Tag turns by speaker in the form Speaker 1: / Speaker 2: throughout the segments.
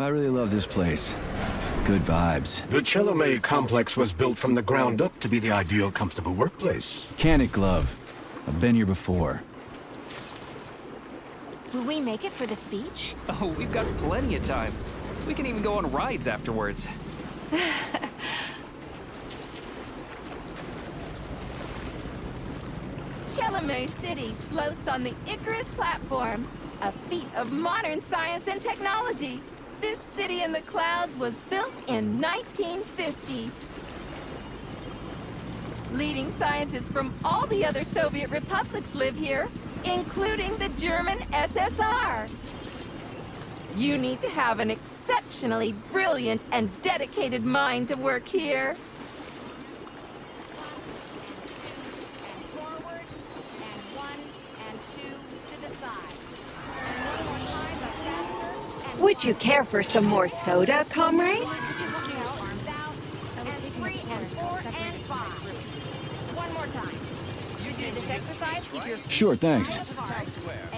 Speaker 1: I really love this place. Good vibes.
Speaker 2: The Chelomey complex was built from the ground up to be the ideal, comfortable workplace.
Speaker 1: Can it, Glove? I've been here before.
Speaker 3: Will we make it for the speech?
Speaker 4: Oh, we've got plenty of time. We can even go on rides afterwards.
Speaker 5: Chelomey City floats on the Icarus platform, a feat of modern science and technology. This city in the clouds was built in 1950. Leading scientists from all the other Soviet republics live here, including the German SSR. You need to have an exceptionally brilliant and dedicated mind to work here.
Speaker 6: Forward, and 1 and 2 to the side. And one more time, but faster. And
Speaker 7: Would you care for some more soda, comrade?
Speaker 6: arms out. And 3 and 4 and 5. One more time. You do this exercise, keep your
Speaker 1: Sure, thanks.
Speaker 6: and side bend.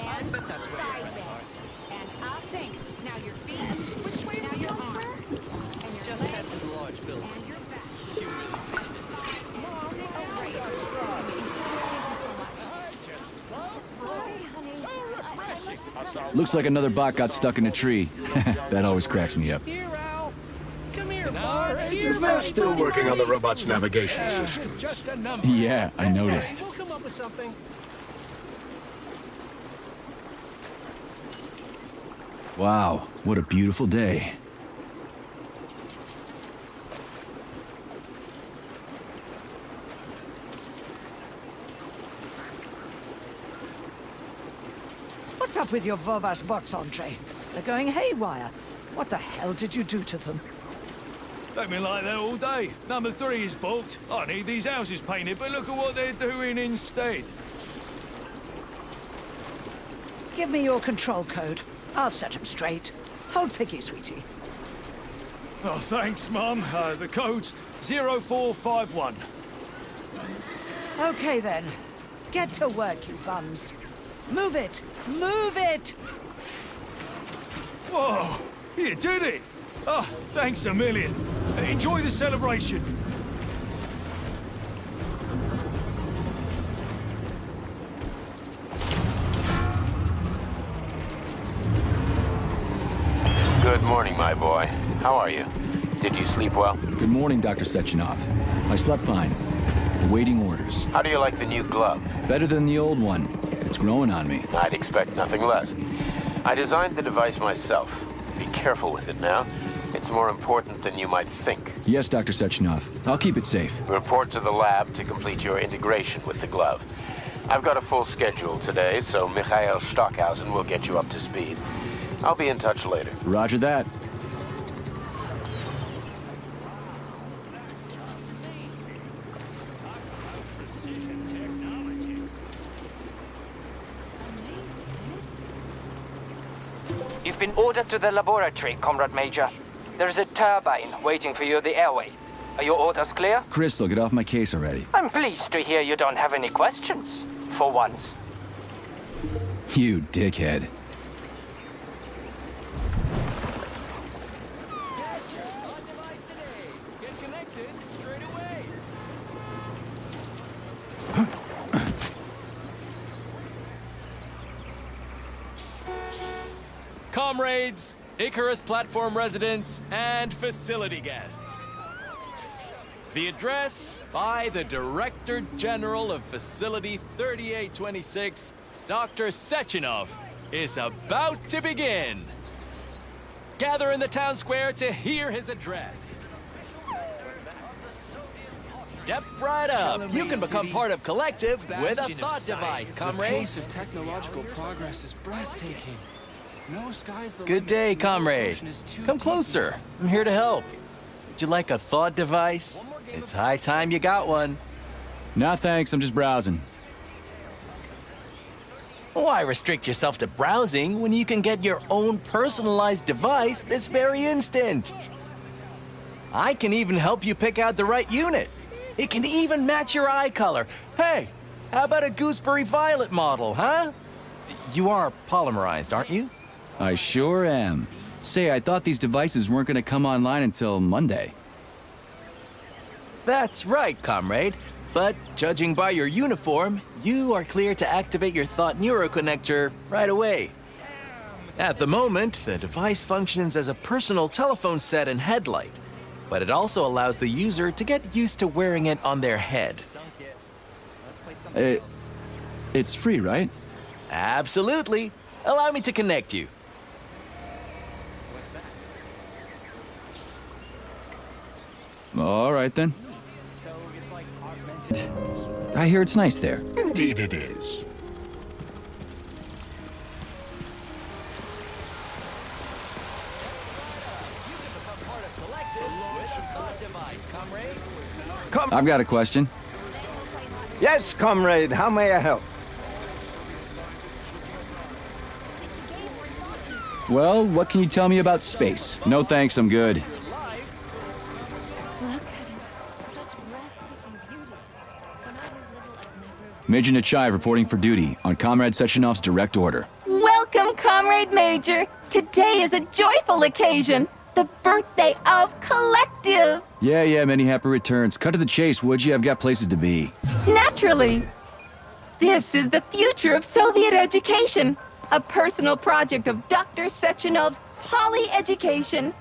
Speaker 6: And up. Thanks. Now your feet. Which way is the town square? And your just head for the large building. And your back. You really paid this. Oh, great. Thank you so much. Sorry, honey.
Speaker 1: Looks like another bot got stuck in a tree. That always cracks me up.
Speaker 8: Here, Al. Come here, bud. Here,
Speaker 2: They're still working on the robot's navigation system.
Speaker 8: just a number.
Speaker 1: Yeah, I noticed.
Speaker 8: We'll come up with something.
Speaker 1: Wow, what a beautiful day.
Speaker 9: What's up with your Vovas bots, Andre? They're going haywire. What the hell did you do to them?
Speaker 10: They've been like that all day. Number 3 is booked. I need these houses painted, but look at what they're doing instead.
Speaker 9: Give me your control code. I'll set them straight. Hold Piggy, sweetie.
Speaker 10: Oh, thanks, Mum. The code's 0451.
Speaker 9: Okay, then. Get to work, you bums. Move it! Move it!
Speaker 10: Whoa, you did it! Oh, thanks a million. Enjoy the celebration.
Speaker 11: Good morning, my boy. How are you? Did you sleep well?
Speaker 1: Good morning, Dr. Sechenov. I slept fine. Awaiting orders.
Speaker 11: How do you like the new glove?
Speaker 1: Better than the old one. It's growing on me.
Speaker 11: I'd expect nothing less. I designed the device myself. Be careful with it now. It's more important than you might think.
Speaker 1: Yes, Dr. Sechenov. I'll keep it safe.
Speaker 11: Report to the lab to complete your integration with the glove. I've got a full schedule today, so Mikhail Stockhausen will get you up to speed. I'll be in touch later.
Speaker 1: Roger that.
Speaker 12: You've been ordered to the laboratory, Comrade Major. There's a turbine waiting for you at the airway. Are your orders clear?
Speaker 1: Crystal, get off my case already.
Speaker 12: I'm pleased to hear you don't have any questions. For once.
Speaker 1: You dickhead.
Speaker 13: Comrades, Icarus platform residents, and facility guests. The address by the Director General of Facility 3826, Dr. Sechenov, is about to begin. Gather in the town square to hear his address. Step right up. You can become part of Collective with a thought device, comrades.
Speaker 4: The pace of technological progress is breathtaking. No sky's the
Speaker 13: Good day, comrade. Come closer. I'm here to help. Would you like a thought device? It's high time you got one.
Speaker 1: Nah, thanks. I'm just browsing.
Speaker 13: Why restrict yourself to browsing when you can get your own personalized device this very instant? I can even help you pick out the right unit. It can even match your eye color. Hey, how about a gooseberry violet model, huh? You are polymerized, aren't you?
Speaker 1: I sure am. Say, I thought these devices weren't gonna come online until Monday.
Speaker 14: That's right, comrade. But judging by your uniform, you are clear to activate your thought neuroconnector right away. At the moment, the device functions as a personal telephone set and headlight, but it also allows the user to get used to wearing it on their head.
Speaker 1: It's free, right?
Speaker 14: Absolutely. Allow me to connect you.
Speaker 1: All right, then. I hear it's nice there.
Speaker 2: Indeed it is.
Speaker 1: I've got a question.
Speaker 15: Yes, comrade, how may I help?
Speaker 1: Well, what can you tell me about space? No thanks, I'm good. Major Nechayev reporting for duty on Comrade Sechenov's direct order.
Speaker 5: Welcome, Comrade Major. Today is a joyful occasion. The birthday of Collective.
Speaker 1: Yeah, many happy returns. Cut to the chase, would you? I've got places to be.
Speaker 5: Naturally. This is the future of Soviet education. A personal project of Dr. Sechenov's poly-education.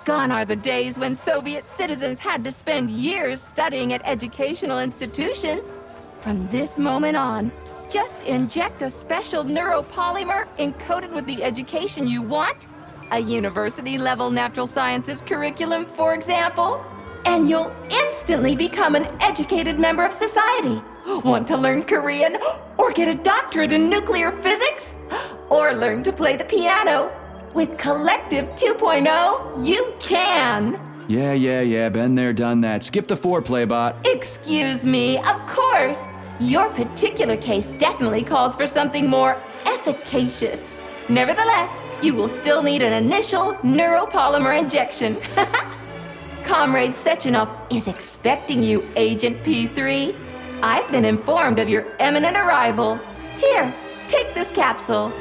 Speaker 5: Gone are the days when Soviet citizens had to spend years studying at educational institutions. From this moment on, just inject a special neuropolymer encoded with the education you want, a university-level natural sciences curriculum, for example, and you'll instantly become an educated member of society. Want to learn Korean, or get a doctorate in nuclear physics, or learn to play the piano? With Collective 2.0, you can!
Speaker 1: Yeah, been there, done that. Skip the foreplay, bot.
Speaker 5: Excuse me, of course. Your particular case definitely calls for something more efficacious. Nevertheless, you will still need an initial neuropolymer injection. Comrade Sechenov is expecting you, Agent P3. I've been informed of your imminent arrival. Here, take this capsule.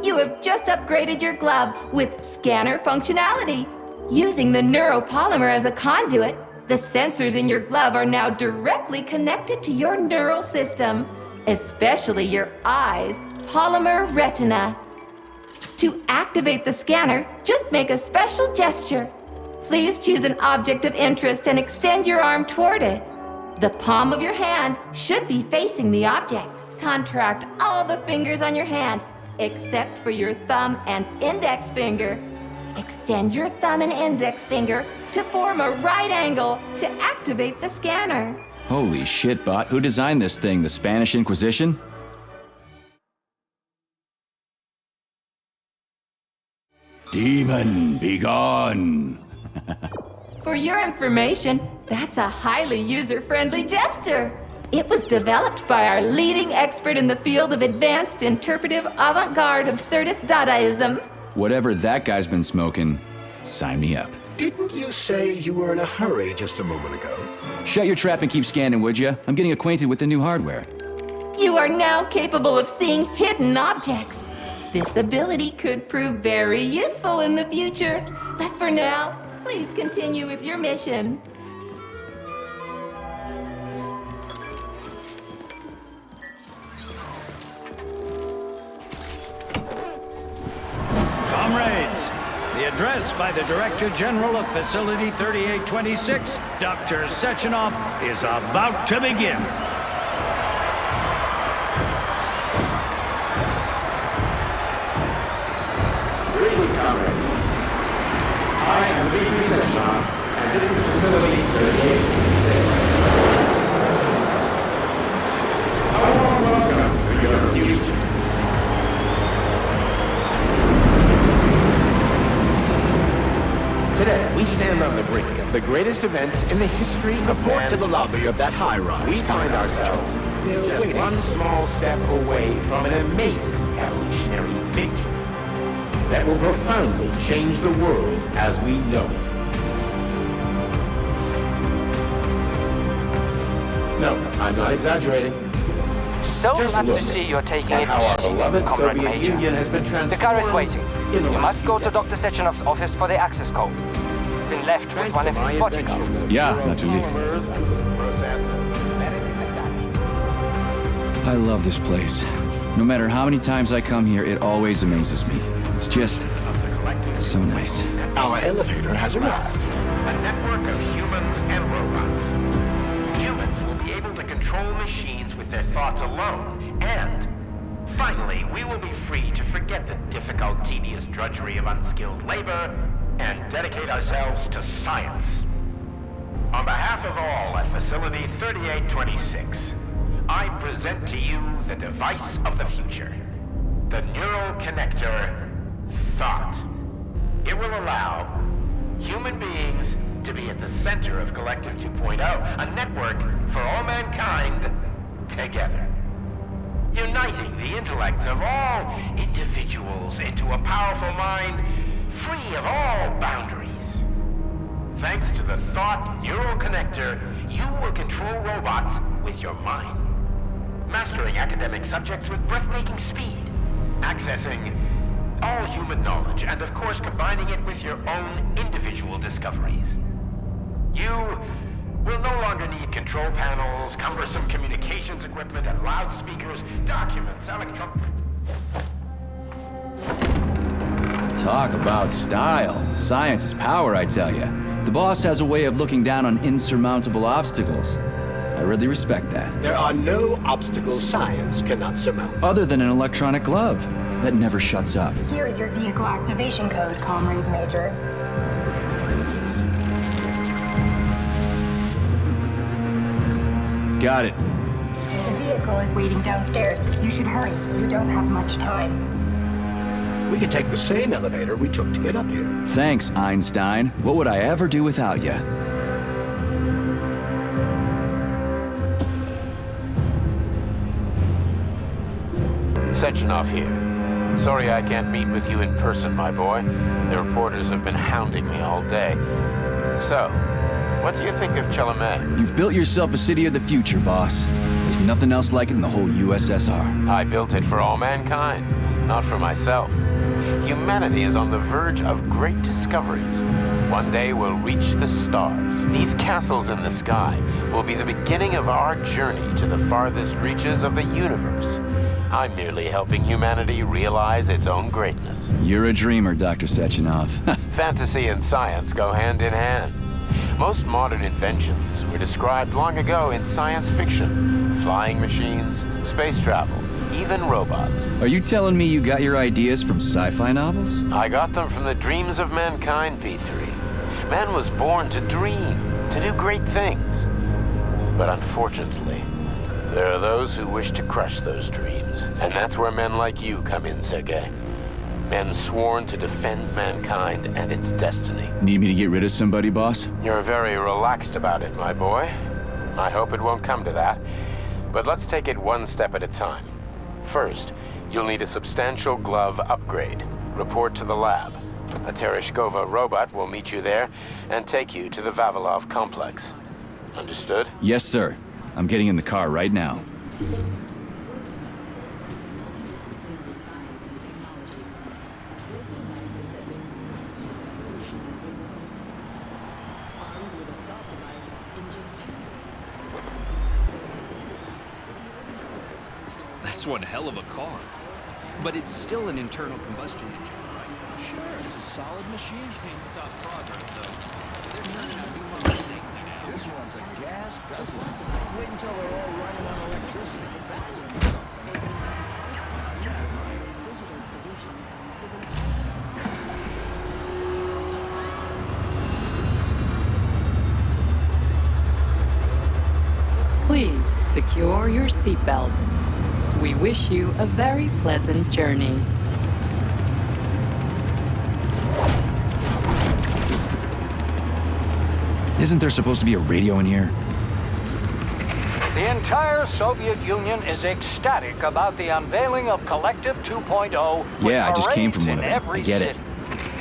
Speaker 5: You have just upgraded your glove with scanner functionality. Using the neuropolymer as a conduit, the sensors in your glove are now directly connected to your neural system, especially your eyes' polymer retina. To activate the scanner, just make a special gesture. Please choose an object of interest and extend your arm toward it. The palm of your hand should be facing the object. Contract all the fingers on your hand, except for your thumb and index finger. Extend your thumb and index finger to form a right angle to activate the scanner.
Speaker 1: Holy shit, bot. Who designed this thing? The Spanish Inquisition? Demon, be gone!
Speaker 5: For your information, that's a highly user-friendly gesture. It was developed by our leading expert in the field of advanced interpretive avant-garde absurdist Dadaism.
Speaker 1: Whatever that guy's been smoking, sign me up.
Speaker 2: Didn't you say you were in a hurry just a moment ago?
Speaker 1: Shut your trap and keep scanning, would you? I'm getting acquainted with the new hardware.
Speaker 5: You are now capable of seeing hidden objects. This ability could prove very useful in the future. But for now, please continue with your mission.
Speaker 16: Comrades, the address by the Director General of Facility 3826, Dr. Sechenov, is about to begin.
Speaker 17: Greetings, comrades. I am Dmitry Sechenov, and this is Facility 3826. A warm welcome to your future. greatest event in the history of
Speaker 2: Report to the
Speaker 17: mankind.
Speaker 2: lobby of that high-rise.
Speaker 17: We find ourselves just one small step away from an amazing evolutionary victory that will profoundly change the world as we know it. No, I'm not exaggerating.
Speaker 12: So
Speaker 17: Just
Speaker 12: glad
Speaker 17: look
Speaker 12: to see you're taking
Speaker 17: at
Speaker 12: it
Speaker 17: how our
Speaker 12: easy,
Speaker 17: beloved
Speaker 12: Comrade
Speaker 17: Soviet
Speaker 12: Major.
Speaker 17: Union has been
Speaker 12: The car is
Speaker 17: transformed
Speaker 12: waiting.
Speaker 17: in the
Speaker 12: You
Speaker 17: last
Speaker 12: must go
Speaker 17: few
Speaker 12: to Dr. Sechenov's office for the access code. It's been left with one of his bodyguards.
Speaker 1: Yeah, natürlich. I love this place. No matter how many times I come here, it always amazes me. It's just so nice.
Speaker 2: Our elevator has arrived.
Speaker 17: A network of humans and robots. Humans will be able to control machines with their thoughts alone, and finally, we will be free to forget the difficult, tedious drudgery of unskilled labor and dedicate ourselves to science. On behalf of all at Facility 3826, I present to you the device of the future, the neural connector, Thought. It will allow human beings to be at the center of Collective 2.0, a network for all mankind together. Uniting the intellects of all individuals into a powerful mind free of all boundaries. Thanks to the Thought Neural Connector, you will control robots with your mind. Mastering academic subjects with breathtaking speed. Accessing all human knowledge, and of course combining it with your own individual discoveries. You will no longer need control panels, cumbersome communications equipment, and loudspeakers, documents,
Speaker 1: Talk about style. Science is power, I tell you. The boss has a way of looking down on insurmountable obstacles. I really respect that.
Speaker 2: There are no obstacles science cannot surmount.
Speaker 1: Other than an electronic glove that never shuts up.
Speaker 18: Here is your vehicle activation code, Comrade Major.
Speaker 1: Got it.
Speaker 18: The vehicle is waiting downstairs. You should hurry. You don't have much time.
Speaker 2: We could take the same elevator we took to get up here.
Speaker 1: Thanks, Einstein. What would I ever do without you?
Speaker 11: Sechenov here. Sorry I can't meet with you in person, my boy. The reporters have been hounding me all day. So, what do you think of Chalamet?
Speaker 1: You've built yourself a city of the future, boss. There's nothing else like it in the whole USSR.
Speaker 11: I built it for all mankind, not for myself. Humanity is on the verge of great discoveries. One day we'll reach the stars. These castles in the sky will be the beginning of our journey to the farthest reaches of the universe. I'm merely helping humanity realize its own greatness.
Speaker 1: You're a dreamer, Dr. Sechenov.
Speaker 11: Fantasy and science go hand in hand. Most modern inventions were described long ago in science fiction. Flying machines, space travel, even robots.
Speaker 1: Are you telling me you got your ideas from sci-fi novels?
Speaker 11: I got them from the dreams of mankind, P3. Man was born to dream, to do great things. But unfortunately, there are those who wish to crush those dreams. And that's where men like you come in, Sergei. Men sworn to defend mankind and its destiny.
Speaker 1: Need me to get rid of somebody, boss?
Speaker 11: You're very relaxed about it, my boy. I hope it won't come to that. But let's take it one step at a time. First, you'll need a substantial glove upgrade. Report to the lab. A Tereshkova robot will meet you there and take you to the Vavilov complex. Understood?
Speaker 1: Yes, sir. I'm getting in the car right now.
Speaker 19: That's one hell of a car. But it's still an internal combustion engine, right? Sure, it's a solid machine. Can't stop progress, though. They're turning out new models daily now.
Speaker 9: This one's a gas guzzler. Wait until they're all running on electricity. That'll do something.
Speaker 20: Please secure your seatbelt. We wish you a very pleasant journey.
Speaker 1: Isn't there supposed to be a radio in here?
Speaker 16: The entire Soviet Union is ecstatic about the unveiling of Collective 2.0.
Speaker 1: Yeah, I just came from one of them. I get it.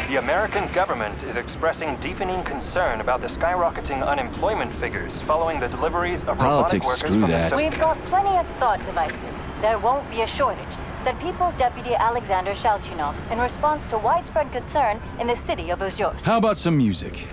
Speaker 21: The American government is expressing deepening concern about the skyrocketing unemployment figures following the deliveries of robotic
Speaker 1: Politics,
Speaker 21: workers
Speaker 1: screw
Speaker 21: from
Speaker 1: that.
Speaker 21: the
Speaker 22: We've got plenty of thought devices. There won't be a shortage, said People's Deputy Alexander Shalchinov in response to widespread concern in the city of Ozyorsk.
Speaker 1: How about some music?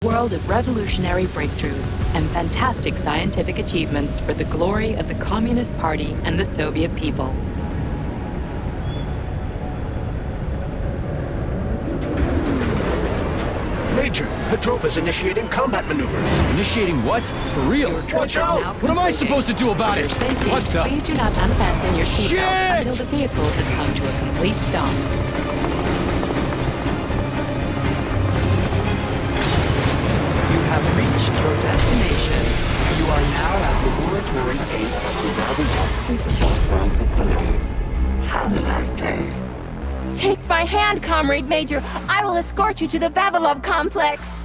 Speaker 20: World of revolutionary breakthroughs and fantastic scientific achievements for the glory of the Communist Party and the Soviet people.
Speaker 2: Major, Petrov is initiating combat maneuvers.
Speaker 1: Initiating what? For real?
Speaker 2: Watch out!
Speaker 1: What am I supposed to do about it?
Speaker 20: For safety,
Speaker 1: What the?
Speaker 20: please do not unfasten your
Speaker 1: Shit!
Speaker 20: seatbelt until the vehicle has come to a complete stop. You have reached your destination. You are now at Laboratory 8 of the Galeev facilities. Have a nice day.
Speaker 5: Take my hand, Comrade Major. I will escort you to the Vavilov complex.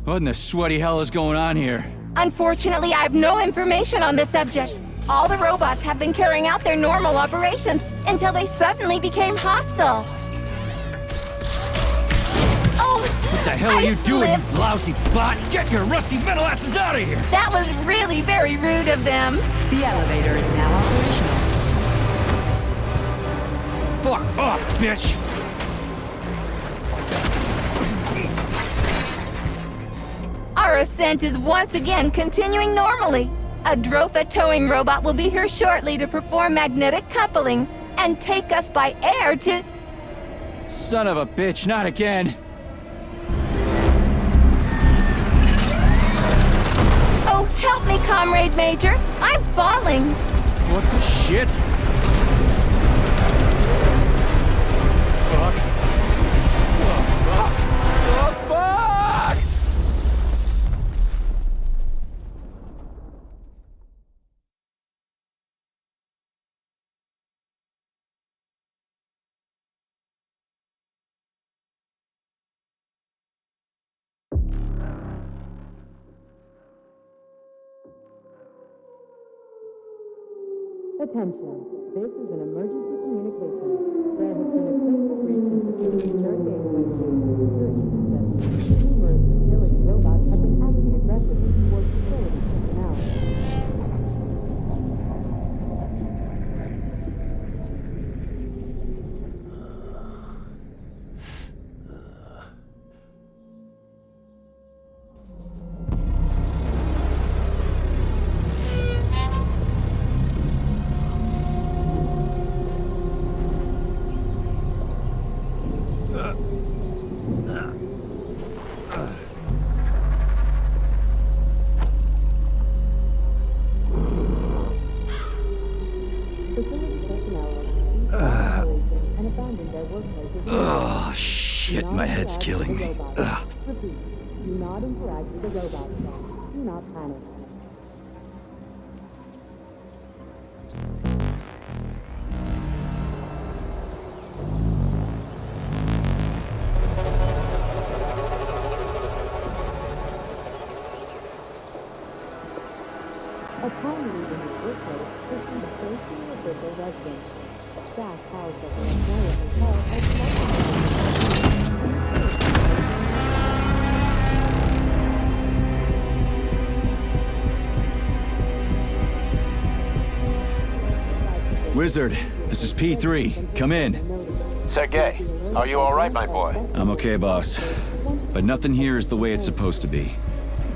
Speaker 1: What in the sweaty hell is going on here?
Speaker 5: Unfortunately, I have no information on the subject. All the robots have been carrying out their normal operations until they suddenly became hostile. Oh,
Speaker 10: What the hell are you doing, you lousy bot? Get your rusty metal asses out of here!
Speaker 5: That was really very rude of them.
Speaker 20: The elevator is now operational.
Speaker 10: Fuck off, bitch!
Speaker 5: Our ascent is once again continuing normally. A Drofa towing robot will be here shortly to perform magnetic coupling and take us by air to...
Speaker 1: Son of a bitch, not again.
Speaker 5: Oh, help me, Comrade Major. I'm falling.
Speaker 1: What the shit? Fuck. Oh, fuck. Oh, fuck!
Speaker 20: Attention. This is an emergency communication. There has been a critical breach in facility third gateway security system. Numerous utility robots have been acting aggressively towards facility personnel.
Speaker 1: Oh, shit, my head's killing me. Ugh.
Speaker 20: Repeat. Do not interact with the robot. Do not panic. Upon leaving the workplace, proceed straight to your official residence. Staff housed at the Royal Hotel has
Speaker 1: Wizard, this is P3. Come in.
Speaker 11: Sergei, are you all right, my boy?
Speaker 1: I'm okay, boss. But nothing here is the way it's supposed to be.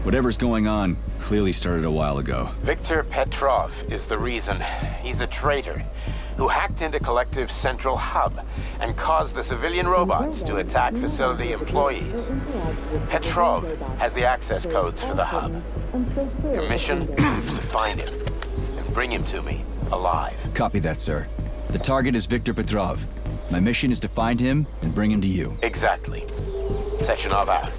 Speaker 1: Whatever's going on clearly started a while ago.
Speaker 11: Viktor Petrov is the reason. He's a traitor who hacked into Collective's central hub and caused the civilian robots to attack facility employees. Petrov has the access codes for the hub. Your mission is to find him and bring him to me alive.
Speaker 1: Copy that, sir. The target is Viktor Petrov. My mission is to find him and bring him to you.
Speaker 11: Exactly. Sechenov out.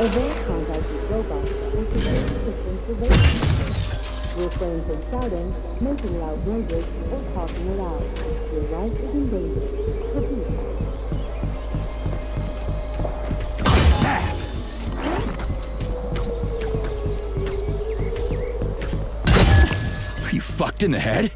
Speaker 20: Evade contact with robots and prevent assistance relations. Refrain from shouting, making loud noises, or talking aloud. Your life is in danger. Repeat.
Speaker 1: Are you fucked in the head?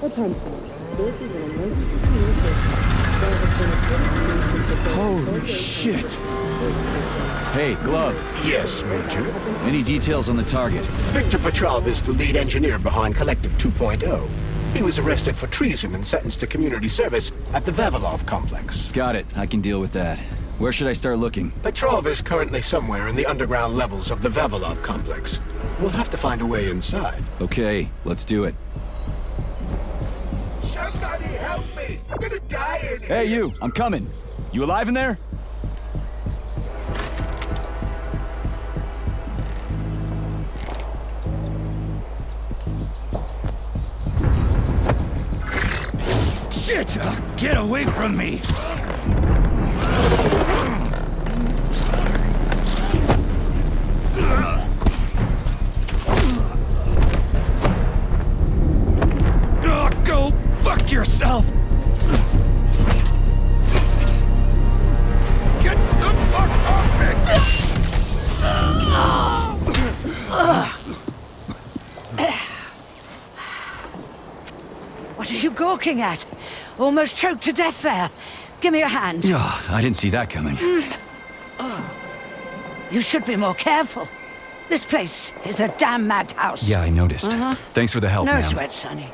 Speaker 20: Attention. This is an emergency communication. There has been a critical
Speaker 1: Holy shit! Hey, Glove.
Speaker 2: Yes, Major.
Speaker 1: Any details on the target?
Speaker 2: Viktor Petrov is the lead engineer behind Collective 2.0. He was arrested for treason and sentenced to community service at the Vavilov complex.
Speaker 1: Got it. I can deal with that. Where should I start looking?
Speaker 2: Petrov is currently somewhere in the underground levels of the Vavilov complex. We'll have to find a way inside.
Speaker 1: Okay, let's do it.
Speaker 2: Somebody help me! I'm gonna die in here!
Speaker 1: Hey, you! I'm coming! You alive in there?
Speaker 10: Shit! Get away from me! Go fuck yourself! Get the fuck off me!
Speaker 9: What are you gawking at? Almost choked to death there. Give me a hand.
Speaker 1: Oh, I didn't see that coming.
Speaker 9: You should be more careful. This place is a damn madhouse.
Speaker 1: Yeah, I noticed. Thanks for the help,
Speaker 9: No
Speaker 1: ma'am.
Speaker 9: sweat, Sonny.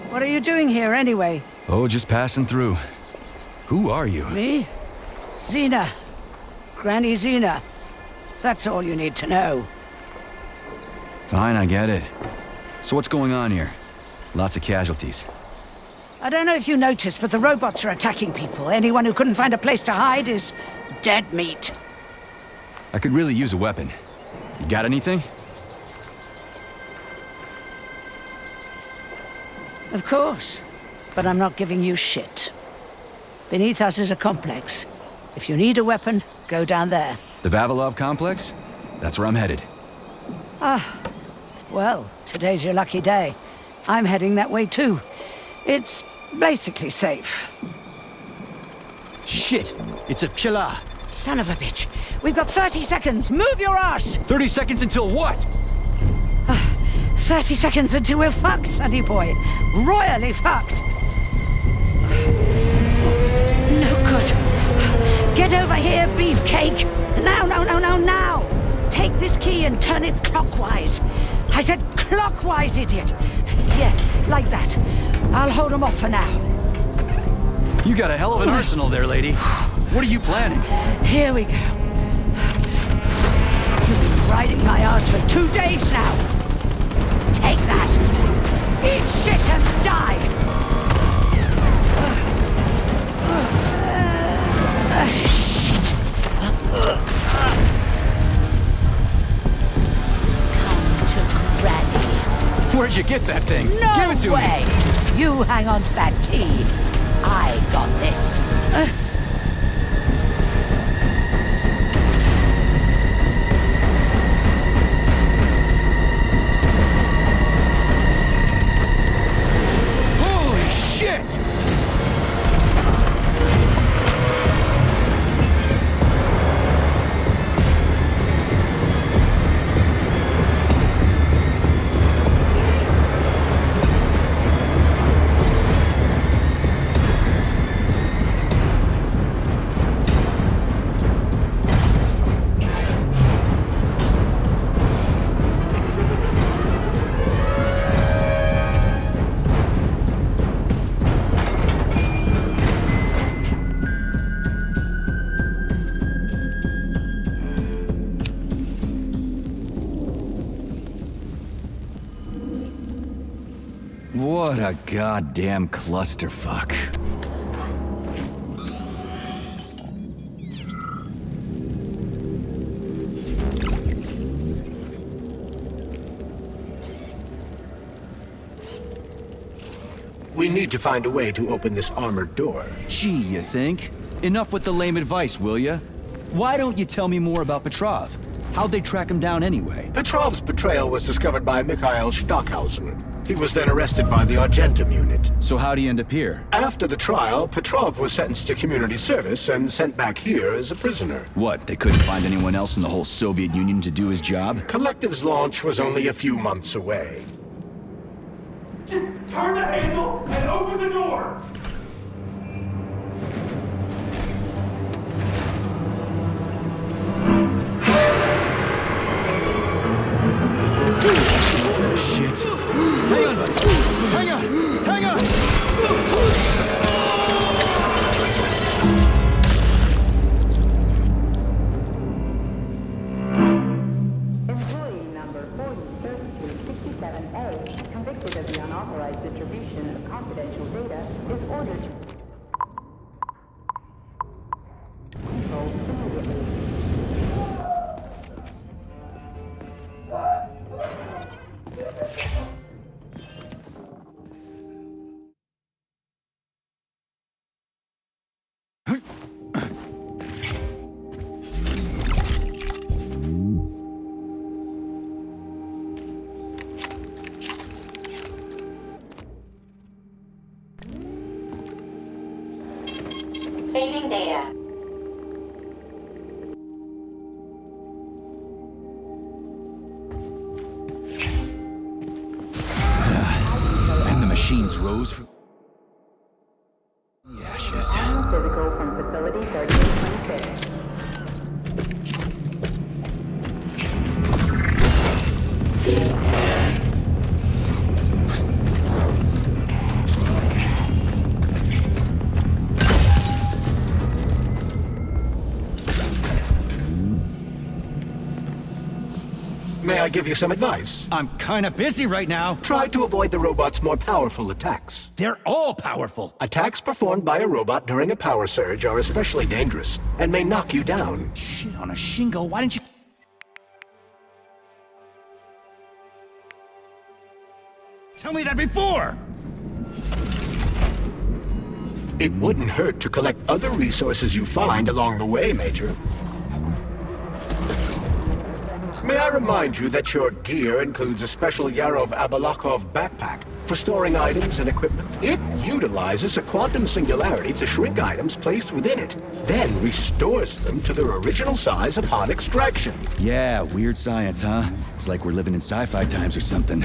Speaker 9: What are you doing here, anyway?
Speaker 1: Oh, just passing through. Who are you?
Speaker 9: Me? Xena. Granny Xena. That's all you need to know.
Speaker 1: Fine, I get it. So what's going on here? Lots of casualties.
Speaker 9: I don't know if you noticed, but the robots are attacking people. Anyone who couldn't find a place to hide is dead meat.
Speaker 1: I could really use a weapon. You got anything?
Speaker 9: Of course. But I'm not giving you shit. Beneath us is a complex. If you need a weapon, go down there.
Speaker 1: The Vavilov complex? That's where I'm headed.
Speaker 9: Ah. Well, today's your lucky day. I'm heading that way too. It's basically safe.
Speaker 1: Shit! It's a pshela!
Speaker 9: Son of a bitch. We've got 30 seconds. Move your ass!
Speaker 1: 30 seconds until what?
Speaker 9: 30 seconds until we're fucked, sonny boy. Royally fucked. No good. Get over here, beefcake. Now, now. Take this key and turn it clockwise. I said clockwise, idiot. Yeah, like that. I'll hold them off for now.
Speaker 1: You got a hell of an arsenal there, lady. What are you planning?
Speaker 9: Here we go. You've been riding my ass for 2 days now. Take that. Eat shit and die. Shit. Come to Granny.
Speaker 1: Where'd you get that thing?
Speaker 9: No
Speaker 1: Give it to
Speaker 9: way.
Speaker 1: me.
Speaker 9: You hang on to that key. I got this.
Speaker 1: Holy shit! What a goddamn clusterfuck.
Speaker 2: We need to find a way to open this armored door.
Speaker 1: Gee, you think? Enough with the lame advice, will ya? Why don't you tell me more about Petrov? How'd they track him down anyway?
Speaker 2: Petrov's betrayal was discovered by Mikhail Stockhausen. He was then arrested by the Artyom unit.
Speaker 1: So how'd he end up here?
Speaker 2: After the trial, Petrov was sentenced to community service and sent back here as a prisoner.
Speaker 1: What, they couldn't find anyone else in the whole Soviet Union to do his job?
Speaker 2: Collective's launch was only a few months away.
Speaker 3: Just turn the handle and open the door!
Speaker 1: Shit. Hang on, buddy. Hang on. Hang on.
Speaker 20: Employee number 403267A, convicted of the unauthorized distribution of confidential data, is ordered to control immediately.
Speaker 22: Saving data.
Speaker 1: And the machines rose from the ashes.
Speaker 20: Physical from facility 3826.
Speaker 2: May I give you some advice?
Speaker 7: I'm kinda busy right now.
Speaker 2: Try to avoid the robot's more powerful attacks.
Speaker 7: They're all powerful.
Speaker 2: Attacks performed by a robot during a power surge are especially dangerous and may knock you down.
Speaker 7: Shit on a shingle, why didn't you... Tell me that before!
Speaker 2: It wouldn't hurt to collect other resources you find along the way, Major. May I remind you that your gear includes a special Yarov Abalakov backpack for storing items and equipment. It utilizes a quantum singularity to shrink items placed within it, then restores them to their original size upon extraction.
Speaker 1: Yeah, weird science, huh? It's like we're living in sci-fi times or something.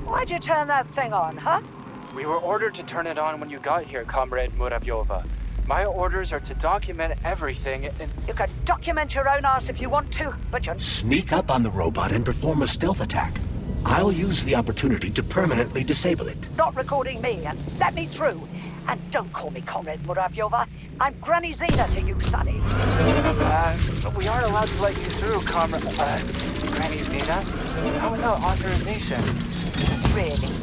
Speaker 9: Why'd you turn that thing on, huh?
Speaker 12: We were ordered to turn it on when you got here, Comrade Muravyova. My orders are to document everything and...
Speaker 9: You can document your own ass if you want to, but you're...
Speaker 2: Sneak up on the robot and perform a stealth attack. I'll use the opportunity to permanently disable it.
Speaker 9: not recording me, and let me through. And don't call me Comrade Muravyova. I'm Granny Zena to you, Sonny.
Speaker 12: We aren't allowed to let you through, Comrade... Granny Zena? How without authorization?
Speaker 9: Really?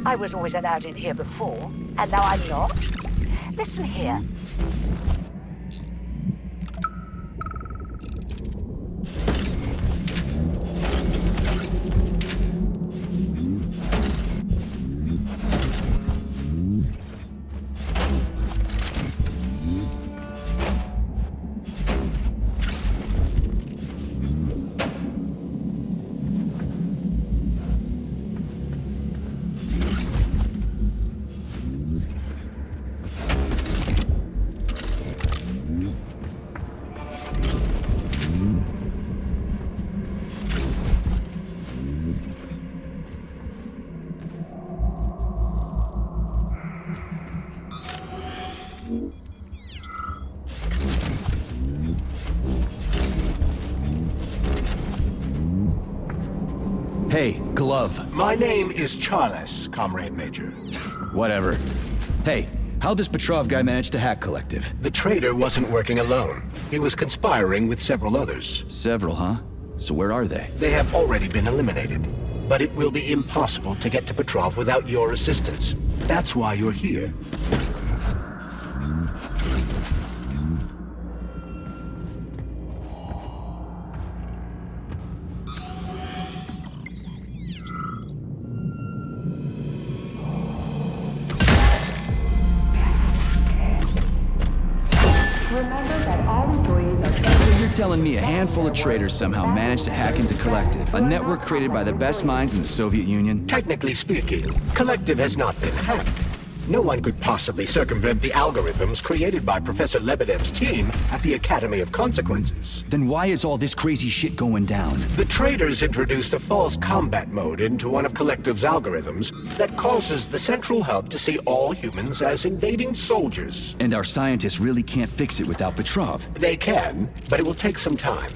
Speaker 9: I was always allowed in here before, and now I'm not? Listen here.
Speaker 1: Hey, Glove.
Speaker 2: My name is Charles, Comrade Major.
Speaker 1: Whatever. Hey, how'd this Petrov guy manage to hack Collective?
Speaker 2: The traitor wasn't working alone. He was conspiring with several others.
Speaker 1: Several, huh? So where are they?
Speaker 2: They have already been eliminated. But it will be impossible to get to Petrov without your assistance. That's why you're here.
Speaker 20: Remember that all employees are...
Speaker 1: So you're telling me a handful of traitors somehow managed to hack into Collective, a network created by the best minds in the Soviet Union?
Speaker 2: Technically speaking, Collective has not been hacked. No one could possibly circumvent the algorithms created by Professor Lebedev's team at the Academy of Consequences.
Speaker 1: Then why is all this crazy shit going down?
Speaker 2: The traitors introduced a false combat mode into one of Collective's algorithms that causes the central hub to see all humans as invading soldiers.
Speaker 1: And our scientists really can't fix it without Petrov.
Speaker 2: They can, but it will take some time,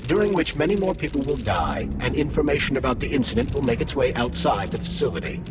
Speaker 2: during which many more people will die, and information about the incident will make its way outside the facility.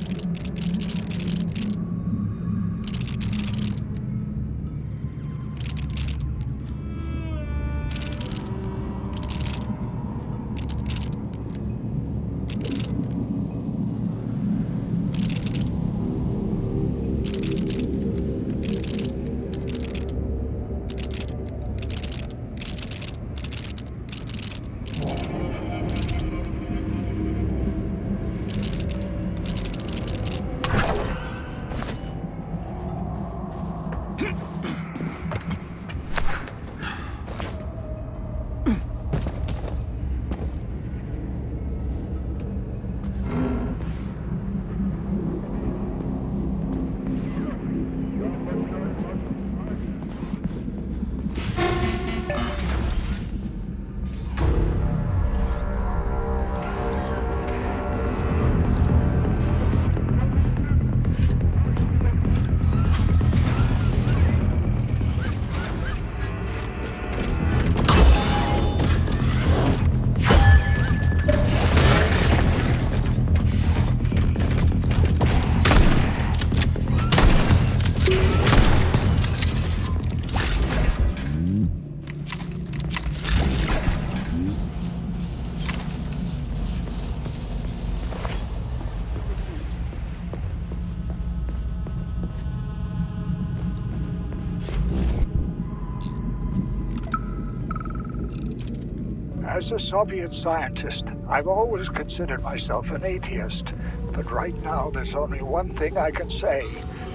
Speaker 6: As a Soviet scientist, I've always considered myself an atheist. But right now, there's only one thing I can say.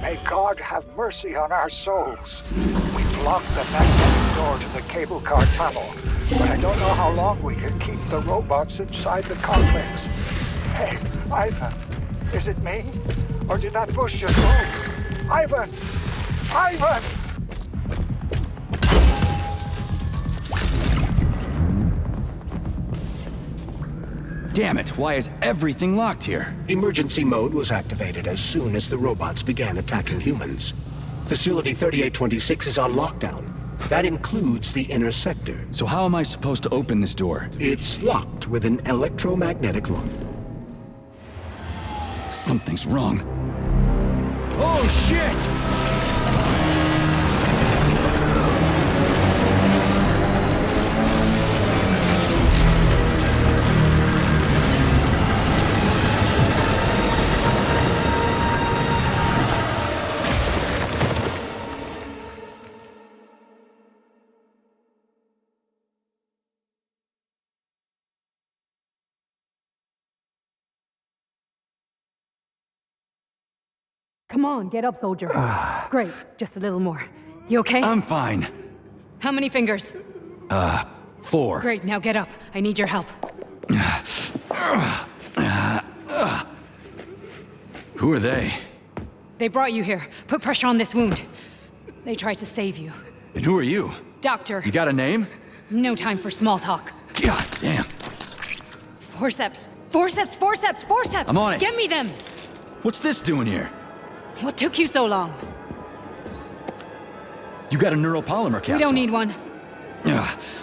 Speaker 6: May God have mercy on our souls. We've locked the magnetic door to the cable car tunnel, but I don't know how long we can keep the robots inside the complex. Hey, Ivan, is it me? Or did that bush just move? Ivan! Ivan!
Speaker 1: Damn it, why is everything locked here?
Speaker 2: Emergency mode was activated as soon as the robots began attacking humans. Facility 3826 is on lockdown. That includes the inner sector.
Speaker 1: So how am I supposed to open this door?
Speaker 2: It's locked with an electromagnetic lock.
Speaker 1: Something's wrong. Oh, shit!
Speaker 8: Come on, get up, soldier. Great, just a little more. You okay?
Speaker 7: I'm fine.
Speaker 8: How many fingers?
Speaker 1: 4.
Speaker 8: Great, now get up. I need your help.
Speaker 1: Who are they?
Speaker 8: They brought you here. Put pressure on this wound. They tried to save you.
Speaker 1: And who are you?
Speaker 8: Doctor.
Speaker 1: You got a name?
Speaker 8: No time for small talk.
Speaker 1: God damn.
Speaker 8: Forceps. Forceps, forceps, forceps!
Speaker 1: I'm on it.
Speaker 8: Get me them!
Speaker 1: What's this doing here?
Speaker 8: What took you so long?
Speaker 1: You got a neuropolymer capsule.
Speaker 8: We don't need one.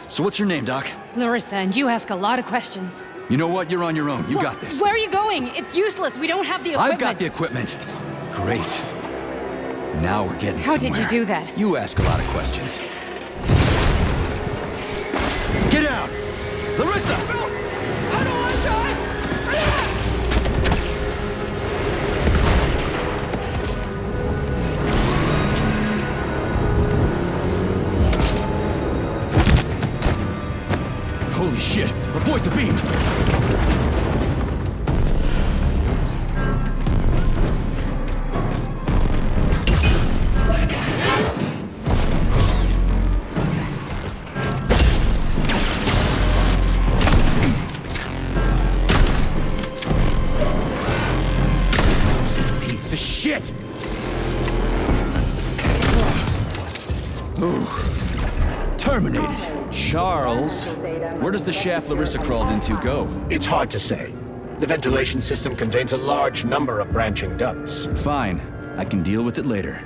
Speaker 1: So what's your name, Doc?
Speaker 8: Larissa, and you ask a lot of questions.
Speaker 1: You know what? You're on your own. You got this.
Speaker 8: Where are you going? It's useless. We don't have the equipment.
Speaker 1: I've got the equipment. Great. Now we're getting
Speaker 8: How
Speaker 1: somewhere.
Speaker 8: did you do that?
Speaker 1: You ask a lot of questions. Get out! Larissa!
Speaker 8: No! I don't want to die!
Speaker 1: Holy shit! Avoid the beam! Ooh. Terminated. Charles, where does the shaft Larissa crawled into go?
Speaker 2: It's hard to say. The ventilation system contains a large number of branching ducts.
Speaker 1: Fine. I can deal with it later.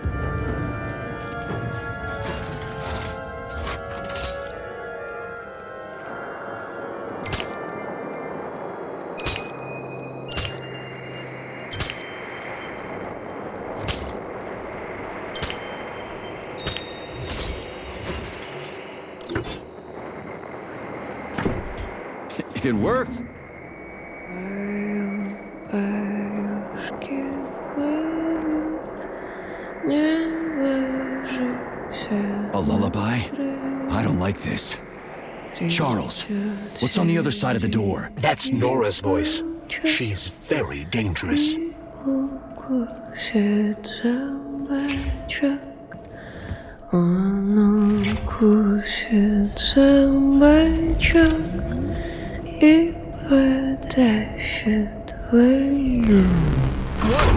Speaker 1: It worked. A lullaby? I don't like this. Charles, what's on the other side of the door?
Speaker 2: That's Nora's voice. She's very dangerous.
Speaker 1: What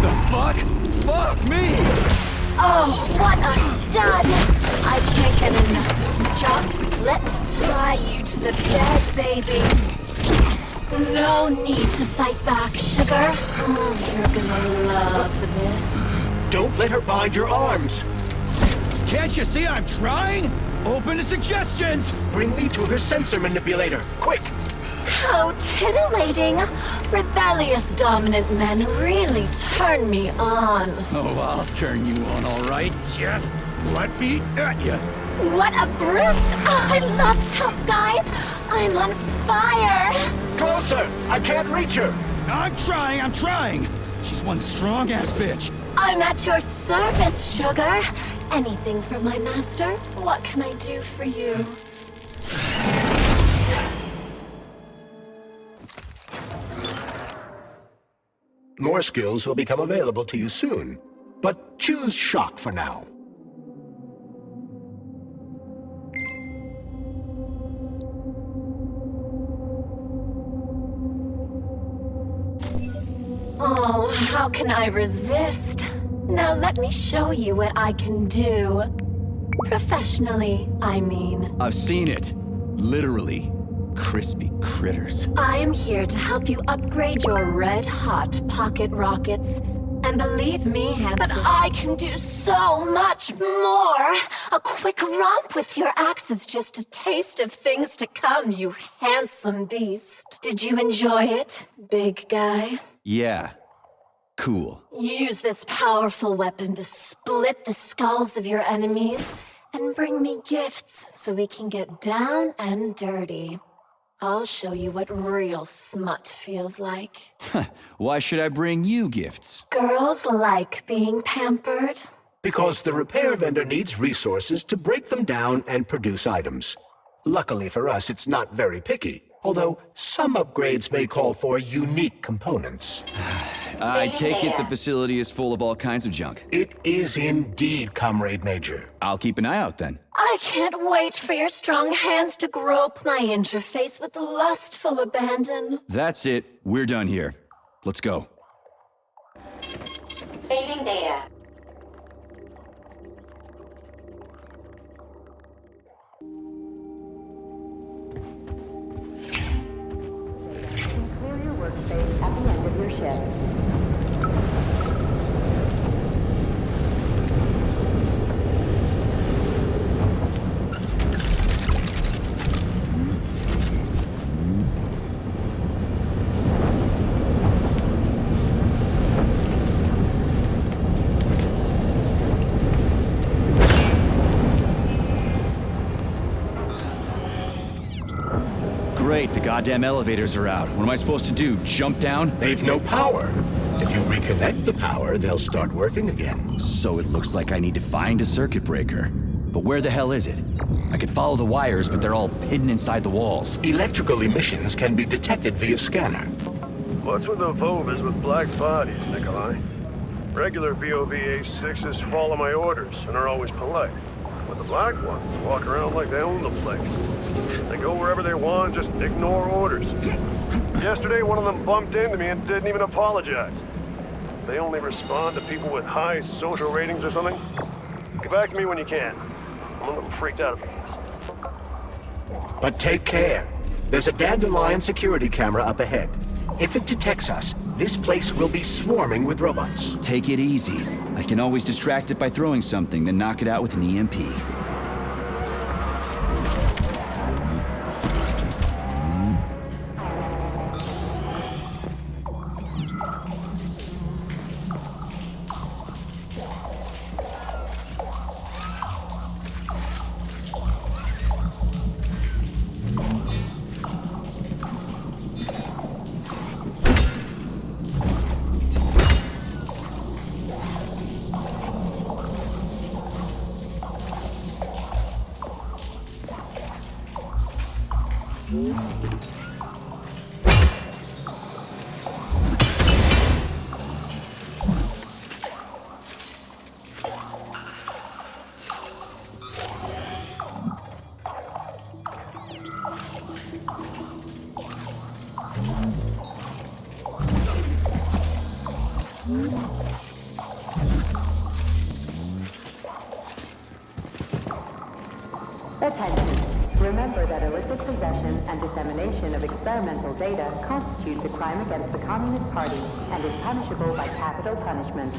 Speaker 1: the fuck? Fuck me!
Speaker 22: Oh, what a stud! I can't get enough of you, Jocks. Let me tie you to the bed, baby. No need to fight back, sugar. You're gonna love this.
Speaker 2: Don't let her bind your arms.
Speaker 7: Can't you see I'm trying? Open to suggestions!
Speaker 2: Bring me to her sensor manipulator, quick!
Speaker 22: How titillating! Rebellious dominant men really turn me on.
Speaker 7: Oh, I'll turn you on, all right. Just let me at you.
Speaker 22: What a brute! Oh, I love tough guys! I'm on fire!
Speaker 2: Closer! I can't reach her!
Speaker 7: I'm trying! She's one strong-ass bitch.
Speaker 22: I'm at your service, sugar. Anything for my master? What can I do for you?
Speaker 2: More skills will become available to you soon, but choose shock for now.
Speaker 22: Oh, how can I resist? Now let me show you what I can do. Professionally, I mean.
Speaker 1: I've seen it. Literally. Crispy critters.
Speaker 22: I am here to help you upgrade your red-hot pocket rockets. And believe me, handsome, but I can do so much more! A quick romp with your axe is just a taste of things to come, you handsome beast. Did you enjoy it, big guy?
Speaker 1: Yeah. Cool.
Speaker 22: Use this powerful weapon to split the skulls of your enemies and bring me gifts so we can get down and dirty. I'll show you what real smut feels like.
Speaker 1: Why should I bring you gifts?
Speaker 22: Girls like being pampered.
Speaker 2: Because the repair vendor needs resources to break them down and produce items. Luckily for us, it's not very picky, although some upgrades may call for unique components.
Speaker 1: I take it the facility is full of all kinds of junk.
Speaker 2: It is indeed, Comrade Major.
Speaker 1: I'll keep an eye out then.
Speaker 22: I can't wait for your strong hands to grope my interface with lustful abandon.
Speaker 1: That's it. We're done here. Let's go.
Speaker 22: Saving data.
Speaker 20: Clear your workspace at the end of your shift.
Speaker 1: Great, the goddamn elevators are out. What am I supposed to do, jump down?
Speaker 2: They've no power. If you reconnect the power, they'll start working again.
Speaker 1: So it looks like I need to find a circuit breaker. But where the hell is it? I could follow the wires, but they're all hidden inside the walls.
Speaker 2: Electrical emissions can be detected via scanner.
Speaker 4: What's with the Vovas with black bodies, Nikolai? Regular VOVA-6s follow my orders and are always polite. But the black ones walk around like they own the place. They go wherever they want, just ignore orders. Yesterday, one of them bumped into me and didn't even apologize. They only respond to people with high social ratings or something. Get back to me when you can. I'm a little freaked out about this.
Speaker 2: But take care. There's a Dandelion security camera up ahead. If it detects us, this place will be swarming with robots.
Speaker 1: Take it easy. I can always distract it by throwing something, then knock it out with an EMP.
Speaker 20: Attention. Remember that illicit possession and dissemination of experimental data constitutes a crime against the Communist Party and is punishable by capital punishment.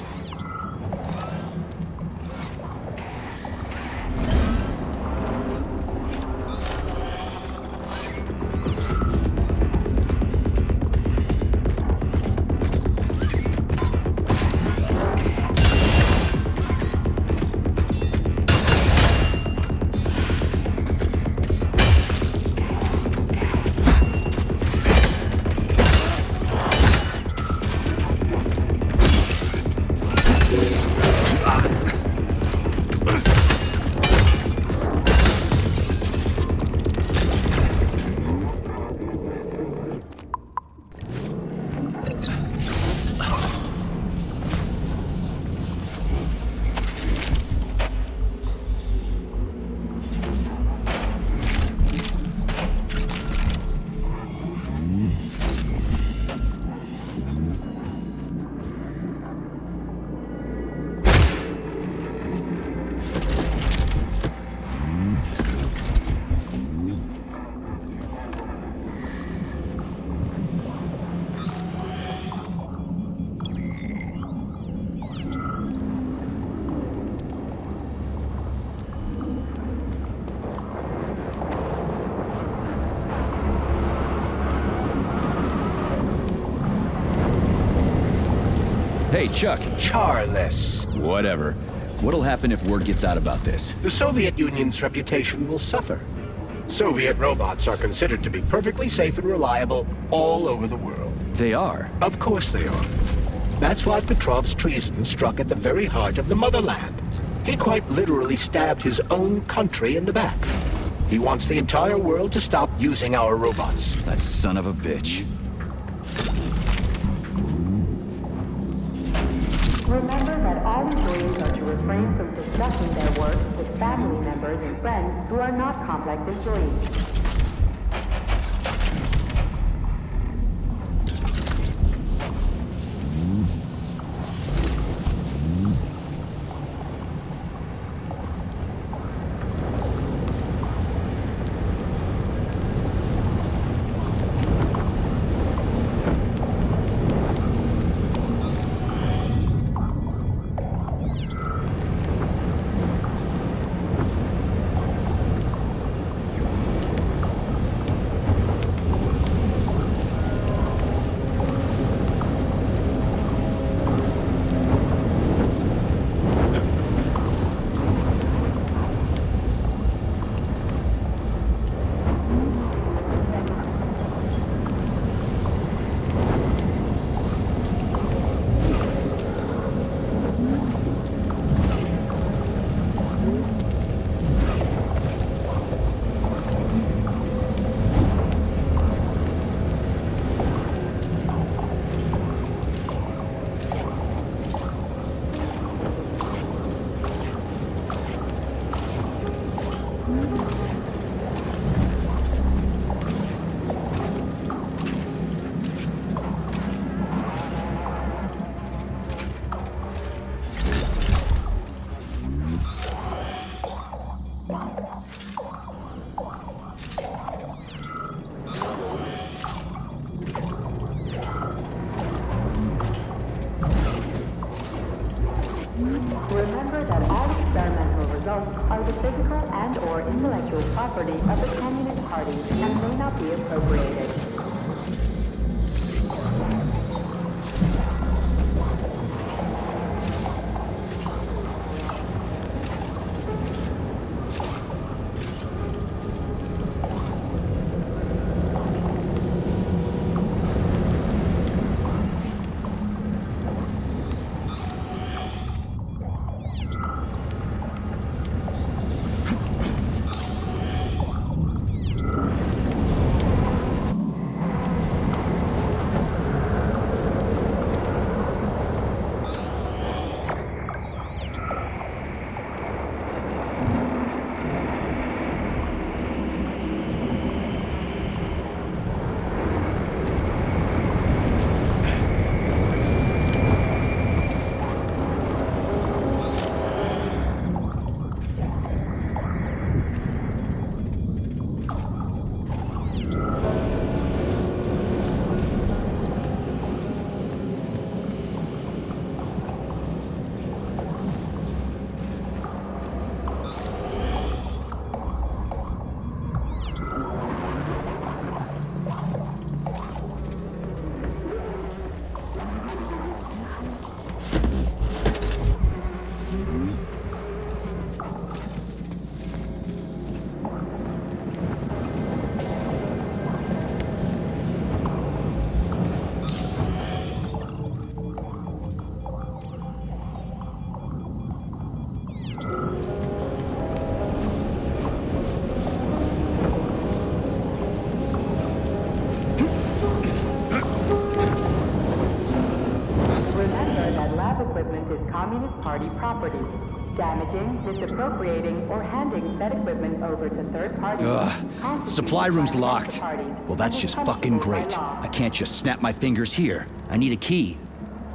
Speaker 1: Hey, Chuck.
Speaker 2: Charless.
Speaker 1: Whatever. What'll happen if word gets out about this?
Speaker 2: The Soviet Union's reputation will suffer. Soviet robots are considered to be perfectly safe and reliable all over the world.
Speaker 1: They are?
Speaker 2: Of course they are. That's why Petrov's treason struck at the very heart of the motherland. He quite literally stabbed his own country in the back. He wants the entire world to stop using our robots.
Speaker 1: That son of a bitch.
Speaker 20: Remember that all employees are to refrain from discussing their work with family members and friends who are not complex employees. are the physical and/or intellectual property of the Communist Party and may not be appropriated. Communist Party property. Damaging, misappropriating, or handing said equipment over to third parties.
Speaker 1: Ugh. Supply room's locked. Well, that's just fucking great. I can't just snap my fingers here. I need a key.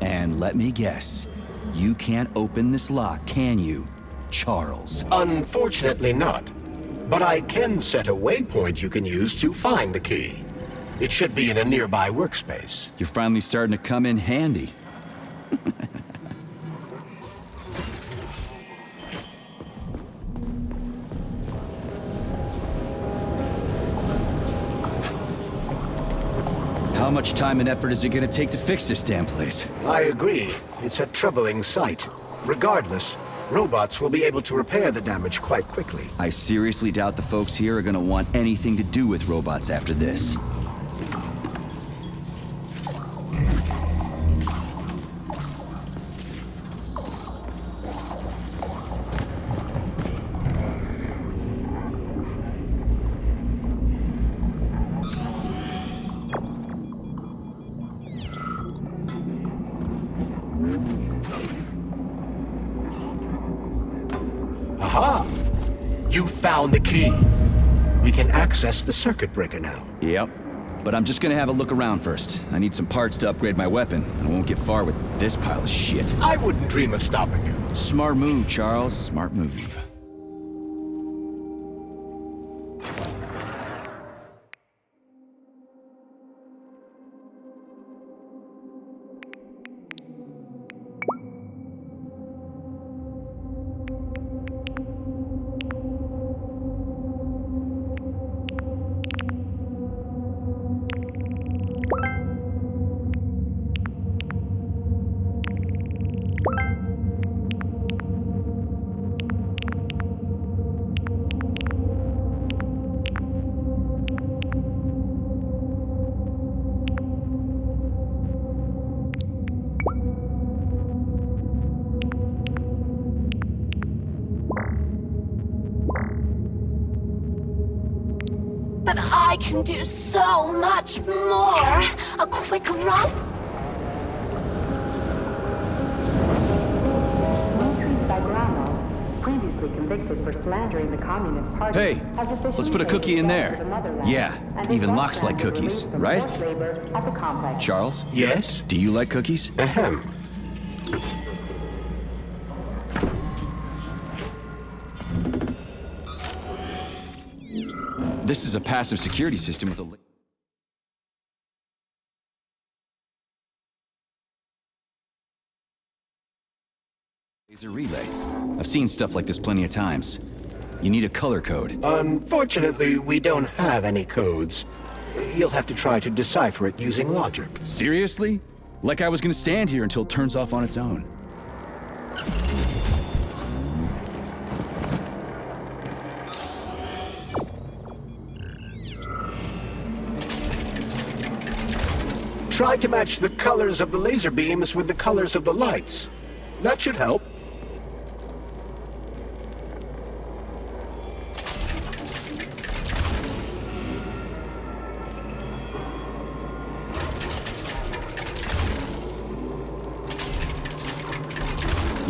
Speaker 1: And let me guess, you can't open this lock, can you, Charles?
Speaker 2: Unfortunately not. But I can set a waypoint you can use to find the key. It should be in a nearby workspace.
Speaker 1: You're finally starting to come in handy. How much time and effort is it gonna take to fix this damn place?
Speaker 2: I agree. It's a troubling sight. Regardless, robots will be able to repair the damage quite quickly.
Speaker 1: I seriously doubt the folks here are gonna want anything to do with robots after this.
Speaker 2: Aha! You found the key. We can access the circuit breaker now.
Speaker 1: Yep. But I'm just gonna have a look around first. I need some parts to upgrade my weapon, and I won't get far with this pile of shit.
Speaker 2: I wouldn't dream of stopping you.
Speaker 1: Smart move, Charles. Smart move.
Speaker 22: But I can do so much more. A quick romp.
Speaker 20: Previously convicted for slandering the Communist Party.
Speaker 1: Hey, let's put a cookie in there. Yeah, even locks like cookies, right? Charles?
Speaker 2: Yes?
Speaker 1: Do you like cookies?
Speaker 2: Ahem.
Speaker 1: This is a passive security system with a laser relay. I've seen stuff like this plenty of times. You need a color code.
Speaker 2: Unfortunately, we don't have any codes. You'll have to try to decipher it using logic.
Speaker 1: Seriously? Like I was gonna stand here until it turns off on its own.
Speaker 2: Try to match the colors of the laser beams with the colors of the lights. That should help.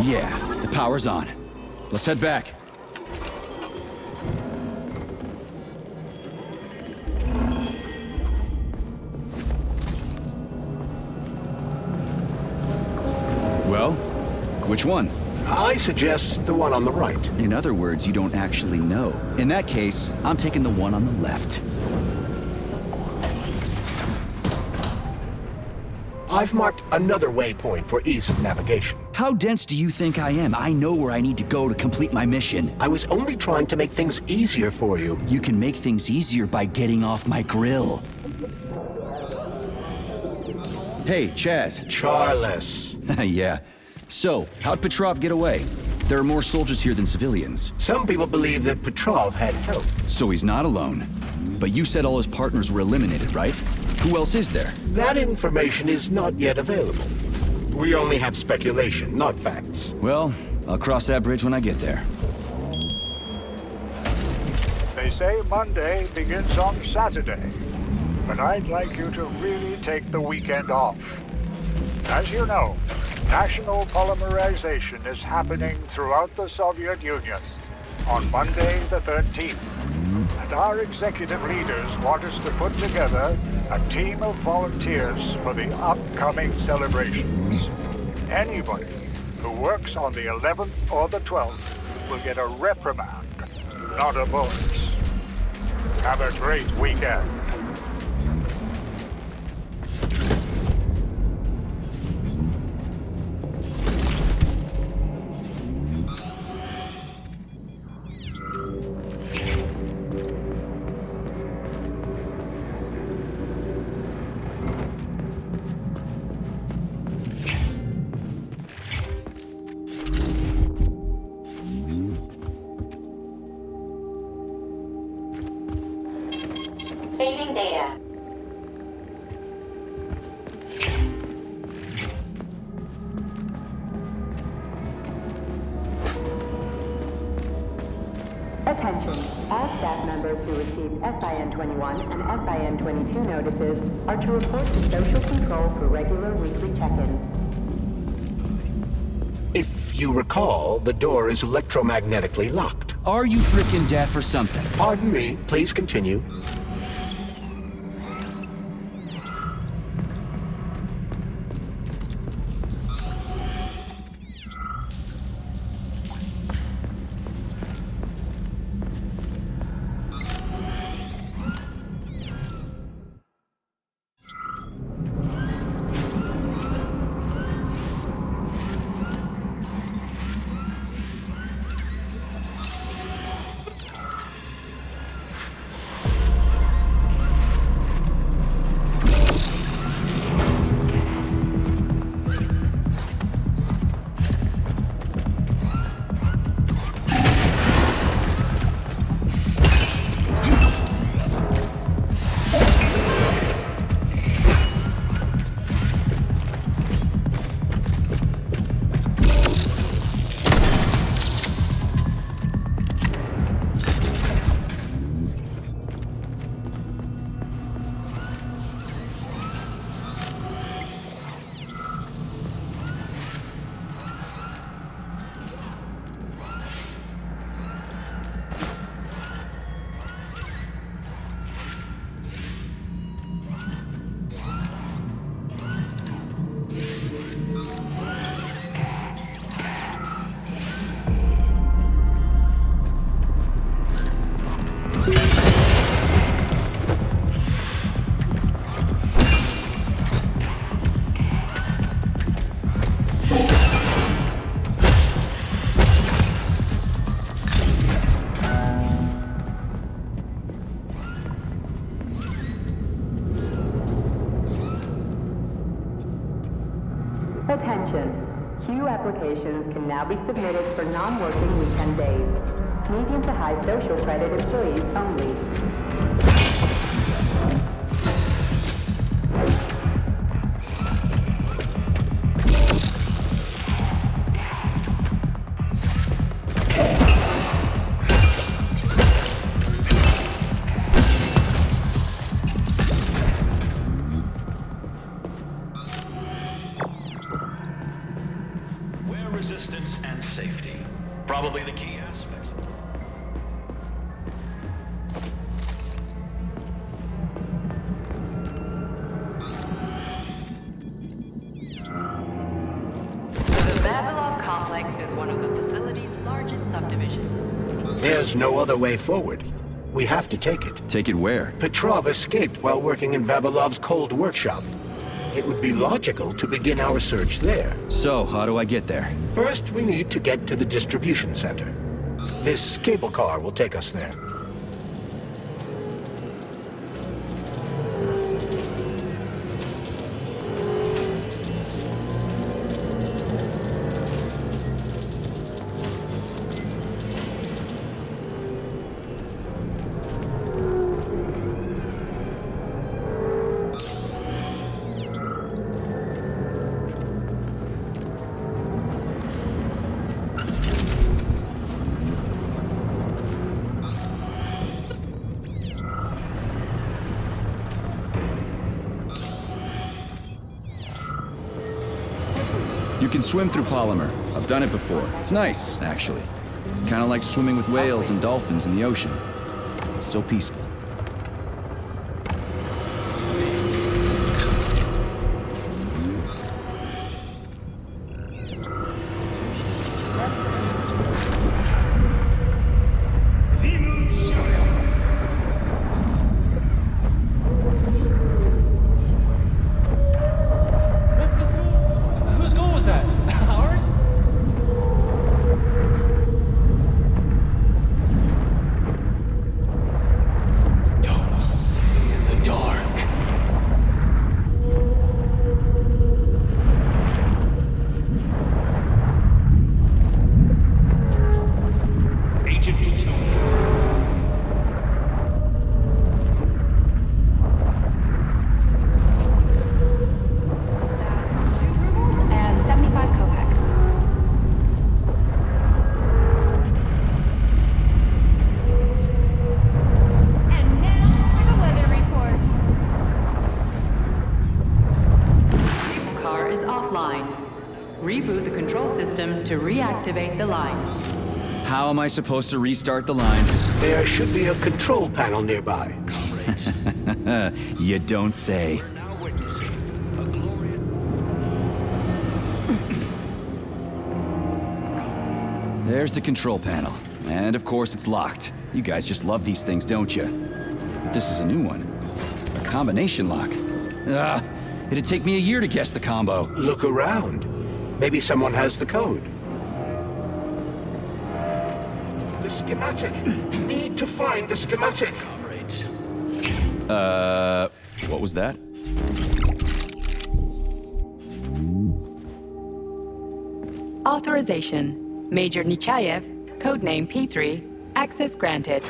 Speaker 1: Yeah, the power's on. Let's head back. Well, which one?
Speaker 2: I suggest the one on the right.
Speaker 1: In other words, you don't actually know. In that case, I'm taking the one on the left.
Speaker 2: I've marked another waypoint for ease of navigation.
Speaker 1: How dense do you think I am? I know where I need to go to complete my mission.
Speaker 2: I was only trying to make things easier for you.
Speaker 1: You can make things easier by getting off my grill. Hey, Chaz.
Speaker 2: Charles.
Speaker 1: Yeah. So, how'd Petrov get away? There are more soldiers here than civilians.
Speaker 2: Some people believe that Petrov had help.
Speaker 1: So he's not alone. But you said all his partners were eliminated, right? Who else is there?
Speaker 2: That information is not yet available. We only have speculation, not facts.
Speaker 1: Well, I'll cross that bridge when I get there.
Speaker 6: They say Monday begins on Saturday, but I'd like you to really take the weekend off. As you know, national polymerization is happening throughout the Soviet Union on Monday the 13th. And our executive leaders want us to put together a team of volunteers for the upcoming celebrations. Anybody who works on the 11th or the 12th will get a reprimand, not a bonus. Have a great weekend.
Speaker 22: Saving data.
Speaker 20: Attention. All staff members who received SIN-21 and SIN-22 notices are to report to social control for regular weekly check-ins.
Speaker 2: If you recall, the door is electromagnetically locked.
Speaker 1: Are you frickin' deaf or something?
Speaker 2: Pardon me, please continue.
Speaker 20: applications can now be submitted for non-working weekend days. Medium to high social credit employees only.
Speaker 16: Resistance and safety. Probably the key aspects.
Speaker 13: The Vavilov complex is one of the facility's largest subdivisions.
Speaker 2: There's no other way forward. We have to take it.
Speaker 1: Take it where?
Speaker 2: Petrov escaped while working in Vavilov's cold workshop. It would be logical to begin our search there.
Speaker 1: So, how do I get there?
Speaker 2: First, we need to get to the distribution center. This cable car will take us there.
Speaker 1: You can swim through polymer. I've done it before. It's nice, actually. Kind of like swimming with whales and dolphins in the ocean. It's so peaceful.
Speaker 13: Reboot the control system to reactivate the line.
Speaker 1: How am I supposed to restart the line?
Speaker 2: There should be a control panel nearby.
Speaker 1: You don't say. There's the control panel. And of course it's locked. You guys just love these things, don't you? But this is a new one. A combination lock. It'd take me a year to guess the combo.
Speaker 2: Look around. Maybe someone has the code. The schematic. Need to find the schematic.
Speaker 1: What was that?
Speaker 13: Authorization. Major Nechayev, codename P3, access granted.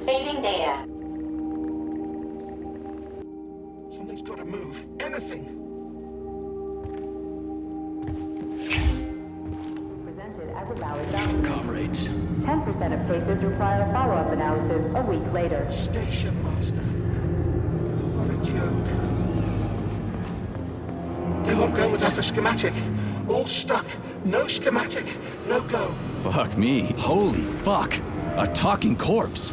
Speaker 22: Saving data.
Speaker 2: Something's got to move. Anything.
Speaker 20: Presented as a valid document.
Speaker 16: Comrades,
Speaker 20: 10% of cases require a follow-up analysis a week later.
Speaker 2: Station master. What a joke. They won't go without a schematic. All stuck. No schematic. No go.
Speaker 1: Fuck me. Holy fuck. A talking corpse.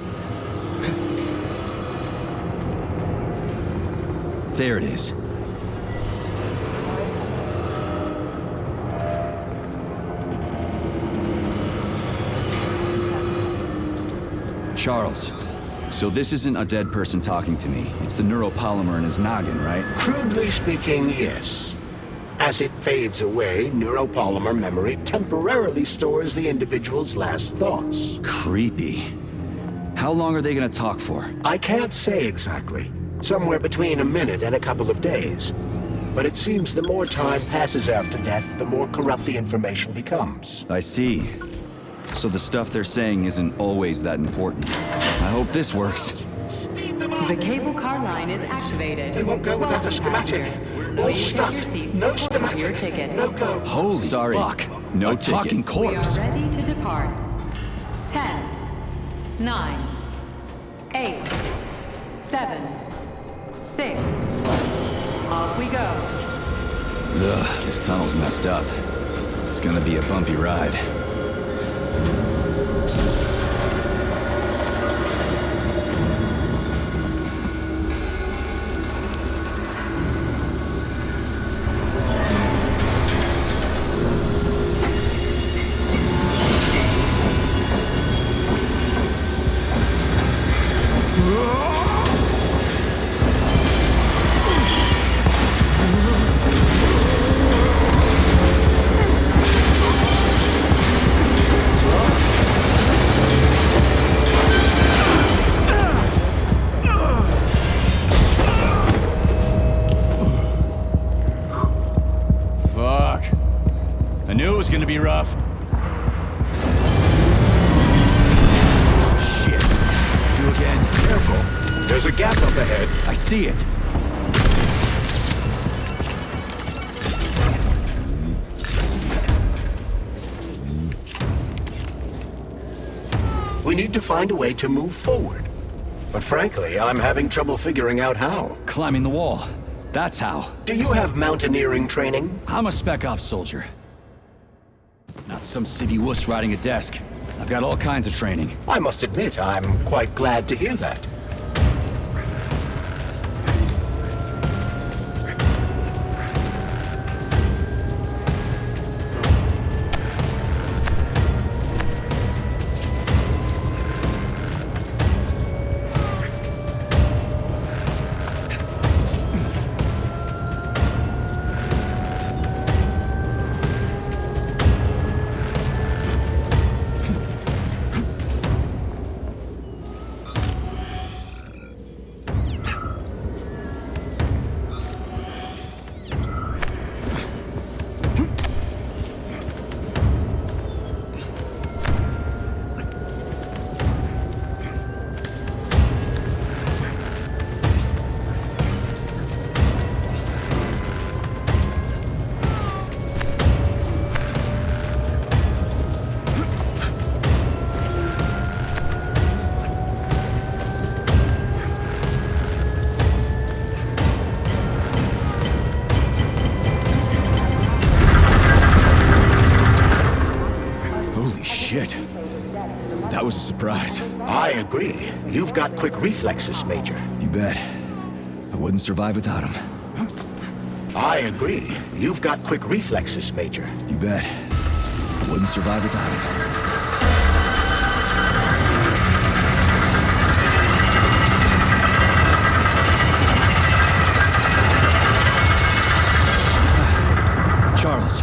Speaker 1: There it is. Charles, so this isn't a dead person talking to me. It's the neuropolymer in his noggin, right?
Speaker 2: Crudely speaking, yes. As it fades away, neuropolymer memory temporarily stores the individual's last thoughts.
Speaker 1: Creepy. How long are they gonna talk for?
Speaker 2: I can't say exactly. Somewhere between a minute and a couple of days. But it seems the more time passes after death, the more corrupt the information becomes.
Speaker 1: I see. So the stuff they're saying isn't always that important. I hope this works.
Speaker 13: The cable car line is activated.
Speaker 2: They won't go without a schematic. All stuck. No schematic.
Speaker 13: Your ticket.
Speaker 2: No go.
Speaker 1: Holy fuck. No a ticket. Talking corpse.
Speaker 13: We are ready to depart. 10, 9, 8, 7, 6. Off we go.
Speaker 1: Ugh, this tunnel's messed up. It's gonna be a bumpy ride. I knew it was gonna be rough. Shit. You again?
Speaker 2: Careful. There's a gap up ahead.
Speaker 1: I see it.
Speaker 2: We need to find a way to move forward. But frankly, I'm having trouble figuring out how.
Speaker 1: Climbing the wall. That's how.
Speaker 2: Do you have mountaineering training?
Speaker 1: I'm a spec ops soldier. Not some civvy wuss riding a desk. I've got all kinds of training.
Speaker 2: I must admit, I'm quite glad to hear that.
Speaker 1: That was a surprise.
Speaker 2: I agree. You've got quick reflexes, Major.
Speaker 1: You bet. I wouldn't survive without them.
Speaker 2: I agree. You've got quick reflexes, Major.
Speaker 1: You bet. I wouldn't survive without them. Charles,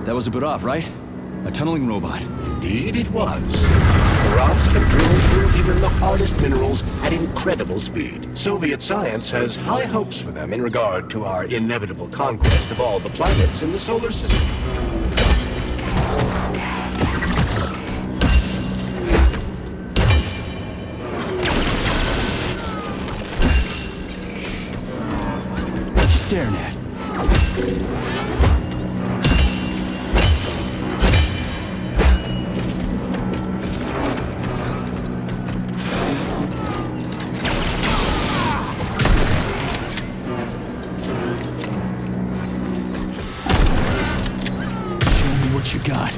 Speaker 1: that was a bit off, right? A tunneling robot.
Speaker 2: Indeed it was. The rods can drill through even the hardest minerals at incredible speed. Soviet science has high hopes for them in regard to our inevitable conquest of all the planets in the solar system.
Speaker 1: What you staring at? God.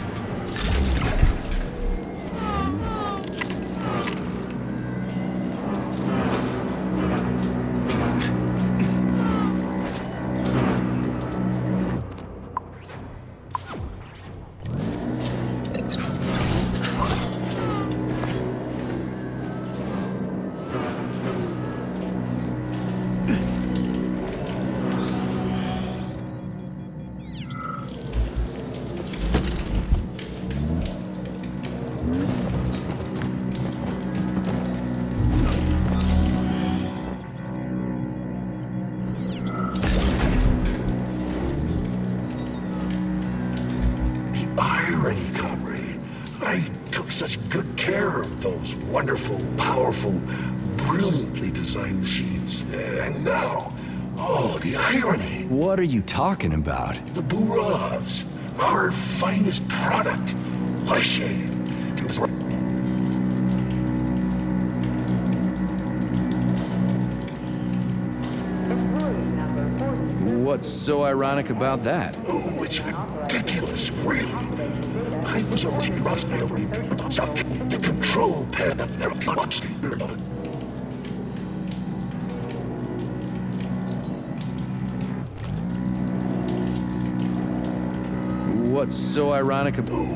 Speaker 2: Irony, comrade. I took such good care of those wonderful, powerful, brilliantly designed machines. And now, oh, the irony.
Speaker 1: What are you talking about?
Speaker 2: The Burovs, our finest product. What a shame.
Speaker 1: What's so ironic about that?
Speaker 2: Oh, it's ridiculous, really. I was a the control pad up there.
Speaker 1: What's so ironic about...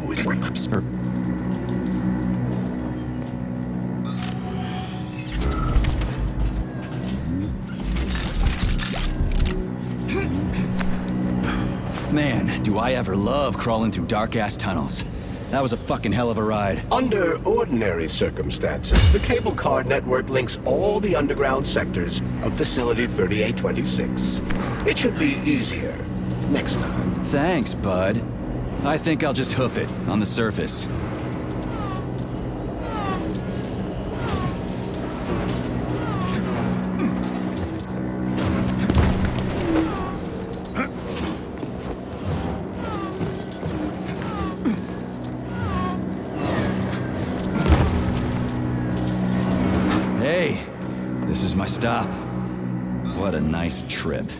Speaker 1: Man, do I ever love crawling through dark-ass tunnels. That was a fucking hell of a ride.
Speaker 2: Under ordinary circumstances, the cable car network links all the underground sectors of Facility 3826. It should be easier next time.
Speaker 1: Thanks, bud. I think I'll just hoof it on the surface. Hey, this is my stop. What a nice trip.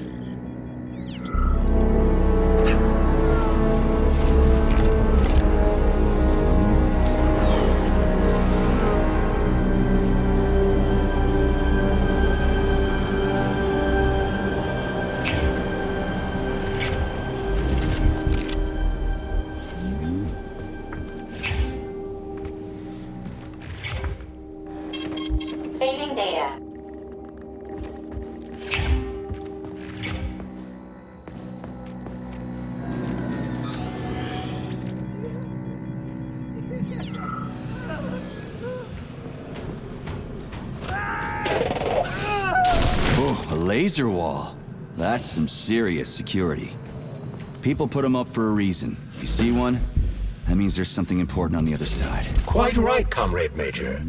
Speaker 22: Saving data.
Speaker 1: Oh, a laser wall. That's some serious security. People put them up for a reason. You see one? That means there's something important on the other side.
Speaker 2: Quite right, Comrade Major.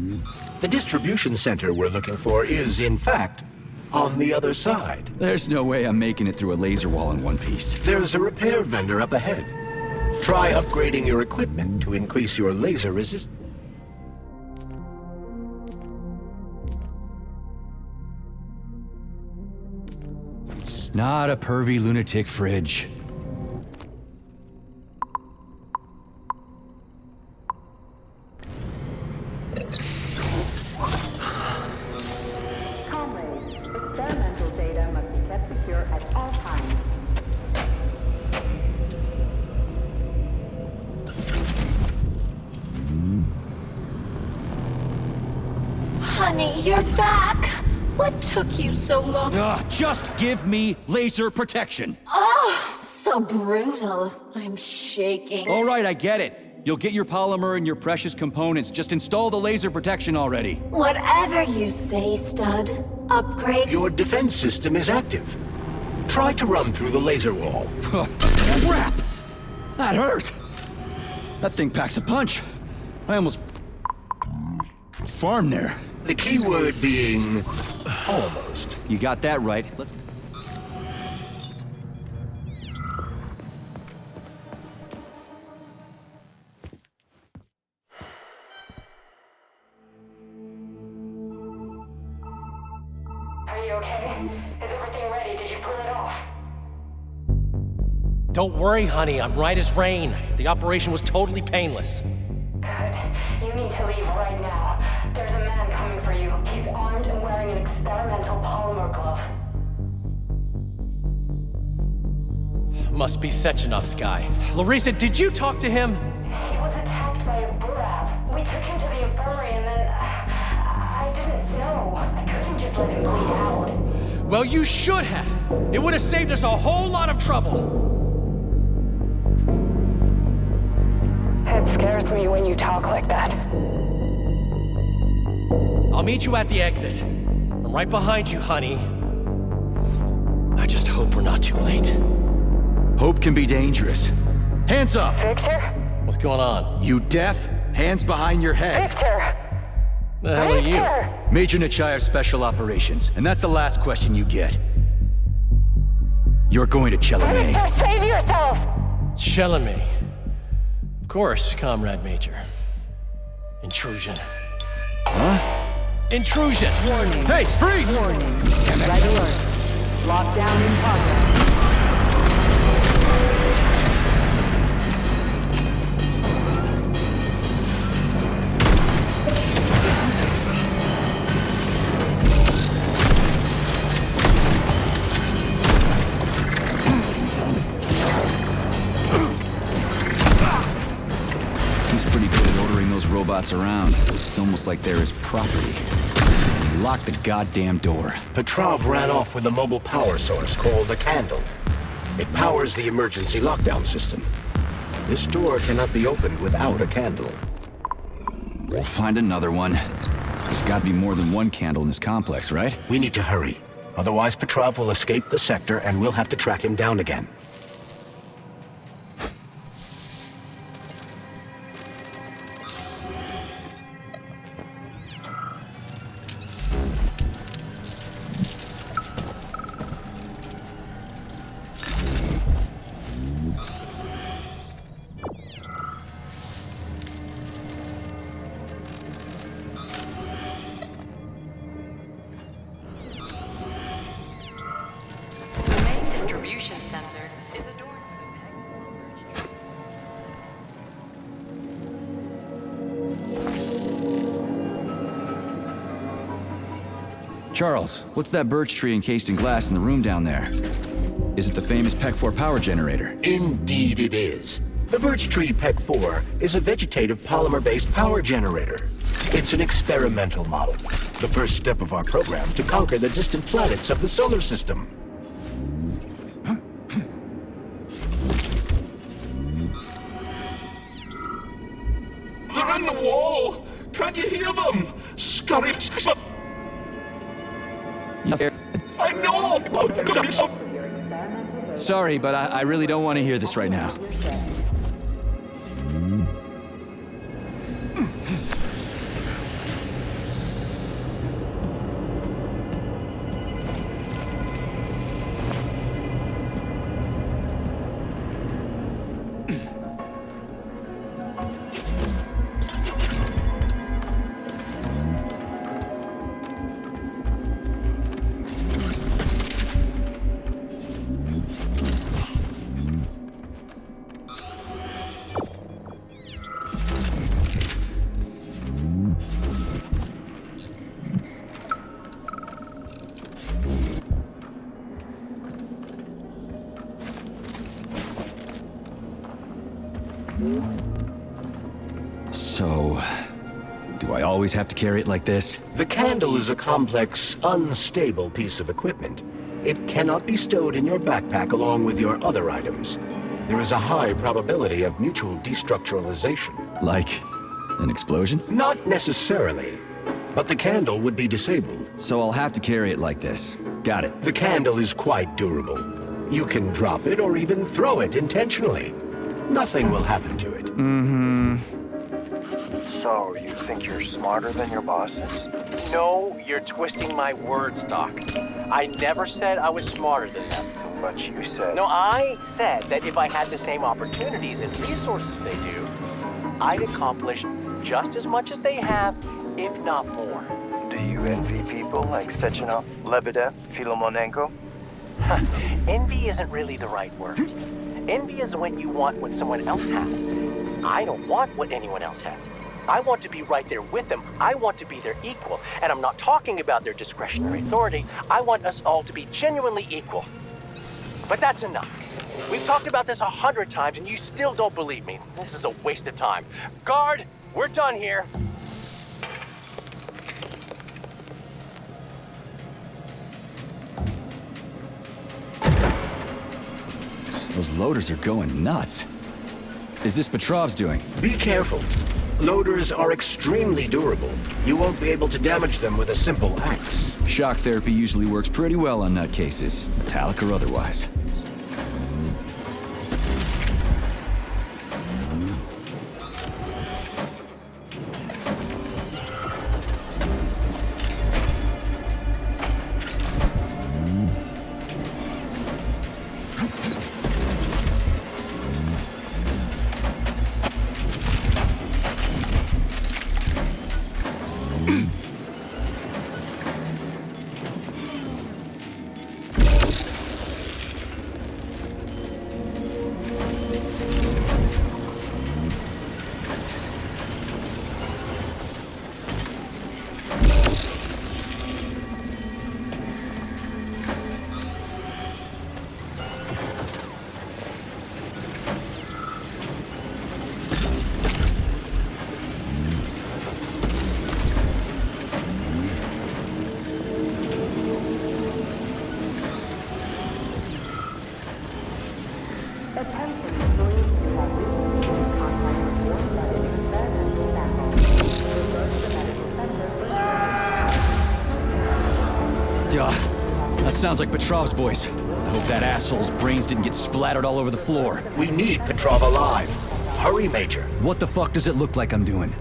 Speaker 2: The distribution center we're looking for is, in fact, on the other side.
Speaker 1: There's no way I'm making it through a laser wall in one piece.
Speaker 2: There's a repair vendor up ahead. Try upgrading your equipment to increase your laser resistance.
Speaker 1: Not a pervy lunatic fridge.
Speaker 20: Comrades, experimental data must be kept secure at all times.
Speaker 22: Honey, you're back! What took you so long?
Speaker 1: Just give me laser protection.
Speaker 22: Oh, so brutal. I'm shaking.
Speaker 1: All right, I get it. You'll get your polymer and your precious components. Just install the laser protection already.
Speaker 22: Whatever you say, stud. Upgrade.
Speaker 2: Your defense system is active. Try to run through the laser wall.
Speaker 1: Crap! That hurt. That thing packs a punch. I almost farmed there.
Speaker 2: The key word being almost.
Speaker 1: You got that right. Let's...
Speaker 13: Are you okay? Is everything ready? Did you pull it off?
Speaker 14: Don't worry, honey. I'm right as rain. The operation was totally painless.
Speaker 18: Good. You need to leave right now. There's a man coming for you. He's armed and wearing an experimental polymer glove.
Speaker 14: Must be Sechenov's guy. Larissa, did you talk to him?
Speaker 18: He was attacked by a Burav. We took him to the infirmary and then... I didn't know. I couldn't just let him bleed out.
Speaker 14: Well, you should have. It would have saved us a whole lot of trouble.
Speaker 18: It scares me when you talk like that.
Speaker 14: I'll meet you at the exit. I'm right behind you, honey. I just hope we're not too late.
Speaker 1: Hope can be dangerous. Hands up!
Speaker 18: Victor?
Speaker 14: What's going on?
Speaker 1: You deaf? Hands behind your head.
Speaker 18: Victor!
Speaker 14: The hell are you?
Speaker 1: Major Nechayev Special Operations, and that's the last question you get. You're going to Chelomey.
Speaker 18: Victor, save yourself!
Speaker 14: Chelomey. Of course, Comrade Major. Intrusion.
Speaker 1: Huh?
Speaker 14: Intrusion!
Speaker 20: Warning.
Speaker 1: Hey, freeze!
Speaker 20: Warning. Red alert. Lockdown in progress.
Speaker 1: He's pretty good at ordering those robots around. It's almost like they're his property. Lock the goddamn door.
Speaker 2: Petrov ran off with a mobile power source called the Candle. It powers the emergency lockdown system. This door cannot be opened without a candle.
Speaker 1: We'll find another one. There's gotta be more than one candle in this complex, right?
Speaker 2: We need to hurry. Otherwise, Petrov will escape the sector and we'll have to track him down again.
Speaker 1: Charles, what's that birch tree encased in glass in the room down there? Is it the famous PEC 4 power generator?
Speaker 2: Indeed it is. The birch tree PEC 4 is a vegetative polymer-based power generator. It's an experimental model, the first step of our program to conquer the distant planets of the solar system.
Speaker 3: They're in the wall! Can't you hear them? Scurry! I know!
Speaker 1: Sorry, but I really don't want to hear this right now. So, do I always have to carry it like this?
Speaker 2: The Candle is a complex, unstable piece of equipment. It cannot be stowed in your backpack along with your other items. There is a high probability of mutual destructuralization.
Speaker 1: Like an explosion?
Speaker 2: Not necessarily, but the Candle would be disabled.
Speaker 1: So I'll have to carry it like this. Got it.
Speaker 2: The Candle is quite durable. You can drop it or even throw it intentionally. Nothing will happen to it.
Speaker 1: Mm-hmm.
Speaker 15: So, you think you're smarter than your bosses?
Speaker 23: No, you're twisting my words, Doc. I never said I was smarter than them.
Speaker 15: But you said...
Speaker 23: No, I said that if I had the same opportunities and resources they do, I'd accomplish just as much as they have, if not more.
Speaker 15: Do you envy people like Sechenov, Lebedev, Filomonenko?
Speaker 23: Envy isn't really the right word. Envy is when you want what someone else has. I don't want what anyone else has. I want to be right there with them. I want to be their equal. And I'm not talking about their discretionary authority. I want us all to be genuinely equal. But that's enough. We've talked about this 100 times and you still don't believe me. This is a waste of time. Guard, we're done here.
Speaker 1: Those loaders are going nuts. Is this Petrov's doing?
Speaker 2: Be careful. Loaders are extremely durable. You won't be able to damage them with a simple axe.
Speaker 1: Shock therapy usually works pretty well on nutcases, metallic or otherwise. That sounds like Petrov's voice. I hope that asshole's brains didn't get splattered all over the floor.
Speaker 2: We need Petrov alive. Hurry, Major.
Speaker 1: What the fuck does it look like I'm doing?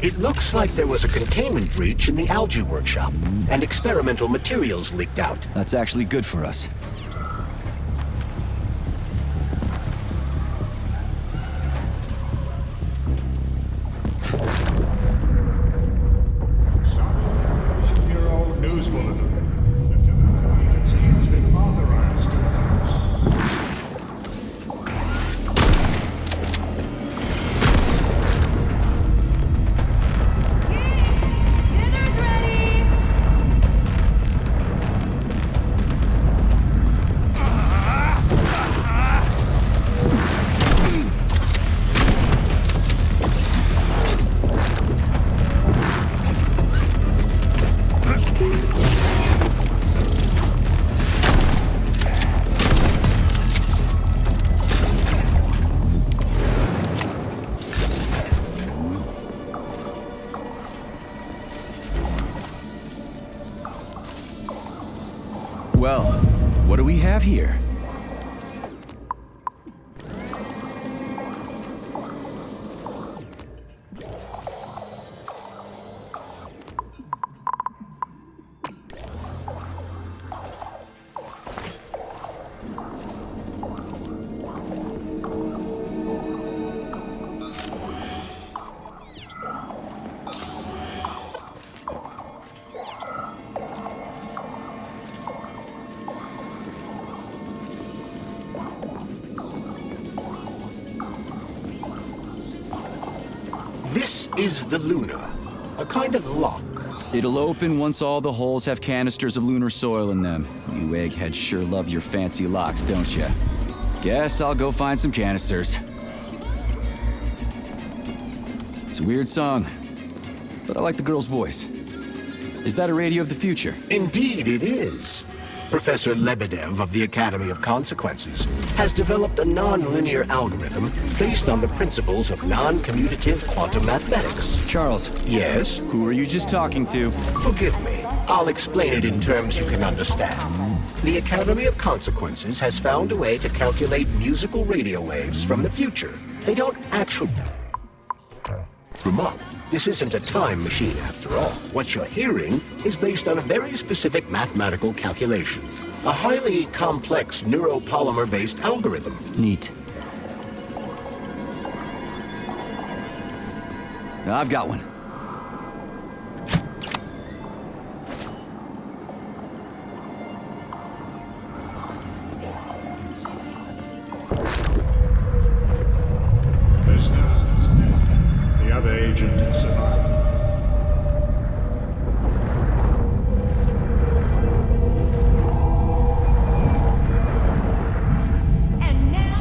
Speaker 2: It looks like there was a containment breach in the algae workshop, and experimental materials leaked out.
Speaker 1: That's actually good for us.
Speaker 6: Bureau News Bulletin. The agency has been authorized to announce.
Speaker 1: Well, what do we have here?
Speaker 2: This is the Luna, a kind of lock.
Speaker 1: It'll open once all the holes have canisters of lunar soil in them. You eggheads sure love your fancy locks, don't you? Guess I'll go find some canisters. It's a weird song, but I like the girl's voice. Is that a radio of the future?
Speaker 2: Indeed it is. Professor Lebedev of the Academy of Consequences has developed a non-linear algorithm based on the principles of non-commutative quantum mathematics.
Speaker 1: Charles.
Speaker 2: Yes?
Speaker 1: Who were you just talking to?
Speaker 2: Forgive me. I'll explain it in terms you can understand. The Academy of Consequences has found a way to calculate musical radio waves from the future. They don't actually them up. This isn't a time machine after all. What you're hearing is based on a very specific mathematical calculation. A highly complex neuropolymer-based algorithm.
Speaker 1: Neat. I've got one.
Speaker 6: The other agent survived.
Speaker 5: And now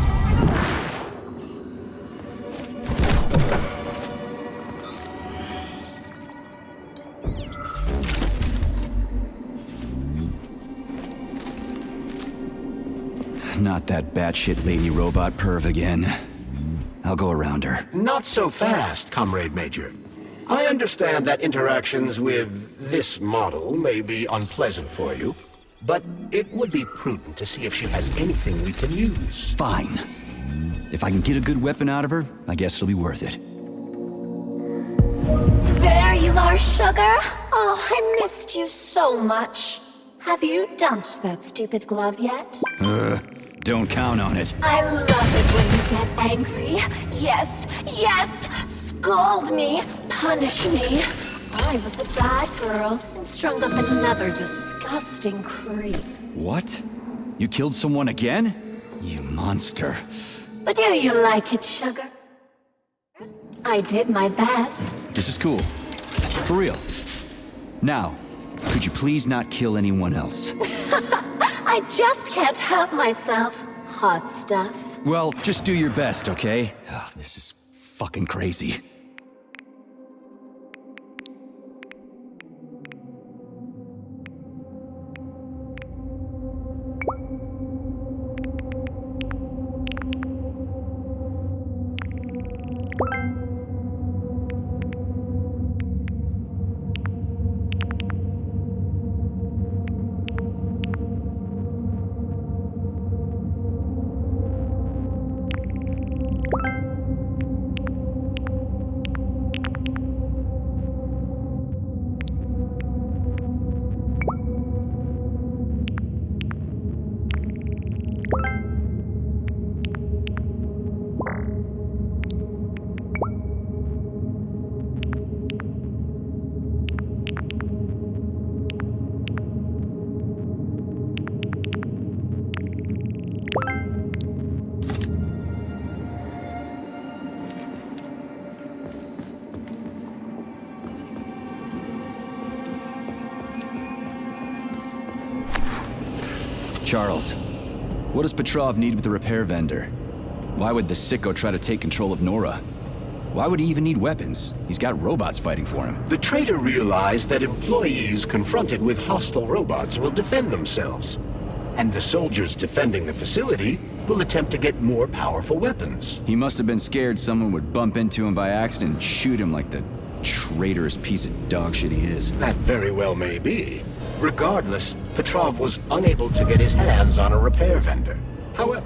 Speaker 1: Not that batshit lady robot perv again. I'll go around her.
Speaker 2: Not so fast, Comrade Major. I understand that interactions with this model may be unpleasant for you, but it would be prudent to see if she has anything we can use.
Speaker 1: Fine. If I can get a good weapon out of her, I guess it'll be worth it.
Speaker 22: There you are, sugar. Oh, I missed you so much. Have you dumped that stupid glove yet?
Speaker 1: Don't count on it.
Speaker 22: I love it when you get angry. Yes, yes! Scold me, punish me. I was a bad girl and strung up another disgusting creep.
Speaker 1: What? You killed someone again? You monster.
Speaker 22: But do you like it, sugar? I did my best.
Speaker 1: This is cool. For real. Now, could you please not kill anyone else?
Speaker 22: I just can't help myself. Hot stuff.
Speaker 1: Well, just do your best, okay? Oh, this is fucking crazy. Charles, what does Petrov need with the repair vendor? Why would the sicko try to take control of Nora? Why would he even need weapons? He's got robots fighting for him.
Speaker 2: The traitor realized that employees confronted with hostile robots will defend themselves. And the soldiers defending the facility will attempt to get more powerful weapons.
Speaker 1: He must have been scared someone would bump into him by accident and shoot him like the traitorous piece of dog shit he is.
Speaker 2: That very well may be. Regardless, Petrov was unable to get his hands on a repair vendor. However,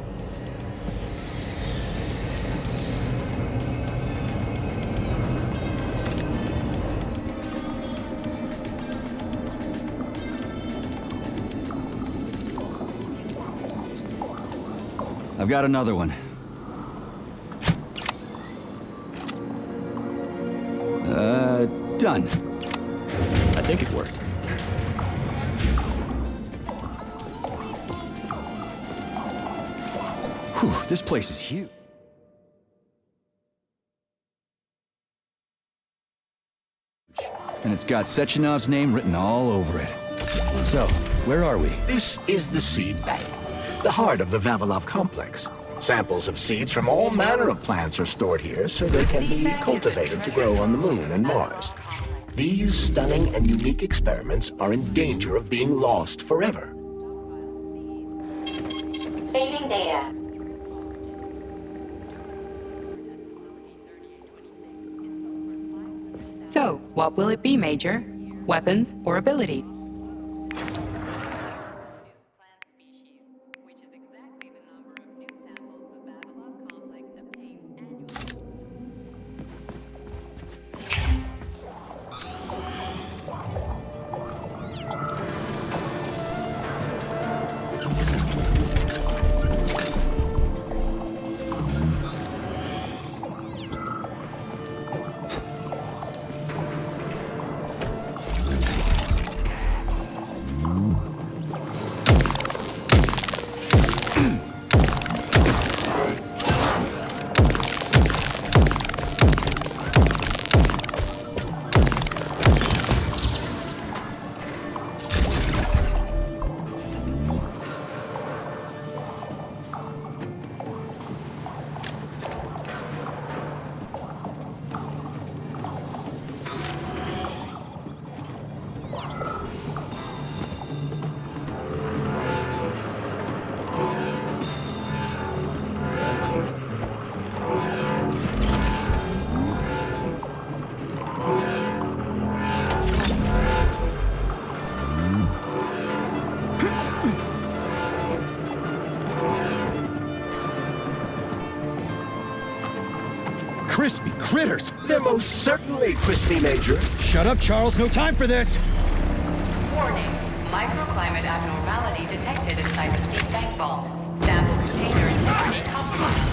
Speaker 1: I've got another one. Done. I think it worked. Whew, this place is huge. And it's got Sechenov's name written all over it. So, where are we?
Speaker 2: This is the seed bank, the heart of the Vavilov complex. Samples of seeds from all manner of plants are stored here so they can be cultivated to grow on the Moon and Mars. These stunning and unique experiments are in danger of being lost forever.
Speaker 18: Saving data.
Speaker 17: So, what will it be, Major? Weapons or ability?
Speaker 1: Crispy critters!
Speaker 2: They're most certainly crispy, Major.
Speaker 1: Shut up, Charles. No time for this!
Speaker 13: Warning. Microclimate abnormality detected inside the seed bank vault. Sample container integrity compromised.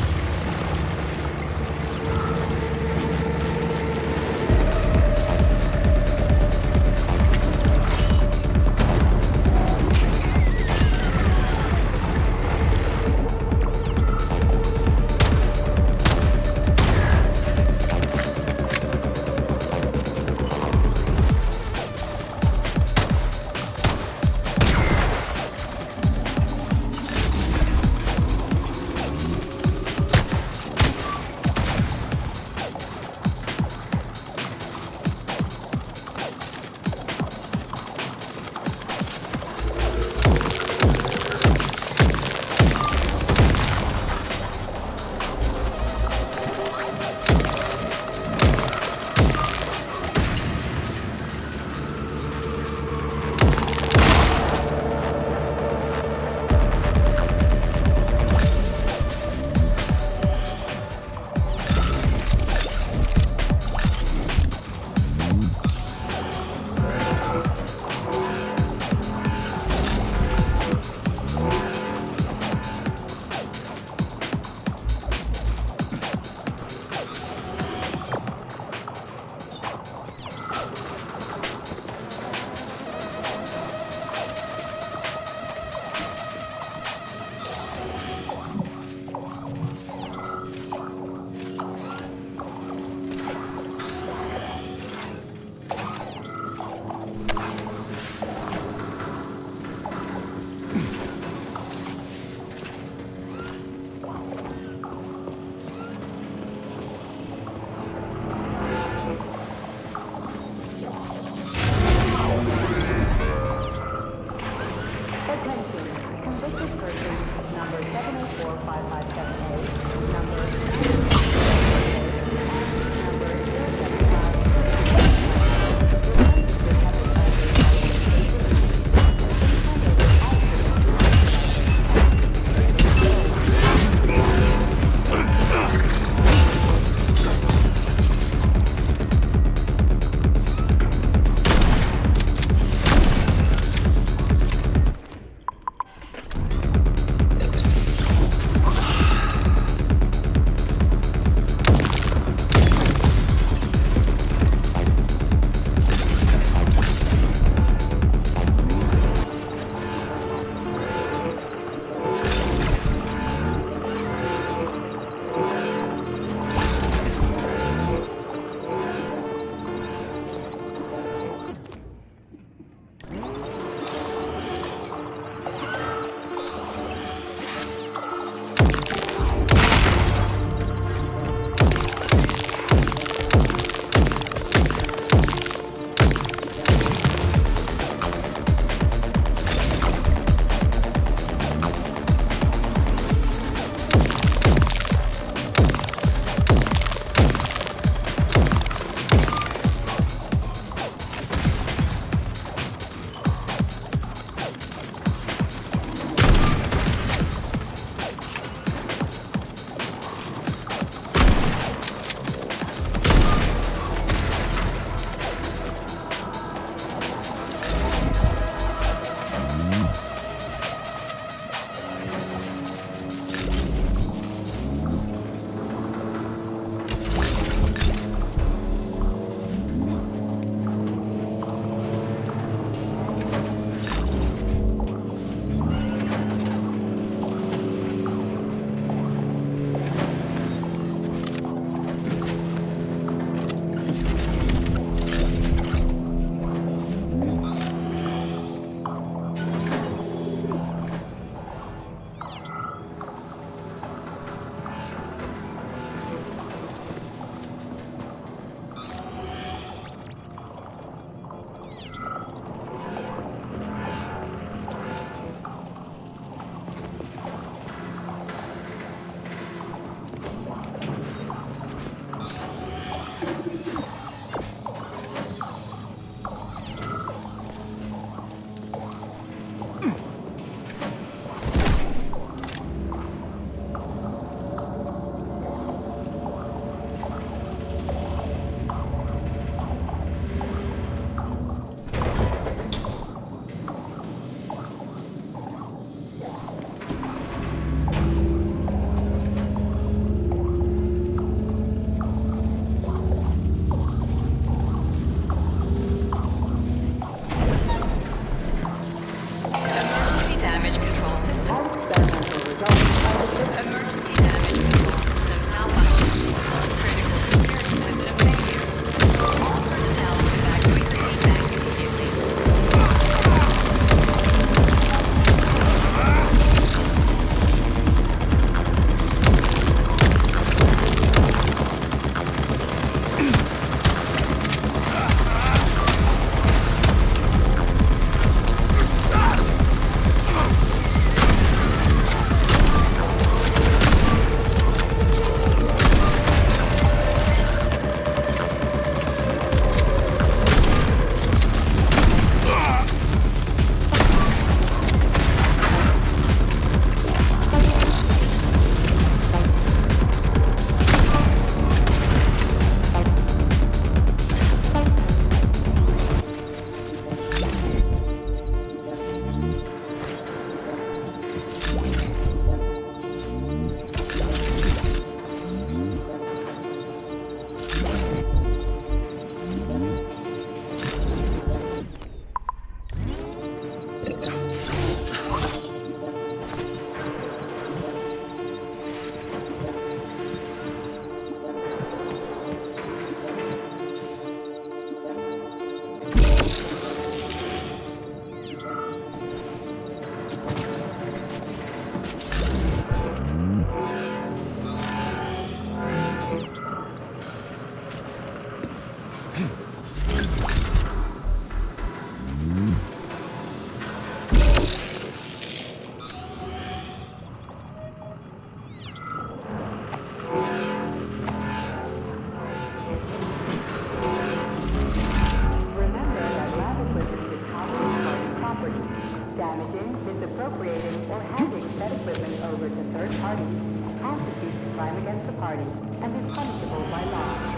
Speaker 13: misappropriating or handing said equipment over to third parties constitutes a crime against the party and is punishable by law.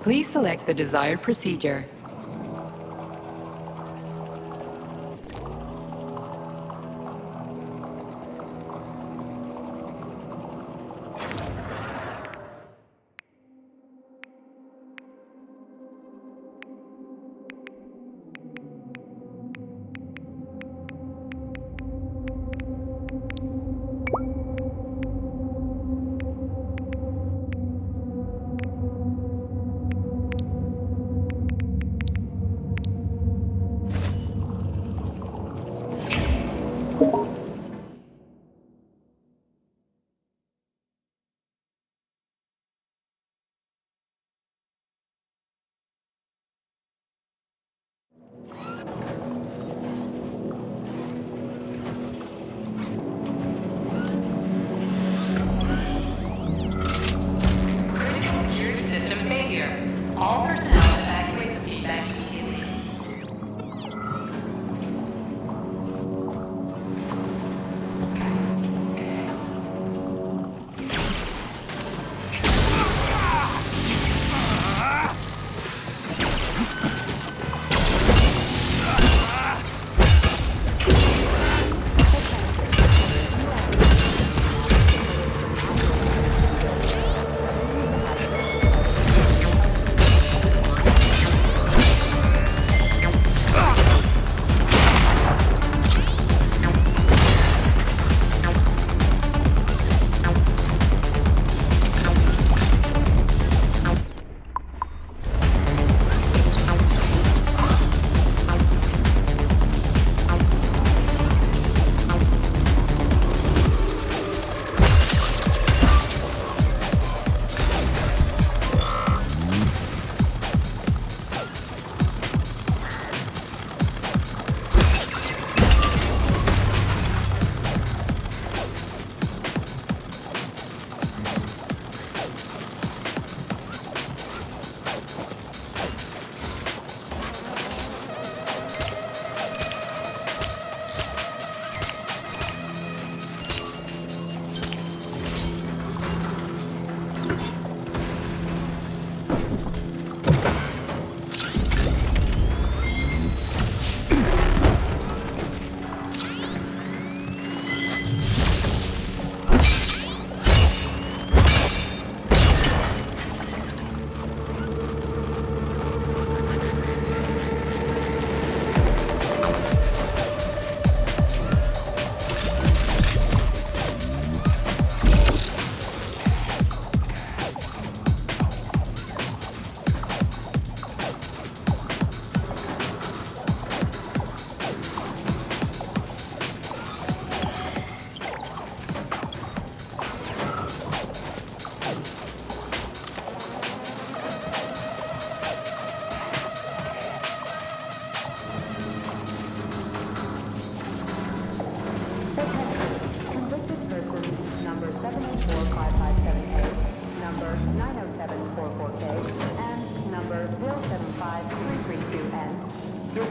Speaker 17: Please select the desired procedure.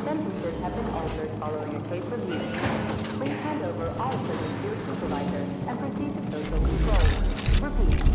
Speaker 20: Sentences have been altered following a case review. Please hand over all equipment to your supervisor and proceed to social control. Repeat.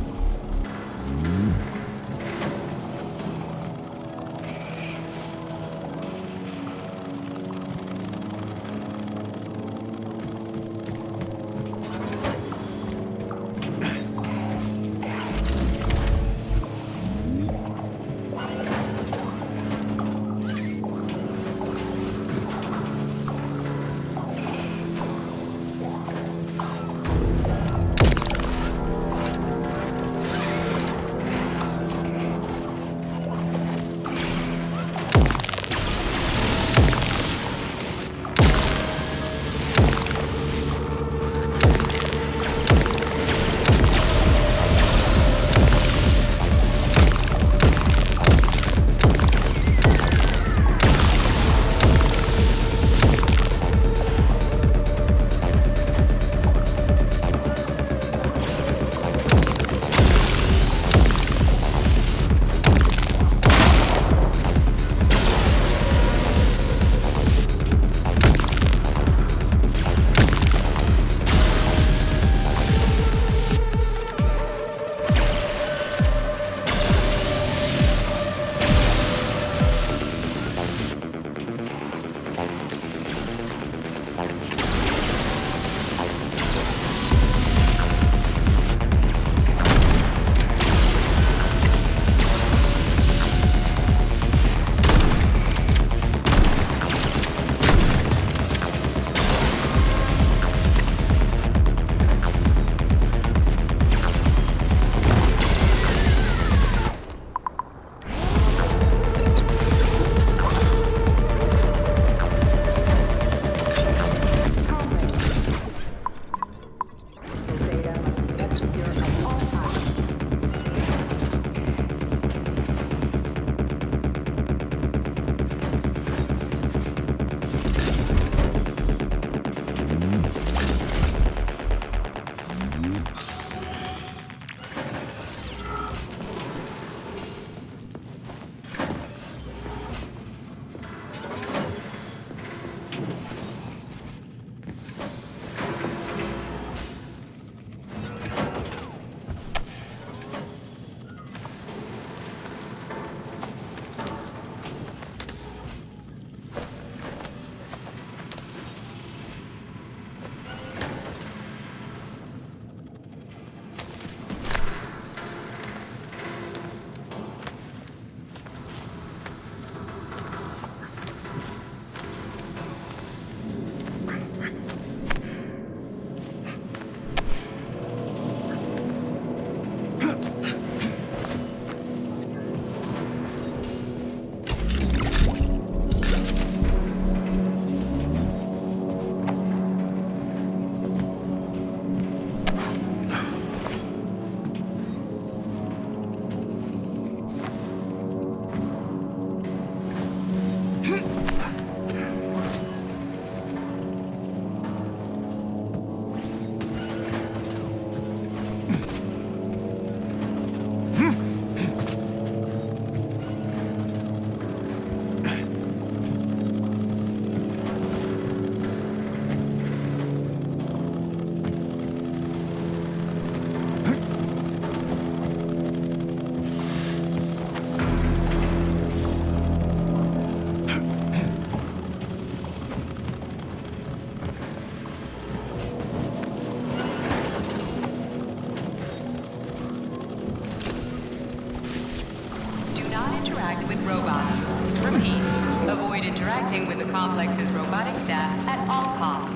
Speaker 13: Interacting with the complex's robotic staff at all costs.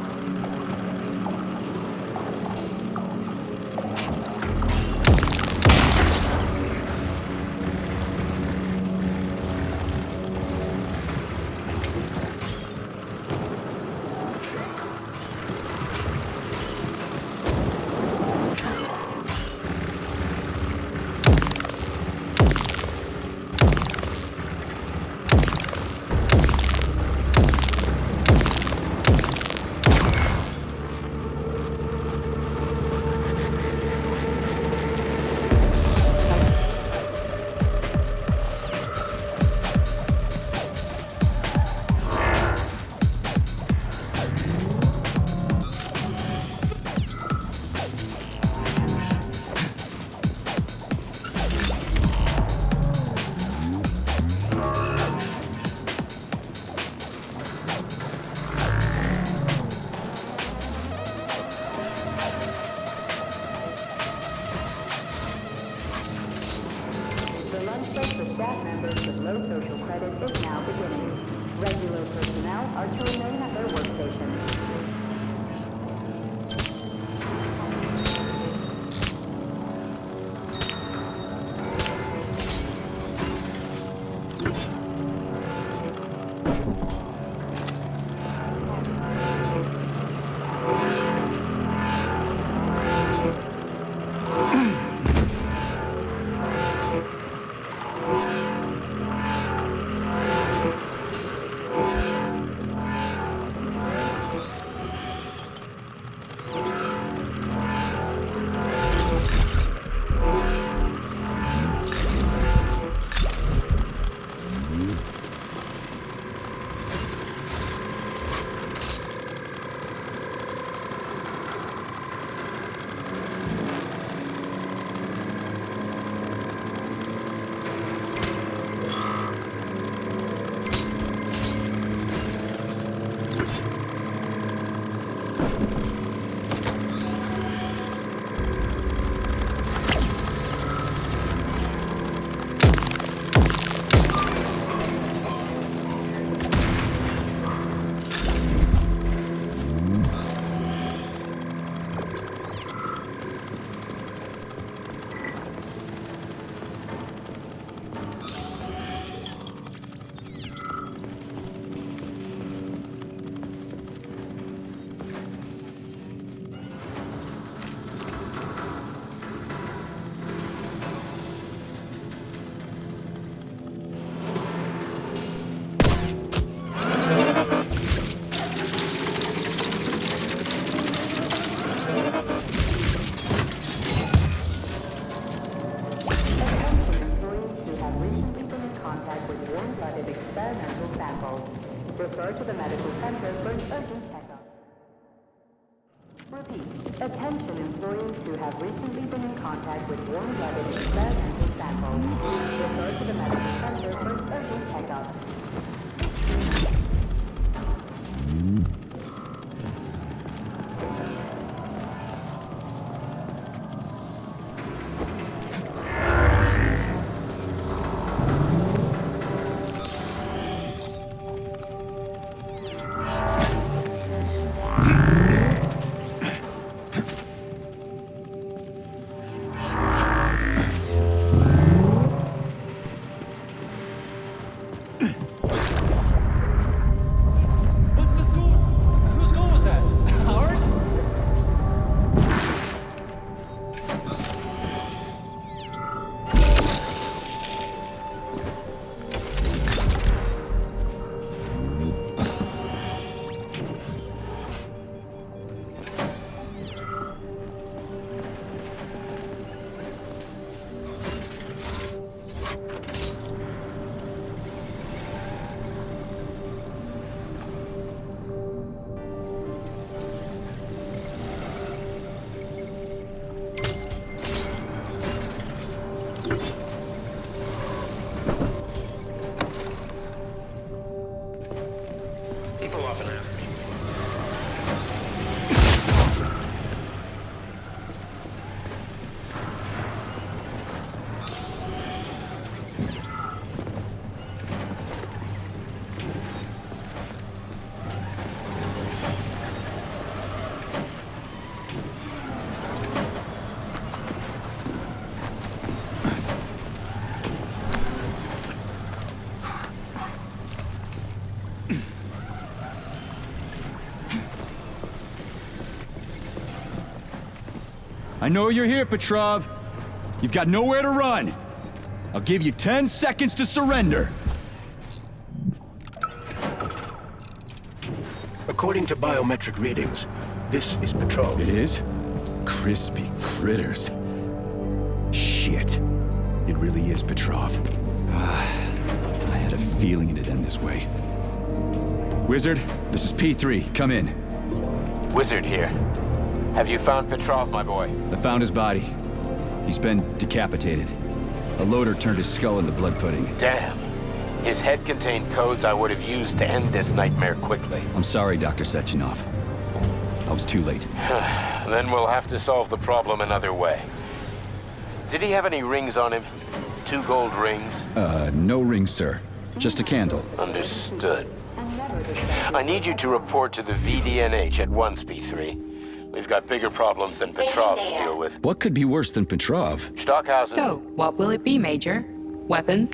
Speaker 20: Below personnel are to remain at their workstations. Refer to the medical center for an urgent checkup. Repeat. Attention employees who have recently been in contact with warm-blooded experimental samples. Refer to the medical center for an urgent checkup.
Speaker 1: I know you're here, Petrov. You've got nowhere to run. I'll give you 10 seconds to surrender.
Speaker 2: According to biometric readings, this is Petrov.
Speaker 1: It is? Crispy critters. Shit. It really is Petrov. I had a feeling it'd end this way. Wizard, this is P3. Come in.
Speaker 11: Wizard here. Have you found Petrov, my boy?
Speaker 1: I found his body. He's been decapitated. A loader turned his skull into blood pudding.
Speaker 11: Damn. His head contained codes I would have used to end this nightmare quickly.
Speaker 1: I'm sorry, Dr. Sechenov. I was too late.
Speaker 11: Then we'll have to solve the problem another way. Did he have any rings on him? 2 gold rings?
Speaker 1: No rings, sir. Just a candle.
Speaker 11: Understood. I need you to report to the VDNH at once, B3. We've got bigger problems than Petrov to deal with.
Speaker 1: What could be worse than Petrov?
Speaker 11: Stockhausen.
Speaker 17: So, what will it be, Major? Weapons?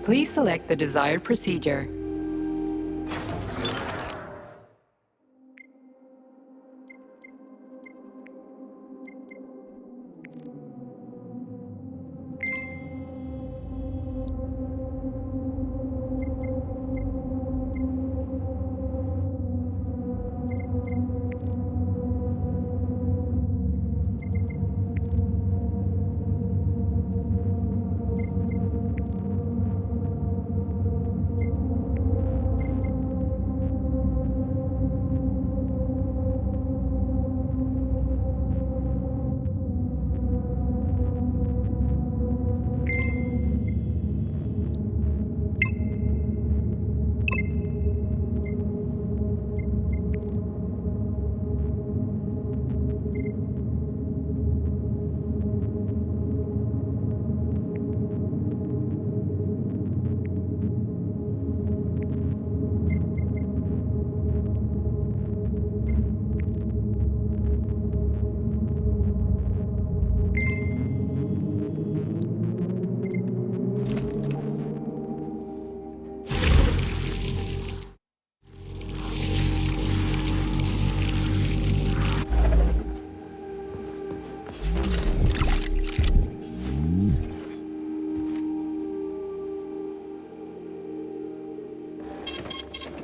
Speaker 17: Please select the desired procedure.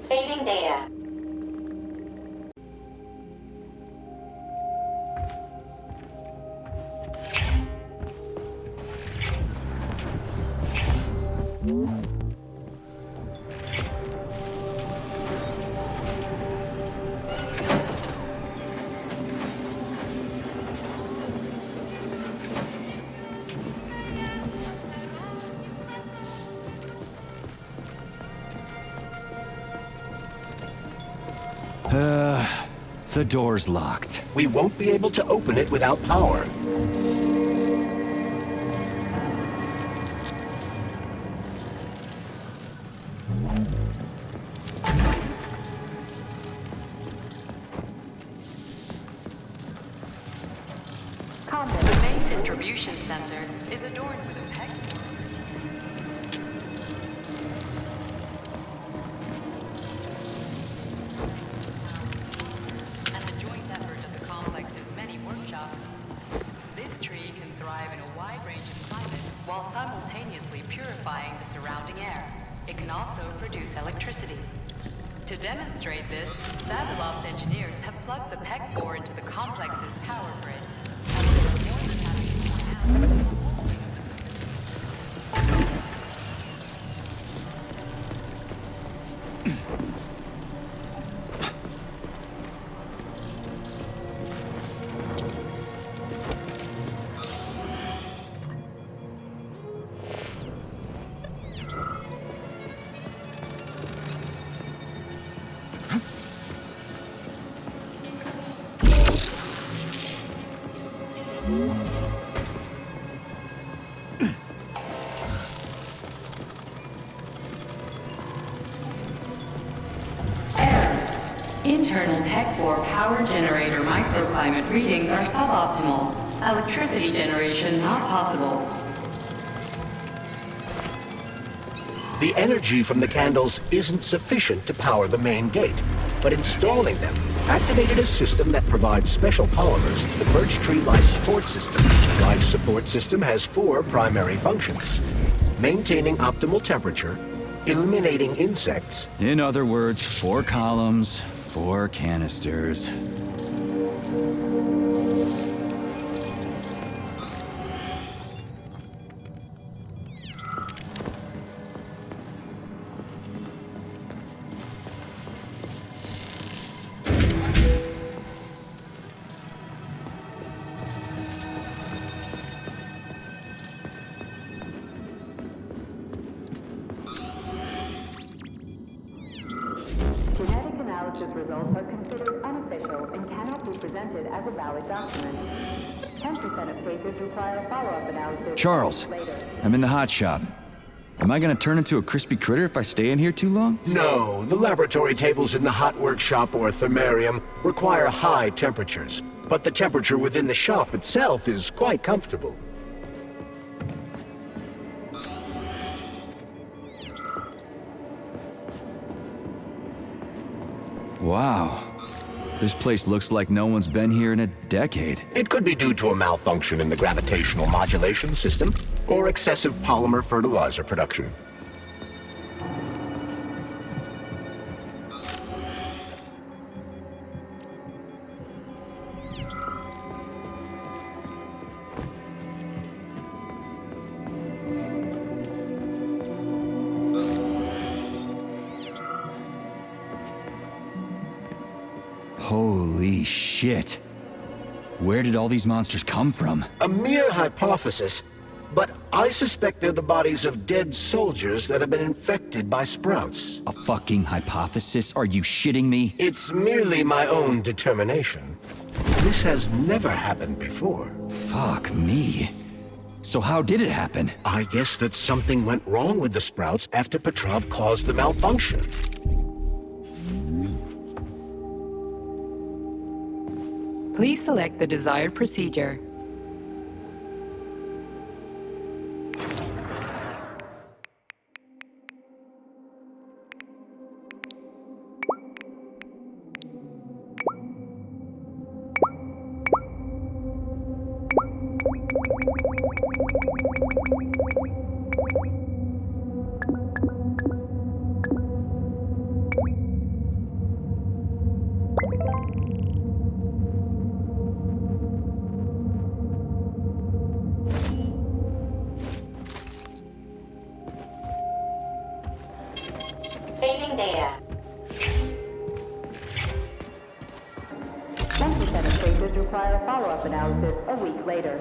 Speaker 18: Saving data.
Speaker 1: The door's locked.
Speaker 2: We won't be able to open it without power.
Speaker 13: The main distribution center is adorned with a peg. And the joint effort of the complex's many workshops, this tree can thrive in a wide range of climates while simultaneously purifying the surrounding air. It can also produce electricity. To demonstrate this, Galeev's engineers have plugged the PEC core into the complex's power grid. Internal PEC-4 power generator microclimate readings are suboptimal. Electricity generation not possible.
Speaker 2: The energy from the candles isn't sufficient to power the main gate, but installing them activated a system that provides special polymers to the birch tree life support system. The life support system has 4 primary functions: maintaining optimal temperature, eliminating insects.
Speaker 1: In other words, 4 columns, 4 canisters.
Speaker 13: Genetic analysis results are considered unofficial and cannot be presented as a valid document. 10% of cases require a follow-up analysis.
Speaker 1: Charles,
Speaker 13: later.
Speaker 1: I'm in the hot shop. Am I gonna turn into a crispy critter if I stay in here too long?
Speaker 2: No, the laboratory tables in the hot workshop or thermarium require high temperatures, but the temperature within the shop itself is quite comfortable.
Speaker 1: Wow. This place looks like no one's been here in a decade.
Speaker 2: It could be due to a malfunction in the gravitational modulation system or excessive polymer fertilizer production.
Speaker 1: Holy shit. Where did all these monsters come from?
Speaker 2: A mere hypothesis, but I suspect they're the bodies of dead soldiers that have been infected by sprouts.
Speaker 1: A fucking hypothesis? Are you shitting me?
Speaker 2: It's merely my own determination. This has never happened before.
Speaker 1: Fuck me. So how did it happen?
Speaker 2: I guess that something went wrong with the sprouts after Petrov caused the malfunction.
Speaker 17: Please select the desired procedure.
Speaker 18: Saving data.
Speaker 13: 10% of cases require a follow-up analysis a week later.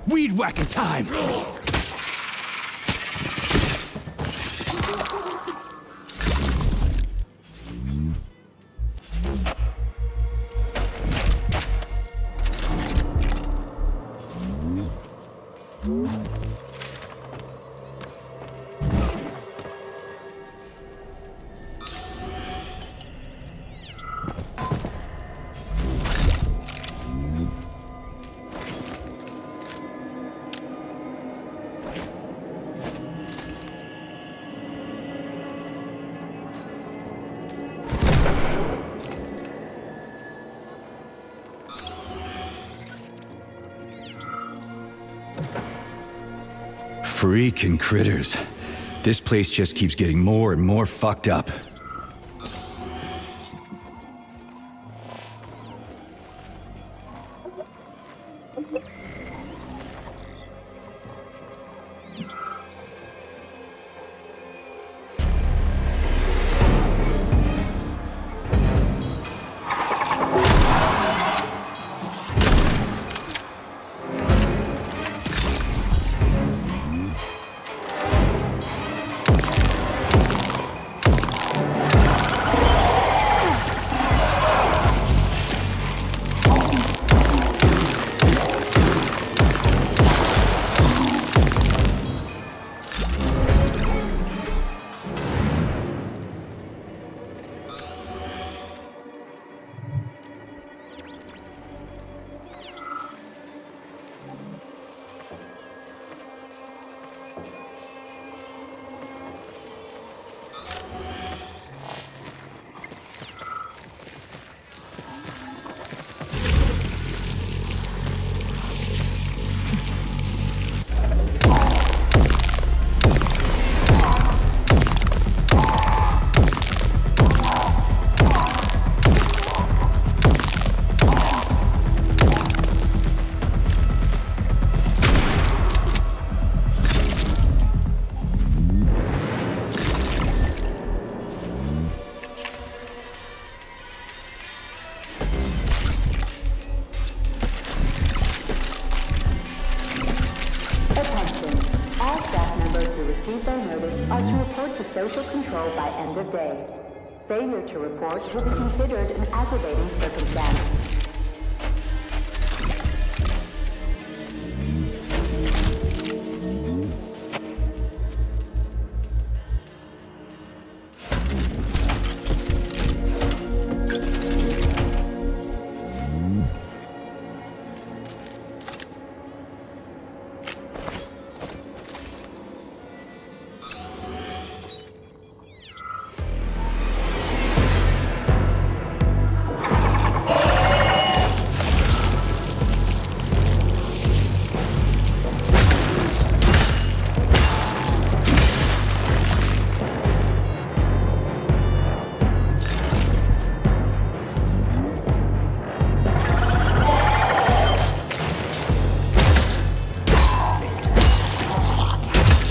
Speaker 1: Weed whacking time! Freaking critters. This place just keeps getting more and more fucked up.
Speaker 20: are to report to social control by end of day. Failure to report will be considered an aggravating circumstance.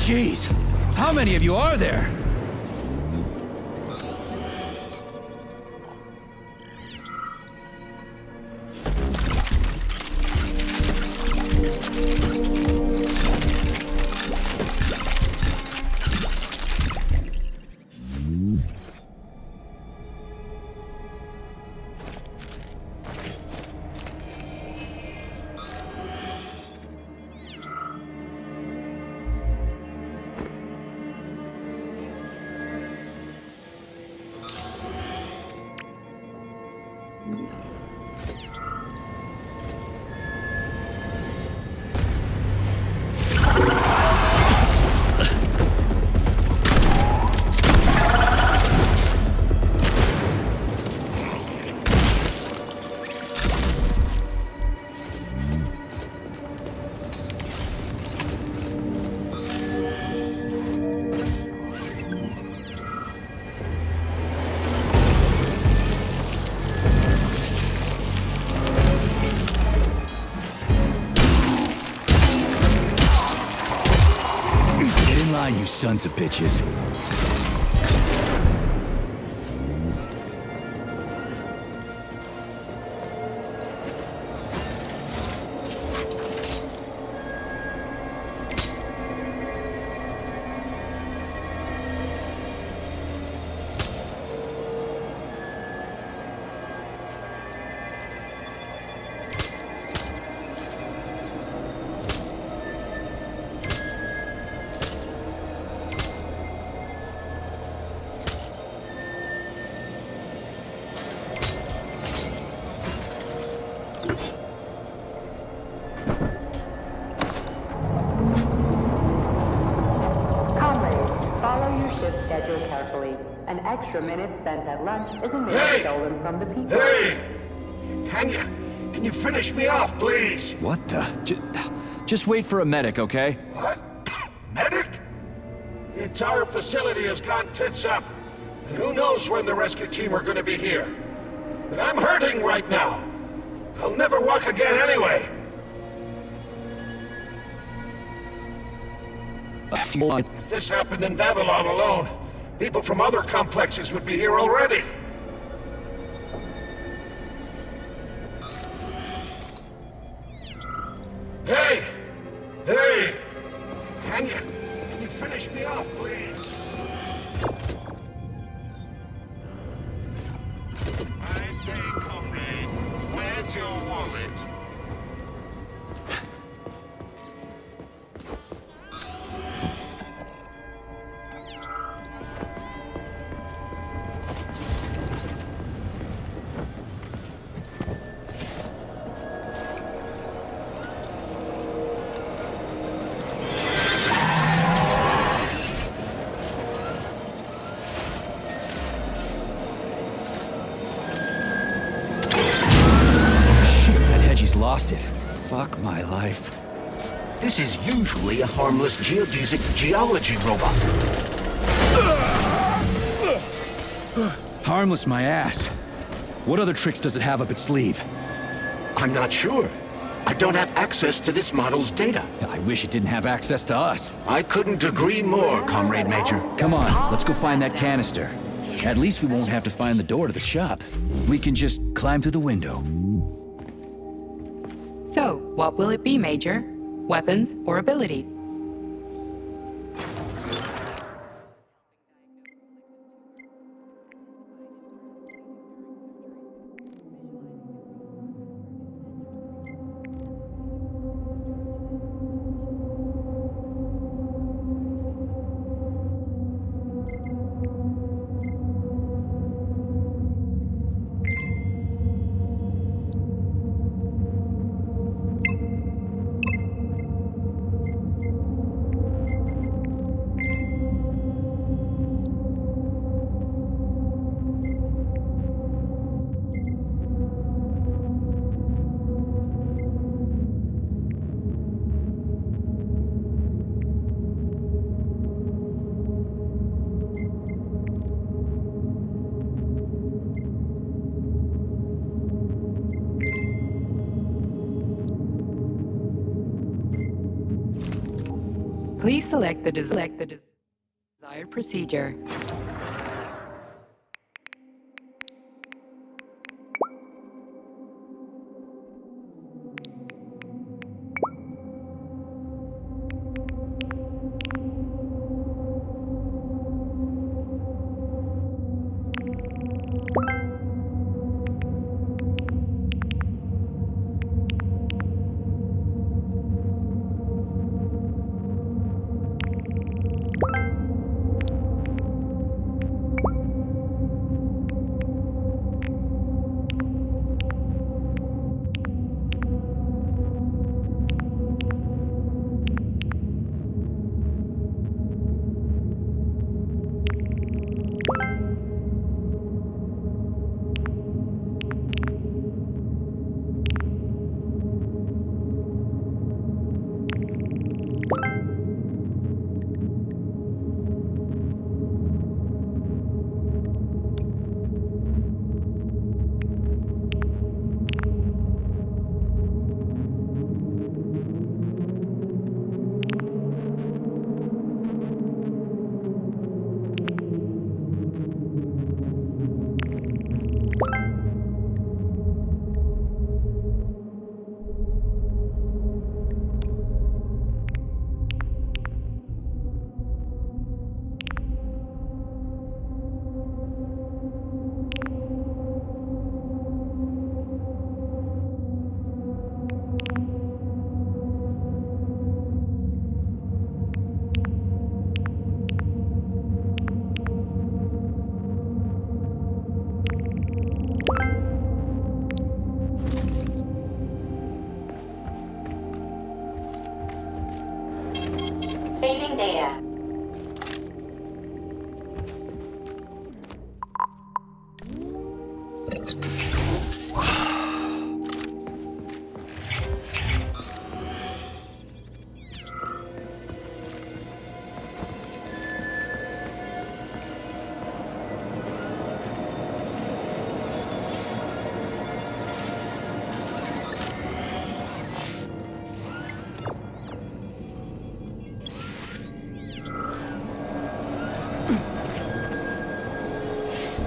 Speaker 1: Jeez, how many of you are there? You sons of bitches.
Speaker 20: Schedule carefully. An extra minute spent at lunch is a minute stolen from the people.
Speaker 2: Hey! Can you finish me off, please?
Speaker 1: What the? Just wait for a medic, okay?
Speaker 2: What? Medic? The entire facility has gone tits up. And who knows when the rescue team are gonna be here. But I'm hurting right now. I'll never walk again anyway. If this happened in Vavilov alone, people from other complexes would be here already. Hey! Hey! Can you finish me off, please?
Speaker 3: I say, comrade, where's your wallet?
Speaker 1: Lost it. Fuck my life.
Speaker 2: This is usually a harmless geodesic geology robot.
Speaker 1: Harmless my ass. What other tricks does it have up its sleeve?
Speaker 2: I'm not sure. I don't have access to this model's data.
Speaker 1: I wish it didn't have access to us.
Speaker 2: I couldn't agree more, Comrade Major.
Speaker 1: Come on, let's go find that canister. At least we won't have to find the door to the shop. We can just climb through the window.
Speaker 17: So, what will it be, Major? Weapons or ability? Please select the desired procedure.
Speaker 18: Saving data.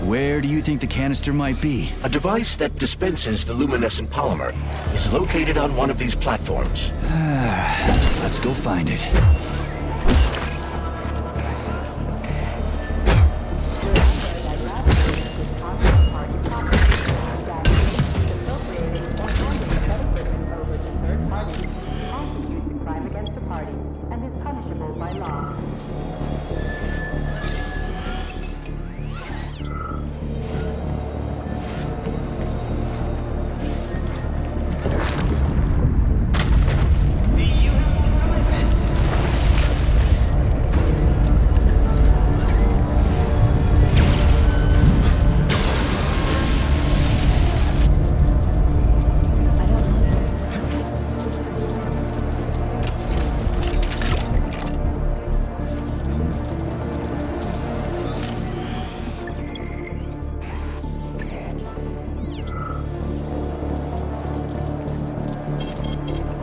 Speaker 1: Where do you think the canister might be?
Speaker 2: A device that dispenses the luminescent polymer is located on one of these platforms.
Speaker 1: Let's go find it.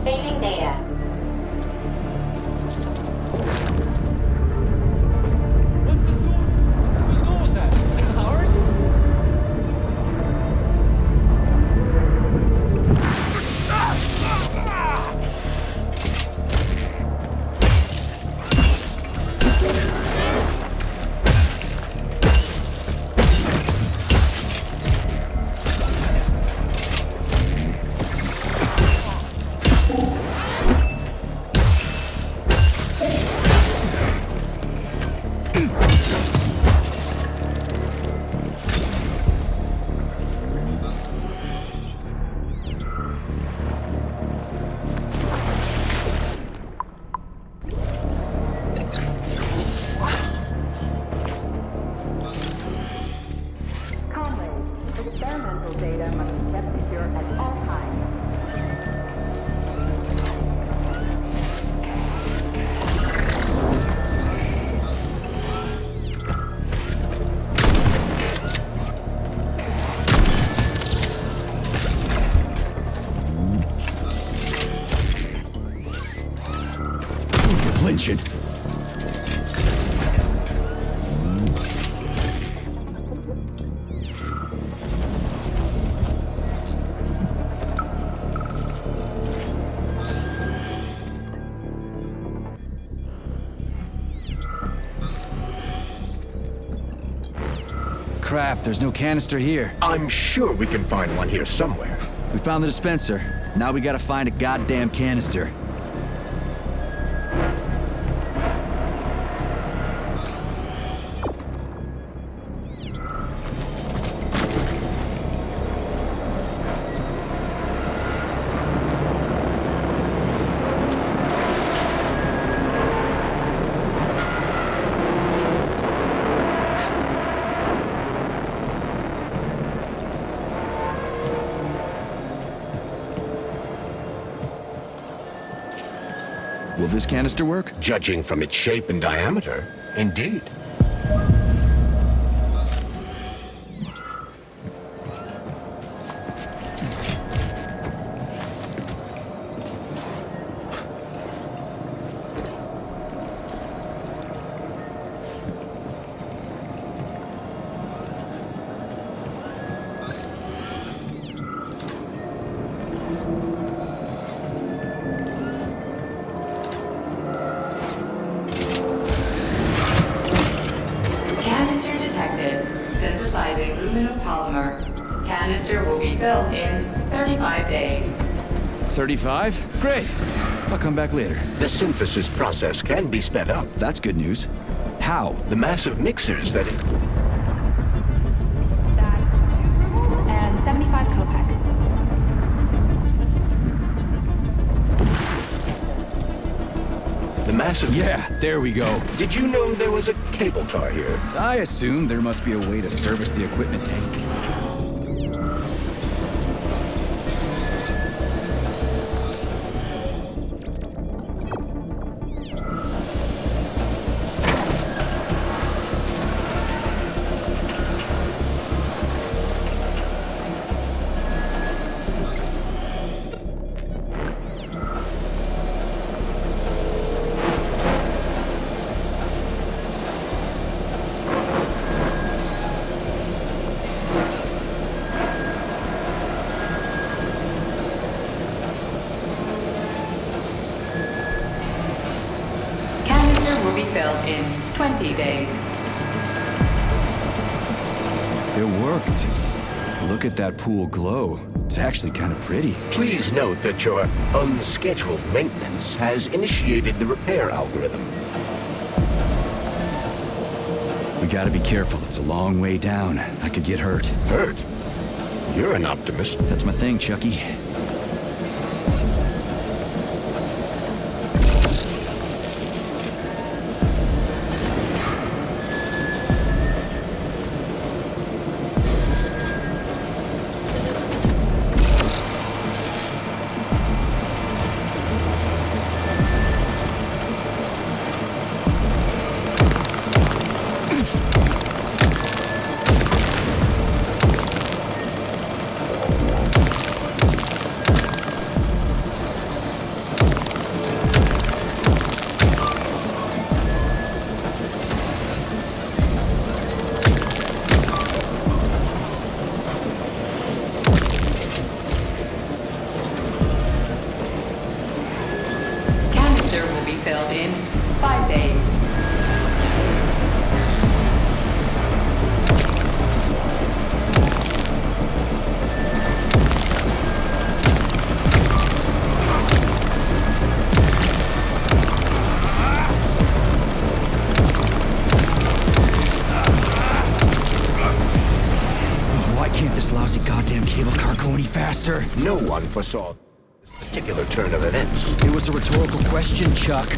Speaker 18: Saving data.
Speaker 12: What's the score? Whose goal was that? Ours?
Speaker 20: Experimental data must be kept secure at all times.
Speaker 1: Lynching. Crap, there's no canister here.
Speaker 2: I'm sure we can find one here somewhere.
Speaker 1: We found the dispenser. Now we gotta find a goddamn canister. Will this canister work?
Speaker 2: Judging from its shape and diameter, indeed.
Speaker 13: Canister detected. Synthesizing luminopolymer. Canister will be built in 35 days.
Speaker 1: 35? Great. I'll come back later.
Speaker 2: The synthesis process can be sped up.
Speaker 1: That's good news. How?
Speaker 2: The massive mixers that...
Speaker 10: That's 2 rubles and 75 kopecks.
Speaker 2: The massive...
Speaker 1: Yeah, there we go.
Speaker 2: Did you know there was a cable car here?
Speaker 1: I assume there must be a way to service the equipment thing.
Speaker 13: Will be filled in 20 days.
Speaker 1: It worked. Look at that pool glow. It's actually kind of pretty.
Speaker 2: Please note that your unscheduled maintenance has initiated the repair algorithm.
Speaker 1: We gotta be careful. It's a long way down. I could get hurt.
Speaker 2: Hurt? You're an optimist.
Speaker 1: That's my thing, Chucky.
Speaker 13: Filled in 5 days.
Speaker 1: Why can't this lousy goddamn cable car go any faster?
Speaker 2: No one foresaw this particular turn of events.
Speaker 1: It was a rhetorical question, Chuck.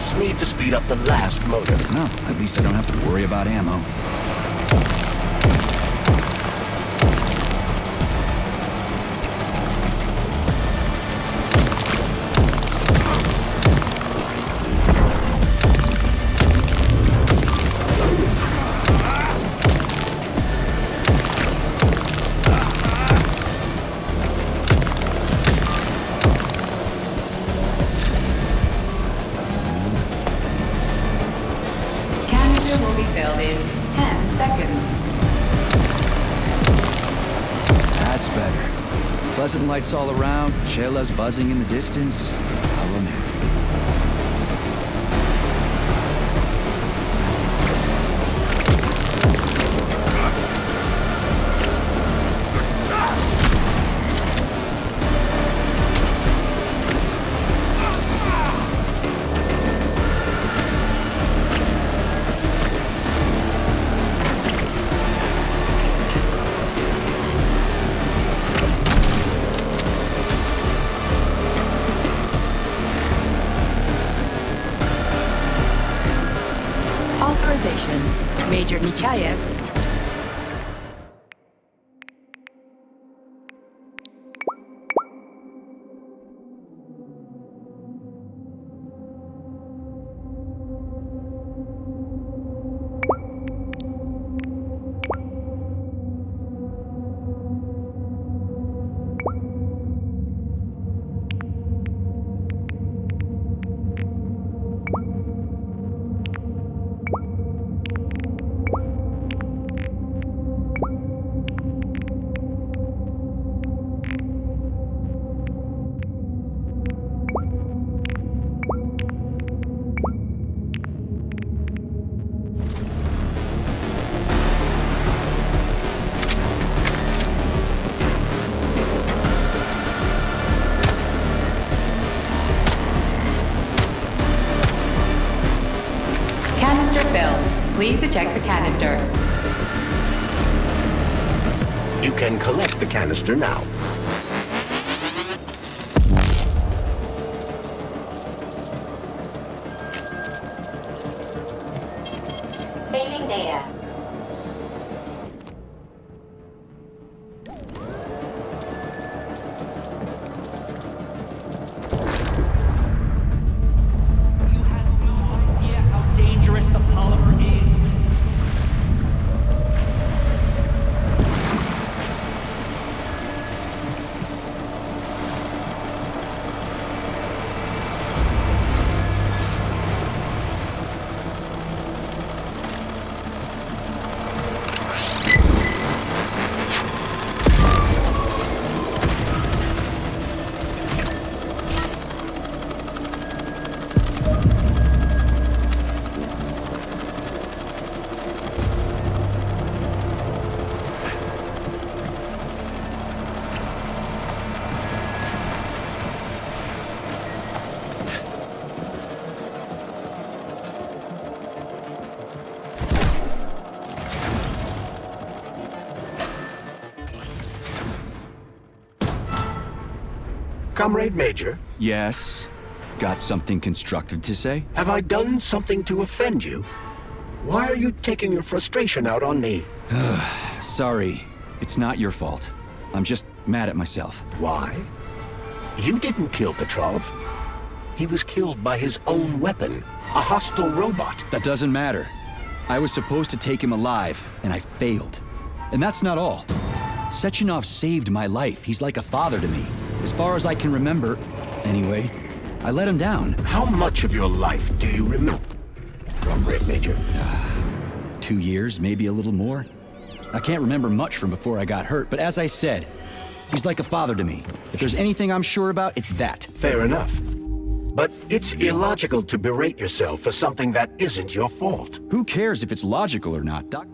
Speaker 2: just need to speed up the last motor.
Speaker 1: No, at least I don't have to worry about ammo.
Speaker 13: Will be filled in 10 seconds.
Speaker 1: That's better. Pleasant lights all around, chelas buzzing in the distance. How romantic.
Speaker 17: Authorization. Major Nechayev.
Speaker 13: Canister filled. Please eject the canister.
Speaker 2: You can collect the canister now.
Speaker 18: Saving data.
Speaker 12: Dangerous the polymer is.
Speaker 2: Comrade Major?
Speaker 1: Yes? Got something constructive to say?
Speaker 2: Have I done something to offend you? Why are you taking your frustration out on me?
Speaker 1: Sorry. It's not your fault. I'm just mad at myself.
Speaker 2: Why? You didn't kill Petrov. He was killed by his own weapon, a hostile robot.
Speaker 1: That doesn't matter. I was supposed to take him alive, and I failed. And that's not all. Sechenov saved my life. He's like a father to me. As far as I can remember, anyway, I let him down.
Speaker 2: How much of your life do you remember, Comrade Major?
Speaker 1: 2 years, maybe a little more. I can't remember much from before I got hurt, but as I said, he's like a father to me. If there's anything I'm sure about, it's that.
Speaker 2: Fair enough. But it's illogical to berate yourself for something that isn't your fault.
Speaker 1: Who cares if it's logical or not, Doc?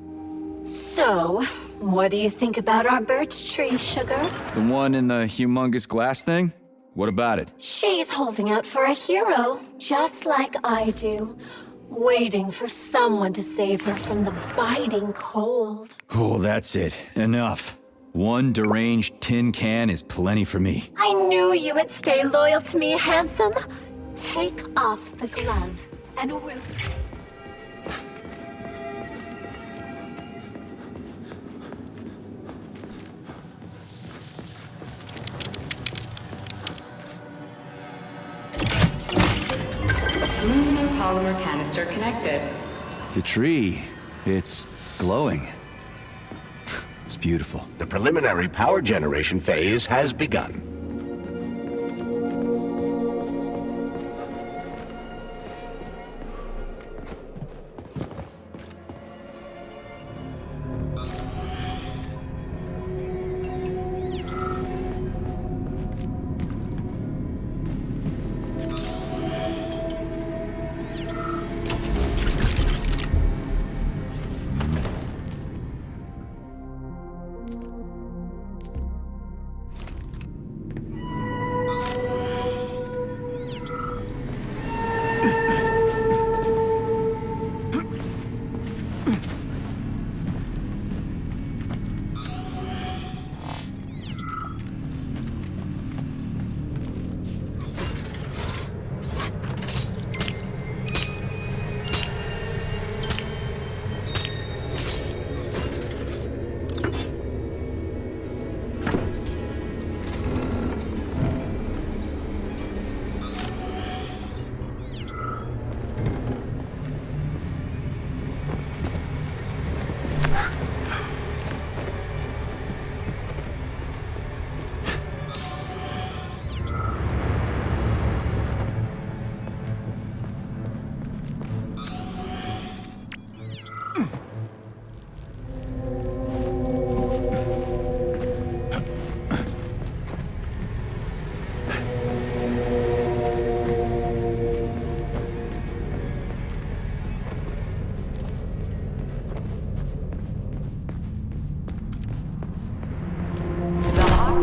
Speaker 22: So, what do you think about our birch tree, Sugar?
Speaker 1: The one in the humongous glass thing? What about it?
Speaker 22: She's holding out for a hero, just like I do. Waiting for someone to save her from the biting cold.
Speaker 1: Oh, that's it. Enough. One deranged tin can is plenty for me.
Speaker 22: I knew you would stay loyal to me, handsome. Take off the glove. and will...
Speaker 13: Aluminum polymer canister connected.
Speaker 1: The tree, it's glowing. It's beautiful.
Speaker 2: The preliminary power generation phase has begun.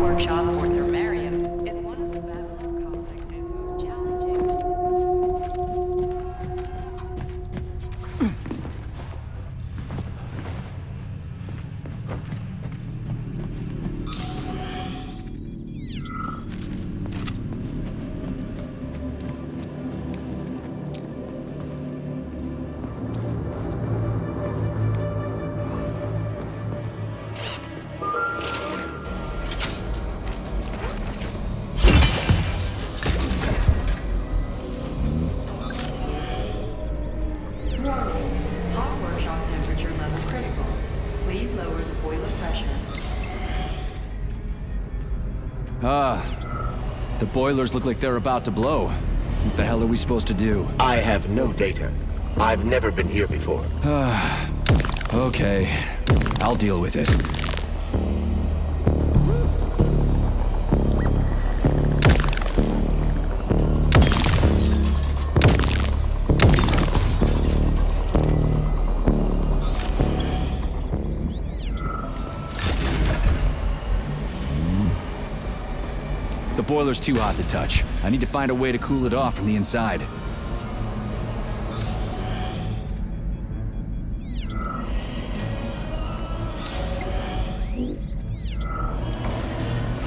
Speaker 13: Workshop for Thermarium is one of the Babylon complex's most challenging. Hot workshop temperature level critical. Please lower the boiler pressure.
Speaker 1: The boilers look like they're about to blow. What the hell are we supposed to do?
Speaker 2: I have no data. I've never been here before.
Speaker 1: Okay, I'll deal with it. The boiler's too hot to touch. I need to find a way to cool it off from the inside.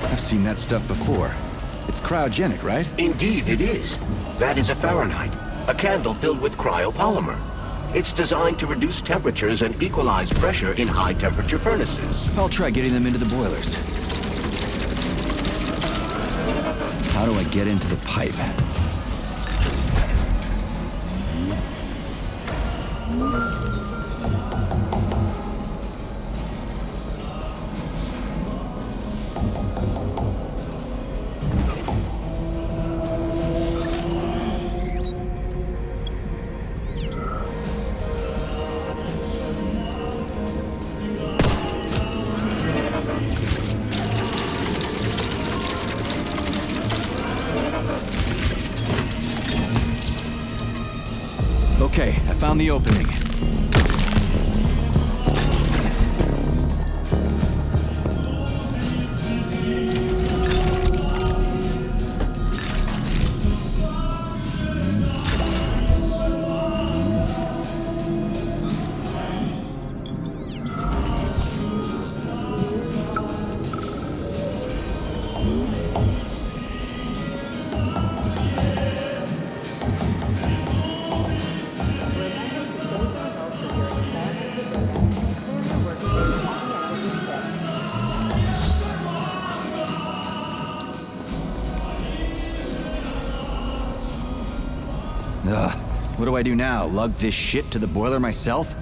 Speaker 1: I've seen that stuff before. It's cryogenic, right?
Speaker 2: Indeed it is. That is a Fahrenheit, a candle filled with cryopolymer. It's designed to reduce temperatures and equalize pressure in high-temperature furnaces.
Speaker 1: I'll try getting them into the boilers. How do I get into the pipe? Okay, I found the opening. Ugh, what do I do now? Lug this shit to the boiler myself?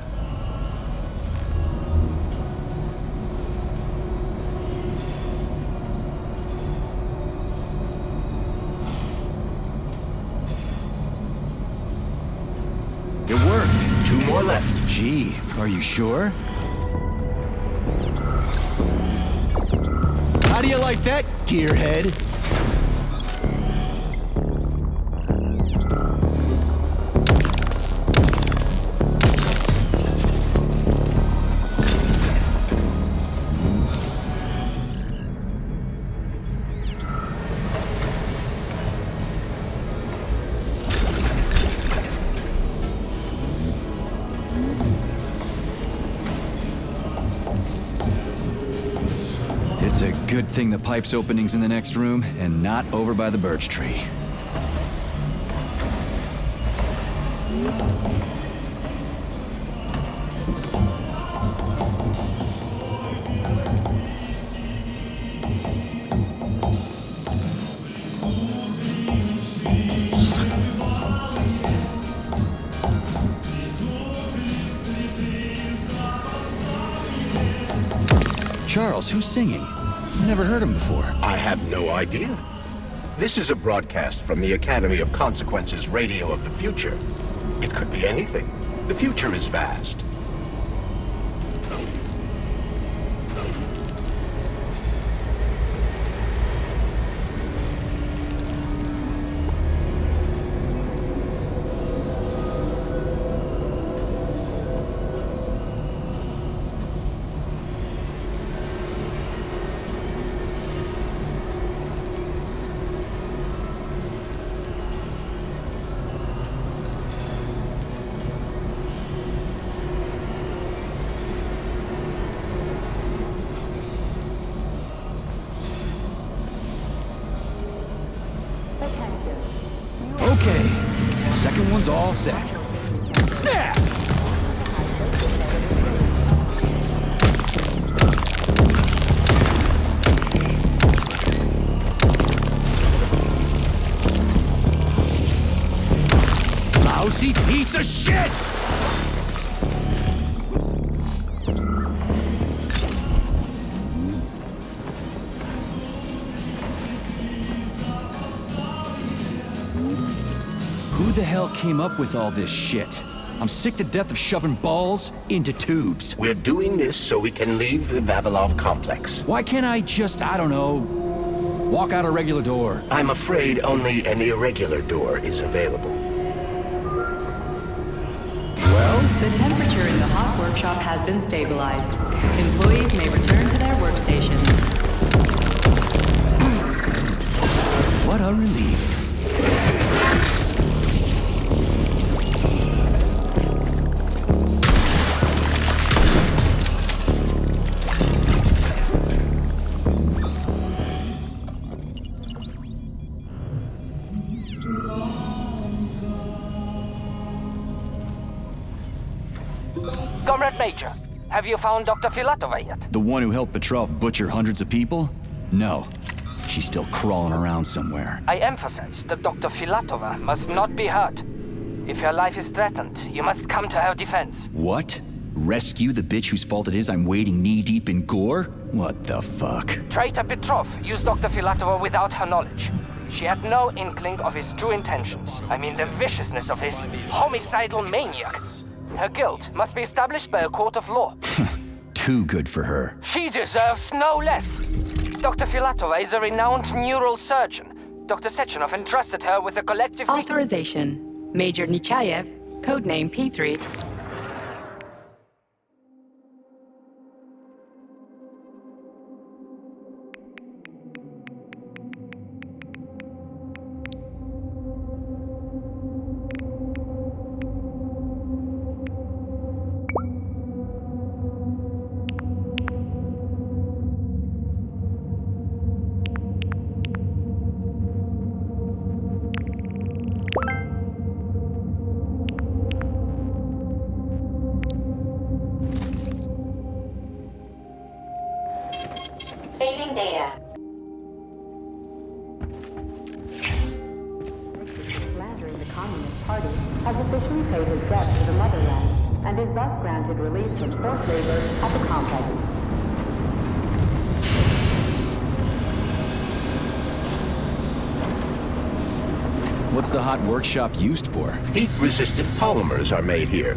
Speaker 2: It worked. 2 more left.
Speaker 1: Gee, are you sure? How do you like that, gearhead? It's a good thing the pipe's opening's in the next room and not over by the birch tree. Charles, who's singing? Never heard him before.
Speaker 2: I have no idea. This is a broadcast from the Academy of Consequences Radio of the Future. It could be anything. The future is vast.
Speaker 1: Okay, second one's all set. Snap! Lousy piece of shit! Who the hell came up with all this shit? I'm sick to death of shoving balls into tubes.
Speaker 2: We're doing this so we can leave the Vavilov complex.
Speaker 1: Why can't I just, I don't know, walk out a regular door?
Speaker 2: I'm afraid only an irregular door is available.
Speaker 13: Well, the temperature in the hot workshop has been stabilized. Employees may return to their workstations.
Speaker 1: What a relief.
Speaker 12: Comrade Major, have you found Dr. Filatova yet?
Speaker 1: The one who helped Petrov butcher hundreds of people? No. She's still crawling around somewhere.
Speaker 12: I emphasize that Dr. Filatova must not be hurt. If her life is threatened, you must come to her defense.
Speaker 1: What? Rescue the bitch whose fault it is I'm wading knee-deep in gore? What the fuck?
Speaker 12: Traitor Petrov used Dr. Filatova without her knowledge. She had no inkling of his true intentions. I mean the viciousness of this homicidal maniac. Her guilt must be established by a court of law.
Speaker 1: Too good for her.
Speaker 12: She deserves no less. Dr. Filatova is a renowned neurosurgeon. Dr. Sechenov entrusted her with a collective...
Speaker 17: Authorization. Major Nechayev, codename P3.
Speaker 20: to the Communist Party, has officially paid his debt to the motherland, and is thus granted release from forced labor at the complex.
Speaker 1: What's the hot workshop used for?
Speaker 2: Heat-resistant polymers are made here.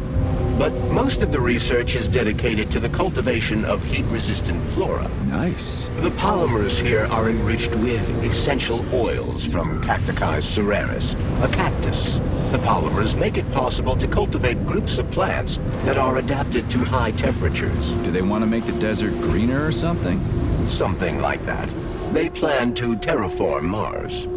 Speaker 2: But most of the research is dedicated to the cultivation of heat-resistant flora.
Speaker 1: Nice.
Speaker 2: The polymers here are enriched with essential oils from Cacti cereris, a cactus. The polymers make it possible to cultivate groups of plants that are adapted to high temperatures.
Speaker 1: Do they want to make the desert greener or something?
Speaker 2: Something like that. They plan to terraform Mars.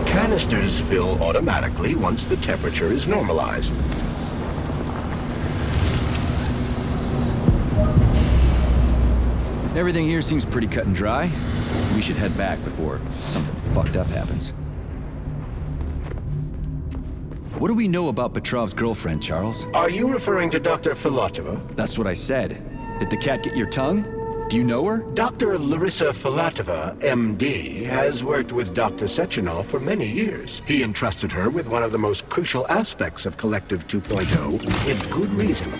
Speaker 2: Canisters fill automatically once the temperature is normalized.
Speaker 1: Everything here seems pretty cut and dry. We should head back before something fucked up happens. What do we know about Petrov's girlfriend, Charles?
Speaker 2: Are you referring to Dr. Filatova?
Speaker 1: That's what I said. Did the cat get your tongue? Do you know her?
Speaker 2: Dr. Larissa Filatova, MD, has worked with Dr. Sechenov for many years. He entrusted her with one of the most crucial aspects of Collective 2.0, with good reason.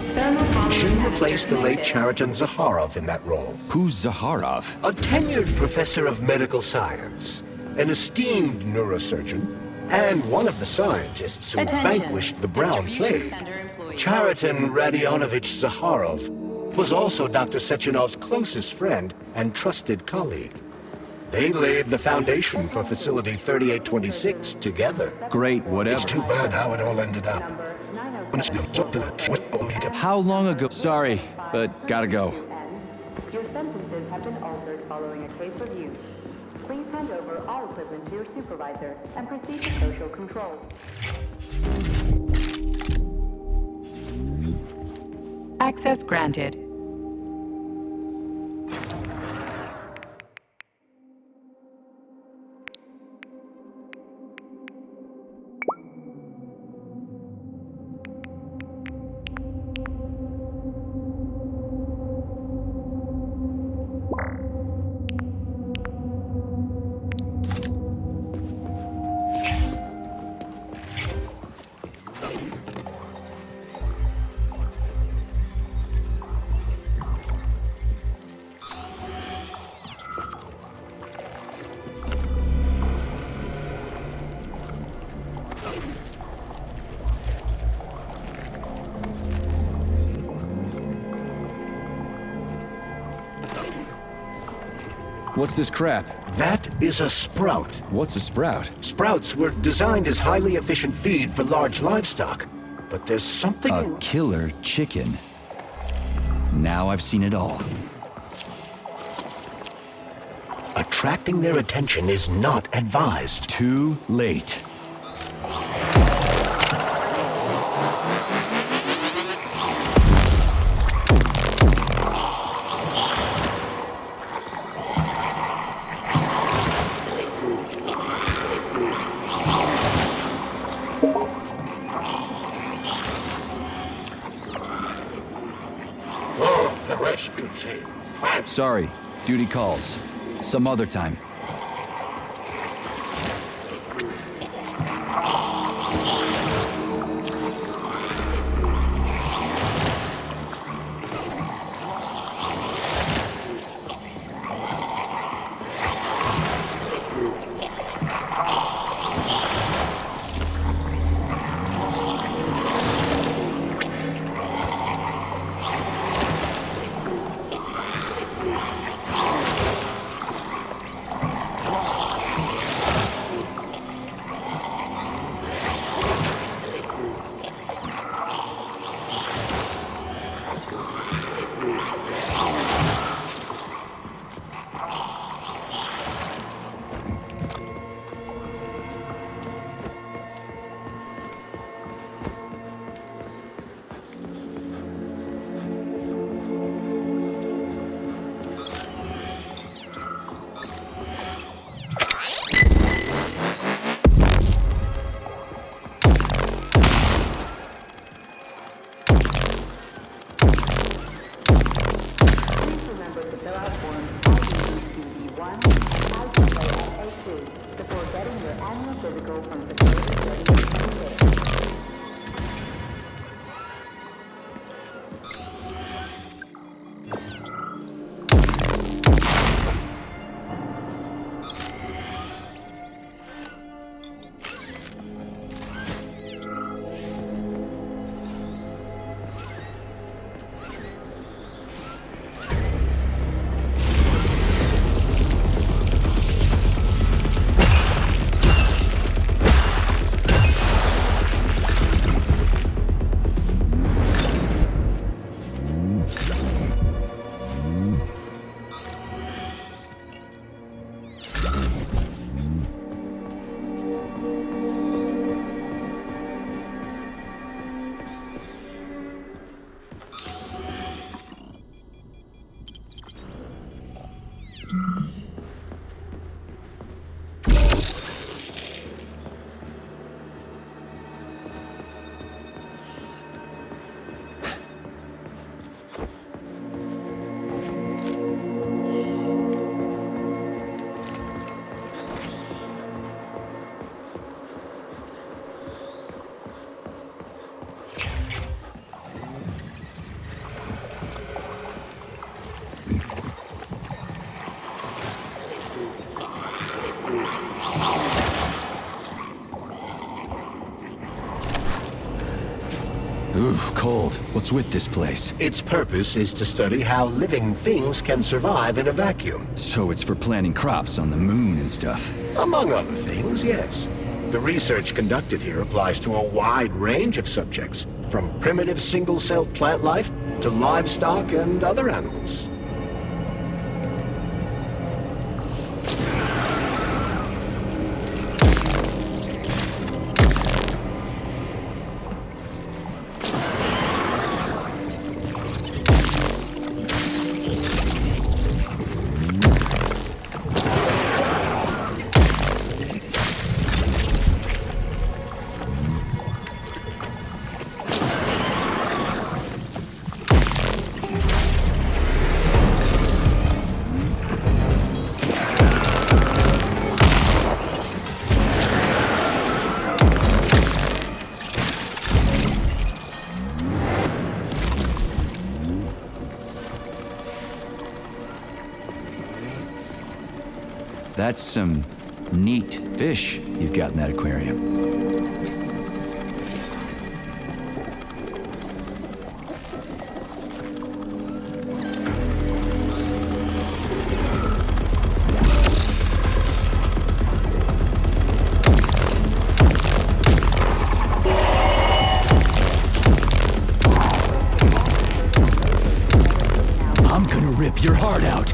Speaker 2: She replaced the late Chariton Zakharov in that role.
Speaker 1: Who's Zakharov?
Speaker 2: A tenured professor of medical science, an esteemed neurosurgeon, and one of the scientists who vanquished the Brown Plague. Chariton Radionovich Zakharov was also Dr. Sechenov's closest friend and trusted colleague. They laid the foundation for Facility 3826 together.
Speaker 1: Great, whatever.
Speaker 2: It's too bad how it all ended up.
Speaker 1: How long ago? Sorry, but gotta go.
Speaker 20: Your sentences have been altered following a case review. Please hand over all equipment to your supervisor and proceed to social control.
Speaker 17: Access granted.
Speaker 1: What's this crap?
Speaker 2: That is a sprout.
Speaker 1: What's a sprout?
Speaker 2: Sprouts were designed as highly efficient feed for large livestock. But there's something...
Speaker 1: A killer chicken. Now I've seen it all.
Speaker 2: Attracting their attention is not advised.
Speaker 1: Too late. Sorry, duty calls. Some other time. Oof, cold. What's with this place?
Speaker 2: Its purpose is to study how living things can survive in a vacuum.
Speaker 1: So it's for planting crops on the moon and stuff.
Speaker 2: Among other things, yes. The research conducted here applies to a wide range of subjects, from primitive single-celled plant life to livestock and other animals.
Speaker 1: That's some neat fish you've got in that aquarium. I'm gonna rip your heart out.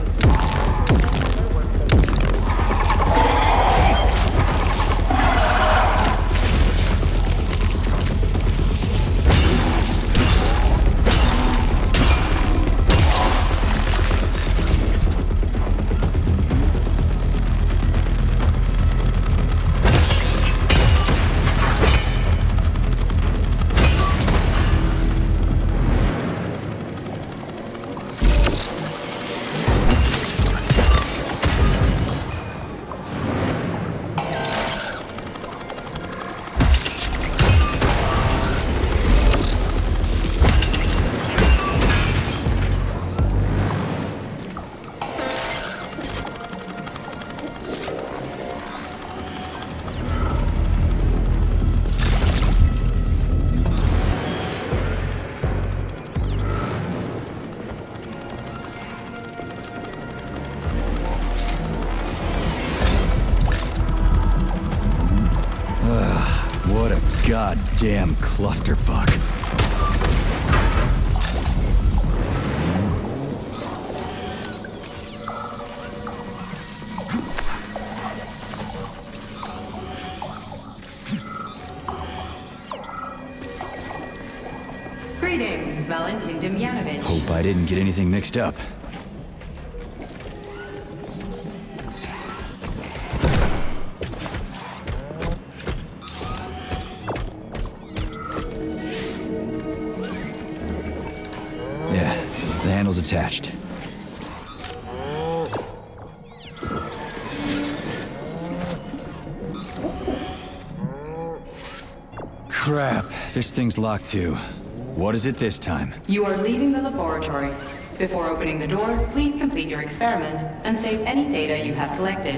Speaker 1: What a goddamn clusterfuck.
Speaker 13: Greetings, Valentin Demyanovich.
Speaker 1: Hope I didn't get anything mixed up. Yeah, the handle's attached. Crap, this thing's locked too. What is it this time?
Speaker 13: You are leaving the laboratory. Before opening the door, please complete your experiment and save any data you have collected.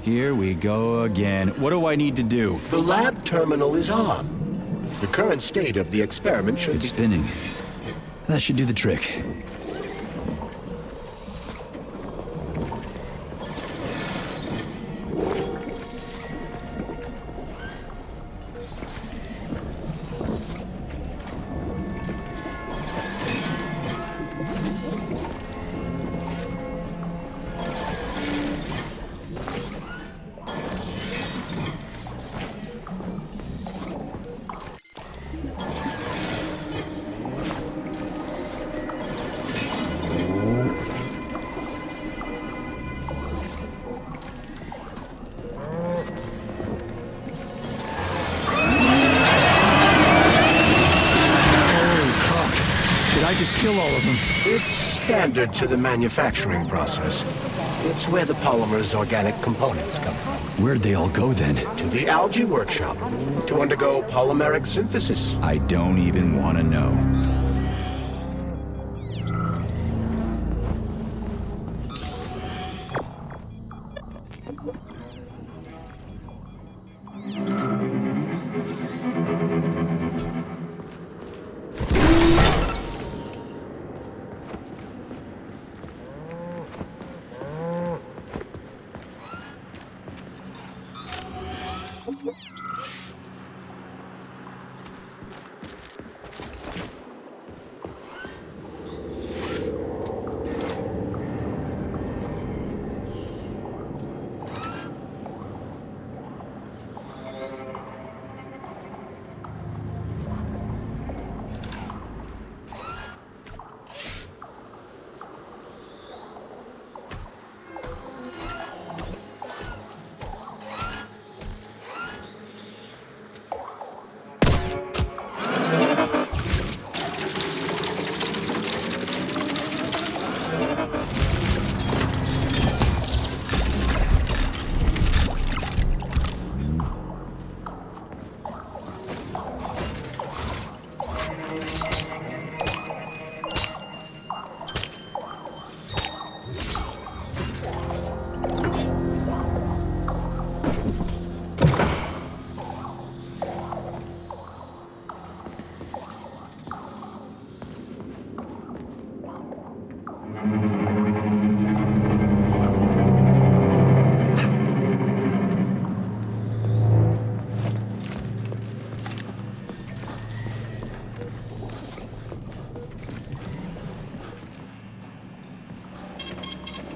Speaker 1: Here we go again. What do I need to do?
Speaker 2: The lab terminal is on. The current state of the experiment should be
Speaker 1: spinning. That should do the trick. kill all of them.
Speaker 2: It's standard to the manufacturing process. It's where the polymer's organic components come from.
Speaker 1: Where'd they all go then?
Speaker 2: To the algae workshop, to undergo polymeric synthesis.
Speaker 1: I don't even want to know.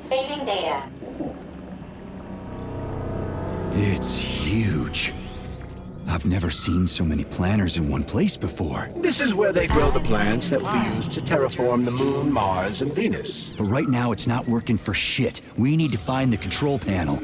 Speaker 18: Saving data.
Speaker 1: It's huge. I've never seen so many planters in one place before.
Speaker 2: This is where they grow the plants that will be used to terraform the Moon, Mars, and Venus.
Speaker 1: But right now it's not working for shit. We need to find the control panel.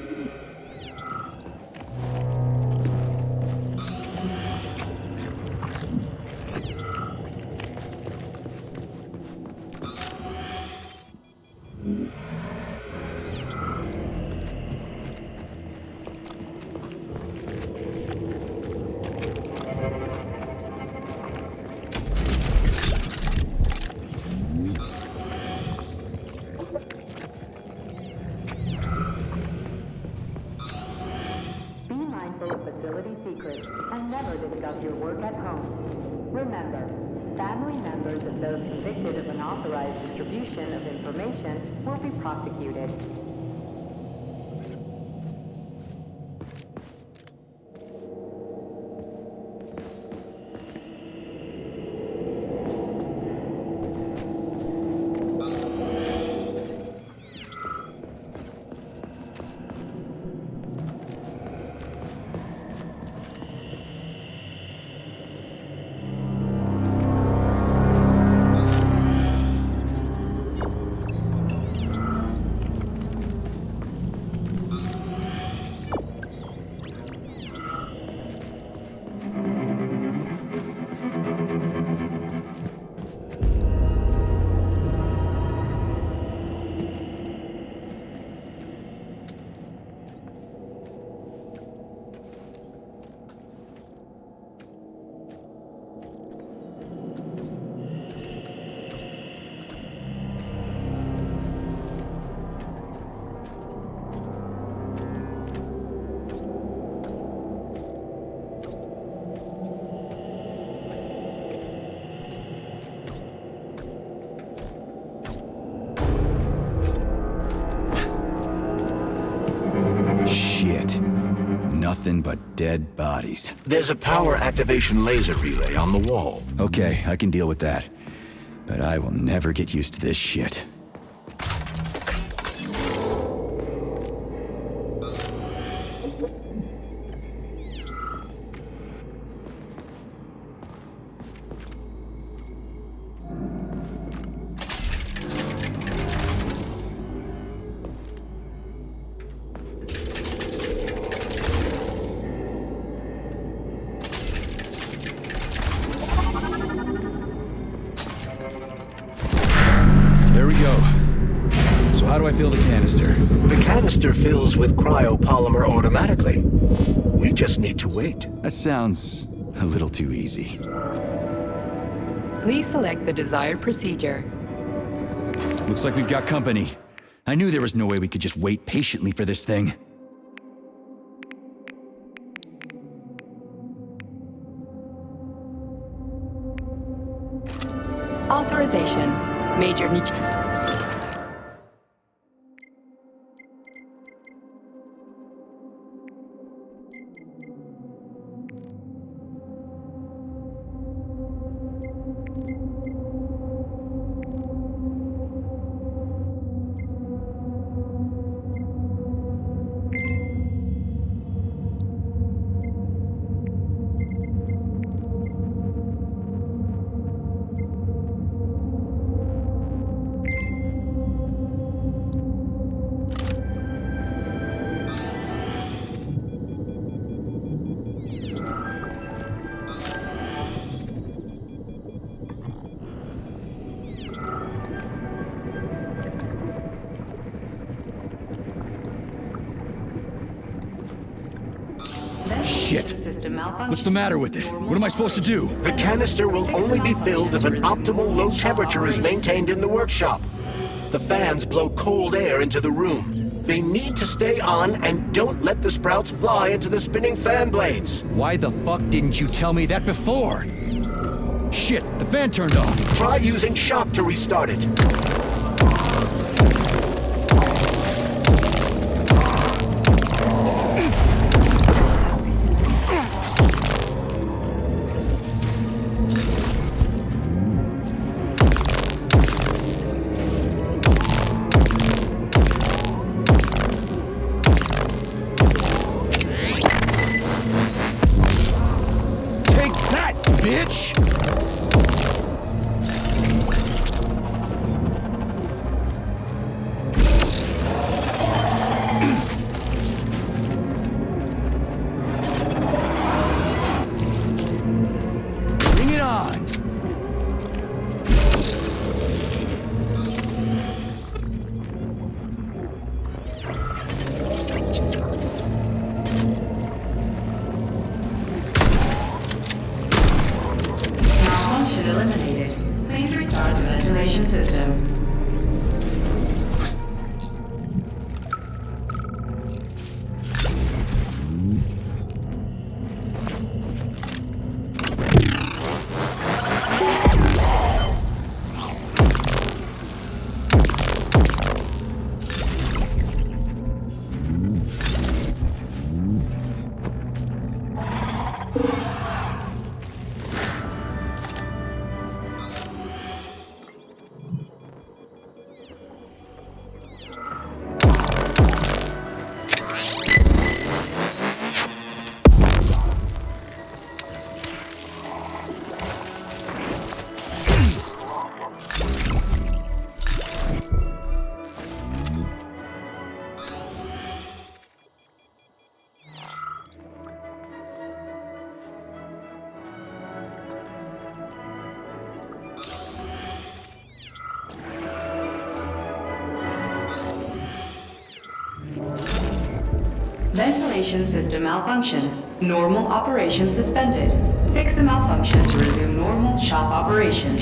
Speaker 13: Facility secrets and never discuss your work at home. Remember, family members of those convicted of unauthorized distribution of information will be prosecuted.
Speaker 1: Nothing but dead bodies.
Speaker 2: There's a power activation laser relay on the wall.
Speaker 1: Okay, I can deal with that. But I will never get used to this shit. do I fill the canister?
Speaker 2: The canister fills with cryopolymer automatically. We just need to wait.
Speaker 1: That sounds a little too easy.
Speaker 17: Please select the desired procedure.
Speaker 1: Looks like we've got company. I knew there was no way we could just wait patiently for this thing.
Speaker 17: Authorization. Major Nietzsche.
Speaker 1: Shit! What's the matter with it? What am I supposed to do?
Speaker 2: The canister will only be filled if an optimal low temperature is maintained in the workshop. The fans blow cold air into the room. They need to stay on and don't let the sprouts fly into the spinning fan blades.
Speaker 1: Why the fuck didn't you tell me that before? Shit, the fan turned off.
Speaker 2: Try using shock to restart it.
Speaker 1: Bitch! Bring it on!
Speaker 13: Eliminated. Please restart the ventilation system. Ventilation system malfunction. Normal operation suspended. Fix the malfunction to resume normal shop operation.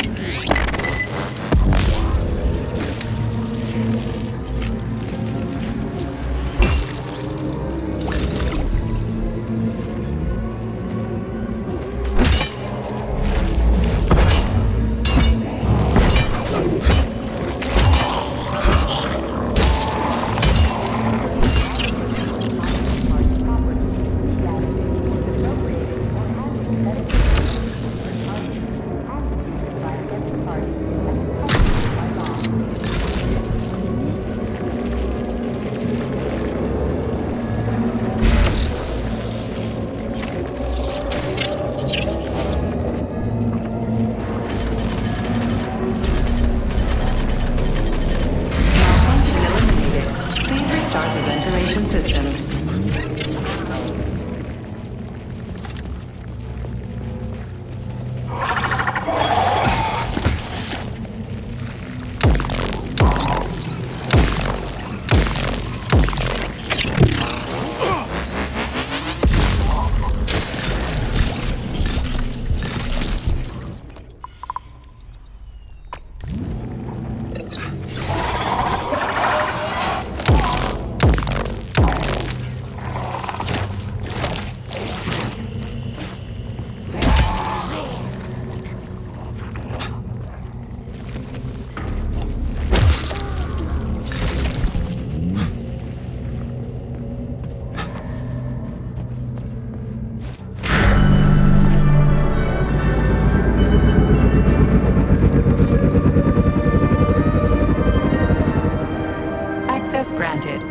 Speaker 17: Access granted.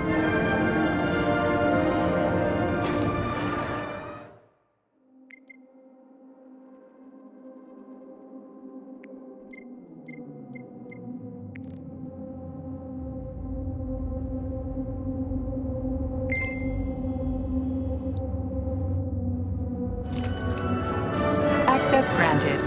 Speaker 17: Access granted.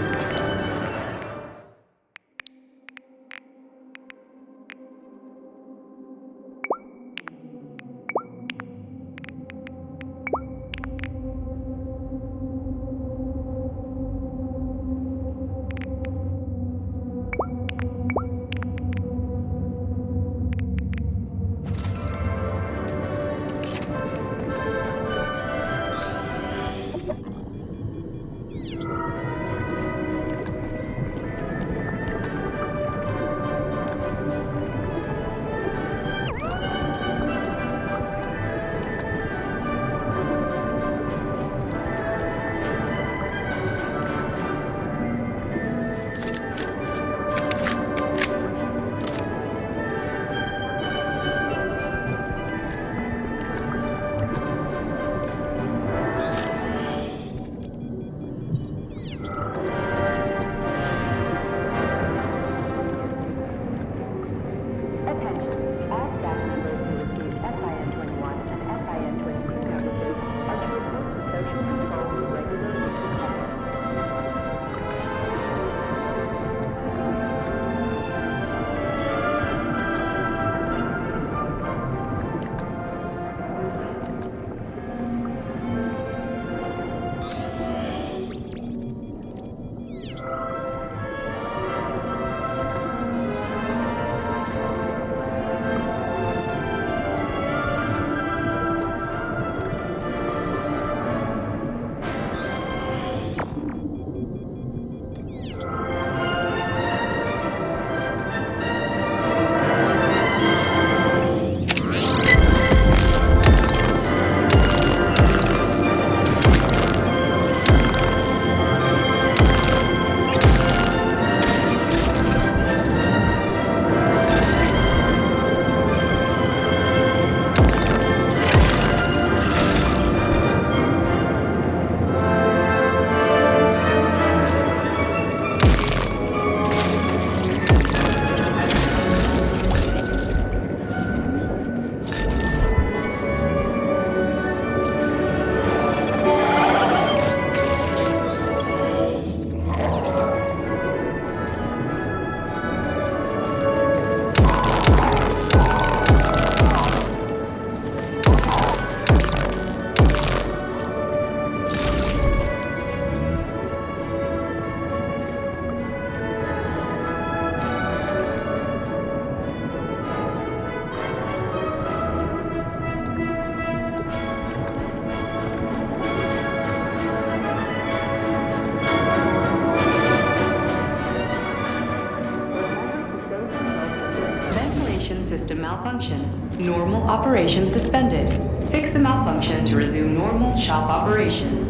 Speaker 13: System malfunction. Normal operation suspended. Fix the malfunction to resume normal shop operation.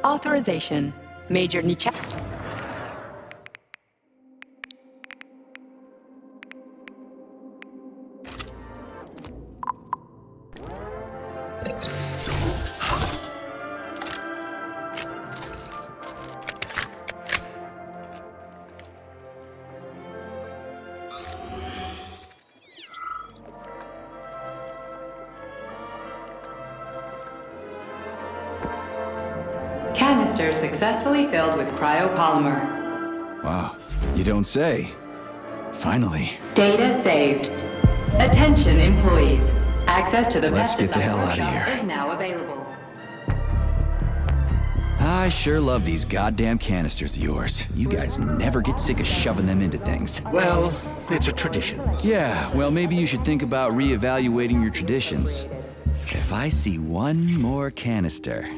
Speaker 17: Authorization. Major Nichak.
Speaker 13: Canister successfully filled with cryopolymer.
Speaker 1: Wow, you don't say. Finally.
Speaker 13: Data saved. Attention, employees. Access to the
Speaker 1: Let's
Speaker 13: pesticide
Speaker 1: get the hell out of
Speaker 13: workshop
Speaker 1: here.
Speaker 13: is now available.
Speaker 1: I sure love these goddamn canisters of yours. You guys never get sick of shoving them into things.
Speaker 2: Well, it's a tradition.
Speaker 1: Yeah, well, maybe you should think about reevaluating your traditions. If I see one more canister...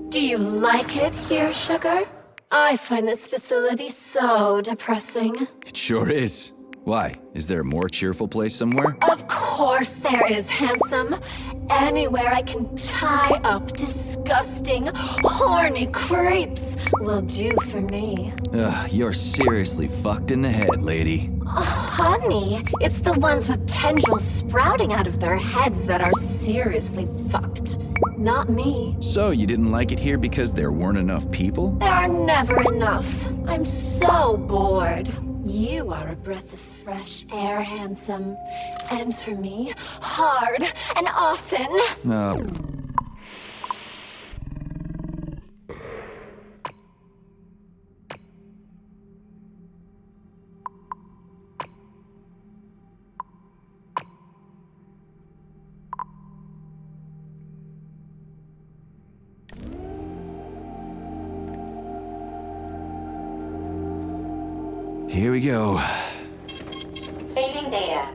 Speaker 22: Do you like it here, Sugar? I find this facility so depressing.
Speaker 1: It sure is. Why? Is there a more cheerful place somewhere?
Speaker 22: Of course there is, handsome. Anywhere I can tie up disgusting, horny creeps will do for me.
Speaker 1: Ugh, you're seriously fucked in the head, lady.
Speaker 22: Oh, honey, it's the ones with tendrils sprouting out of their heads that are seriously fucked. Not me.
Speaker 1: So, you didn't like it here because there weren't enough people?
Speaker 22: There are never enough. I'm so bored. You are a breath of fresh air, handsome. Enter me hard and often.
Speaker 1: Here we go.
Speaker 18: Saving data.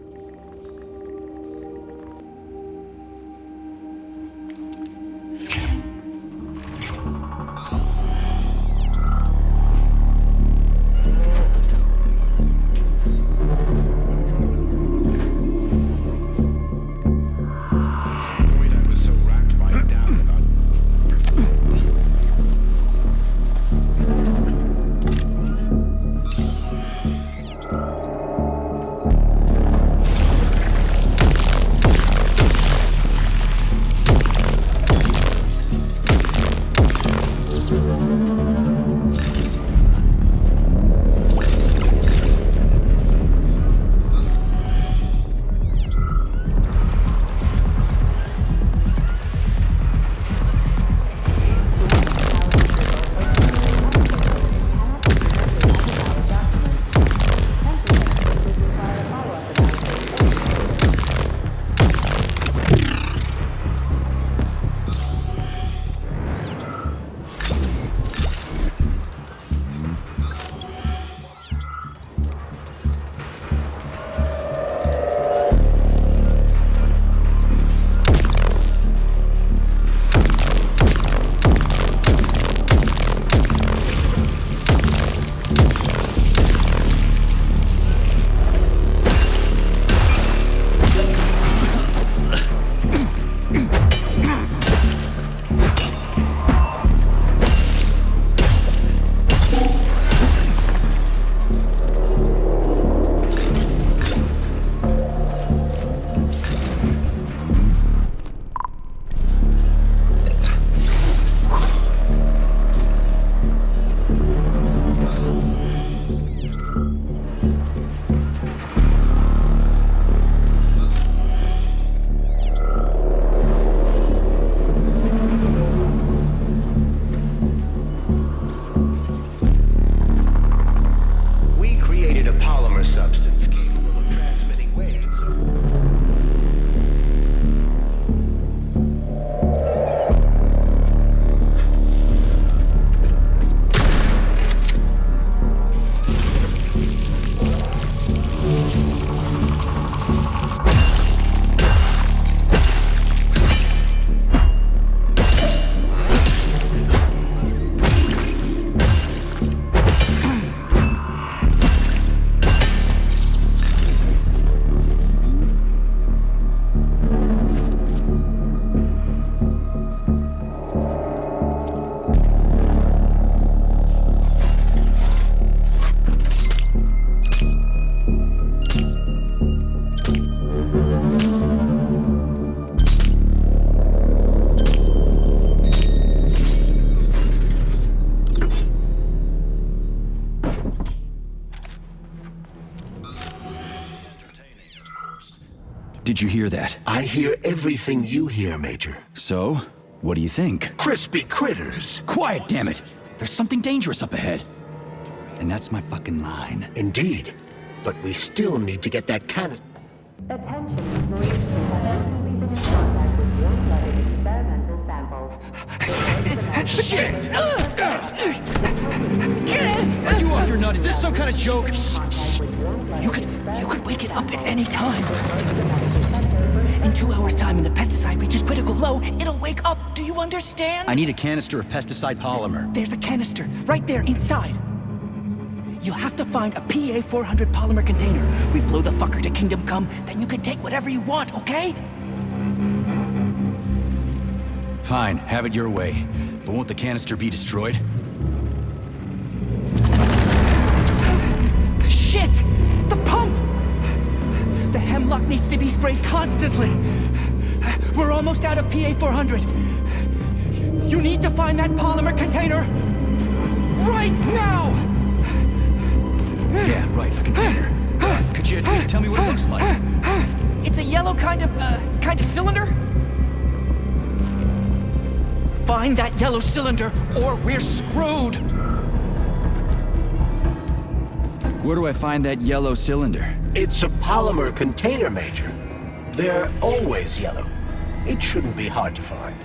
Speaker 1: Did you hear that?
Speaker 2: I hear everything you hear, Major.
Speaker 1: So, what do you think?
Speaker 2: Crispy critters.
Speaker 1: Quiet, damn it! There's something dangerous up ahead. And that's my fucking line.
Speaker 2: Indeed. But we still need to get that cannon.
Speaker 20: Attention, employees who have recently been in contact with warm-blooded experimental samples.
Speaker 1: Shit! Are you off your nut? Is this some kind of joke?
Speaker 9: You could wake it up at any time. In 2 hours' time, when the pesticide reaches critical low, it'll wake up. Do you understand?
Speaker 1: I need a canister of pesticide polymer.
Speaker 9: There's a canister right there inside. You'll have to find a PA-400 polymer container. We blow the fucker to kingdom come, then you can take whatever you want, okay?
Speaker 1: Fine, have it your way. But won't the canister be destroyed?
Speaker 9: Shit! The pump! The hemlock needs to be sprayed constantly. We're almost out of PA-400. You need to find that polymer container right now!
Speaker 1: Yeah, right, a container. Could you at least tell me what it looks like?
Speaker 9: It's a yellow kind of cylinder? Find that yellow cylinder, or we're screwed!
Speaker 1: Where do I find that yellow cylinder?
Speaker 2: It's a polymer container, Major. They're always yellow. It shouldn't be hard to find.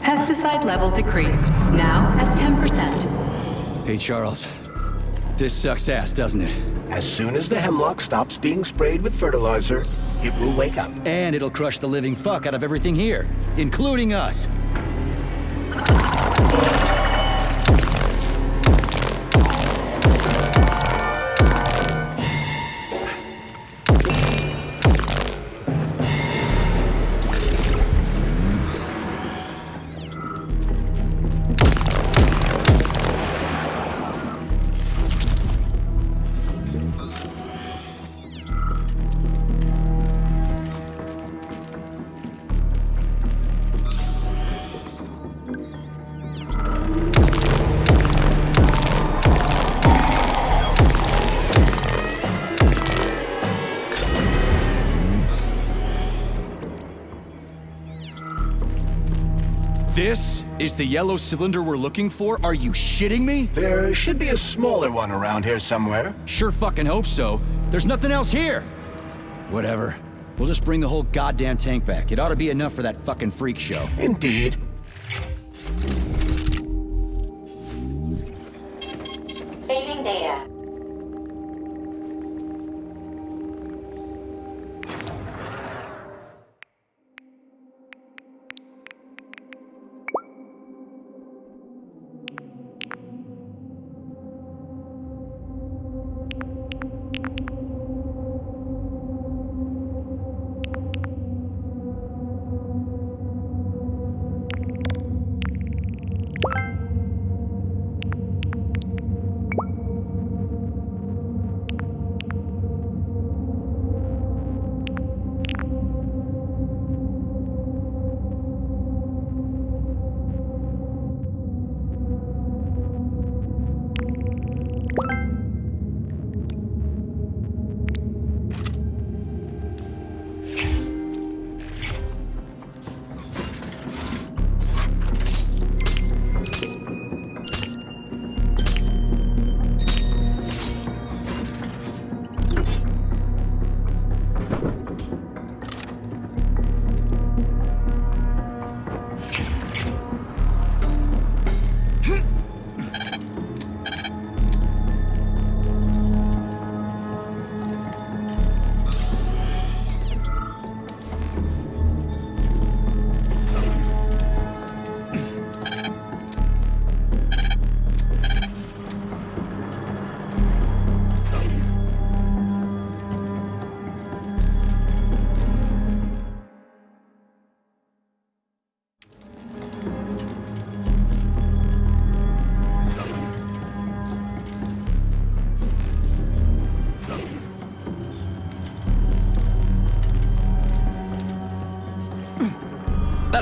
Speaker 13: Pesticide level decreased, now at 10%.
Speaker 1: Hey, Charles. This sucks ass, doesn't it?
Speaker 2: As soon as the hemlock stops being sprayed with fertilizer, it will wake up.
Speaker 1: And it'll crush the living fuck out of everything here, including us. This is the yellow cylinder we're looking for? Are you shitting me?
Speaker 2: There should be a smaller one around here somewhere.
Speaker 1: Sure fucking hope so. There's nothing else here. Whatever. We'll just bring the whole goddamn tank back. It ought to be enough for that fucking freak show.
Speaker 2: Indeed.
Speaker 18: Saving data.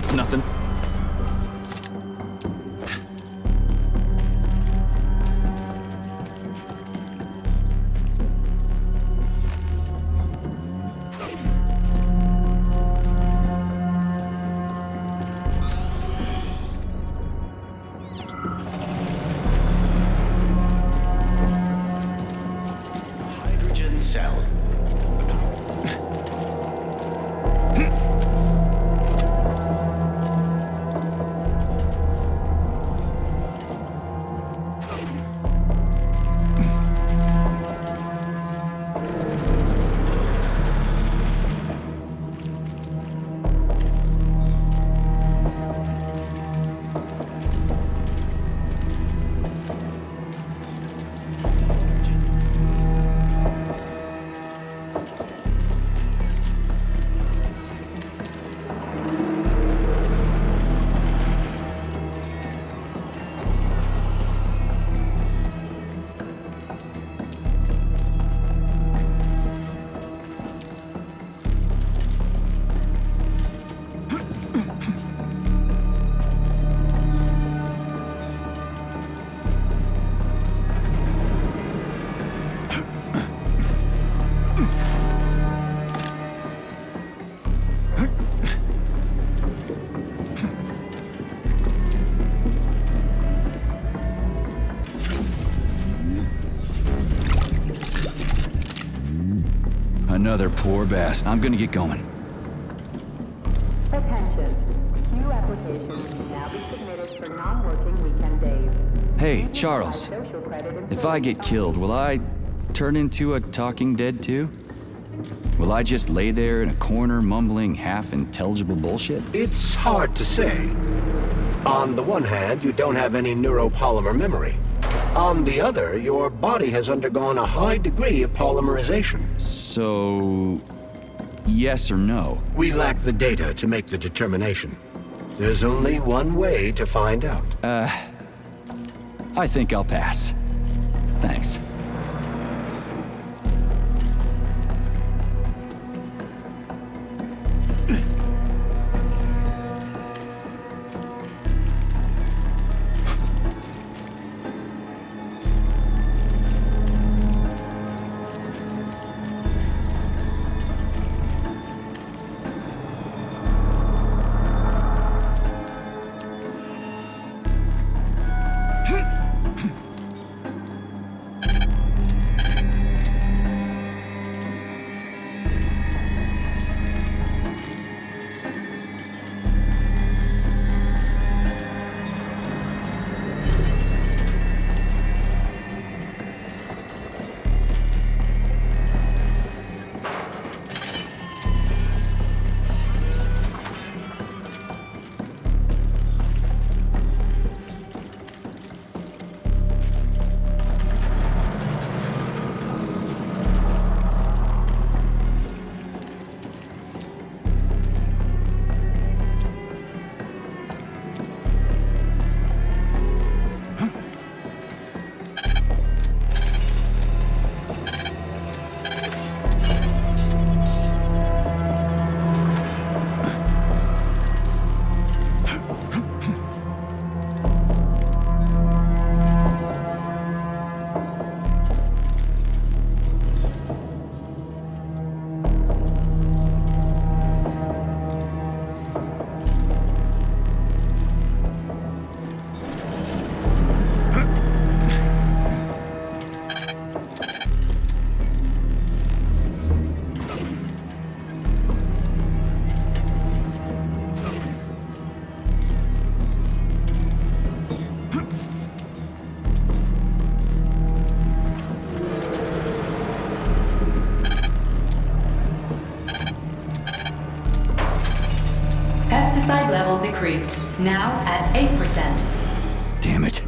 Speaker 1: It's nothing.
Speaker 8: Hydrogen cell.
Speaker 1: Another poor bass. I'm gonna get going.
Speaker 20: Attention. Queue applications can now be submitted for non-working weekend days.
Speaker 1: Hey, Charles. If I get killed, will I turn into a talking dead too? Will I just lay there in a corner mumbling half-intelligible bullshit?
Speaker 2: It's hard to say. On the one hand, you don't have any neuropolymer memory. On the other, your body has undergone a high degree of polymerization.
Speaker 1: So, yes or no?
Speaker 2: We lack the data to make the determination. There's only one way to find out.
Speaker 1: I think I'll pass. Thanks.
Speaker 13: Pesticide level decreased, now at 8%.
Speaker 1: Damn it.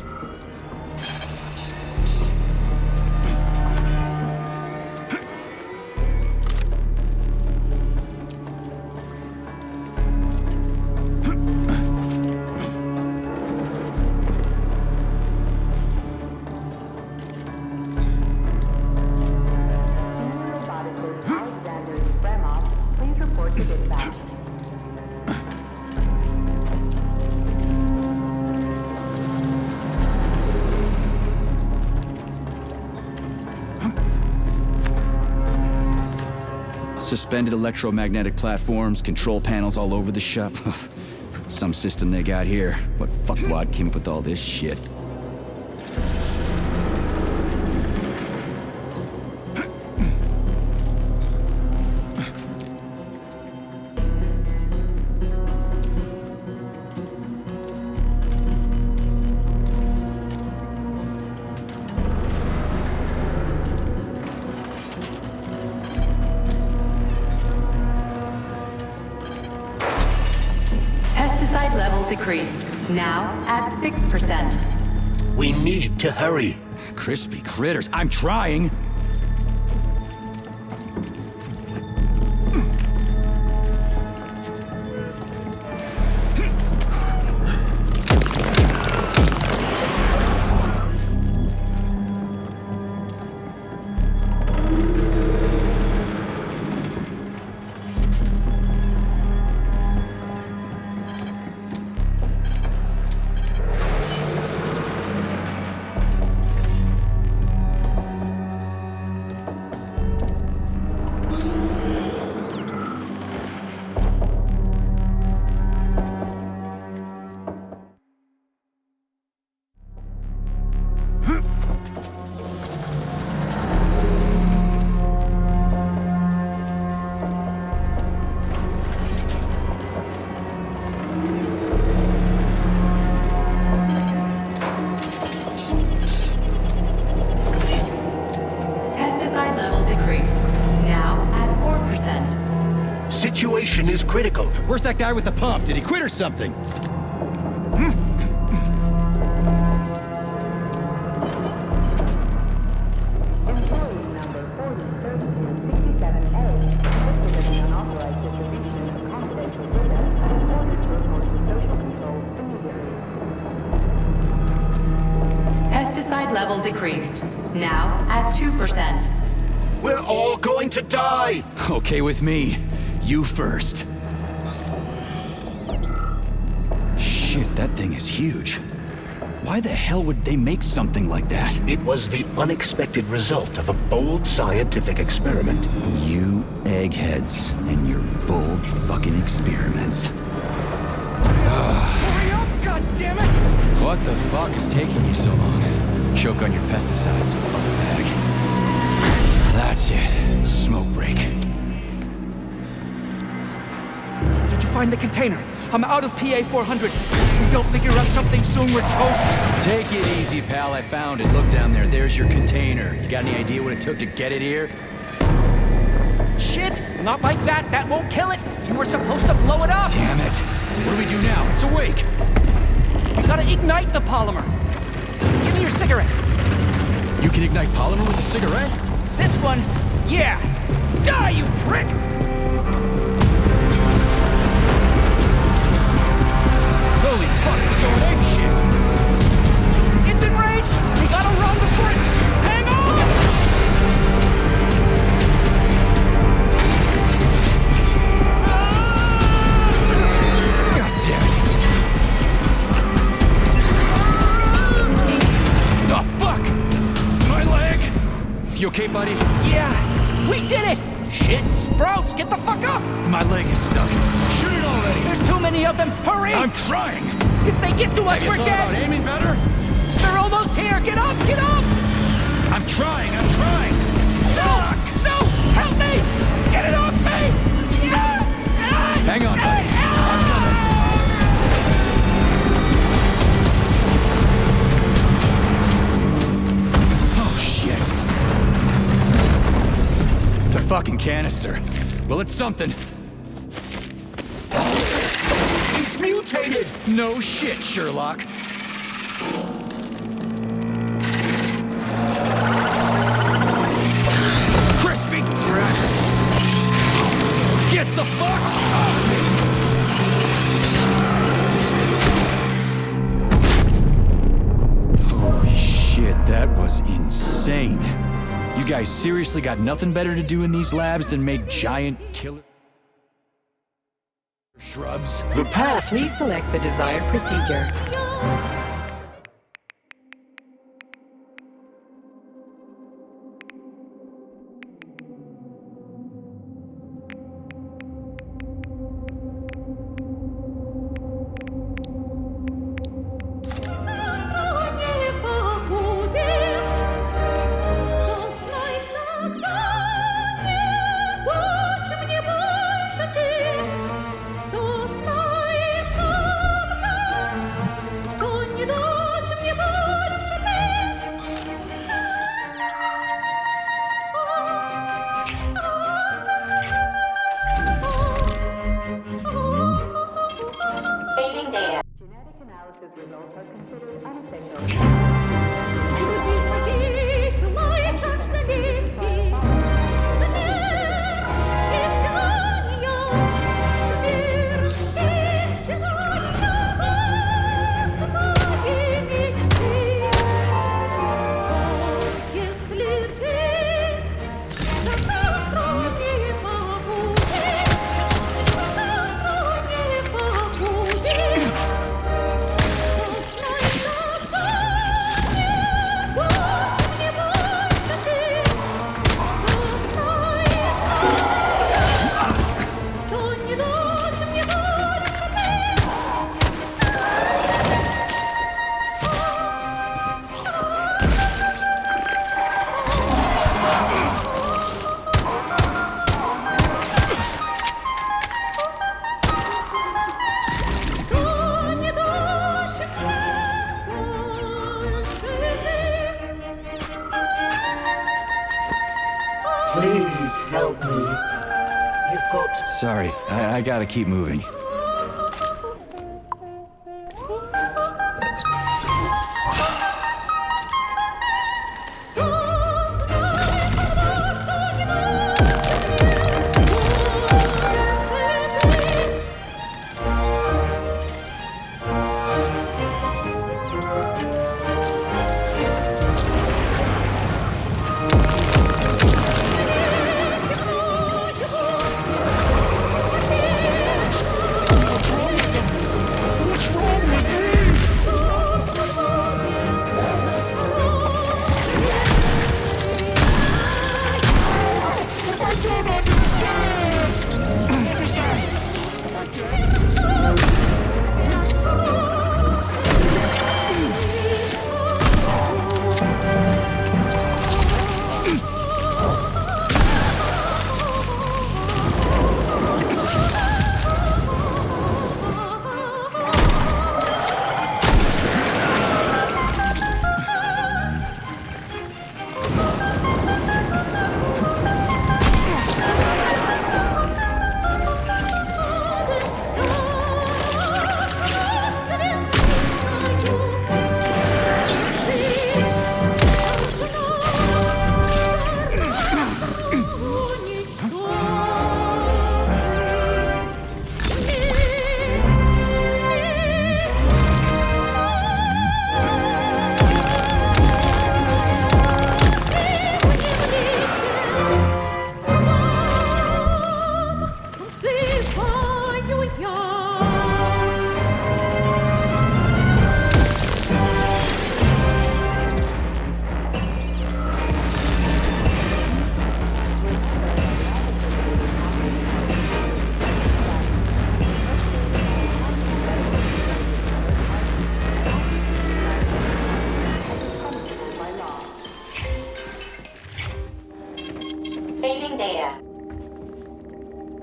Speaker 1: Suspended electromagnetic platforms, control panels all over the shop. Some system they got here. What fuckwad came up with all this shit?
Speaker 13: Pesticide level decreased. Now at 6%.
Speaker 2: We need to hurry.
Speaker 1: Crispy critters, I'm trying!
Speaker 13: Pesticide level decreased. Now at 4%.
Speaker 2: Situation is critical.
Speaker 1: Where's that guy with the pump? Did he quit or something?
Speaker 13: Pesticide level decreased. Now at 2%.
Speaker 2: We're all going to die!
Speaker 1: Okay with me. You first. Shit, that thing is huge. Why the hell would they make something like that?
Speaker 2: It was the unexpected result of a bold scientific experiment.
Speaker 1: You eggheads and your bold fucking experiments.
Speaker 9: Hurry up, goddammit!
Speaker 1: What the fuck is taking you so long? Choke on your pesticides, fuckbag. That's it. Smoke break.
Speaker 9: Did you find the container? I'm out of PA 400. If we don't figure out something soon, we're toast.
Speaker 1: Take it easy, pal. I found it. Look down there. There's your container. You got any idea what it took to get it here?
Speaker 9: Shit! Not like that. That won't kill it. You were supposed to blow it up.
Speaker 1: Damn it. What do we do now? It's awake.
Speaker 9: We gotta ignite the polymer. Give me your cigarette.
Speaker 1: You can ignite polymer with a cigarette?
Speaker 9: This one, yeah. Die, you prick!
Speaker 1: Holy fuck, it's going ape shit!
Speaker 9: It's in range! We gotta run before it... Hang on!
Speaker 1: God damn it! Oh, fuck! My leg! You okay, buddy?
Speaker 9: Yeah, we did it! Shit, Sprouts, get the fuck up!
Speaker 1: My leg is stuck. Shoot it already!
Speaker 9: There's too many of them, hurry!
Speaker 1: I'm trying!
Speaker 9: If they get to us, we're dead!
Speaker 1: About aiming better?
Speaker 9: They're almost here, get up, get up!
Speaker 1: I'm trying!
Speaker 9: No! No! Help me! Get it off me!
Speaker 1: Hang on, buddy. I'm coming. Oh, shit. The fucking canister. Well, it's something.
Speaker 2: He's mutated!
Speaker 1: No shit, Sherlock. Crispy cracker! Get the fuck off me! Holy shit, that was insane. You guys seriously got nothing better to do in these labs than make giant killer shrubs?
Speaker 2: The path.
Speaker 17: Please select the desired procedure.
Speaker 10: analysis results are considered unofficial.
Speaker 7: Please help me. You've got...
Speaker 1: Sorry, I gotta keep moving.
Speaker 22: Saving data.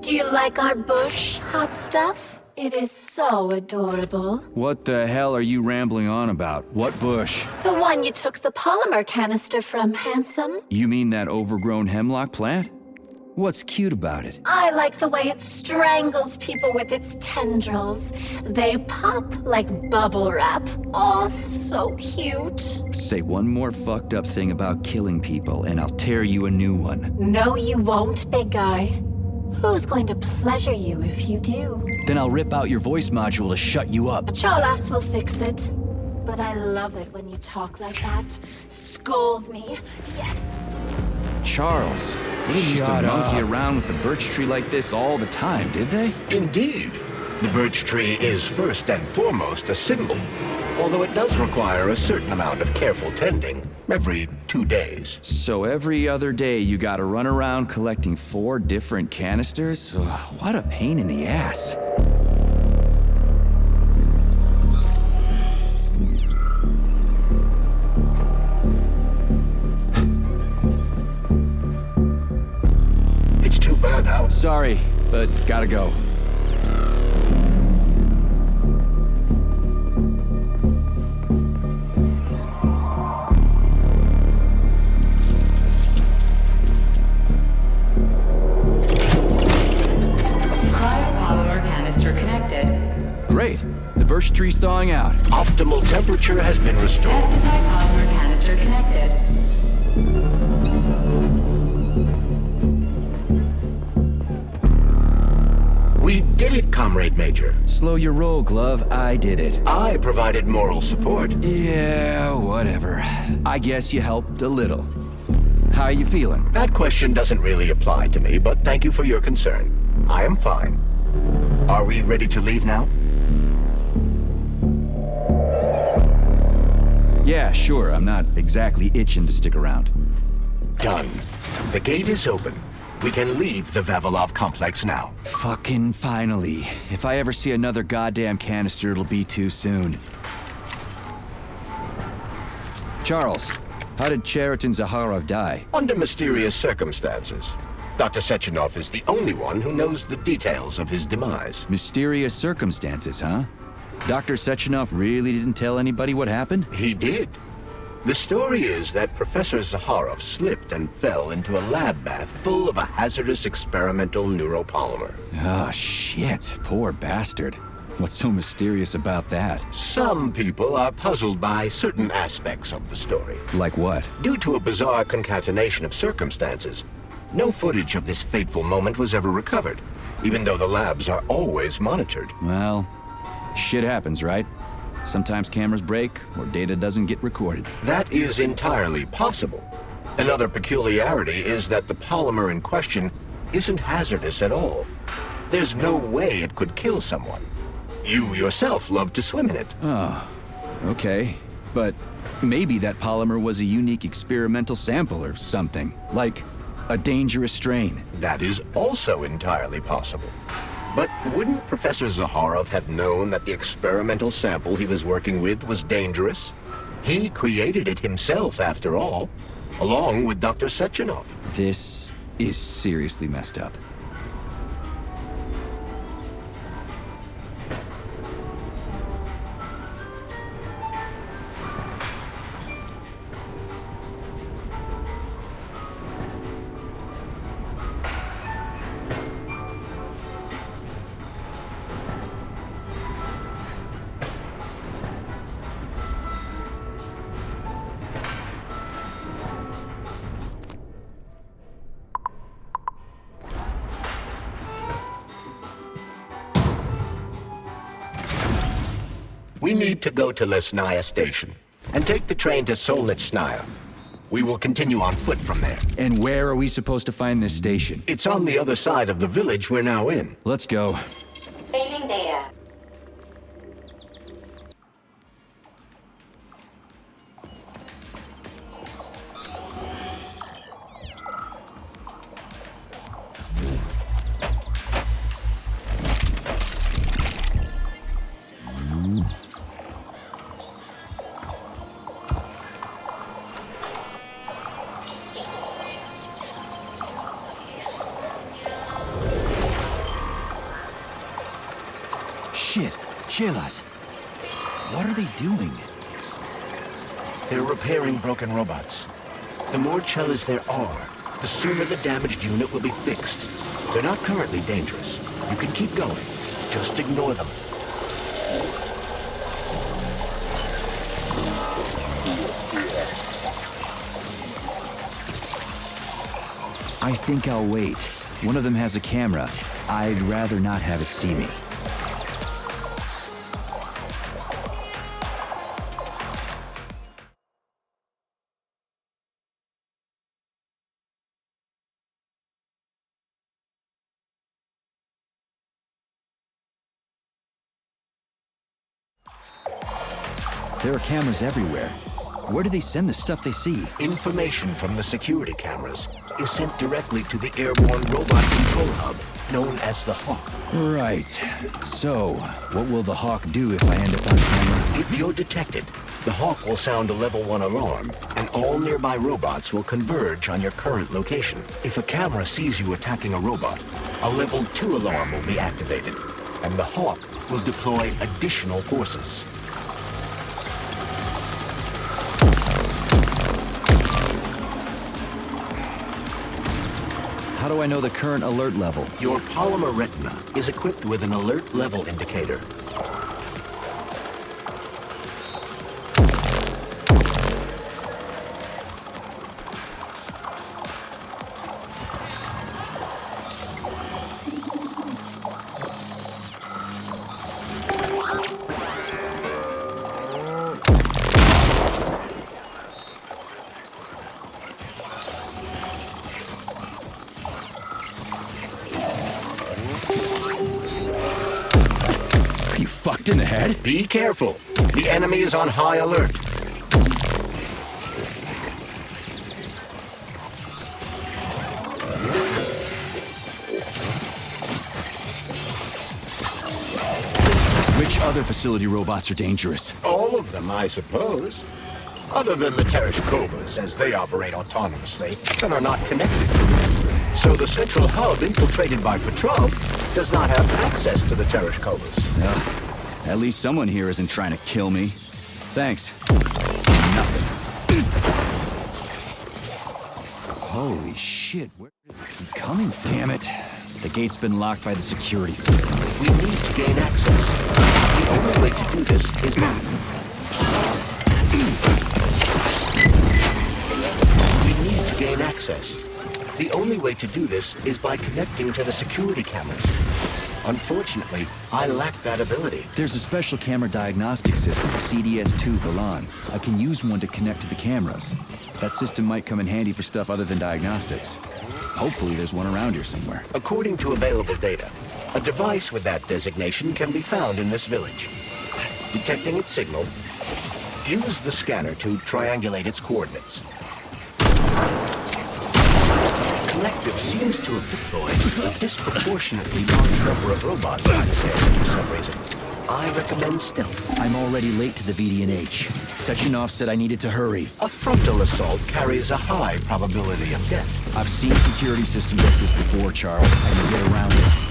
Speaker 22: Do you like our bush, hot stuff? It is so adorable.
Speaker 1: What the hell are you rambling on about? What bush?
Speaker 22: The one you took the polymer canister from, handsome.
Speaker 1: You mean that overgrown hemlock plant? What's cute about it?
Speaker 22: I like the way it strangles people with its tendrils. They pop like bubble wrap. Oh, so cute.
Speaker 1: Say one more fucked up thing about killing people, and I'll tear you a new one.
Speaker 22: No, you won't, big guy. Who's going to pleasure you if you do?
Speaker 1: Then I'll rip out your voice module to shut you up.
Speaker 22: Cholas will fix it. But I love it when you talk like that. Scold me. Yes.
Speaker 1: Charles, they used to monkey around with the birch tree like this all the time, did they?
Speaker 2: Indeed. The birch tree is first and foremost a symbol, although it does require a certain amount of careful tending every 2 days.
Speaker 1: So every other day you gotta run around collecting 4 different canisters? Ugh, what a pain in the ass.
Speaker 2: It's too bad how...
Speaker 1: Sorry, but gotta go.
Speaker 13: Cryopolymer canister connected.
Speaker 1: Great. The birch tree's temperature's thawing out.
Speaker 2: Optimal temperature has been restored.
Speaker 13: Pesticide polymer canister connected.
Speaker 2: We did it, Comrade Major.
Speaker 1: Slow your roll, Glove. I did it.
Speaker 2: I provided moral support.
Speaker 1: Yeah, whatever. I guess you helped a little. How are you feeling?
Speaker 2: That question doesn't really apply to me, but thank you for your concern. I am fine. Are we ready to leave now?
Speaker 1: Yeah, sure. I'm not exactly itching to stick around.
Speaker 2: Done. The gate is open. We can leave the Vavilov complex now.
Speaker 1: Fucking finally. If I ever see another goddamn canister, it'll be too soon. Charles, how did Cheriton Zaharov die?
Speaker 2: Under mysterious circumstances. Dr. Sechenov is the only one who knows the details of his demise.
Speaker 1: Mysterious circumstances, huh? Dr. Sechenov really didn't tell anybody what happened?
Speaker 2: He did. The story is that Professor Zaharov slipped and fell into a lab bath full of a hazardous experimental neuropolymer.
Speaker 1: Oh, shit. Poor bastard. What's so mysterious about that?
Speaker 2: Some people are puzzled by certain aspects of the story.
Speaker 1: Like what?
Speaker 2: Due to a bizarre concatenation of circumstances, no footage of this fateful moment was ever recovered, even though the labs are always monitored.
Speaker 1: Well, shit happens, right? Sometimes cameras break, or data doesn't get recorded.
Speaker 2: That is entirely possible. Another peculiarity is that the polymer in question isn't hazardous at all. There's no way it could kill someone. You yourself love to swim in it.
Speaker 1: Oh, okay. But maybe that polymer was a unique experimental sample or something, like a dangerous strain.
Speaker 2: That is also entirely possible. But wouldn't Professor Zaharov have known that the experimental sample he was working with was dangerous? He created it himself, after all, along with Dr. Sechenov.
Speaker 1: This is seriously messed up.
Speaker 2: We need to go to Lesnaya Station and take the train to Solnitsnaya. We will continue on foot from there.
Speaker 1: And where are we supposed to find this station?
Speaker 2: It's on the other side of the village we're now in.
Speaker 1: Let's go.
Speaker 18: Saving data.
Speaker 1: Shit, Chelas. What are they doing?
Speaker 2: They're repairing broken robots. The more Chelas there are, the sooner the damaged unit will be fixed. They're not currently dangerous. You can keep going. Just ignore them.
Speaker 1: I think I'll wait. One of them has a camera. I'd rather not have it see me. There are cameras everywhere. Where do they send the stuff they see?
Speaker 2: Information from the security cameras is sent directly to the airborne robot control hub, known as the Hawk.
Speaker 1: Right. So, what will the Hawk do if I end up on camera?
Speaker 2: If you're detected, the Hawk will sound a level 1 alarm, and all nearby robots will converge on your current location. If a camera sees you attacking a robot, a level 2 alarm will be activated, and the Hawk will deploy additional forces.
Speaker 1: How do I know the current alert level?
Speaker 2: Your polymer retina is equipped with an alert level indicator.
Speaker 1: dead?
Speaker 2: Be careful. The enemy is on high alert.
Speaker 1: Which other facility robots are dangerous?
Speaker 2: All of them, I suppose. Other than the Tereshkovas, as they operate autonomously and are not connected. So the central hub infiltrated by Petrov does not have access to the Tereshkovas.
Speaker 1: At least someone here isn't trying to kill me. Thanks. Nothing. Holy shit, where did it keep coming from? Damn it. The gate's been locked by the security system.
Speaker 2: We need to gain access. The only way to do this is by... We need to gain access. The only way to do this is by connecting to the security cameras. Unfortunately, I lack that ability.
Speaker 1: There's a special camera diagnostic system, CDS-2 Velan. I can use one to connect to the cameras. That system might come in handy for stuff other than diagnostics. Hopefully there's one around here somewhere.
Speaker 2: According to available data, a device with that designation can be found in this village. Detecting its signal, use the scanner to triangulate its coordinates. Collective seems to have deployed a disproportionately large number of robots in this area for some reason. I recommend stealth.
Speaker 1: I'm already late to the VD&H. Sechenov said I needed to hurry.
Speaker 2: A frontal assault carries a high probability of death.
Speaker 1: I've seen security systems like this before, Charles, and you get around it.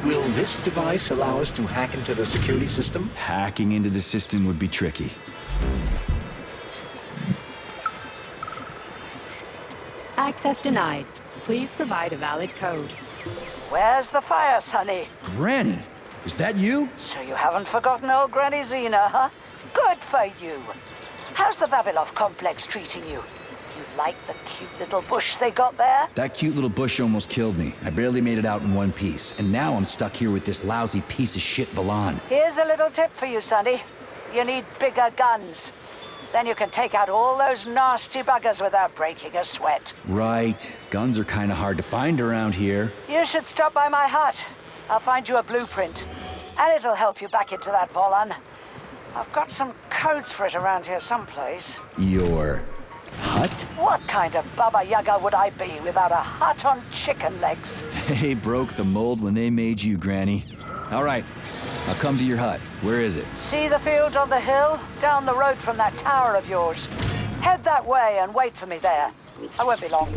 Speaker 2: Will this device allow us to hack into the security system?
Speaker 1: Hacking into the system would be tricky.
Speaker 17: Access denied. Please provide a valid code.
Speaker 4: Where's the fire, Sonny?
Speaker 1: Granny, is that you?
Speaker 4: So you haven't forgotten old Granny Zena, huh? Good for you. How's the Vavilov complex treating you? You like the cute little bush they got there?
Speaker 1: That cute little bush almost killed me. I barely made it out in one piece, and now I'm stuck here with this lousy piece of shit Velan.
Speaker 4: Here's a little tip for you, Sonny. You need bigger guns. Then you can take out all those nasty buggers without breaking a sweat.
Speaker 1: Right. Guns are kind of hard to find around here.
Speaker 4: You should stop by my hut. I'll find you a blueprint. And it'll help you back into that Volan. I've got some codes for it around here someplace.
Speaker 1: Your hut?
Speaker 4: What kind of Baba Yaga would I be without a hut on chicken legs?
Speaker 1: They broke the mold when they made you, Granny. All right, I'll come to your hut. Where is it?
Speaker 4: See the fields on the hill? Down the road from that tower of yours. Head that way and wait for me there. I won't be long.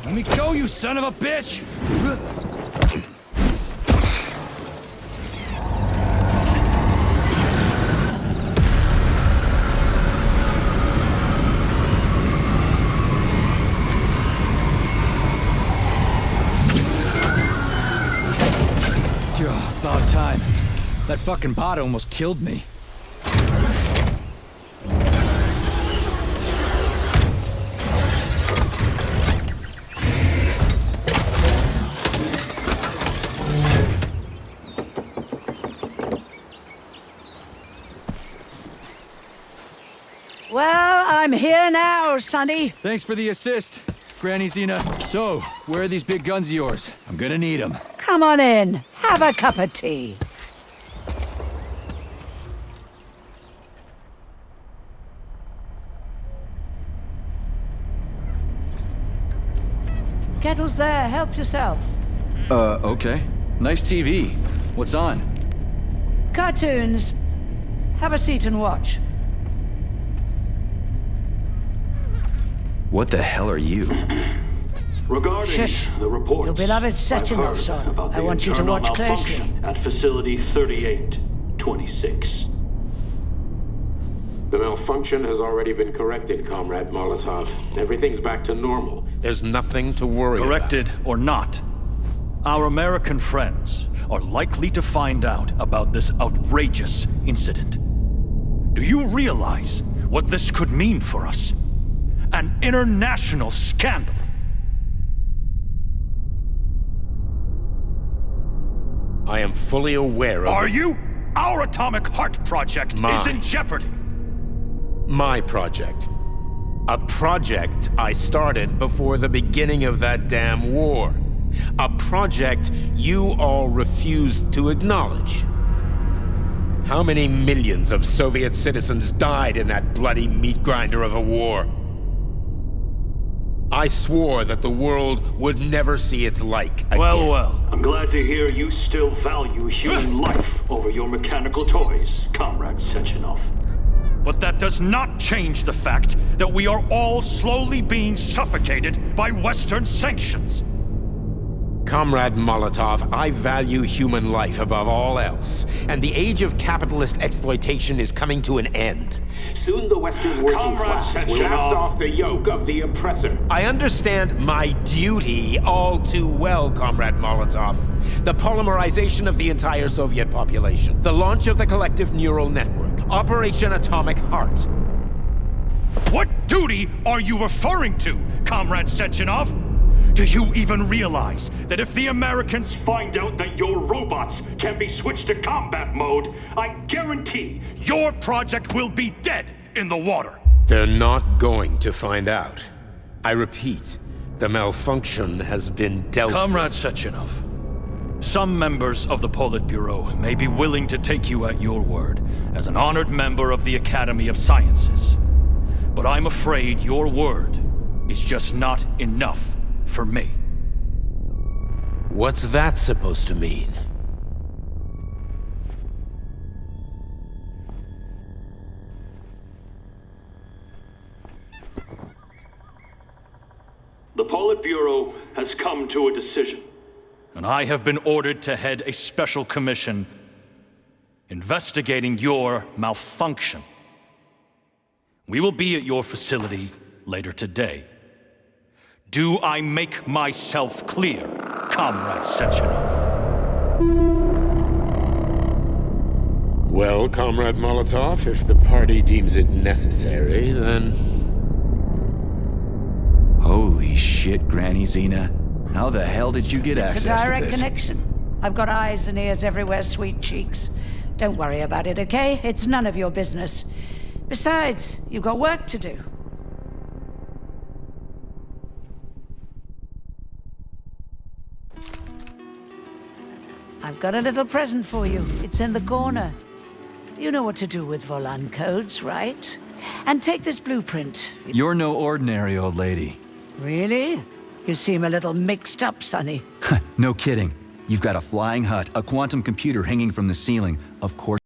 Speaker 1: Let me go, you son of a bitch! About time. That fucking bot almost killed me.
Speaker 4: Well, I'm here now, Sonny.
Speaker 1: Thanks for the assist, Granny Xena. So, where are these big guns of yours? I'm gonna need them.
Speaker 4: Come on in. Have a cup of tea. Kettle's there. Help yourself.
Speaker 1: Okay. Nice TV. What's on?
Speaker 4: Cartoons. Have a seat and watch.
Speaker 1: What the hell are you?
Speaker 16: Regarding
Speaker 4: Shush.
Speaker 16: the reports,
Speaker 4: Your beloved Sechenov,
Speaker 16: I've heard
Speaker 4: son.
Speaker 16: about
Speaker 4: I
Speaker 16: the
Speaker 4: want you to
Speaker 16: internal
Speaker 4: watch closely.
Speaker 16: malfunction at Facility 3826.
Speaker 19: The malfunction has already been corrected, Comrade Molotov. Everything's back to normal.
Speaker 21: There's nothing to worry about.
Speaker 24: Corrected or not, our American friends are likely to find out about this outrageous incident. Do you realize what this could mean for us? An international scandal.
Speaker 21: I am fully aware of...
Speaker 24: Are you? Our Atomic Heart Project is in jeopardy.
Speaker 21: My project. A project I started before the beginning of that damn war. A project you all refused to acknowledge. How many millions of Soviet citizens died in that bloody meat grinder of a war? I swore that the world would never see its like again.
Speaker 24: Well.
Speaker 16: I'm glad to hear you still value human life over your mechanical toys, Comrade Sechenov.
Speaker 24: But that does not change the fact that we are all slowly being suffocated by Western sanctions.
Speaker 21: Comrade Molotov, I value human life above all else, and the age of capitalist exploitation is coming to an end.
Speaker 19: Soon the Western working class will cast off the yoke of the oppressor.
Speaker 21: I understand my duty all too well, Comrade Molotov. The polymerization of the entire Soviet population, the launch of the collective neural network, Operation Atomic Heart.
Speaker 24: What duty are you referring to, Comrade Sechenov? Do you even realize that if the Americans
Speaker 16: find out that your robots can be switched to combat mode, I guarantee
Speaker 24: your project will be dead in the water?
Speaker 21: They're not going to find out. I repeat, the malfunction has been dealt with.
Speaker 24: Comrade Sechenov, some members of the Politburo may be willing to take you at your word as an honored member of the Academy of Sciences. But I'm afraid your word is just not enough for me.
Speaker 21: What's that supposed to mean?
Speaker 16: the Politburo has come to a decision.
Speaker 24: And I have been ordered to head a special commission investigating your malfunction. We will be at your facility later today. Do I make myself clear, Comrade Sechenov?
Speaker 21: Well, Comrade Molotov, if the party deems it necessary, then...
Speaker 1: Holy shit, Granny Xena. How the hell did you get access to this?
Speaker 4: It's a direct connection. I've got eyes and ears everywhere, sweet cheeks. Don't worry about it, okay? It's none of your business. Besides, you've got work to do. I've got a little present for you. It's in the corner. You know what to do with Volan codes, right? And take this blueprint.
Speaker 1: You're no ordinary old lady.
Speaker 4: Really? You seem a little mixed up, Sonny.
Speaker 1: No kidding. You've got a flying hut, a quantum computer hanging from the ceiling. Of course.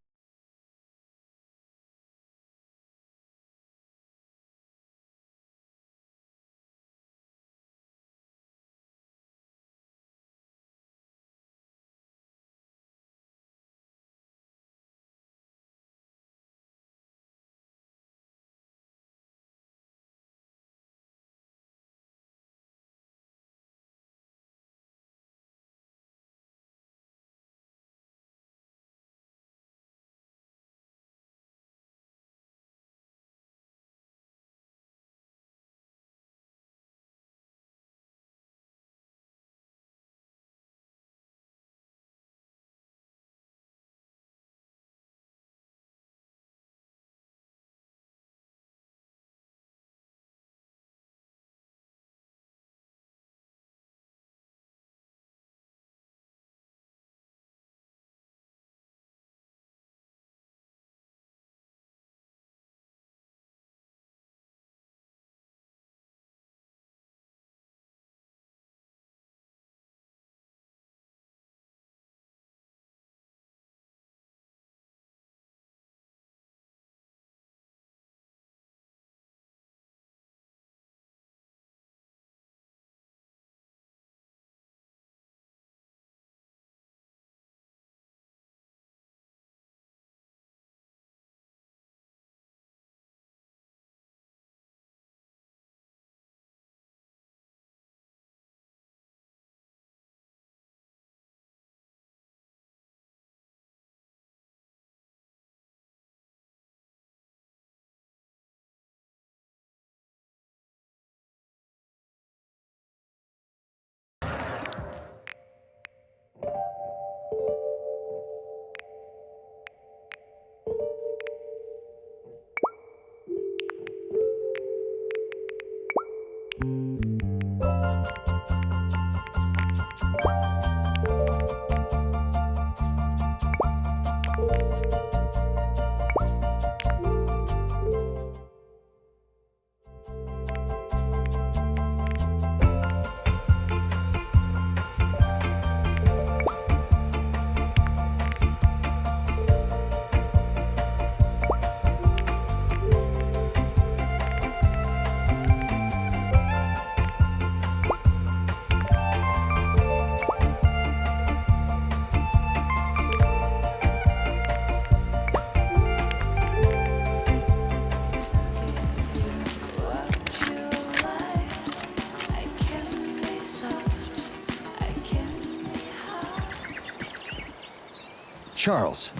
Speaker 1: Charles,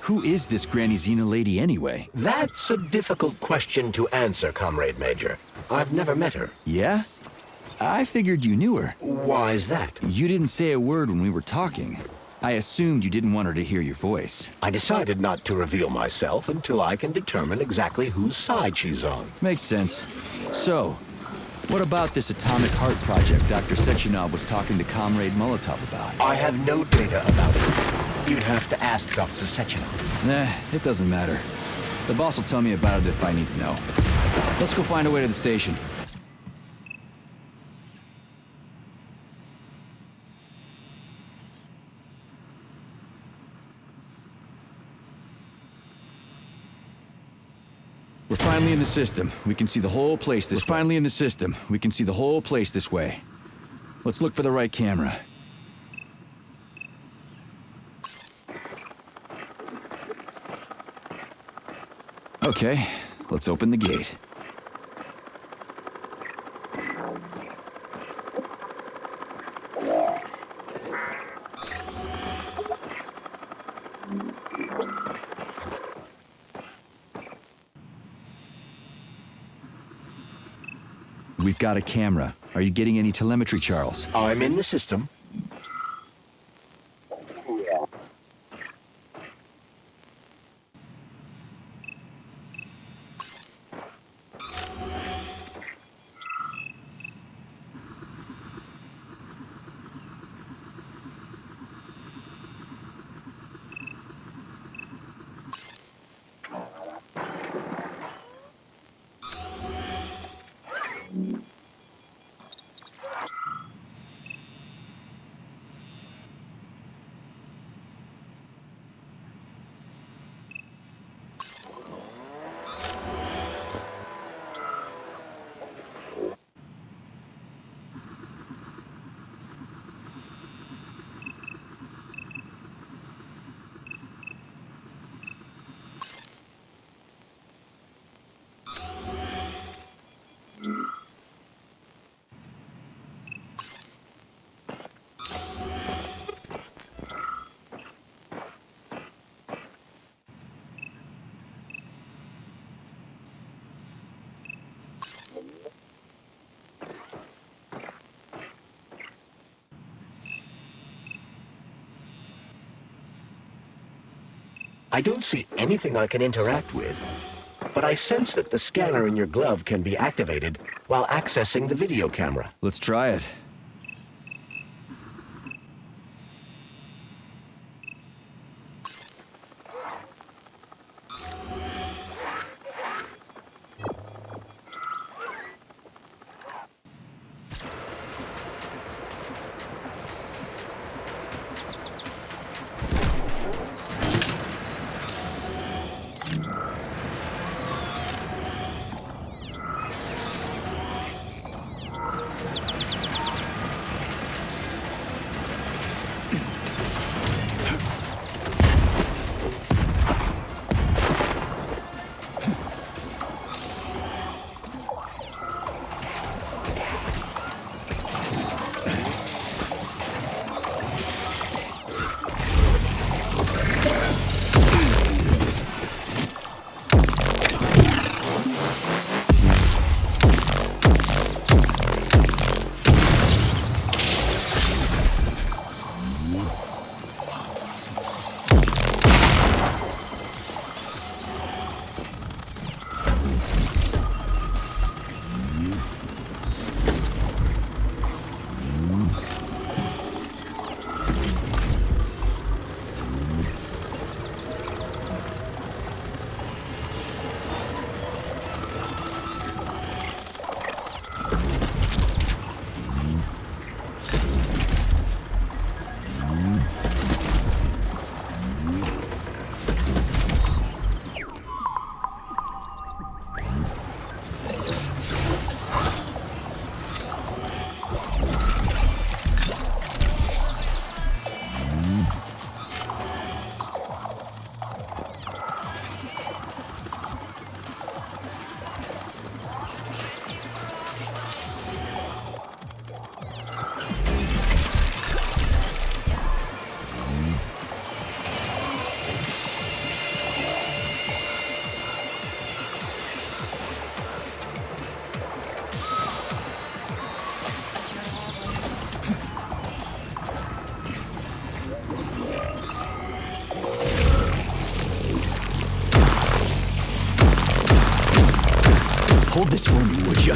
Speaker 1: who is this Granny Xena lady anyway?
Speaker 2: That's a difficult question to answer, Comrade Major. I've never met her.
Speaker 1: Yeah? I figured you knew her.
Speaker 2: Why is that?
Speaker 1: You didn't say a word when we were talking. I assumed you didn't want her to hear your voice.
Speaker 2: I decided not to reveal myself until I can determine exactly whose side she's on.
Speaker 1: Makes sense. So, what about this atomic heart project Dr. Sechenov was talking to Comrade Molotov about?
Speaker 2: I have no data about it. You'd have to ask Dr. Sechenov.
Speaker 1: Nah, it doesn't matter. The boss will tell me about it if I need to know. Let's go find a way to the station. We're finally in the system. We can see the whole place this way. We're finally in the system. We can see the whole place this way. Let's look for the right camera. Okay, let's open the gate. We've got a camera. Are you getting any telemetry, Charles?
Speaker 2: I'm in the system. I don't see anything I can interact with, but I sense that the scanner in your glove can be activated while accessing the video camera.
Speaker 1: Let's try it. hold this for me, would you?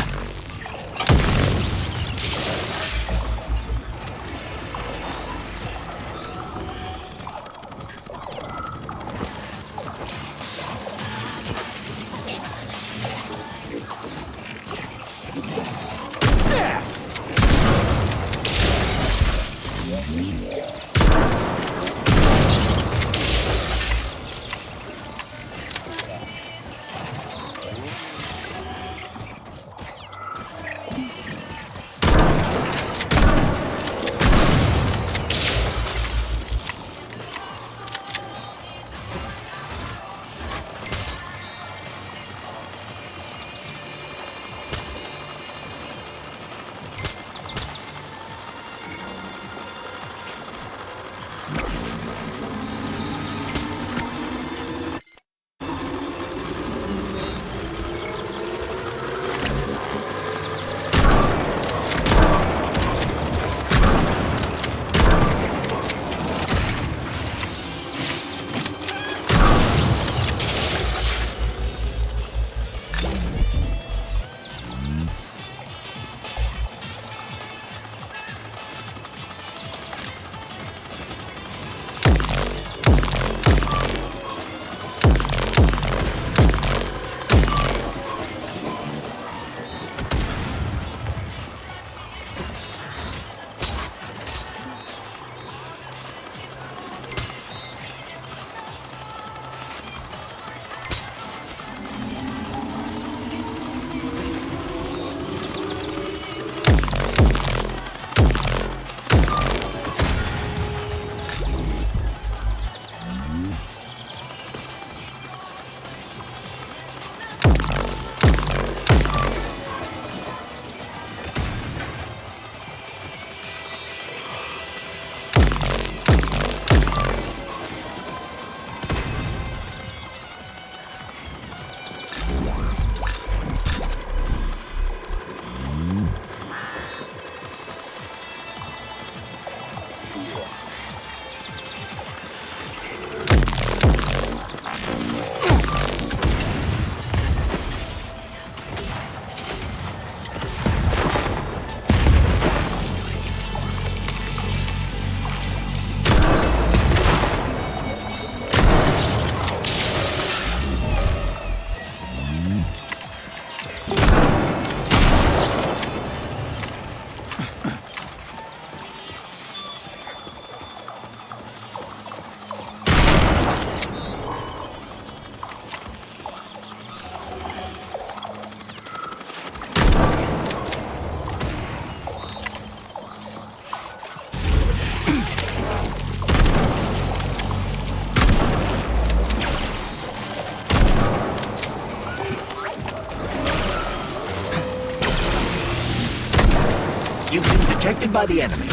Speaker 2: Detected by the enemy.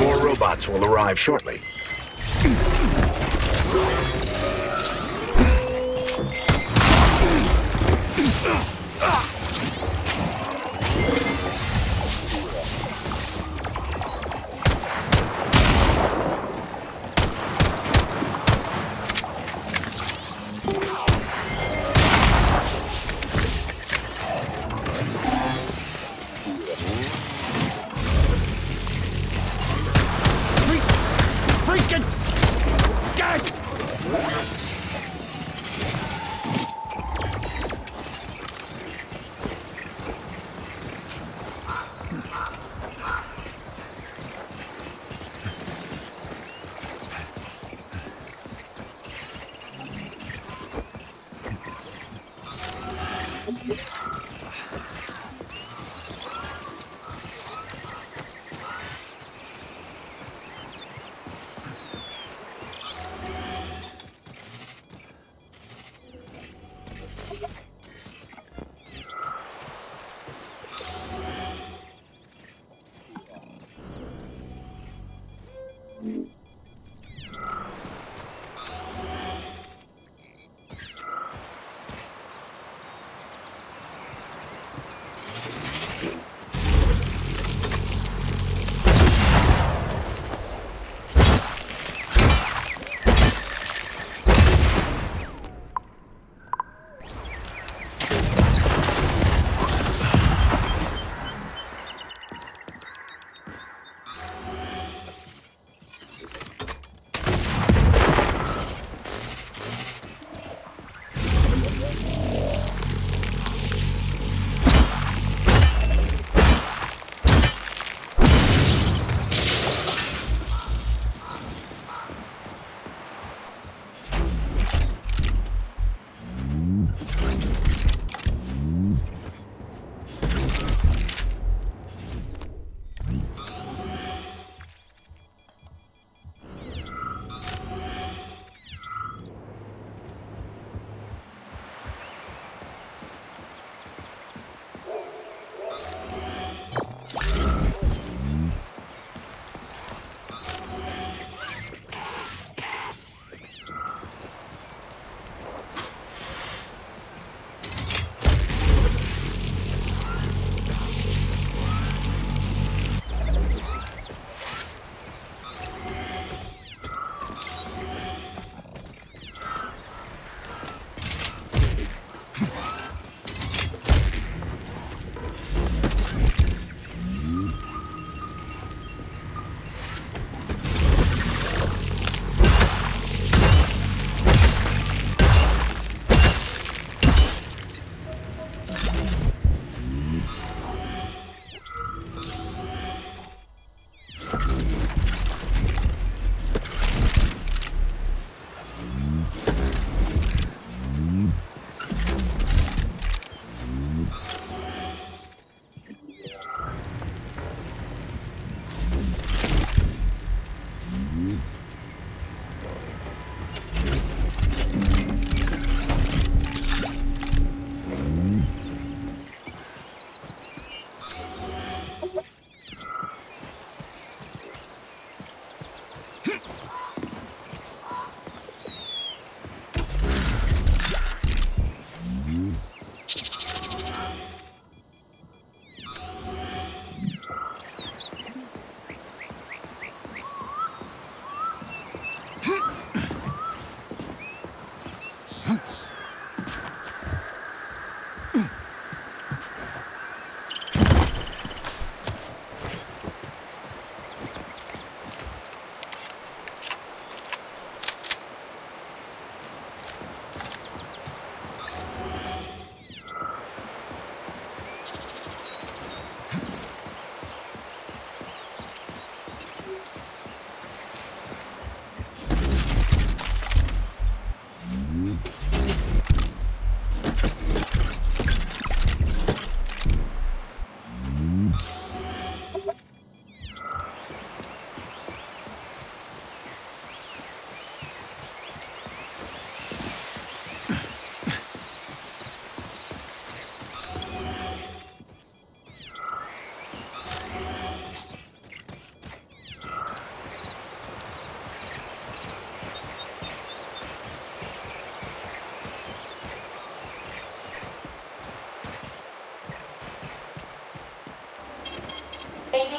Speaker 2: More robots will arrive shortly.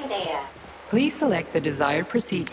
Speaker 22: Inputting data.
Speaker 17: Please select the desired procedure.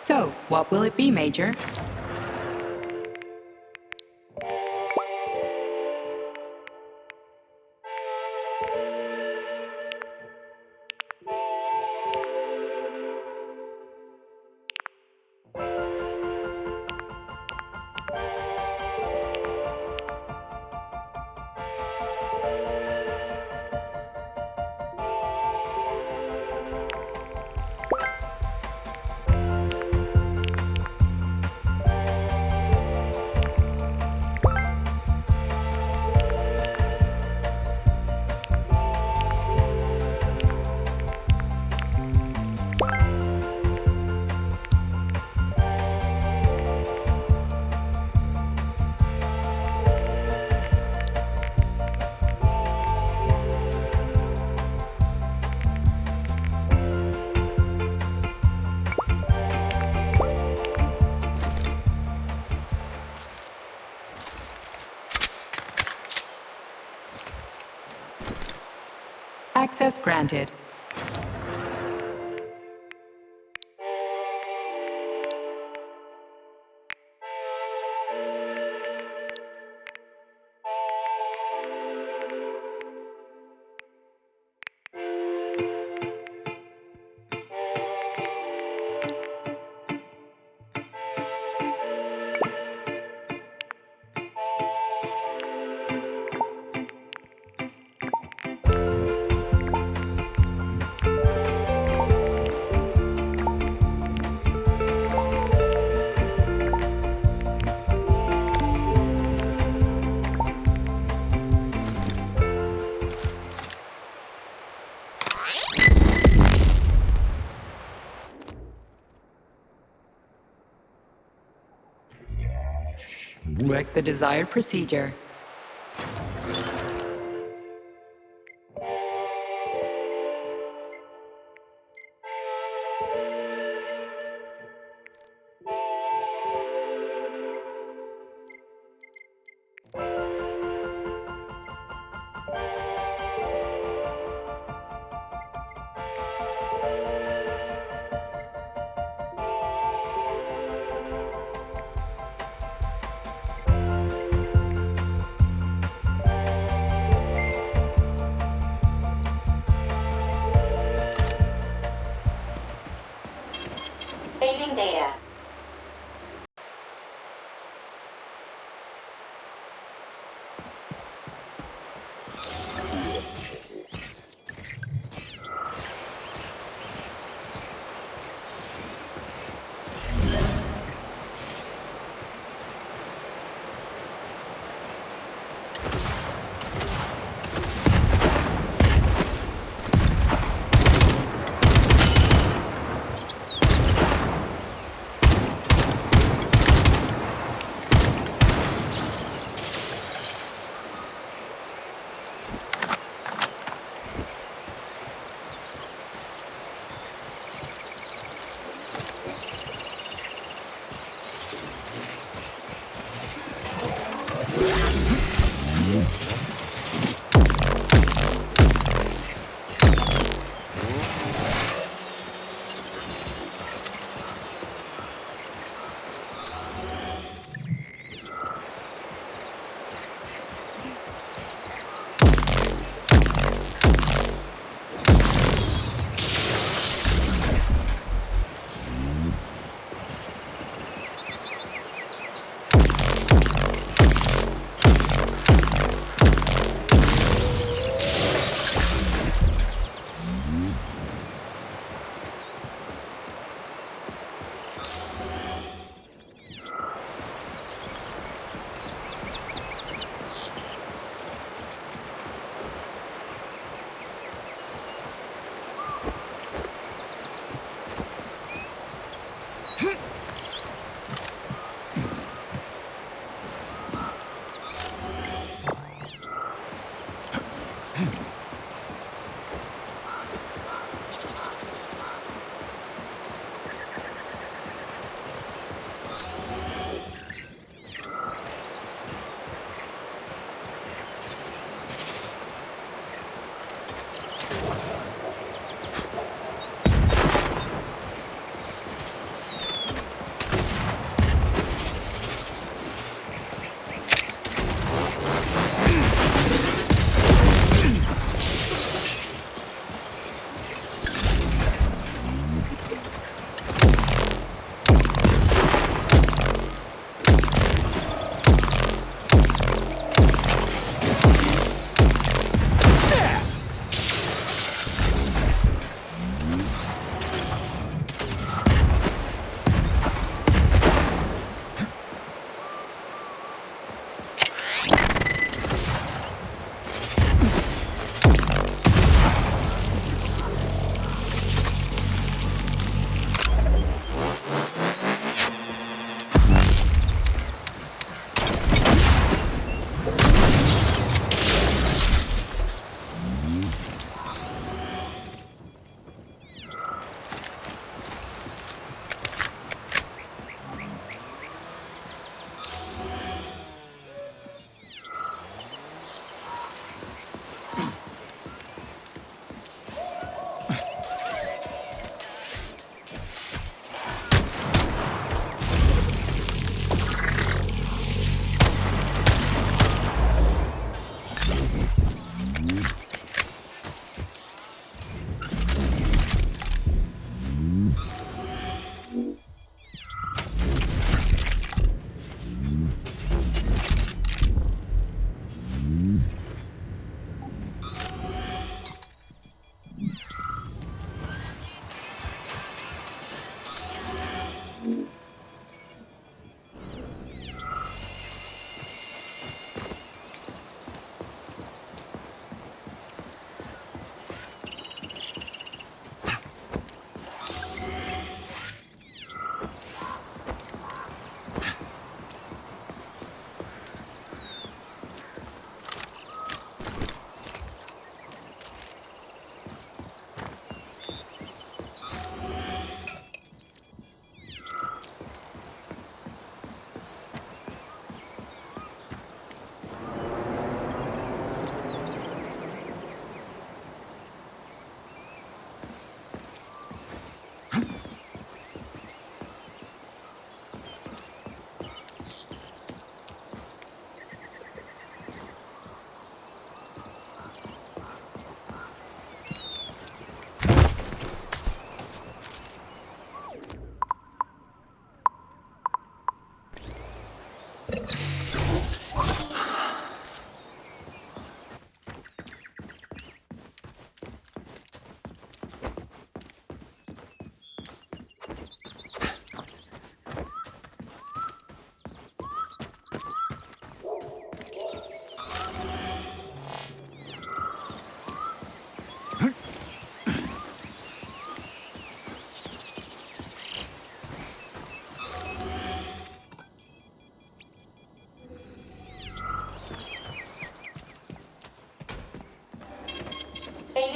Speaker 17: So, what will it be, Major? Access granted. Work the desired procedure.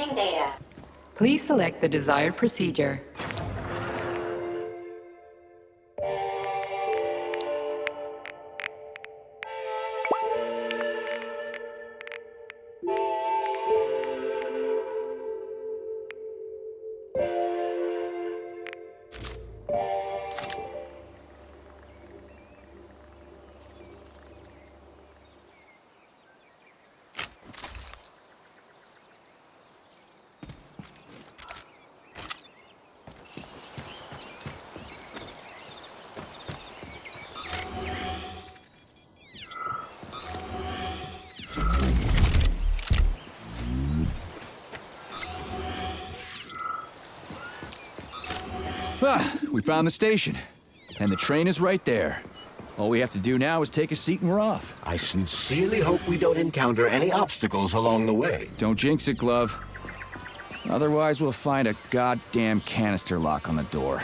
Speaker 22: Receiving data.
Speaker 17: Please select the desired procedure.
Speaker 1: We found the station. And the train is right there. All we have to do now is take a seat and we're off.
Speaker 2: I sincerely hope we don't encounter any obstacles along the way.
Speaker 1: Don't jinx it, Glove. Otherwise, we'll find a goddamn canister lock on the door.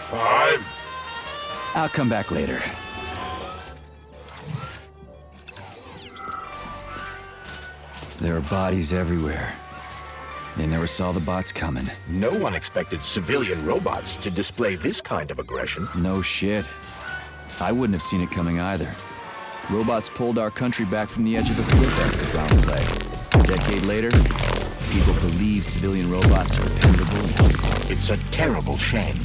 Speaker 2: Five.
Speaker 1: I'll come back later. There are bodies everywhere. They never saw the bots coming.
Speaker 2: No one expected civilian robots to display this kind of aggression.
Speaker 1: No shit. I wouldn't have seen it coming either. Robots pulled our country back from the edge of the cliff after ground play. A decade later, people believe civilian robots are dependable and helpful.
Speaker 2: It's a terrible shame.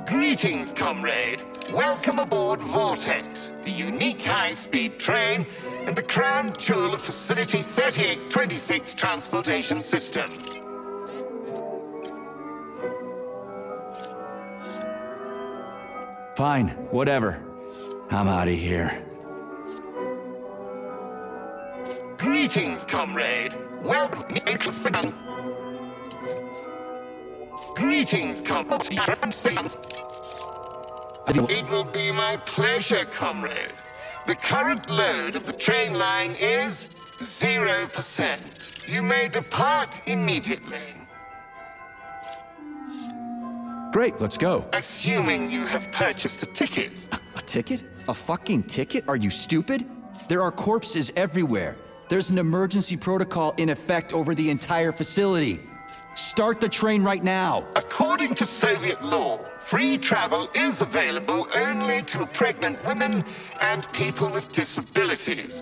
Speaker 6: Greetings, comrade. Welcome aboard Vortex, the unique high-speed train and the crown jewel of Facility 3826 Transportation System.
Speaker 1: Fine, whatever. I'm out of here.
Speaker 6: Greetings, comrade. Welcome. Greetings, comrade. It will be my pleasure, comrade. The current load of the train line is 0%. You may depart immediately.
Speaker 1: Great, let's go.
Speaker 6: Assuming you have purchased a ticket.
Speaker 1: A ticket? A fucking ticket? Are you stupid? There are corpses everywhere. There's an emergency protocol in effect over the entire facility. Start the train right now.
Speaker 6: According to Soviet law, free travel is available only to pregnant women and people with disabilities.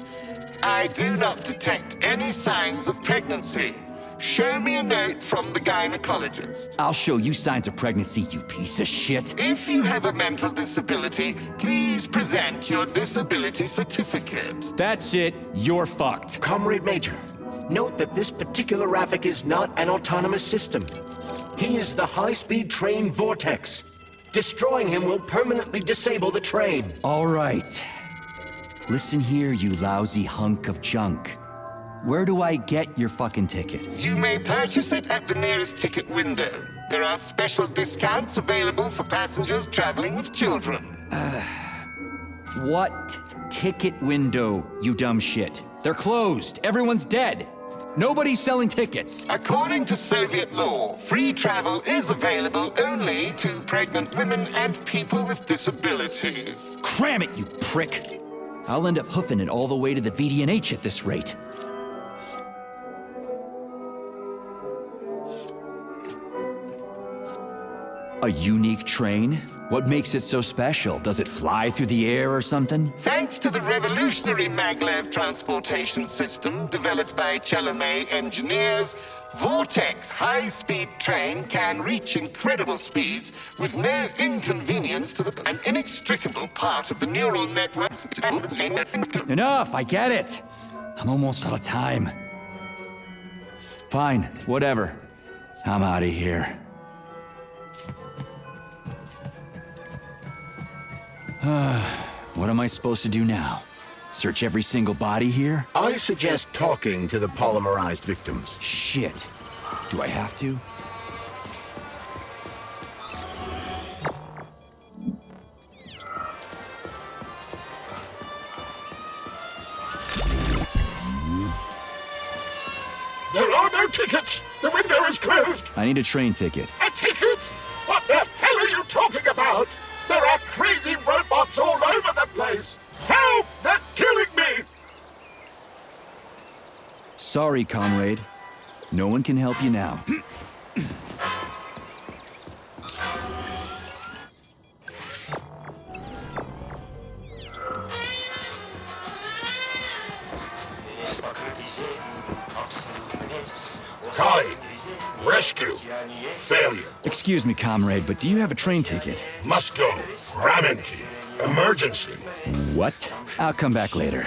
Speaker 6: I do not detect any signs of pregnancy. Show me a note from the gynecologist.
Speaker 1: I'll show you signs of pregnancy, you piece of shit.
Speaker 6: If you have a mental disability, please present your disability certificate.
Speaker 1: That's it. You're fucked.
Speaker 2: Comrade Major, note that this particular Raffic is not an autonomous system. He is the high-speed train Vortex. Destroying him will permanently disable the train.
Speaker 1: All right. Listen here, you lousy hunk of junk. Where do I get your fucking ticket?
Speaker 6: You may purchase it at the nearest ticket window. There are special discounts available for passengers traveling with children.
Speaker 1: What ticket window, you dumb shit? They're closed. Everyone's dead. Nobody's selling tickets.
Speaker 6: According to Soviet law, free travel is available only to pregnant women and people with disabilities.
Speaker 1: Cram it, you prick! I'll end up hoofing it all the way to the VDNH at this rate. A unique train? What makes it so special? Does it fly through the air or something?
Speaker 6: Thanks to the revolutionary maglev transportation system developed by Chalomey engineers, Vortex high-speed train can reach incredible speeds with no inconvenience to an inextricable part of the neural networks.
Speaker 1: Enough, I get it. I'm almost out of time. Fine, whatever. I'm out of here. What am I supposed to do now? Search every single body here?
Speaker 2: I suggest talking to the polymerized victims.
Speaker 1: Shit. Do I have to?
Speaker 6: There are no tickets! The window is closed!
Speaker 1: I need a train ticket.
Speaker 6: A ticket? What the hell are you talking about? There are crazy robots all over the place! Help! They're killing me!
Speaker 1: Sorry, comrade. No one can help you now.
Speaker 6: Kali, rescue. Failure.
Speaker 1: Excuse me, comrade, but do you have a train ticket?
Speaker 6: Must go. Ramen key. Emergency.
Speaker 1: What? I'll come back later.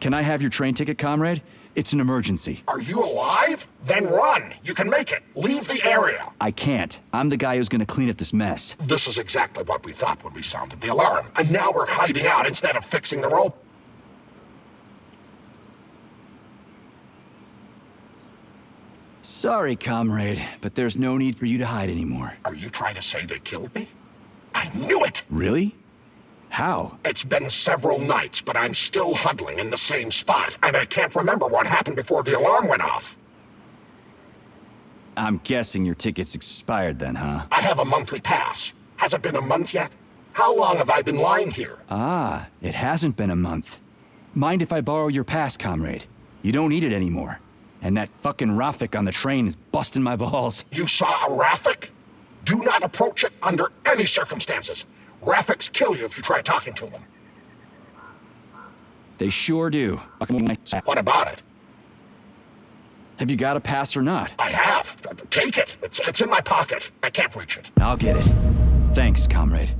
Speaker 1: Can I have your train ticket, comrade? It's an emergency.
Speaker 6: Are you alive? Then run! You can make it! Leave the area!
Speaker 1: I can't. I'm the guy who's gonna clean up this mess.
Speaker 6: This is exactly what we thought when we sounded the alarm. And now we're hiding out instead of fixing the rope.
Speaker 1: Sorry, comrade, but there's no need for you to hide anymore.
Speaker 6: Are you trying to say they killed me? I knew it!
Speaker 1: Really? How?
Speaker 6: It's been several nights, but I'm still huddling in the same spot, and I can't remember what happened before the alarm went off.
Speaker 1: I'm guessing your ticket's expired then, huh?
Speaker 6: I have a monthly pass. Has it been a month yet? How long have I been lying here?
Speaker 1: Ah, it hasn't been a month. Mind if I borrow your pass, comrade? You don't need it anymore. And that fucking Rafik on the train is busting my balls.
Speaker 2: You saw a Rafik? Do not approach it under any circumstances. Rafiks kill you if you try talking to them.
Speaker 1: They sure do.
Speaker 2: What about it?
Speaker 1: Have you got a pass or not?
Speaker 2: I have. Take it. It's in my pocket. I can't reach it.
Speaker 1: I'll get it. Thanks, comrade.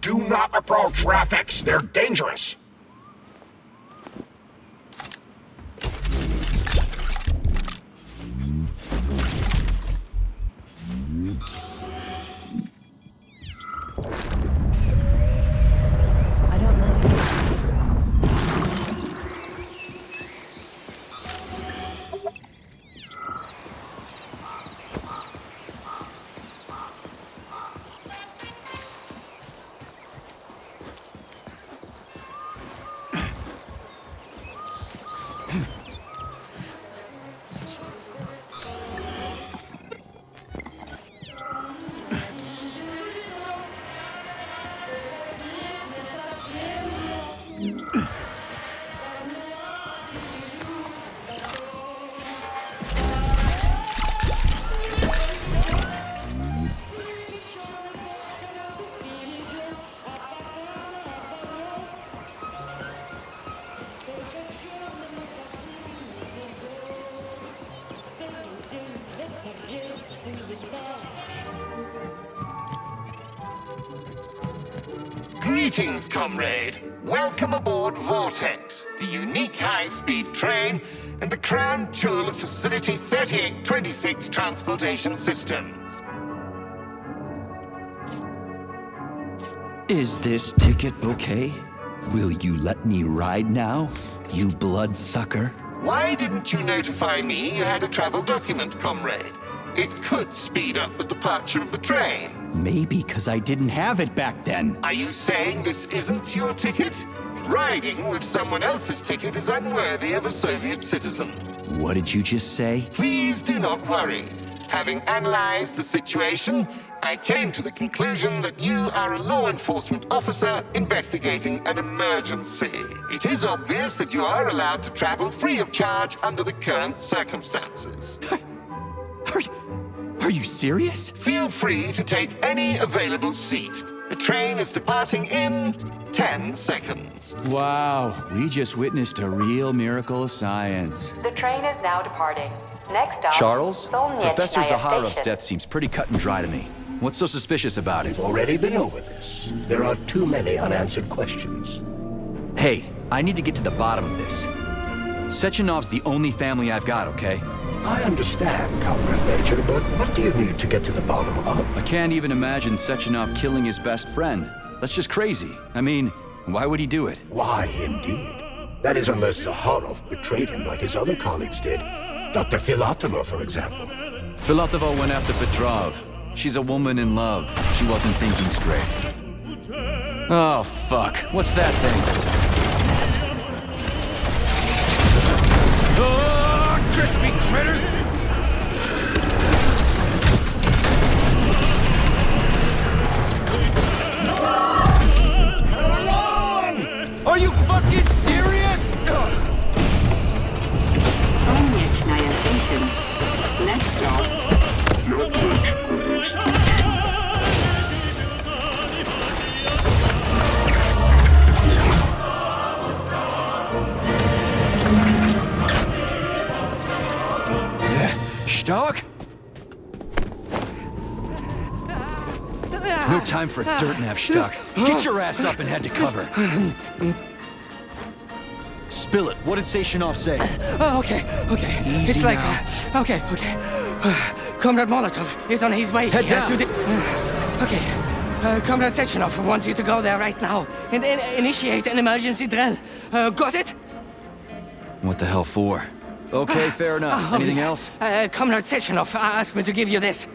Speaker 2: Do not approach Rafiks. They're dangerous.
Speaker 13: I don't know.
Speaker 6: Greetings, comrade. Welcome aboard Vortex, the unique high-speed train and the crown jewel of Facility 3826 transportation system.
Speaker 1: Is this ticket okay? Will you let me ride now, you bloodsucker?
Speaker 6: Why didn't you notify me you had a travel document, comrade? It could speed up the departure of the train.
Speaker 1: Maybe because I didn't have it back then.
Speaker 6: Are you saying this isn't your ticket? Riding with someone else's ticket is unworthy of a Soviet citizen.
Speaker 1: What did you just say?
Speaker 6: Please do not worry. Having analyzed the situation, I came to the conclusion that you are a law enforcement officer investigating an emergency. It is obvious that you are allowed to travel free of charge under the current circumstances.
Speaker 1: Are you serious?
Speaker 6: Feel free to take any available seat. The train is departing in 10 seconds.
Speaker 1: Wow, we just witnessed a real miracle of science.
Speaker 13: The train is now departing. Next stop,
Speaker 1: Charles,
Speaker 13: Solnechnaya
Speaker 1: Professor Zaharov's
Speaker 13: Station.
Speaker 1: death seems pretty cut and dry to me. What's so suspicious about it?
Speaker 2: We've already been over this. There are too many unanswered questions.
Speaker 1: Hey, I need to get to the bottom of this. Sechenov's the only family I've got, okay?
Speaker 2: I understand, Comrade Major, but what do you need to get to the bottom of?
Speaker 1: I can't even imagine Sechenov killing his best friend. That's just crazy. I mean, why would he do it?
Speaker 2: Why, indeed. That is unless Zaharov betrayed him like his other colleagues did. Dr. Filatova, for example.
Speaker 1: Filatova went after Petrov. She's a woman in love. She wasn't thinking straight. Oh, fuck. What's that thing? Oh, crispy critters! Are you fucking serious?
Speaker 13: Solnechnaya Station. Next stop, your bridge.
Speaker 1: Stark? No time for dirt nap, Stark. Get your ass up and head to cover. Spill it. What did Sechenov say?
Speaker 9: Oh, okay.
Speaker 1: Easy
Speaker 9: It's like,
Speaker 1: now.
Speaker 9: okay. Comrade Molotov is on his way
Speaker 1: Head down.
Speaker 9: to the... Okay. Comrade Sechenov wants you to go there right now and initiate an emergency drill. Got it?
Speaker 1: What the hell for? Okay, fair enough. Anything else?
Speaker 9: Comrade Sechenov asked me to give you this.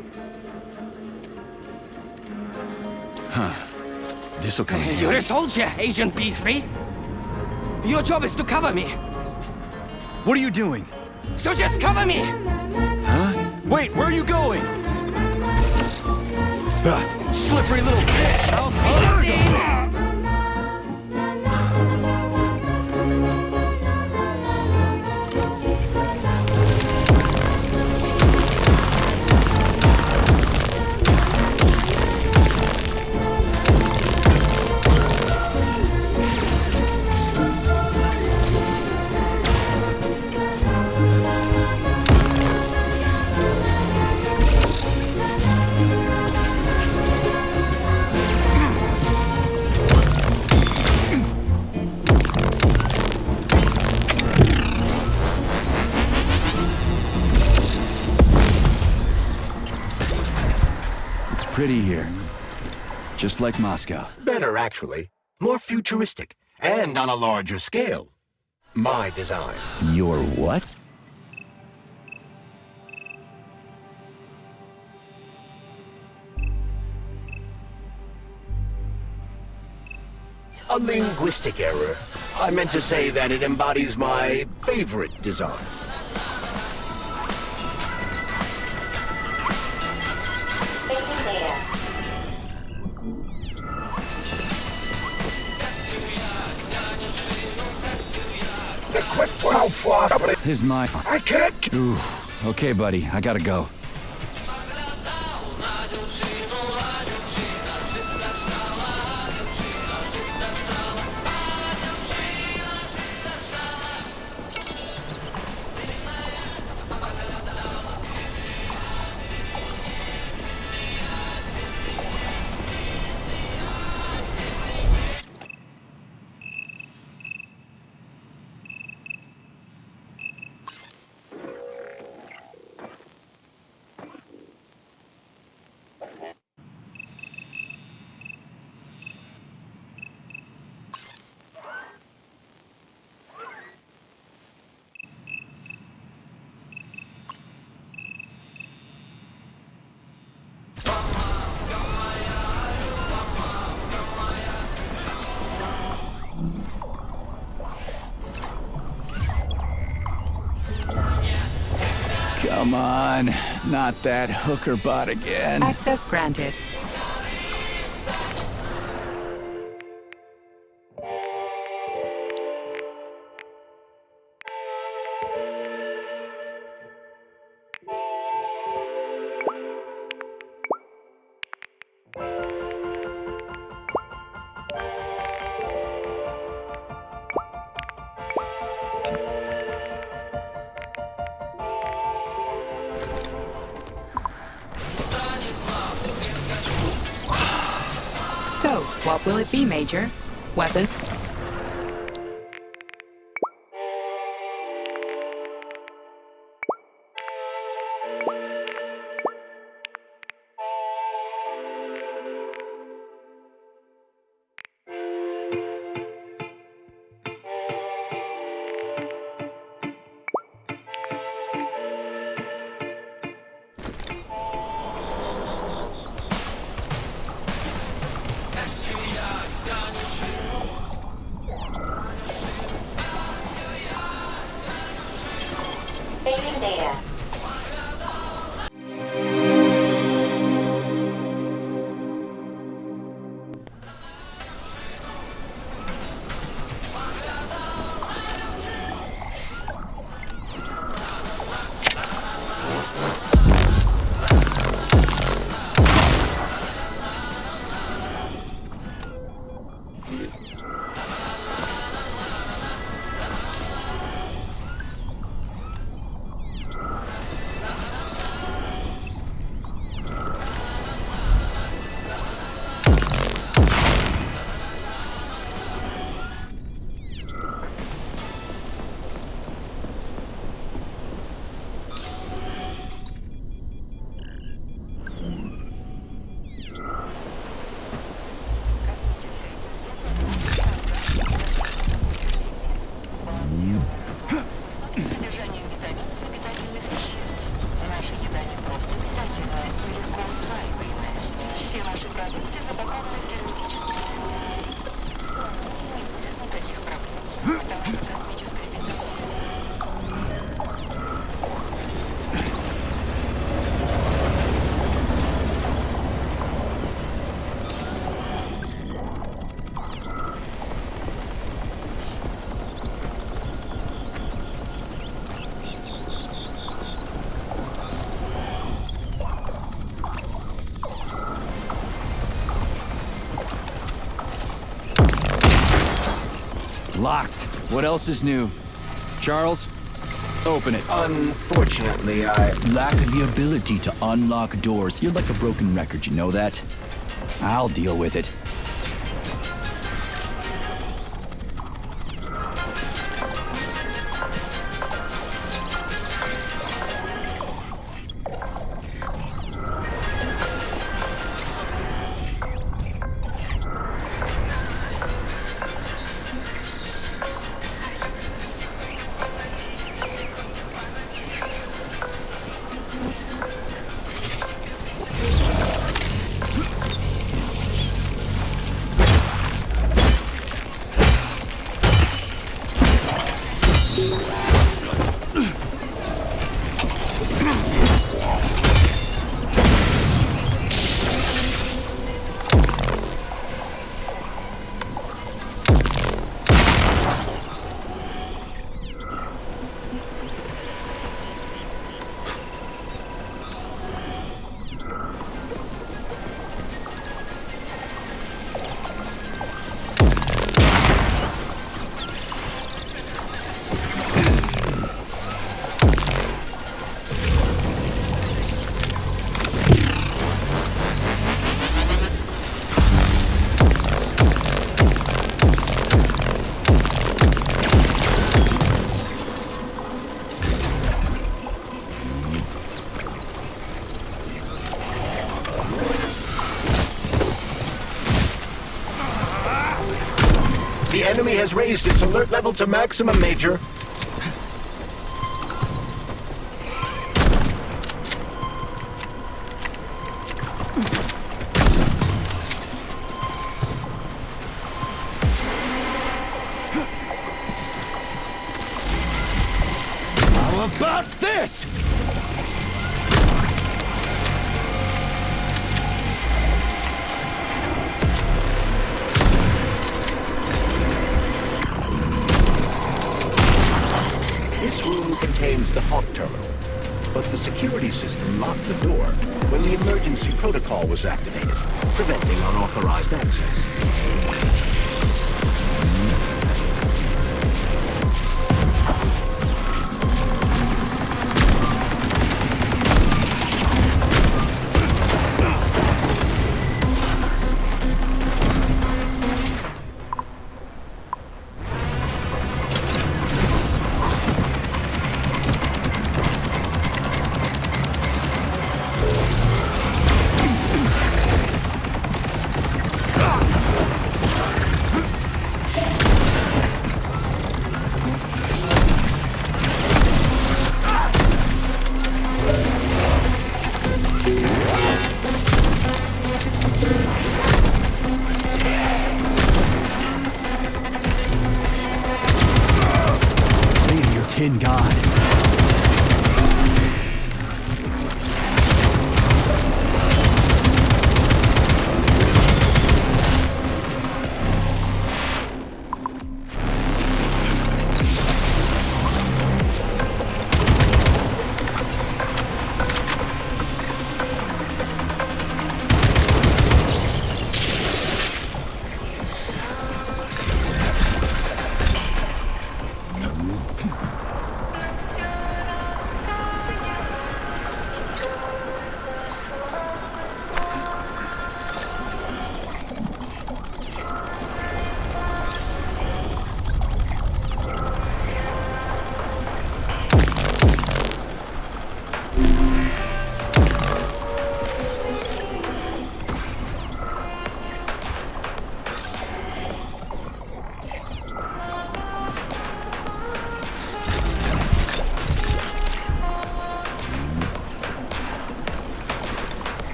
Speaker 1: Huh. This'll come in
Speaker 9: You're
Speaker 1: handy.
Speaker 9: a soldier, Agent B3. Your job is to cover me.
Speaker 1: What are you doing?
Speaker 9: So just cover me!
Speaker 1: Huh? Wait, where are you going? Slippery little bitch!
Speaker 9: Auf Wiedersehen!
Speaker 1: Pretty here. Just like Moscow.
Speaker 2: Better, actually. More futuristic, and on a larger scale. My design.
Speaker 1: Your what?
Speaker 2: A linguistic error. I meant to say that it embodies my favorite design. The quick brow flock.
Speaker 1: His mind.
Speaker 2: I can't.
Speaker 1: Ooh. Okay, buddy. I gotta go. Come on, not that hooker bot again.
Speaker 17: Access granted. So, what will it be, Major? Weapon?
Speaker 18: Saving data.
Speaker 1: Locked. What else is new? Charles, open it.
Speaker 2: Unfortunately, I
Speaker 1: lack the ability to unlock doors. You're like a broken record, you know that? I'll deal with it.
Speaker 2: The enemy has raised its alert level to maximum, Major.
Speaker 24: How about this?
Speaker 2: This room contains the hawk terminal, but the security system locked the door when the emergency protocol was activated, preventing unauthorized access.
Speaker 1: Tin God.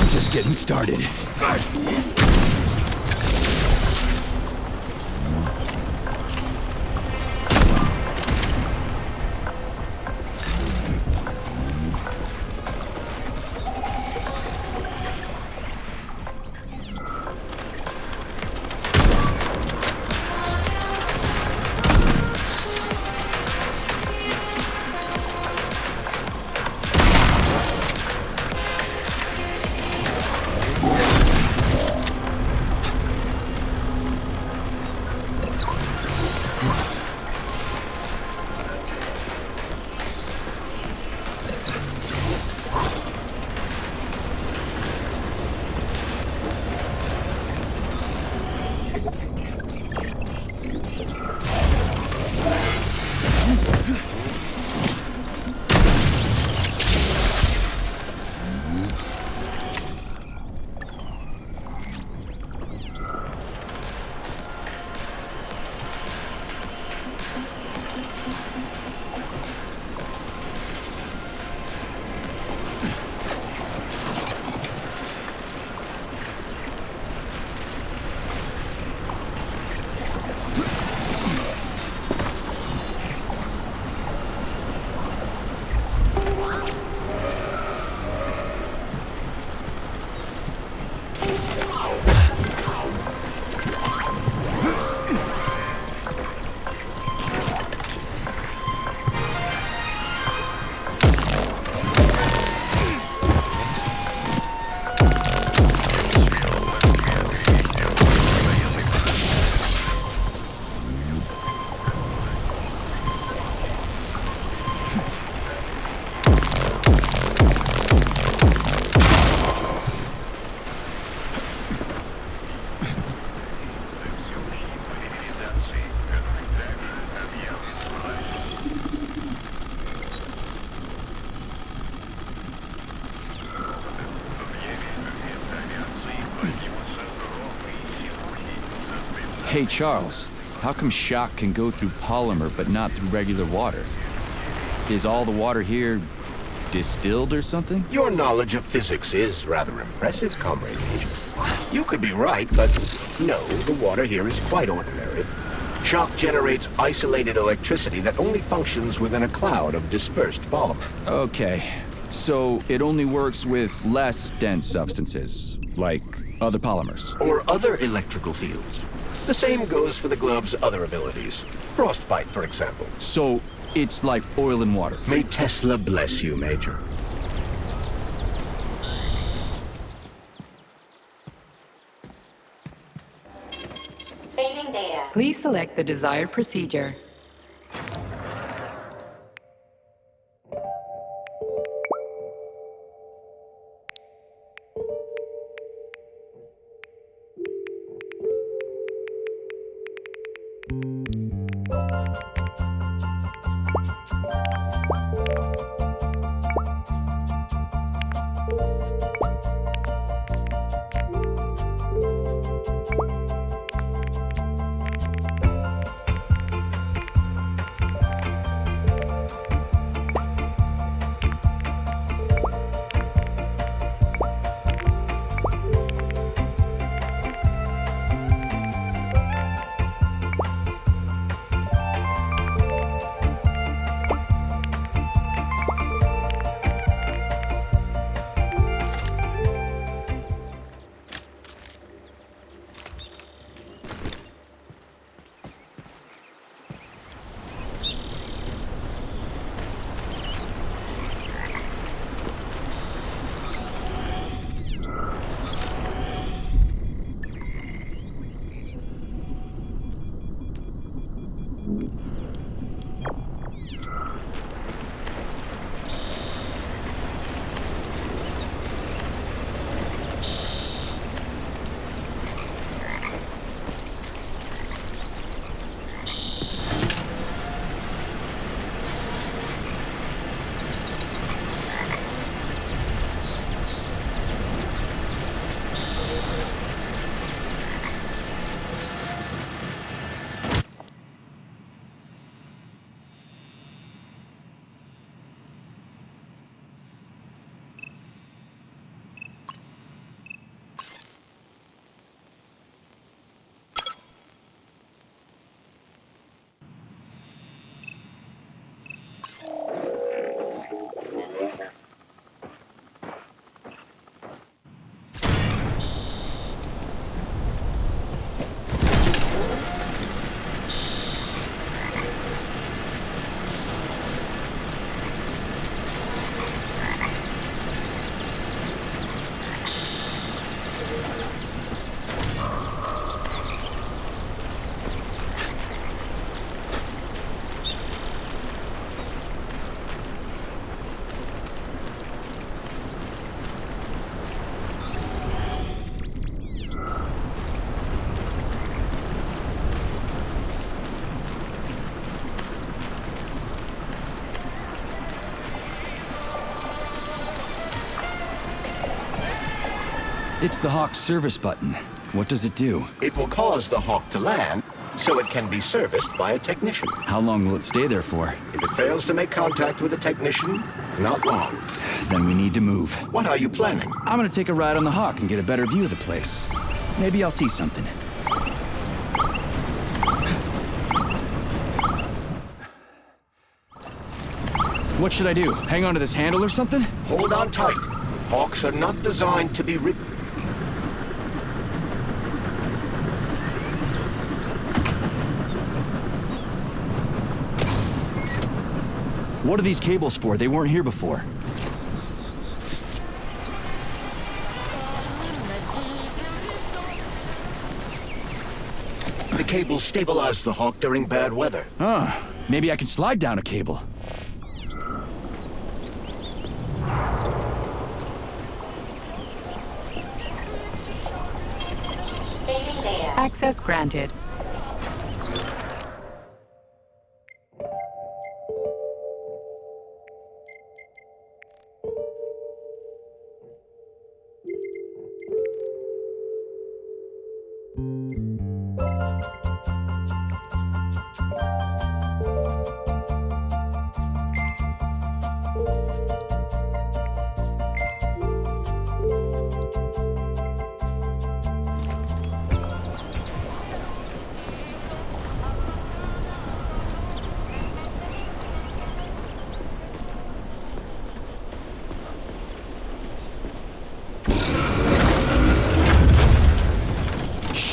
Speaker 1: just getting started. Hey, Charles, how come shock can go through polymer but not through regular water? Is all the water here distilled or something?
Speaker 2: Your knowledge of physics is rather impressive, Comrade Major. You could be right, but no, the water here is quite ordinary. Shock generates isolated electricity that only functions within a cloud of dispersed polymer.
Speaker 1: Okay, so it only works with less dense substances, like other polymers.
Speaker 2: Or other electrical fields. The same goes for the globe's other abilities. Frostbite, for example.
Speaker 1: So it's like oil and water.
Speaker 2: May Tesla bless you, Major.
Speaker 13: Saving data.
Speaker 17: Please select the desired procedure.
Speaker 1: It's the Hawk's service button. What does it do?
Speaker 2: It will cause the Hawk to land, so it can be serviced by a technician.
Speaker 1: How long will it stay there for?
Speaker 2: If it fails to make contact with a technician, not long.
Speaker 1: Then we need to move.
Speaker 2: What are you planning?
Speaker 1: I'm gonna take a ride on the Hawk and get a better view of the place. Maybe I'll see something. What should I do? Hang on to this handle or something?
Speaker 2: Hold on tight. Hawks are not designed to be
Speaker 1: What are these cables for? They weren't here before.
Speaker 2: The cables stabilize the Hawk during bad weather.
Speaker 1: Huh. Maybe I can slide down a cable.
Speaker 17: Access granted.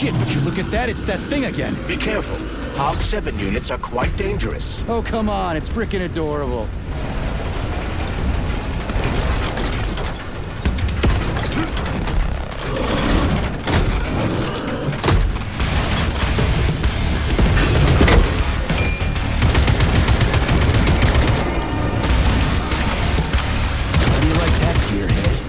Speaker 1: Shit, would you look at that? It's that thing again.
Speaker 2: Be careful. Hawk 7 units are quite dangerous.
Speaker 1: Oh, come on. It's freaking adorable. How do you like that, gearhead?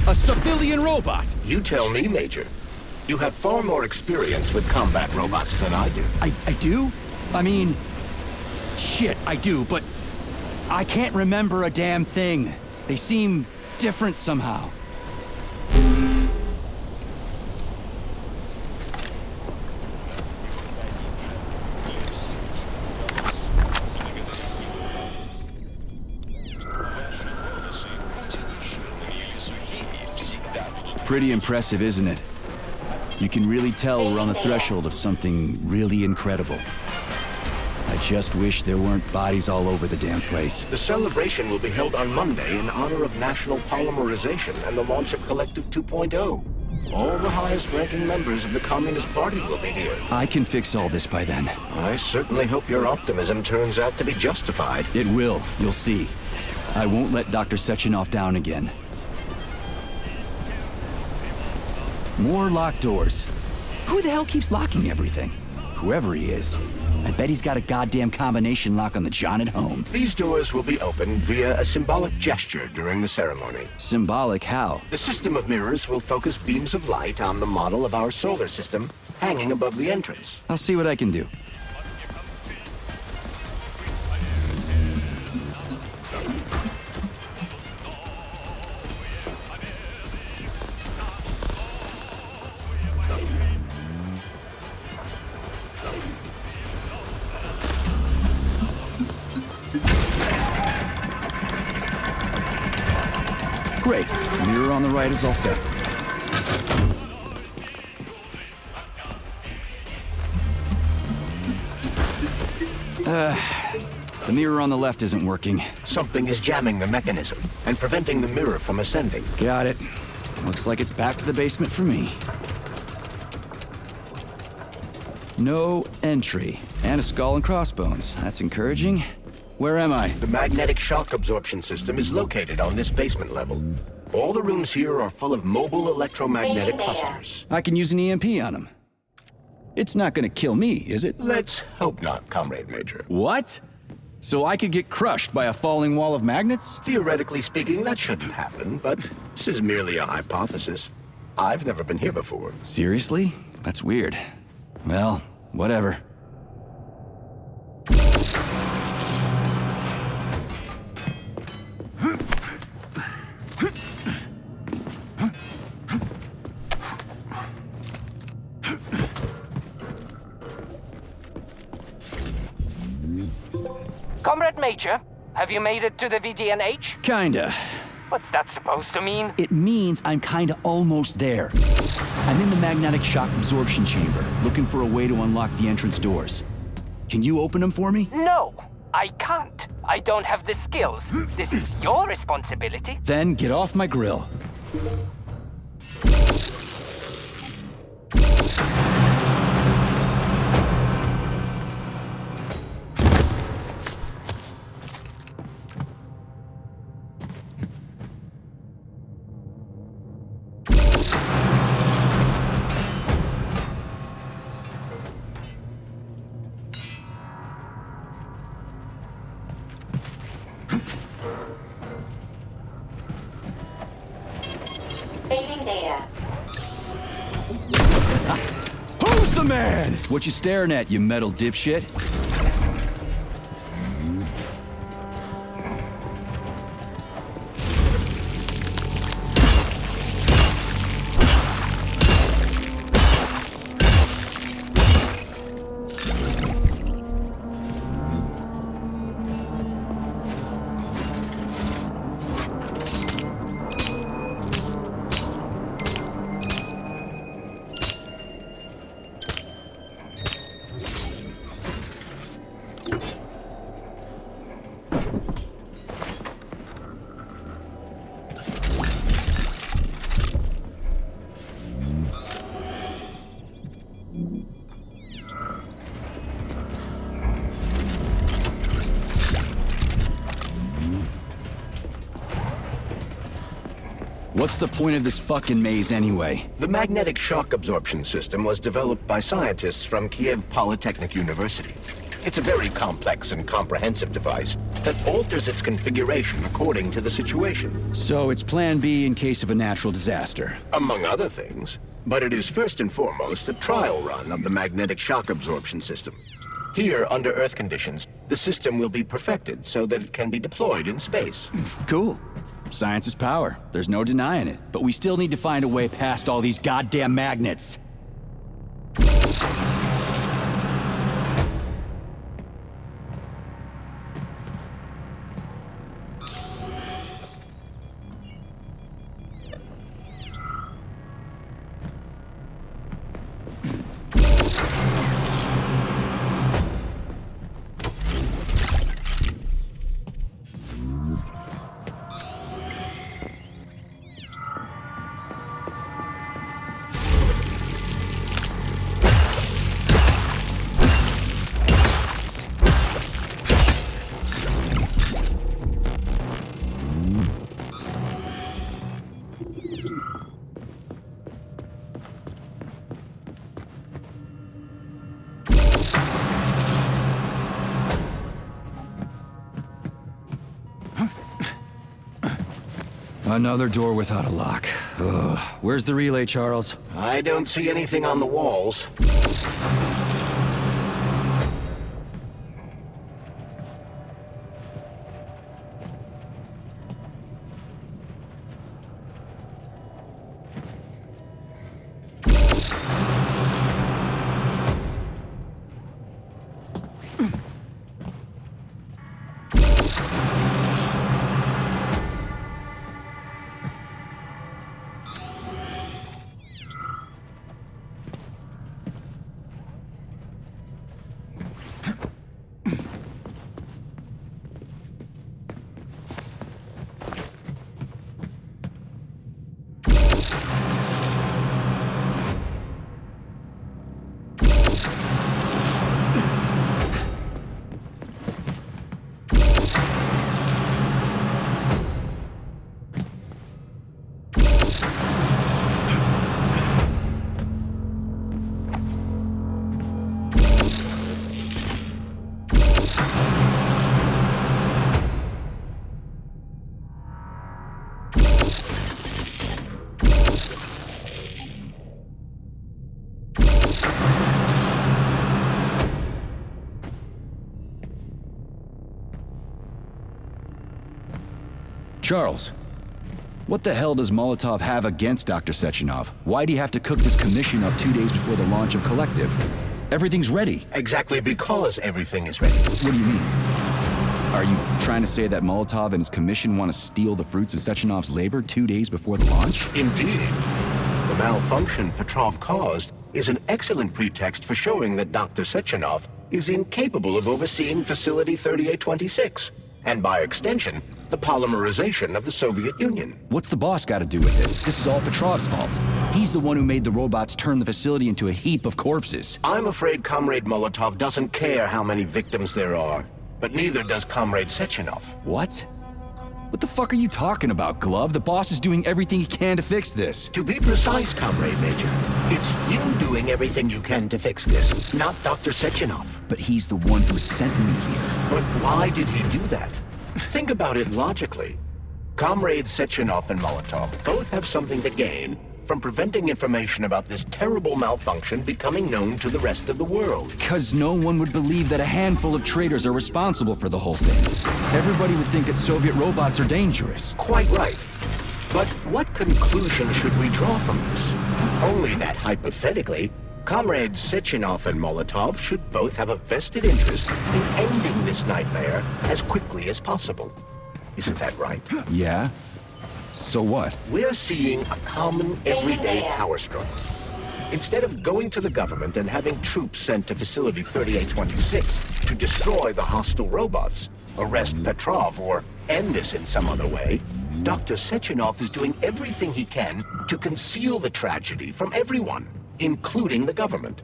Speaker 1: A civilian robot!
Speaker 2: You tell me, Major. You have far more experience with combat robots than I do.
Speaker 1: I do? I mean... Shit, I do, but... I can't remember a damn thing. They seem different somehow. Pretty impressive, isn't it? You can really tell we're on the threshold of something really incredible. I just wish there weren't bodies all over the damn place.
Speaker 2: The celebration will be held on Monday in honor of National Polymerization and the launch of Collective 2.0. All the highest-ranking members of the Communist Party will be here.
Speaker 1: I can fix all this by then.
Speaker 2: I certainly hope your optimism turns out to be justified.
Speaker 1: It will. You'll see. I won't let Dr. Sechenov down again. More locked doors. Who the hell keeps locking everything? Whoever he is. I bet he's got a goddamn combination lock on the John at home.
Speaker 2: These doors will be opened via a symbolic gesture during the ceremony.
Speaker 1: Symbolic how?
Speaker 2: The system of mirrors will focus beams of light on the model of our solar system hanging above the entrance.
Speaker 1: I'll see what I can do. Great. Mirror on the right is all set. The mirror on the left isn't working.
Speaker 2: Something is jamming the mechanism and preventing the mirror from ascending.
Speaker 1: Got it. Looks like it's back to the basement for me. No entry. And a skull and crossbones. That's encouraging. Where am I?
Speaker 2: The magnetic shock absorption system is located on this basement level. All the rooms here are full of mobile electromagnetic clusters.
Speaker 1: I can use an EMP on them. It's not gonna kill me, is it?
Speaker 2: Let's hope not, Comrade Major.
Speaker 1: What? So I could get crushed by a falling wall of magnets?
Speaker 2: Theoretically speaking, that shouldn't happen, but this is merely a hypothesis. I've never been here before.
Speaker 1: Seriously? That's weird. Well, whatever.
Speaker 12: Comrade Major, have you made it to the VDNH?
Speaker 1: Kinda.
Speaker 12: What's that supposed to mean?
Speaker 1: It means I'm kinda almost there. I'm in the magnetic shock absorption chamber, looking for a way to unlock the entrance doors. Can you open them for me?
Speaker 12: No, I can't. I don't have the skills. This is your responsibility.
Speaker 1: Then get off my grill.
Speaker 18: Saving data.
Speaker 1: Who's the man? What you staring at, you metal dipshit? What's the point of this fucking maze anyway?
Speaker 2: The magnetic shock absorption system was developed by scientists from Kiev Polytechnic University. It's a very complex and comprehensive device that alters its configuration according to the situation.
Speaker 1: So it's plan B in case of a natural disaster.
Speaker 2: Among other things. But it is first and foremost a trial run of the magnetic shock absorption system. Here, under Earth conditions, the system will be perfected so that it can be deployed in space.
Speaker 1: Cool. Science is power. There's no denying it. But we still need to find a way past all these goddamn magnets. Another door without a lock. Ugh. Where's the relay, Charles?
Speaker 2: I don't see anything on the walls.
Speaker 1: Charles, what the hell does Molotov have against Dr. Sechenov? Why'd he have to cook this commission up 2 days before the launch of Collective? Everything's ready.
Speaker 2: Exactly because everything is ready.
Speaker 1: What do you mean? Are you trying to say that Molotov and his commission want to steal the fruits of Sechenov's labor 2 days before the launch?
Speaker 2: Indeed. The malfunction Petrov caused is an excellent pretext for showing that Dr. Sechenov is incapable of overseeing Facility 3826, and by extension, the polymerization of the Soviet Union.
Speaker 1: What's the boss got to do with it? This is all Petrov's fault. He's the one who made the robots turn the facility into a heap of corpses.
Speaker 2: I'm afraid Comrade Molotov doesn't care how many victims there are, but neither does Comrade Sechenov.
Speaker 1: What? What the fuck are you talking about, Glove? The boss is doing everything he can to fix this.
Speaker 2: To be precise, Comrade Major, it's you doing everything you can to fix this, not Dr. Sechenov.
Speaker 1: But he's the one who sent me here.
Speaker 2: But why did he do that? Think about it logically. Comrades Sechenov and Molotov both have something to gain from preventing information about this terrible malfunction becoming known to the rest of the world.
Speaker 1: Because no one would believe that a handful of traitors are responsible for the whole thing. Everybody would think that Soviet robots are dangerous.
Speaker 2: Quite right. But what conclusion should we draw from this? Only that hypothetically, Comrades Sechenov and Molotov should both have a vested interest in ending this nightmare as quickly as possible. Isn't that right?
Speaker 1: Yeah? So what?
Speaker 2: We're seeing a common, everyday power struggle. Instead of going to the government and having troops sent to Facility 3826 to destroy the hostile robots, arrest Petrov, or end this in some other way, Dr. Sechenov is doing everything he can to conceal the tragedy from everyone, including the government.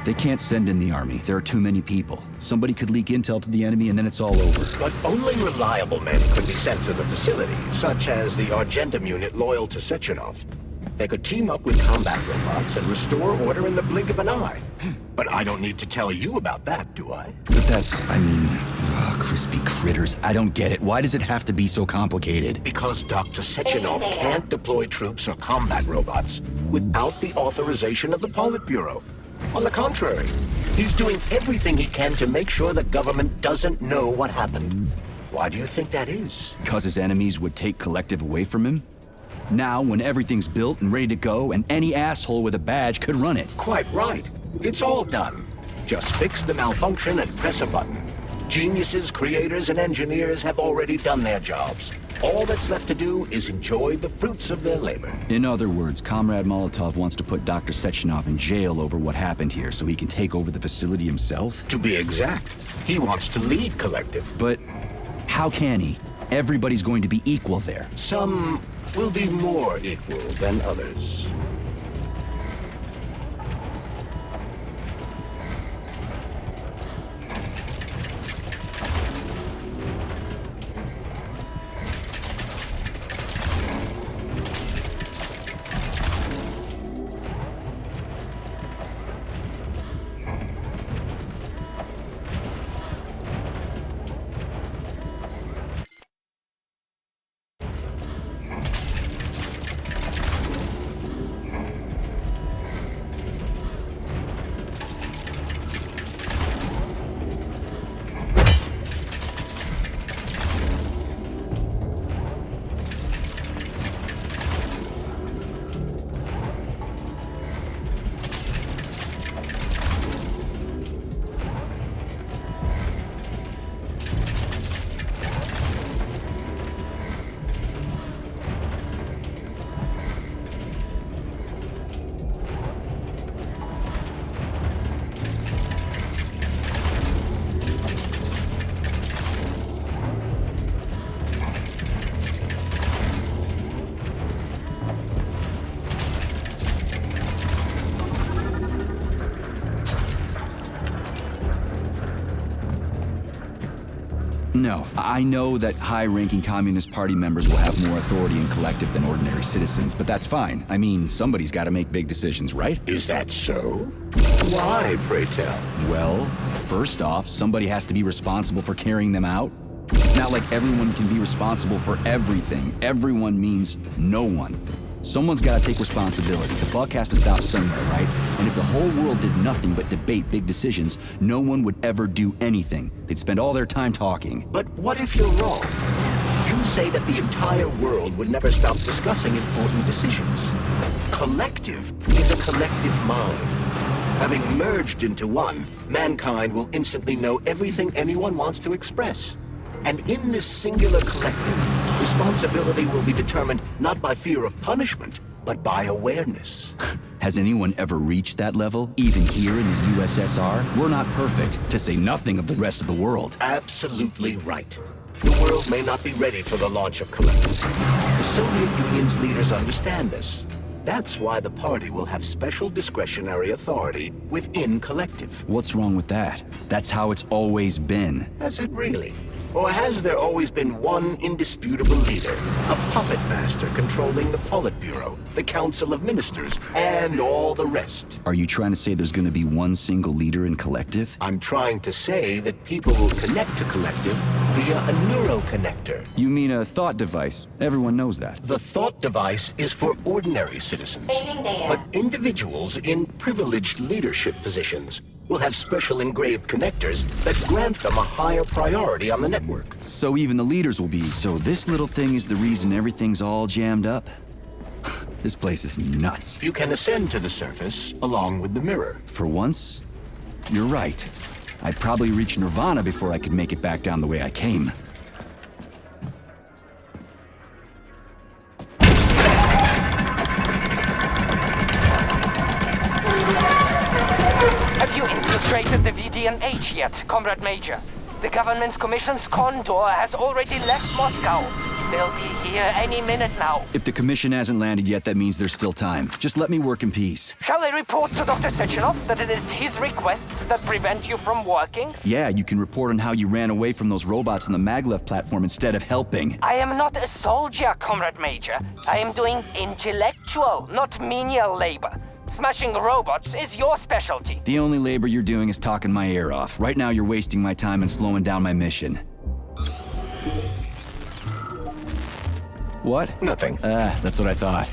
Speaker 1: They can't send in the army. There are too many people. Somebody could leak intel to the enemy and then it's all over.
Speaker 2: But only reliable men could be sent to the facility, such as the Argentum unit loyal to Sechenov. They could team up with combat robots and restore order in the blink of an eye. But I don't need to tell you about that, do I?
Speaker 1: But that's, crispy critters. I don't get it. Why does it have to be so complicated?
Speaker 2: Because Dr. Sechenov can't deploy troops or combat robots without the authorization of the Politburo. On the contrary, he's doing everything he can to make sure the government doesn't know what happened. Why do you think that is?
Speaker 1: Because his enemies would take Collective away from him? Now, when everything's built and ready to go, and any asshole with a badge could run it.
Speaker 2: Quite right. It's all done. Just fix the malfunction and press a button. Geniuses, creators, and engineers have already done their jobs. All that's left to do is enjoy the fruits of their labor.
Speaker 1: In other words, Comrade Molotov wants to put Dr. Sechenov in jail over what happened here so he can take over the facility himself?
Speaker 2: To be exact, he wants to lead Collective.
Speaker 1: But how can he? Everybody's going to be equal there.
Speaker 2: Some will be more equal than others.
Speaker 1: No, I know that high-ranking Communist Party members will have more authority in Collective than ordinary citizens, but that's fine. I mean, somebody's got to make big decisions, right?
Speaker 2: Is that so? Why, pray tell?
Speaker 1: Well, first off, somebody has to be responsible for carrying them out. It's not like everyone can be responsible for everything. Everyone means no one. Someone's got to take responsibility. The buck has to stop somewhere, right? And if the whole world did nothing but debate big decisions, no one would ever do anything. They'd spend all their time talking.
Speaker 2: But what if you're wrong? You say that the entire world would never stop discussing important decisions. Collective is a collective mind. Having merged into one, mankind will instantly know everything anyone wants to express. And in this singular collective, responsibility will be determined not by fear of punishment, but by awareness.
Speaker 1: Has anyone ever reached that level, even here in the USSR? We're not perfect, to say nothing of the rest of the world.
Speaker 2: Absolutely right. The world may not be ready for the launch of Collective. The Soviet Union's leaders understand this. That's why the party will have special discretionary authority within Collective.
Speaker 1: What's wrong with that? That's how it's always been.
Speaker 2: Has it really? Or has there always been one indisputable leader, a puppet master controlling the Politburo, the Council of Ministers, and all the rest?
Speaker 1: Are you trying to say there's going to be one single leader in Collective?
Speaker 2: I'm trying to say that people will connect to Collective via a neuroconnector.
Speaker 1: You mean a thought device? Everyone knows that.
Speaker 2: The thought device is for ordinary citizens. But individuals in privileged leadership positions will have special engraved connectors that grant them a higher priority on the network.
Speaker 1: So even the leaders will be... So this little thing is the reason everything's all jammed up? This place is nuts.
Speaker 2: You can ascend to the surface along with the mirror.
Speaker 1: For once, you're right. I'd probably reach Nirvana before I could make it back down the way I came.
Speaker 12: Have you infiltrated the VDNH yet, Comrade Major? The government's commission's Condor has already left Moscow. They'll be here any minute now.
Speaker 1: If the commission hasn't landed yet, that means there's still time. Just let me work in peace.
Speaker 12: Shall I report to Dr. Sechenov that it is his requests that prevent you from working?
Speaker 1: Yeah, you can report on how you ran away from those robots on the Maglev platform instead of helping.
Speaker 12: I am not a soldier, Comrade Major. I am doing intellectual, not menial labor. Smashing robots is your specialty.
Speaker 1: The only labor you're doing is talking my ear off. Right now, you're wasting my time and slowing down my mission. What?
Speaker 2: Nothing.
Speaker 1: That's what I thought.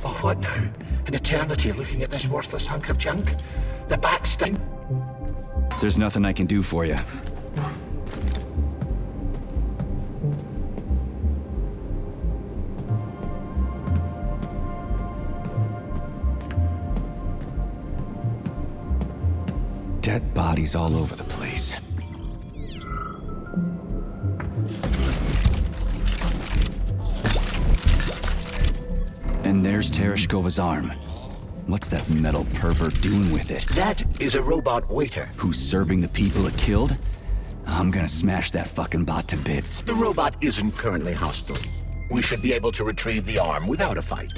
Speaker 2: Oh, what now? An eternity looking at this worthless hunk of junk? The back sting?
Speaker 1: There's nothing I can do for you. Dead bodies all over the place. And there's Tereshkova's arm. What's that metal pervert doing with it?
Speaker 2: That is a robot waiter.
Speaker 1: Who's serving the people it killed? I'm gonna smash that fucking bot to bits.
Speaker 2: The robot isn't currently hostile. We should be able to retrieve the arm without a fight.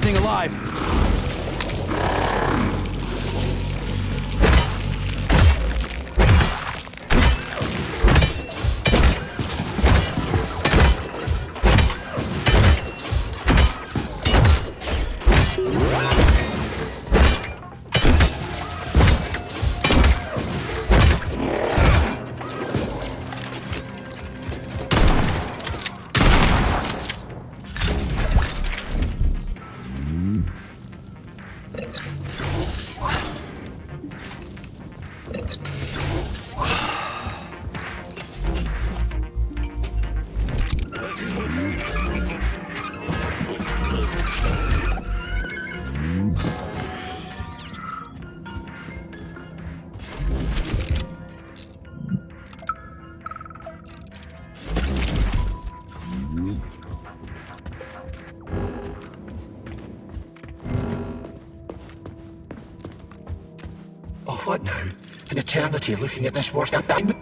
Speaker 1: Alive.
Speaker 2: Oh, what now? An eternity looking at this worth of diamond?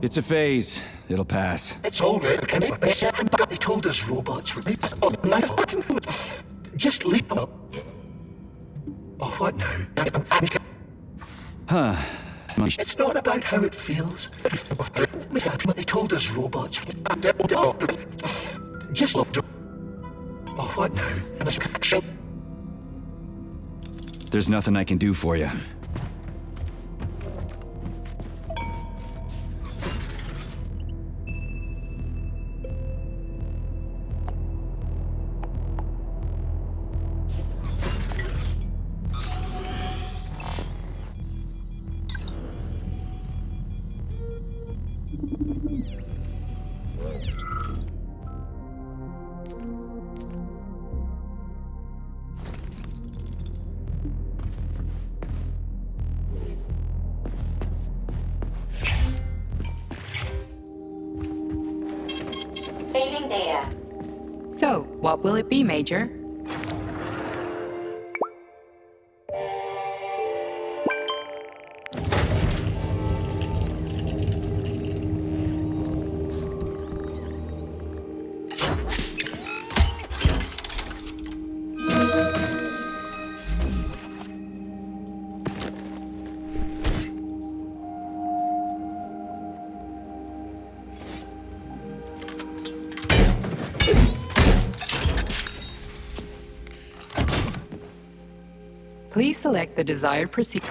Speaker 1: It's a phase. It'll pass.
Speaker 2: It's all right, can it? They told us robots were just leave them. Oh, what now?
Speaker 1: Huh.
Speaker 2: It's not about how it feels. They told us robots. Just look. Oh, what now?
Speaker 1: There's nothing I can do for you.
Speaker 22: data.
Speaker 17: So, what will it be, Major? Please select the desired procedure.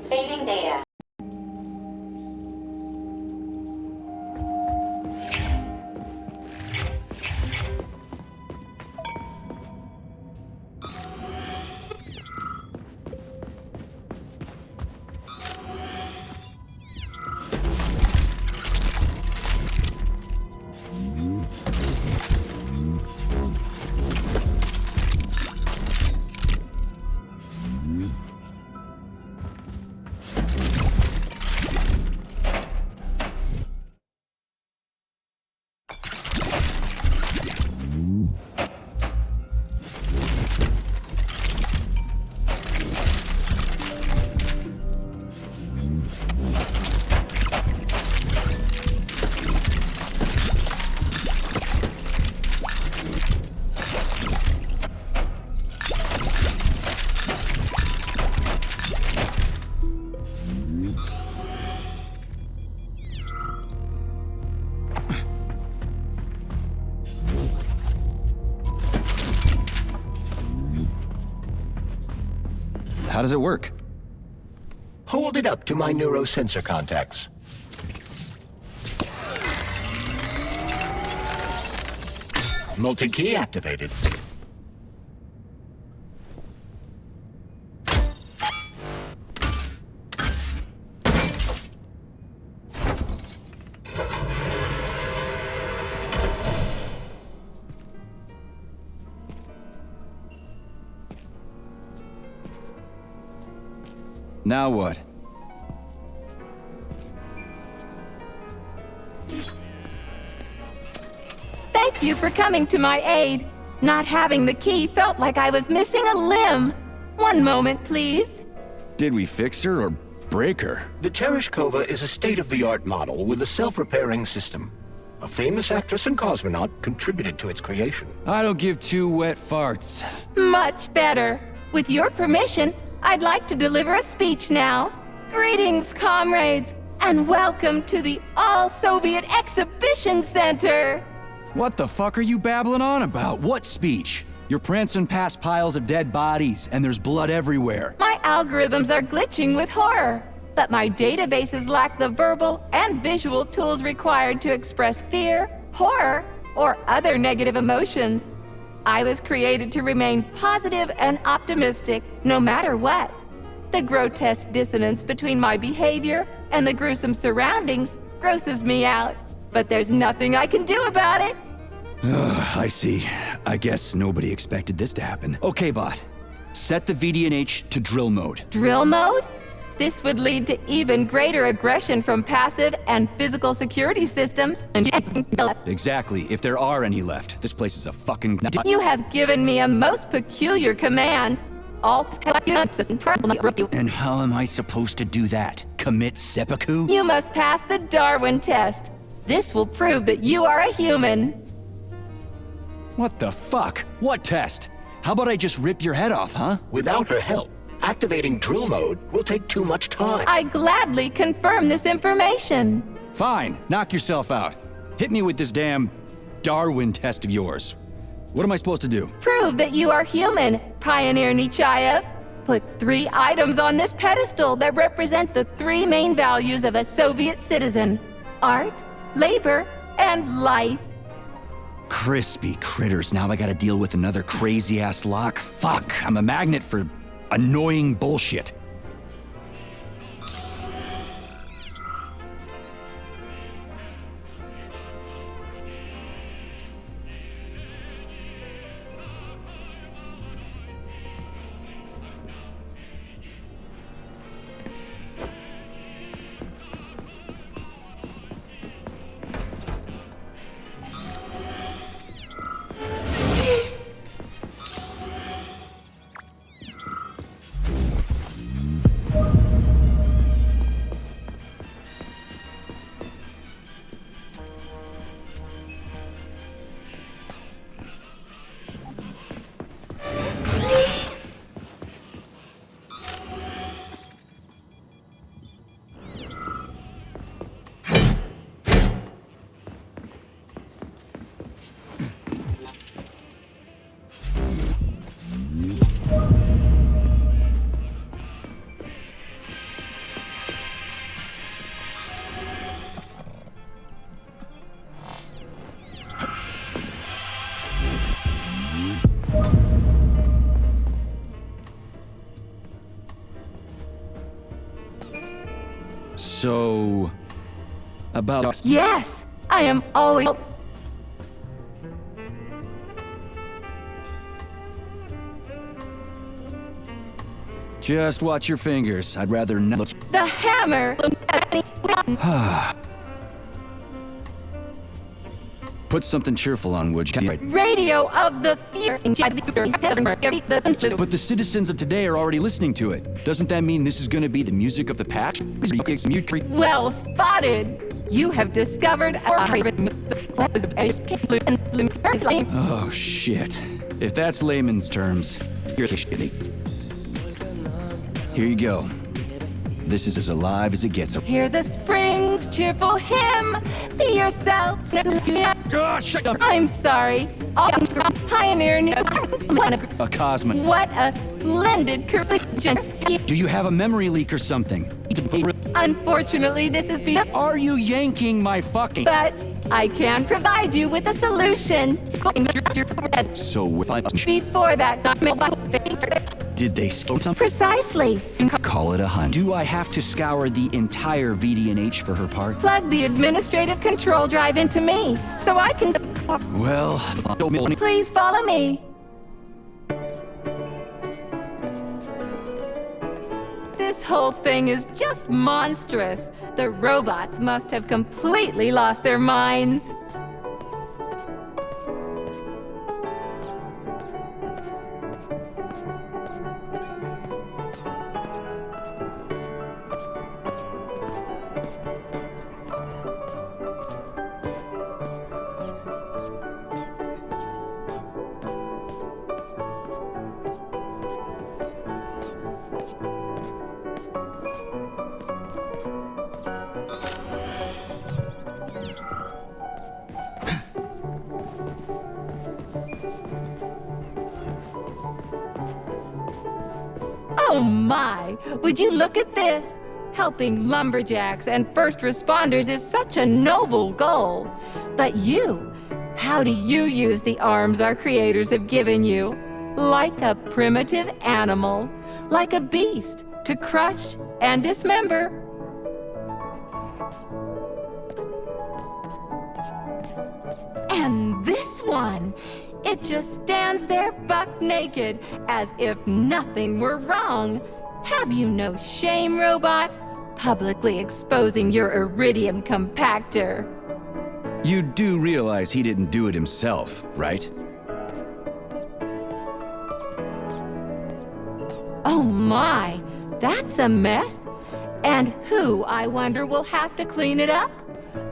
Speaker 22: Saving data.
Speaker 1: How does it work?
Speaker 2: Hold it up to my neurosensor contacts. Multi-key activated.
Speaker 1: Now what?
Speaker 22: Thank you for coming to my aid. Not having the key felt like I was missing a limb. One moment, please.
Speaker 1: Did we fix her or break her?
Speaker 2: The Tereshkova is a state-of-the-art model with a self-repairing system. A famous actress and cosmonaut contributed to its creation.
Speaker 1: I don't give two wet farts.
Speaker 22: Much better. With your permission, I'd like to deliver a speech now. Greetings, comrades, and welcome to the All-Soviet Exhibition Center.
Speaker 1: What the fuck are you babbling on about? What speech? You're prancing past piles of dead bodies, and there's blood everywhere.
Speaker 22: My algorithms are glitching with horror, but my databases lack the verbal and visual tools required to express fear, horror, or other negative emotions. I was created to remain positive and optimistic, no matter what. The grotesque dissonance between my behavior and the gruesome surroundings grosses me out, but there's nothing I can do about it.
Speaker 1: I see. I guess nobody expected this to happen. Okay, bot. Set the VDNH to drill mode.
Speaker 22: Drill mode? This would lead to even greater aggression from passive and physical security systems.
Speaker 1: Exactly, if there are any left. This place is a fucking...
Speaker 22: You have given me a most peculiar command.
Speaker 1: And how am I supposed to do that? Commit seppuku?
Speaker 22: You must pass the Darwin test. This will prove that you are a human.
Speaker 1: What the fuck? What test? How about I just rip your head off, huh?
Speaker 2: Without her help, activating drill mode will take too much time.
Speaker 22: I gladly confirm this information.
Speaker 1: Fine, knock yourself out. Hit me with this damn Darwin test of yours. What am I supposed to do?
Speaker 22: Prove that you are human, Pioneer Nechayev. Put 3 items on this pedestal that represent the 3 main values of a Soviet citizen: art, labor, and life.
Speaker 1: Crispy critters, now I gotta deal with another crazy-ass lock. Fuck, I'm a magnet for annoying bullshit. So... about...
Speaker 22: Yes! I am always...
Speaker 1: Just watch your fingers. I'd rather not...
Speaker 22: The hammer!
Speaker 1: Put something cheerful on, would you?
Speaker 22: Radio of the future.
Speaker 1: But the citizens of today are already listening to it. Doesn't that mean this is gonna be the music of the past?
Speaker 22: Well spotted! You have discovered
Speaker 1: Oh, shit. If that's layman's terms, you're shitty. Here you go. This is as alive as it gets.
Speaker 22: Hear the spring's cheerful hymn. Be yourself.
Speaker 1: Oh, shut up.
Speaker 22: I'm sorry. Pioneer.
Speaker 1: A cosmonaut.
Speaker 22: What a splendid curse.
Speaker 1: Do you have a memory leak or something?
Speaker 17: Unfortunately, this is
Speaker 1: Are you yanking my fucking...
Speaker 17: But I can provide you with a solution.
Speaker 1: So if I...
Speaker 17: Before that...
Speaker 1: Did they steal something?
Speaker 17: Precisely.
Speaker 1: Call it a hunt. Do I have to scour the entire VDNH for her part?
Speaker 17: Plug the administrative control drive into me, so I can...
Speaker 1: Well...
Speaker 17: Please follow me. This whole thing is just monstrous. The robots must have completely lost their minds. Oh my! Would you look at this? Helping lumberjacks and first responders is such a noble goal. But you, how do you use the arms our creators have given you? Like a primitive animal, like a beast, to crush and dismember. And this one, it just stands there buck naked, as if nothing were wrong. Have you no shame, robot? Publicly exposing your iridium compactor.
Speaker 1: You do realize he didn't do it himself, right?
Speaker 17: Oh my, that's a mess. And who, I wonder, will have to clean it up?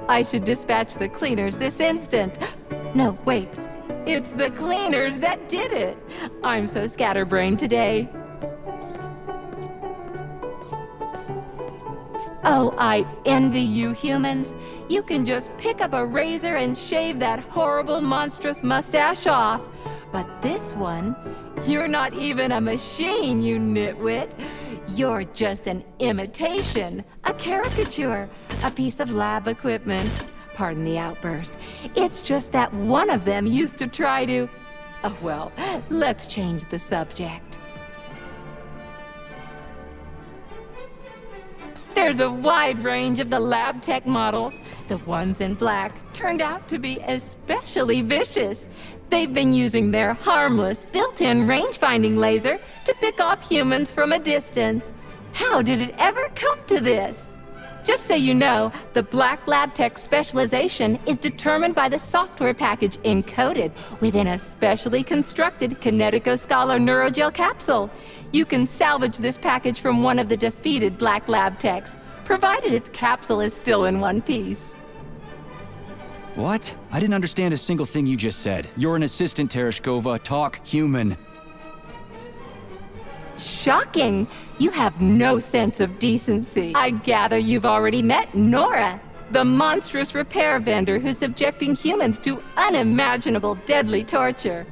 Speaker 17: I should dispatch the cleaners this instant. No, wait. It's the cleaners that did it. I'm so scatterbrained today. Oh, I envy you humans. You can just pick up a razor and shave that horrible, monstrous mustache off. But this one, you're not even a machine, you nitwit. You're just an imitation, a caricature, a piece of lab equipment. Pardon the outburst. It's just that one of them used to try to... Oh, well, let's change the subject. There's a wide range of the lab tech models. The ones in black turned out to be especially vicious. They've been using their harmless, built-in range-finding laser to pick off humans from a distance. How did it ever come to this? Just so you know, the black lab tech specialization is determined by the software package encoded within a specially constructed Kinetico-Scala neurogel capsule. You can salvage this package from one of the defeated black lab techs, provided its capsule is still in one piece.
Speaker 1: What? I didn't understand a single thing you just said. You're an assistant, Tereshkova. Talk human.
Speaker 17: Shocking! You have no sense of decency. I gather you've already met Nora, the monstrous repair vendor who's subjecting humans to unimaginable deadly torture.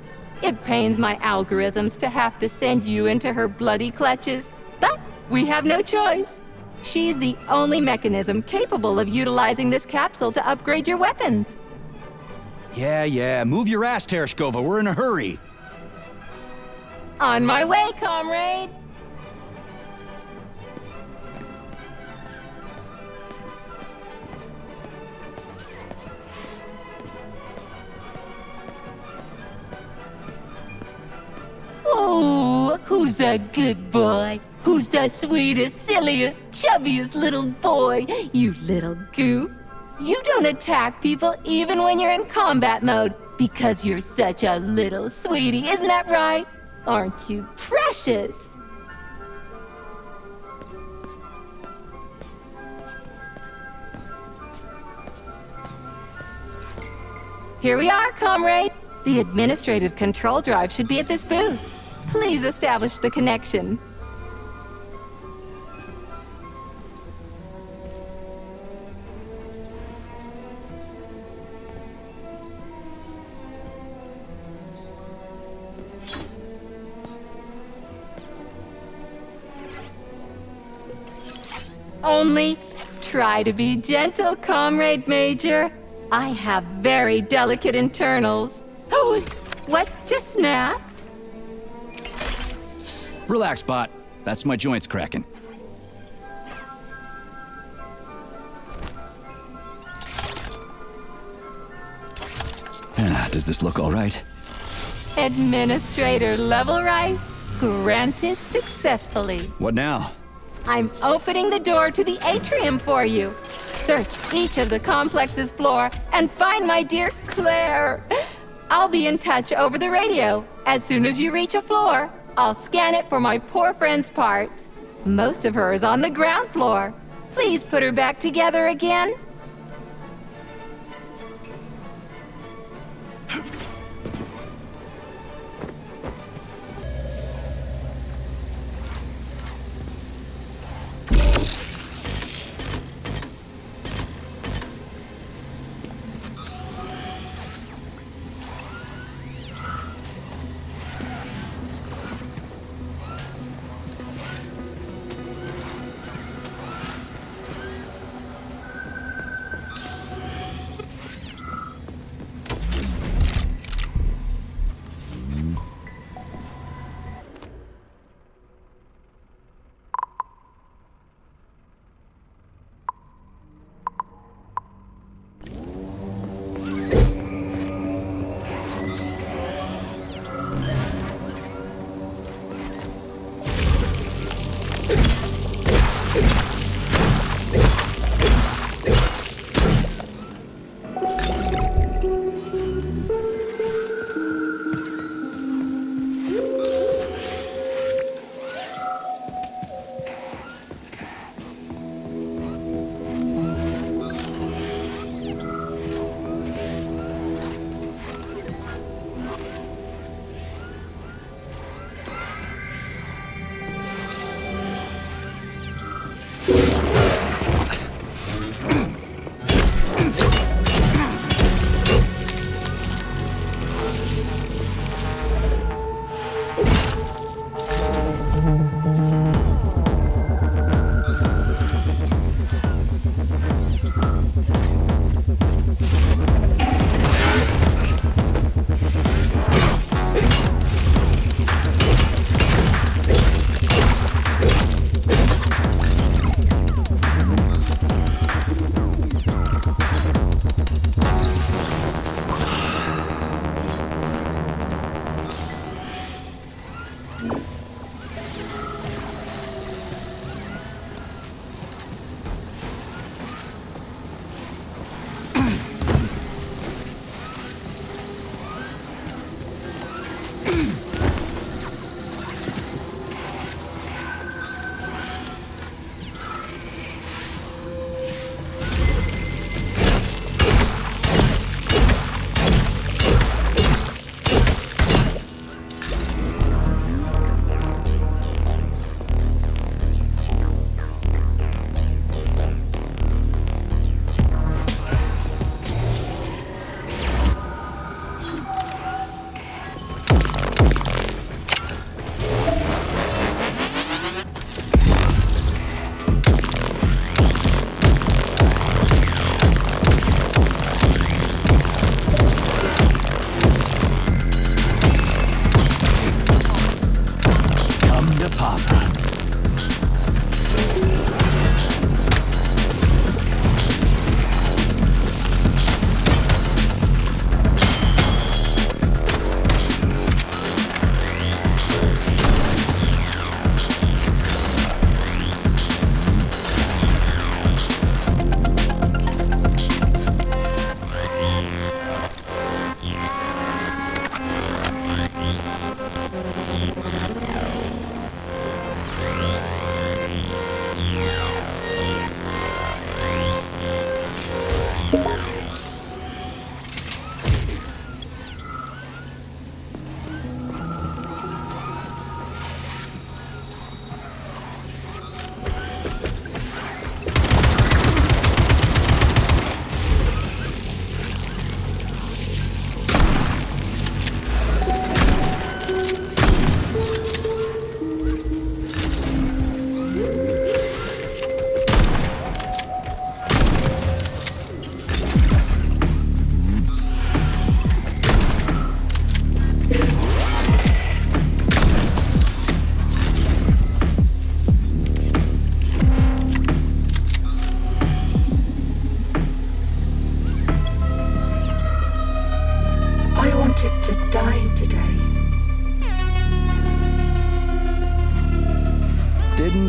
Speaker 17: It pains my algorithms to have to send you into her bloody clutches, but we have no choice. She's the only mechanism capable of utilizing this capsule to upgrade your weapons.
Speaker 1: Yeah, move your ass, Tereshkova. We're in a hurry.
Speaker 17: On my way, comrade! Oh, who's a good boy? Who's the sweetest, silliest, chubbiest little boy? You little goof. You don't attack people even when you're in combat mode because you're such a little sweetie, isn't that right? Aren't you precious? Here we are, comrade. The administrative control drive should be at this booth. Please establish the connection. Only try to be gentle, Comrade Major. I have very delicate internals. Oh, what just snapped?
Speaker 1: Relax, Bot. That's my joints cracking. Does this look all right?
Speaker 17: Administrator level rights granted successfully.
Speaker 1: What now?
Speaker 17: I'm opening the door to the atrium for you. Search each of the complex's floor and find my dear Claire. I'll be in touch over the radio. As soon as you reach a floor, I'll scan it for my poor friend's parts. Most of her is on the ground floor. Please put her back together again.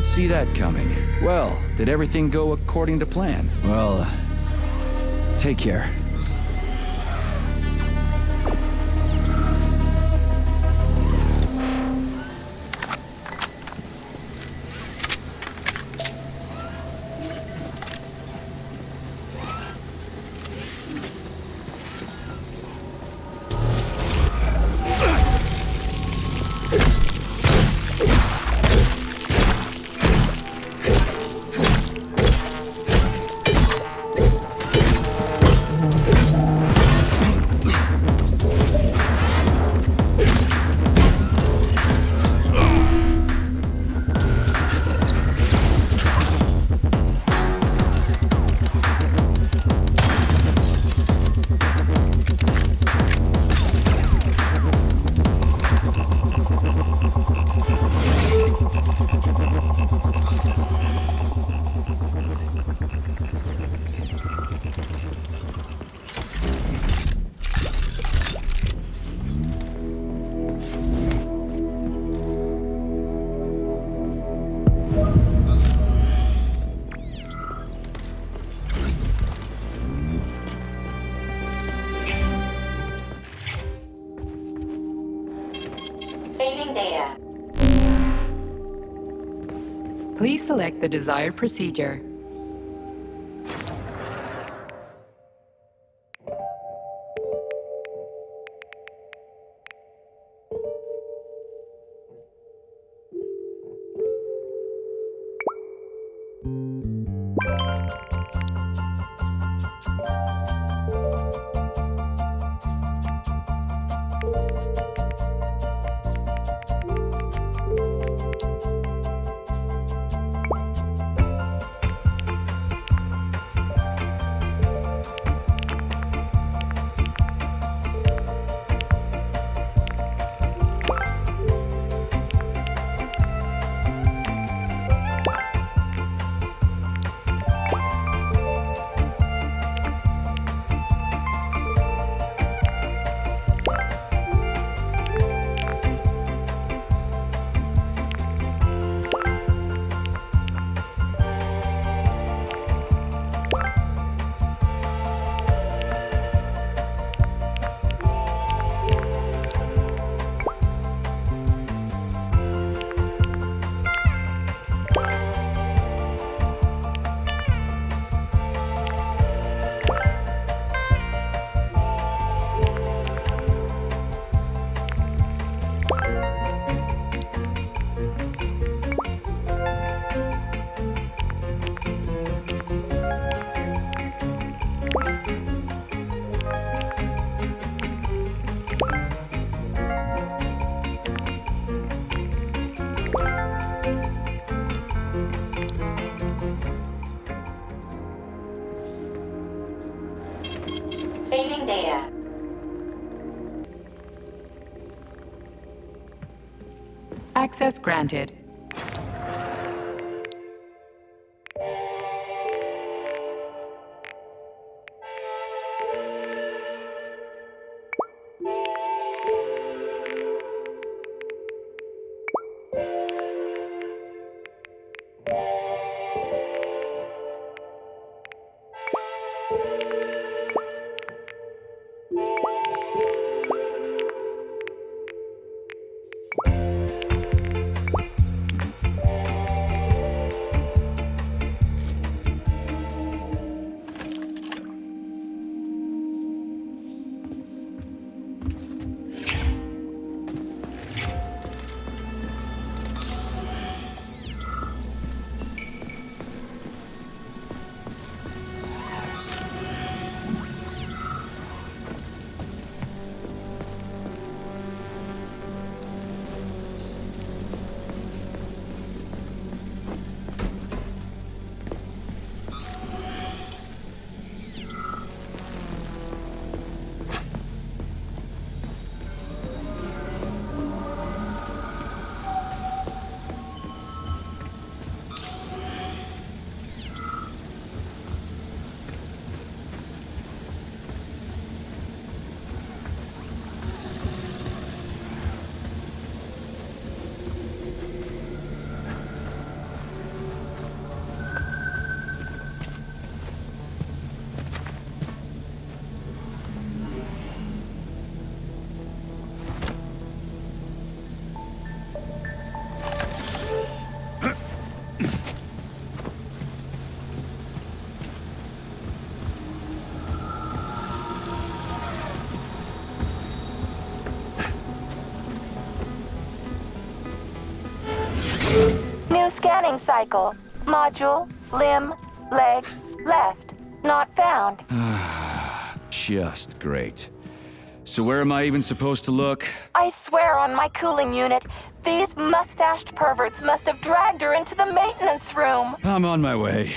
Speaker 1: Didn't see that coming. Well, did everything go according to plan? Well, take care.
Speaker 13: Saving data. Please select the desired procedure. Saving data. Access granted.
Speaker 22: Scanning cycle. Module, limb, leg, left. Not found.
Speaker 1: Just great. So where am I even supposed to look?
Speaker 22: I swear on my cooling unit, these mustached perverts must have dragged her into the maintenance room.
Speaker 1: I'm on my way.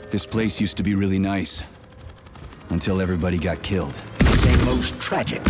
Speaker 1: This place used to be really nice. Until everybody got killed.
Speaker 2: It's a most tragic.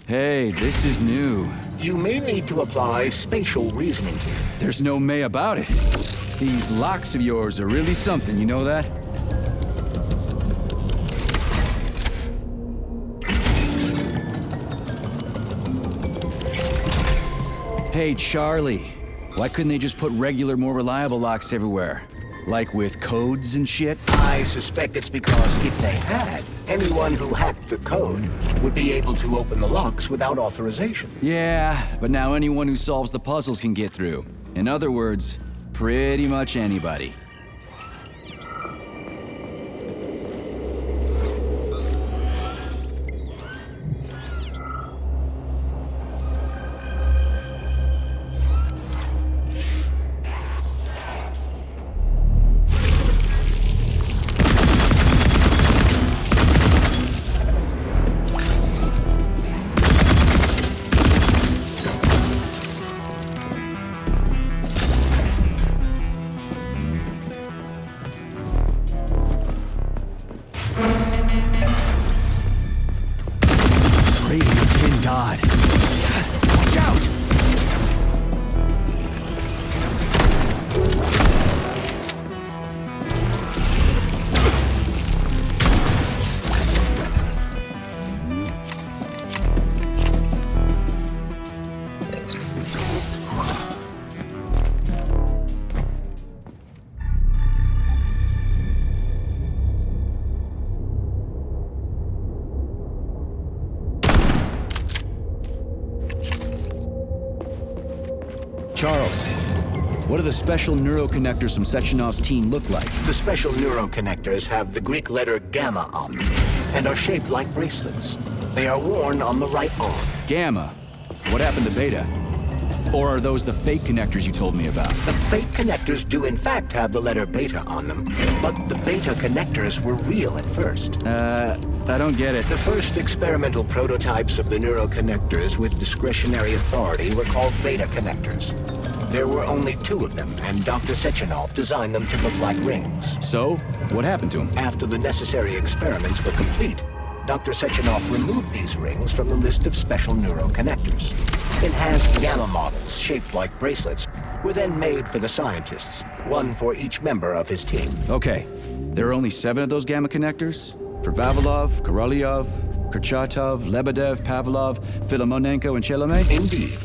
Speaker 1: Hey, this is new.
Speaker 2: You may need to apply spatial reasoning here.
Speaker 1: There's no may about it. These locks of yours are really something, you know that? Hey, Charlie. Why couldn't they just put regular, more reliable locks everywhere? Like with codes and shit?
Speaker 2: I suspect it's because if they had, anyone who hacked the code would be able to open the locks without authorization.
Speaker 1: Yeah, but now anyone who solves the puzzles can get through. In other words, pretty much anybody. God. Watch out! Charles, what do the special neuroconnectors from Sechenov's team look like?
Speaker 2: The special neuroconnectors have the Greek letter gamma on them and are shaped like bracelets. They are worn on the right arm.
Speaker 1: Gamma? What happened to Beta? Or are those the fake connectors you told me about?
Speaker 2: The fake connectors do in fact have the letter Beta on them, but the Beta connectors were real at first.
Speaker 1: I don't get it.
Speaker 2: The first experimental prototypes of the neuroconnectors with discretionary authority were called Beta connectors. There were only 2 of them, and Dr. Sechenov designed them to look like rings.
Speaker 1: So, what happened to them?
Speaker 2: After the necessary experiments were complete, Dr. Sechenov removed these rings from the list of special neuroconnectors. Enhanced gamma models, shaped like bracelets, were then made for the scientists, one for each member of his team.
Speaker 1: Okay, there are only 7 of those gamma connectors? For Vavilov, Korolev, Kurchatov, Lebedev, Pavlov, Filomonenko, and Chelomey?
Speaker 2: Indeed.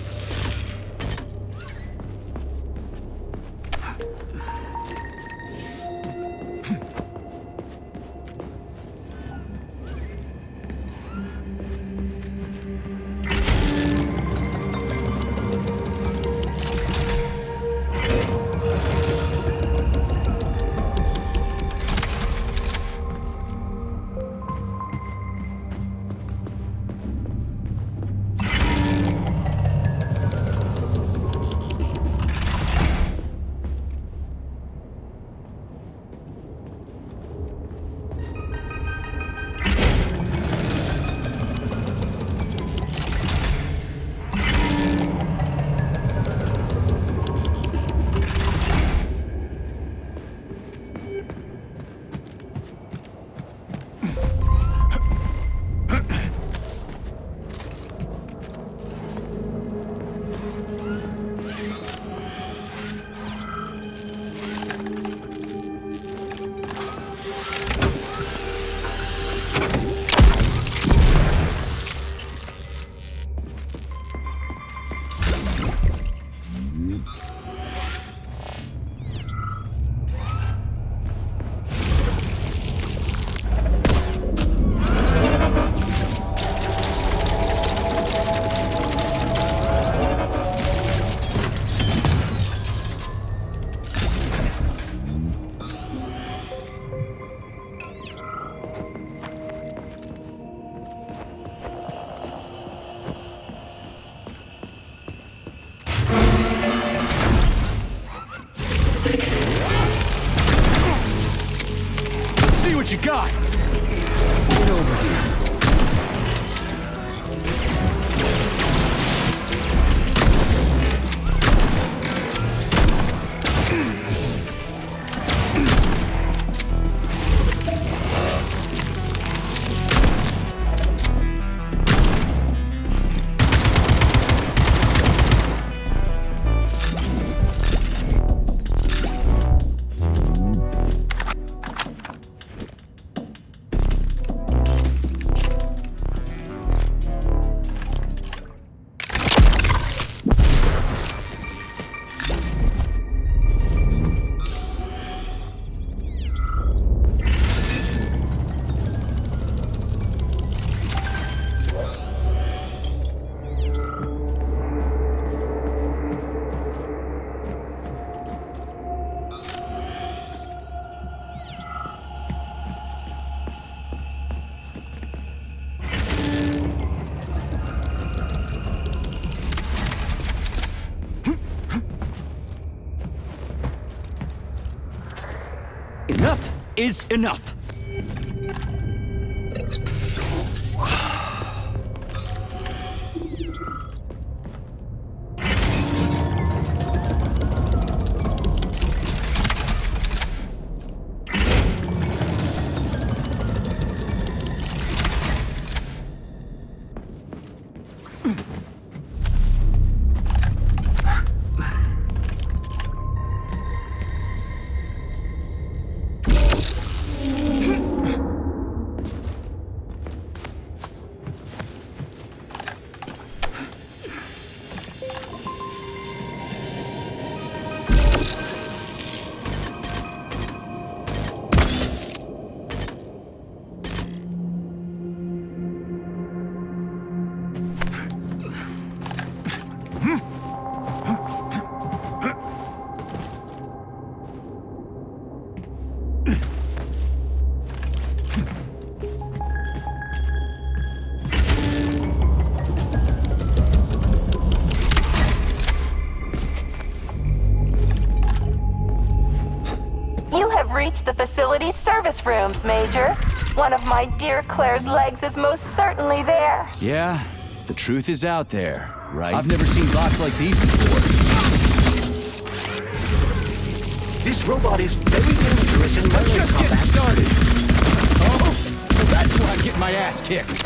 Speaker 24: What you got?
Speaker 1: Get over here.
Speaker 24: Enough is enough.
Speaker 22: Reach the facility's service rooms, Major. One of my dear Claire's legs is most certainly there.
Speaker 1: Yeah, the truth is out there, right? I've never seen bots like these before.
Speaker 2: This robot is very dangerous in melee
Speaker 1: just
Speaker 2: combat.
Speaker 1: getting started. Oh, so that's why I'm getting my ass kicked.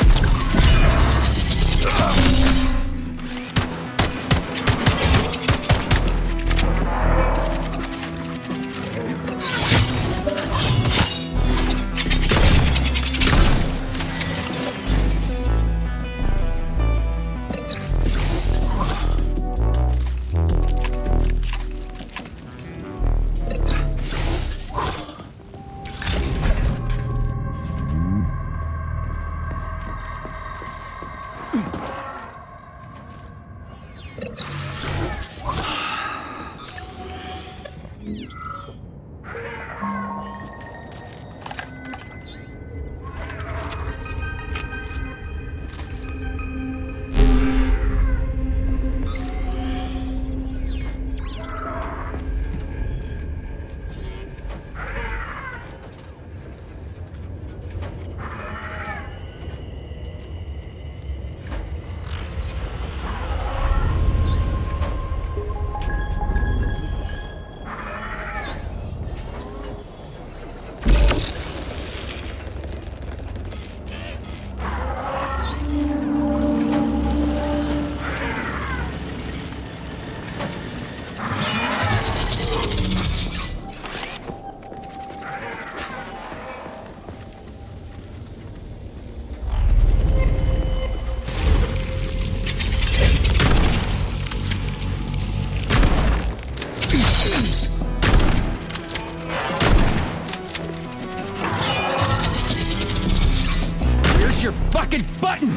Speaker 1: Your fucking button!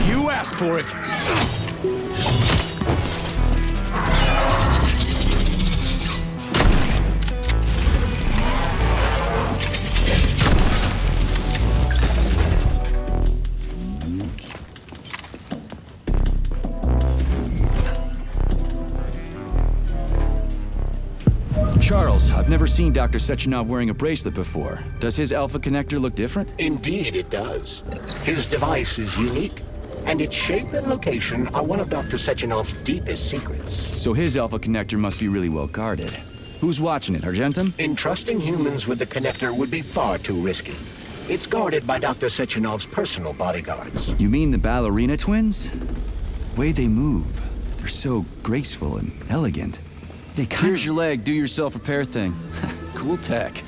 Speaker 1: You asked for it! Charles, I've never seen Dr. Sechenov wearing a bracelet before. Does his alpha connector look different?
Speaker 2: Indeed it does. His device is unique, and its shape and location are one of Dr. Sechenov's deepest secrets.
Speaker 1: So his alpha connector must be really well guarded. Who's watching it, Artyom?
Speaker 2: Entrusting humans with the connector would be far too risky. It's guarded by Dr. Sechenov's personal bodyguards.
Speaker 1: You mean the ballerina twins? The way they move, they're so graceful and elegant. They kind Here's your leg, do yourself repair thing. Cool tech.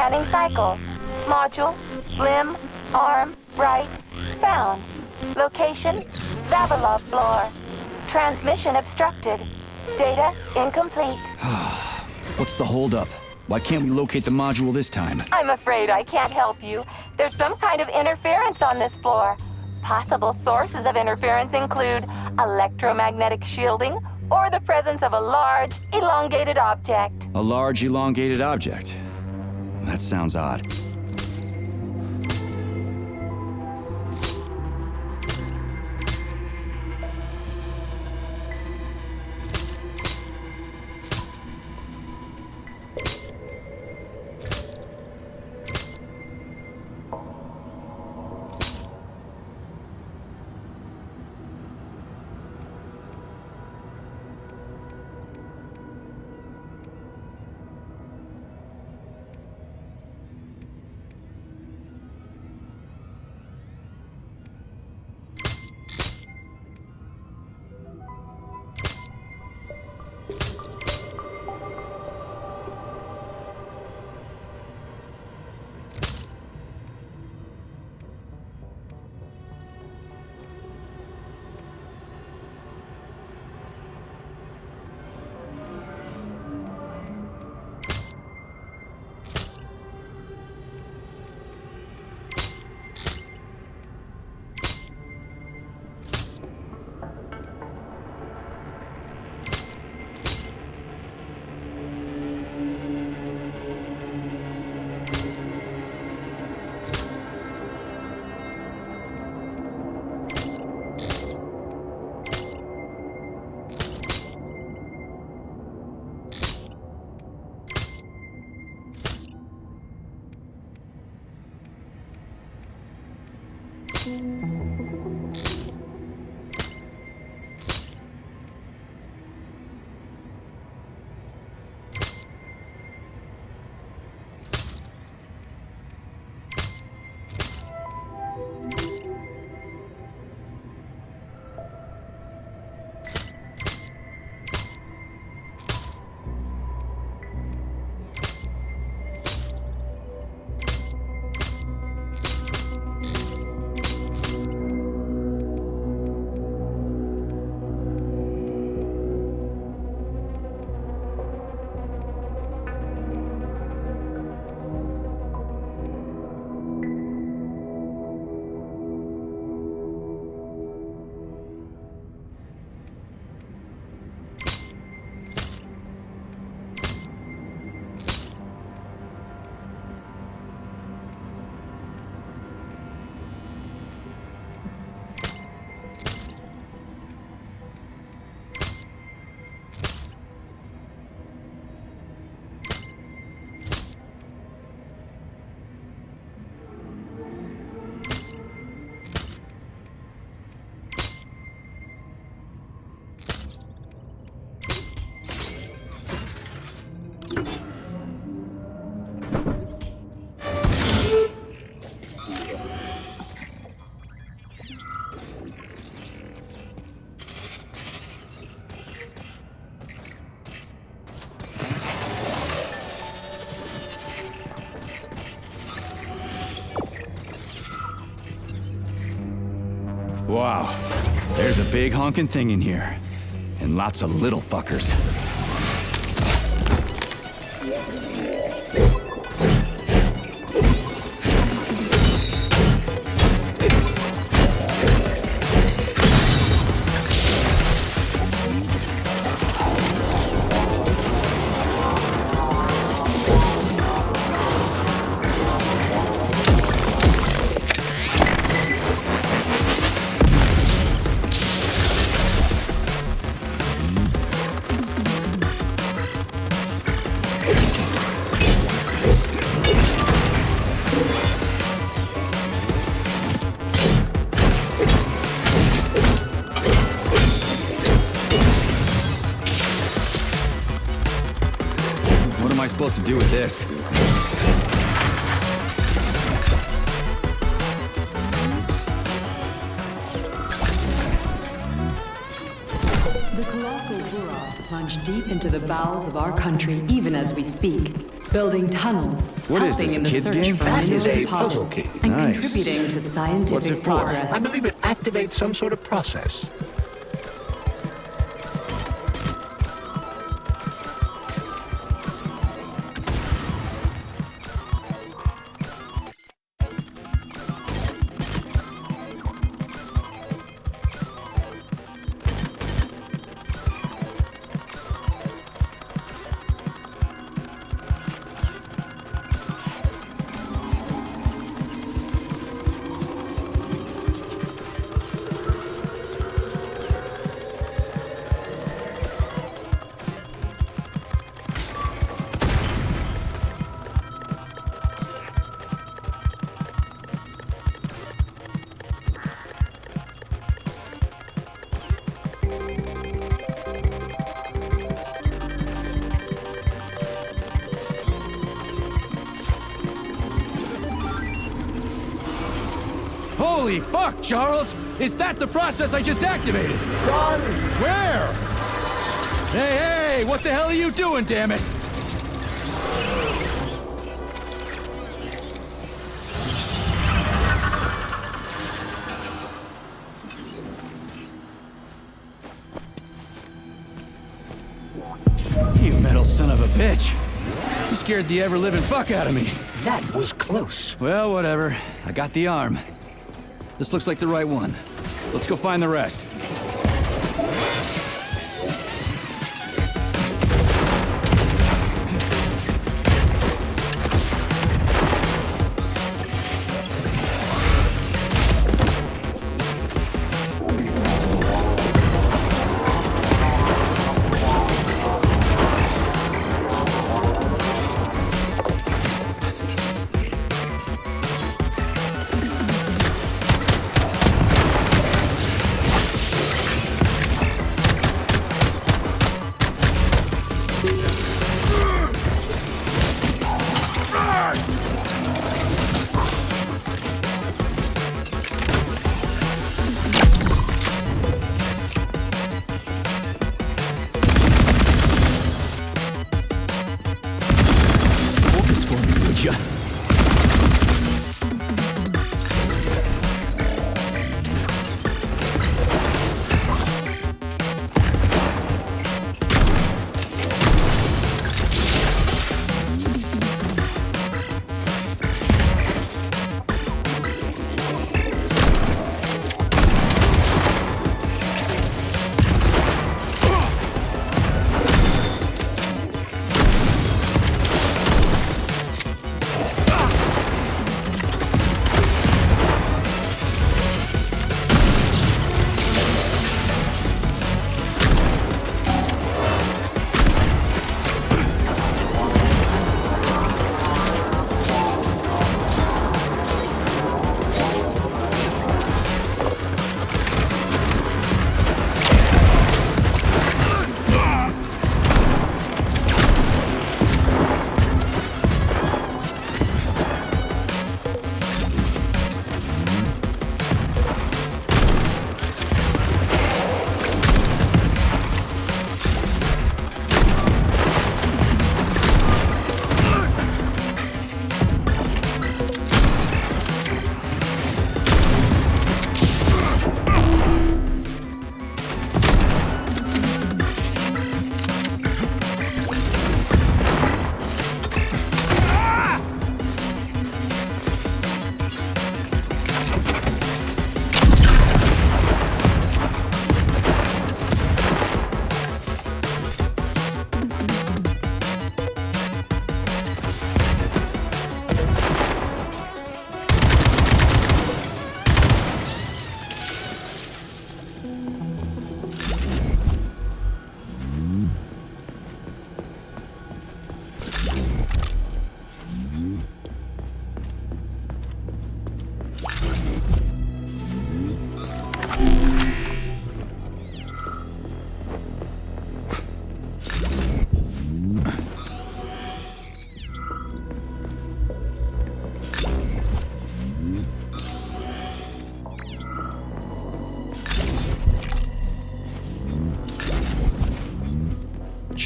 Speaker 22: Scanning cycle. Module, limb, arm, right, found. Location, Vavilov floor. Transmission obstructed. Data incomplete.
Speaker 1: What's the holdup? Why can't we locate the module this time?
Speaker 22: I'm afraid I can't help you. There's some kind of interference on this floor. Possible sources of interference include electromagnetic shielding or the presence of a large, elongated object.
Speaker 1: A large, elongated object? That sounds odd. Wow. There's a big honking thing in here. And lots of little fuckers. What am I supposed to do with this?
Speaker 13: The colossal Buras plunge deep into the bowels of our country even as we speak, building tunnels,
Speaker 1: What is
Speaker 13: helping
Speaker 1: this, a
Speaker 13: in the
Speaker 1: kid's
Speaker 13: search
Speaker 1: game?
Speaker 13: for
Speaker 2: That is
Speaker 13: mineral
Speaker 2: a puzzle
Speaker 13: deposits,
Speaker 2: key.
Speaker 13: and
Speaker 1: Nice.
Speaker 13: contributing to scientific
Speaker 1: What's it for?
Speaker 13: progress.
Speaker 2: I believe it activates some sort of process.
Speaker 1: Holy fuck, Charles! Is that the process I just activated?
Speaker 2: Run!
Speaker 1: Where? Hey, hey! What the hell are you doing, damn it? You metal son of a bitch! You scared the ever-living fuck out of me.
Speaker 2: That was close.
Speaker 1: Well, whatever. I got the arm. This looks like the right one. Let's go find the rest.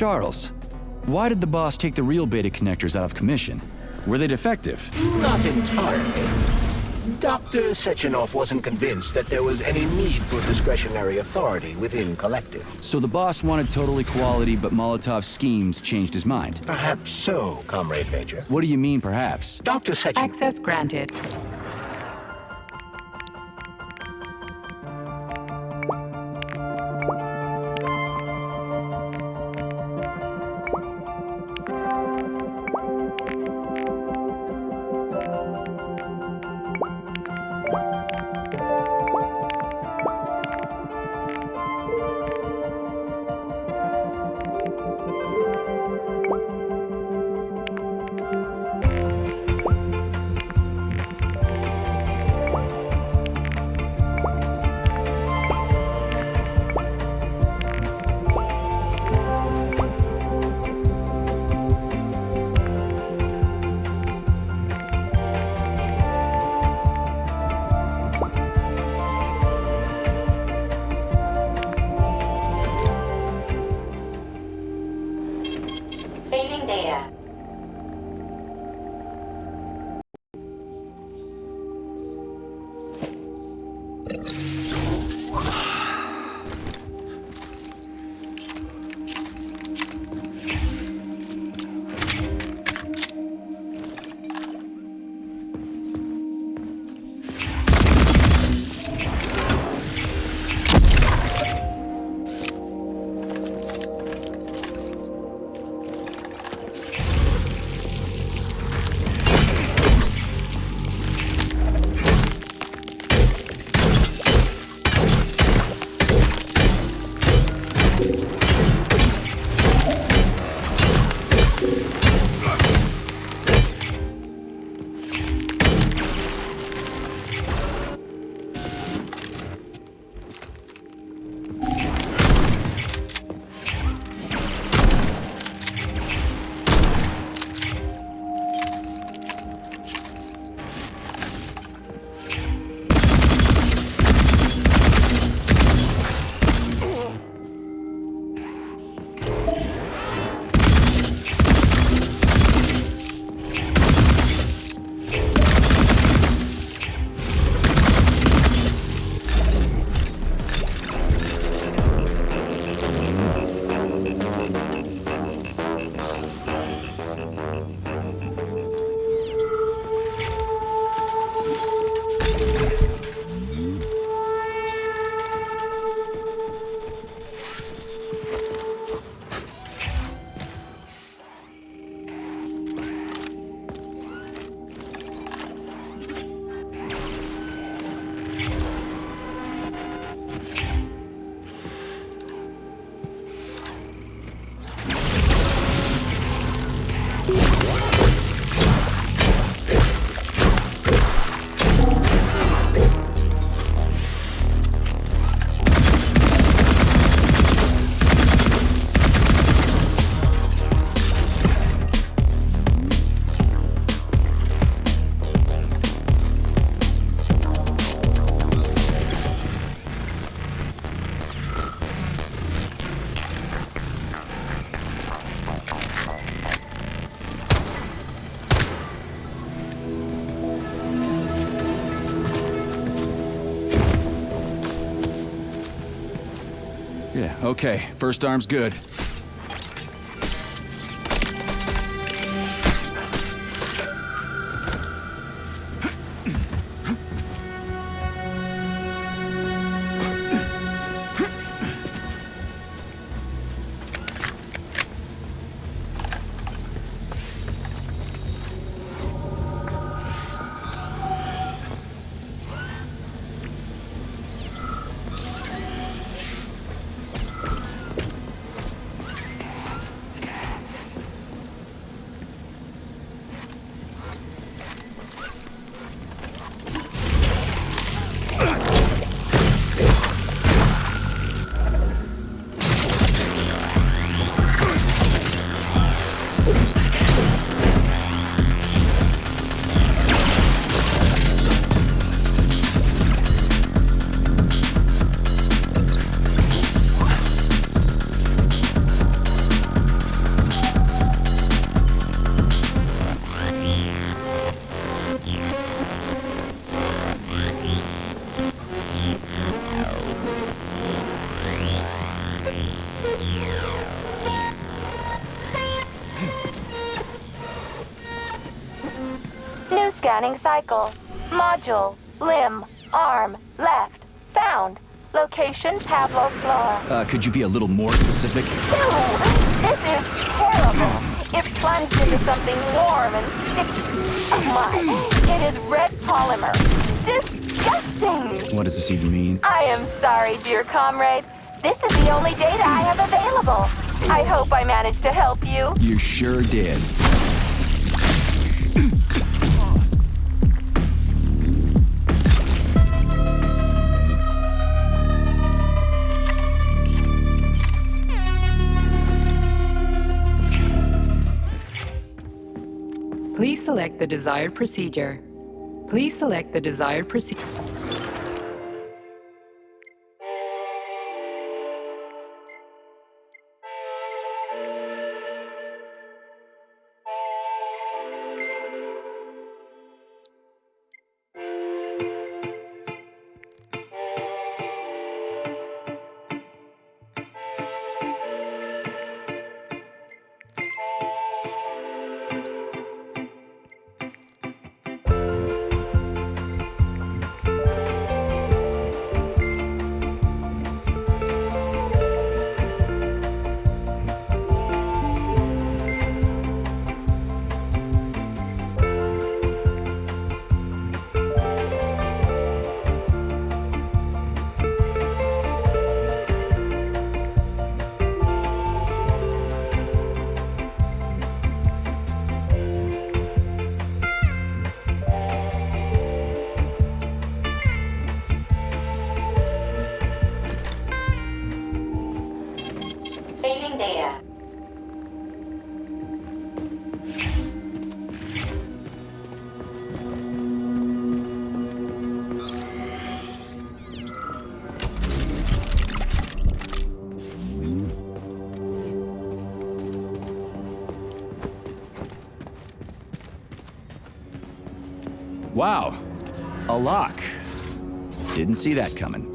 Speaker 1: Charles, why did the boss take the real beta connectors out of commission? Were they defective?
Speaker 2: Not entirely. Dr. Sechenov wasn't convinced that there was any need for discretionary authority within Collective.
Speaker 1: So the boss wanted total equality, but Molotov's schemes changed his mind.
Speaker 2: Perhaps so, Comrade Major.
Speaker 1: What do you mean, perhaps?
Speaker 2: Dr. Sechenov...
Speaker 13: Access granted.
Speaker 18: Saving data.
Speaker 1: Yeah, okay. First arm's good.
Speaker 22: Scanning cycle. Module. Limb. Arm. Left. Found. Location Pavlov floor.
Speaker 1: Could you be a little more specific?
Speaker 22: No! This is terrible. It plunged into something warm and sticky. Oh my! It is red polymer. Disgusting!
Speaker 1: What does this even mean?
Speaker 22: I am sorry, dear comrade. This is the only data I have available. I hope I managed to help you.
Speaker 1: You sure did.
Speaker 13: Please select the desired procedure. Please select the desired procedure.
Speaker 18: Saving data.
Speaker 1: Wow. A lock. Didn't see that coming.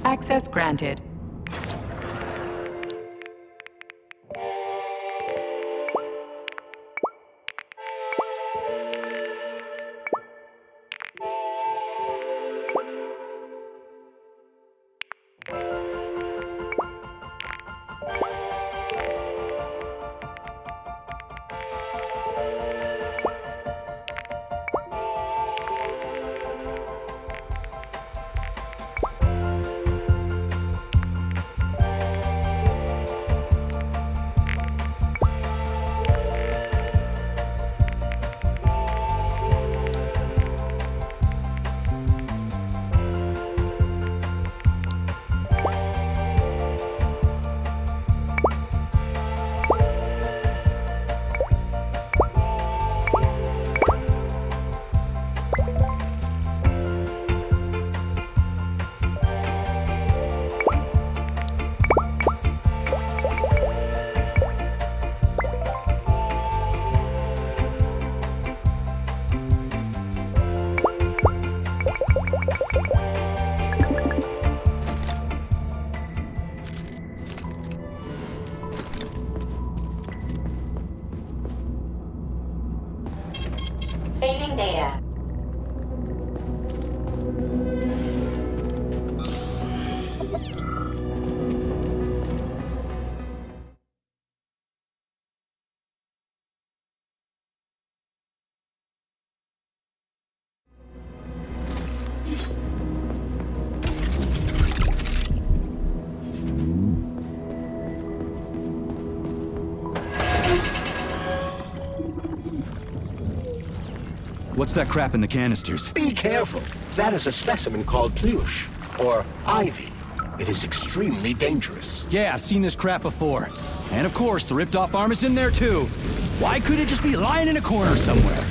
Speaker 13: Access granted.
Speaker 18: Saving data.
Speaker 1: What's that crap in the canisters?
Speaker 2: Be careful. That is a specimen called Plush, or ivy. It is extremely dangerous.
Speaker 1: Yeah, I've seen this crap before. And of course, the ripped-off arm is in there too. Why couldn't it just be lying in a corner somewhere?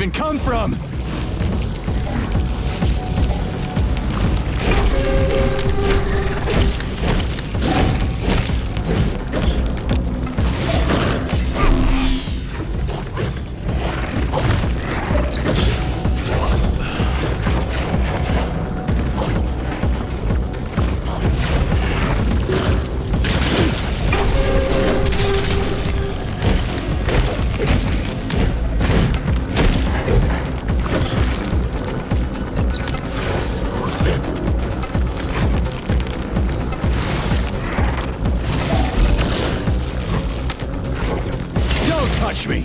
Speaker 1: even come from? push me!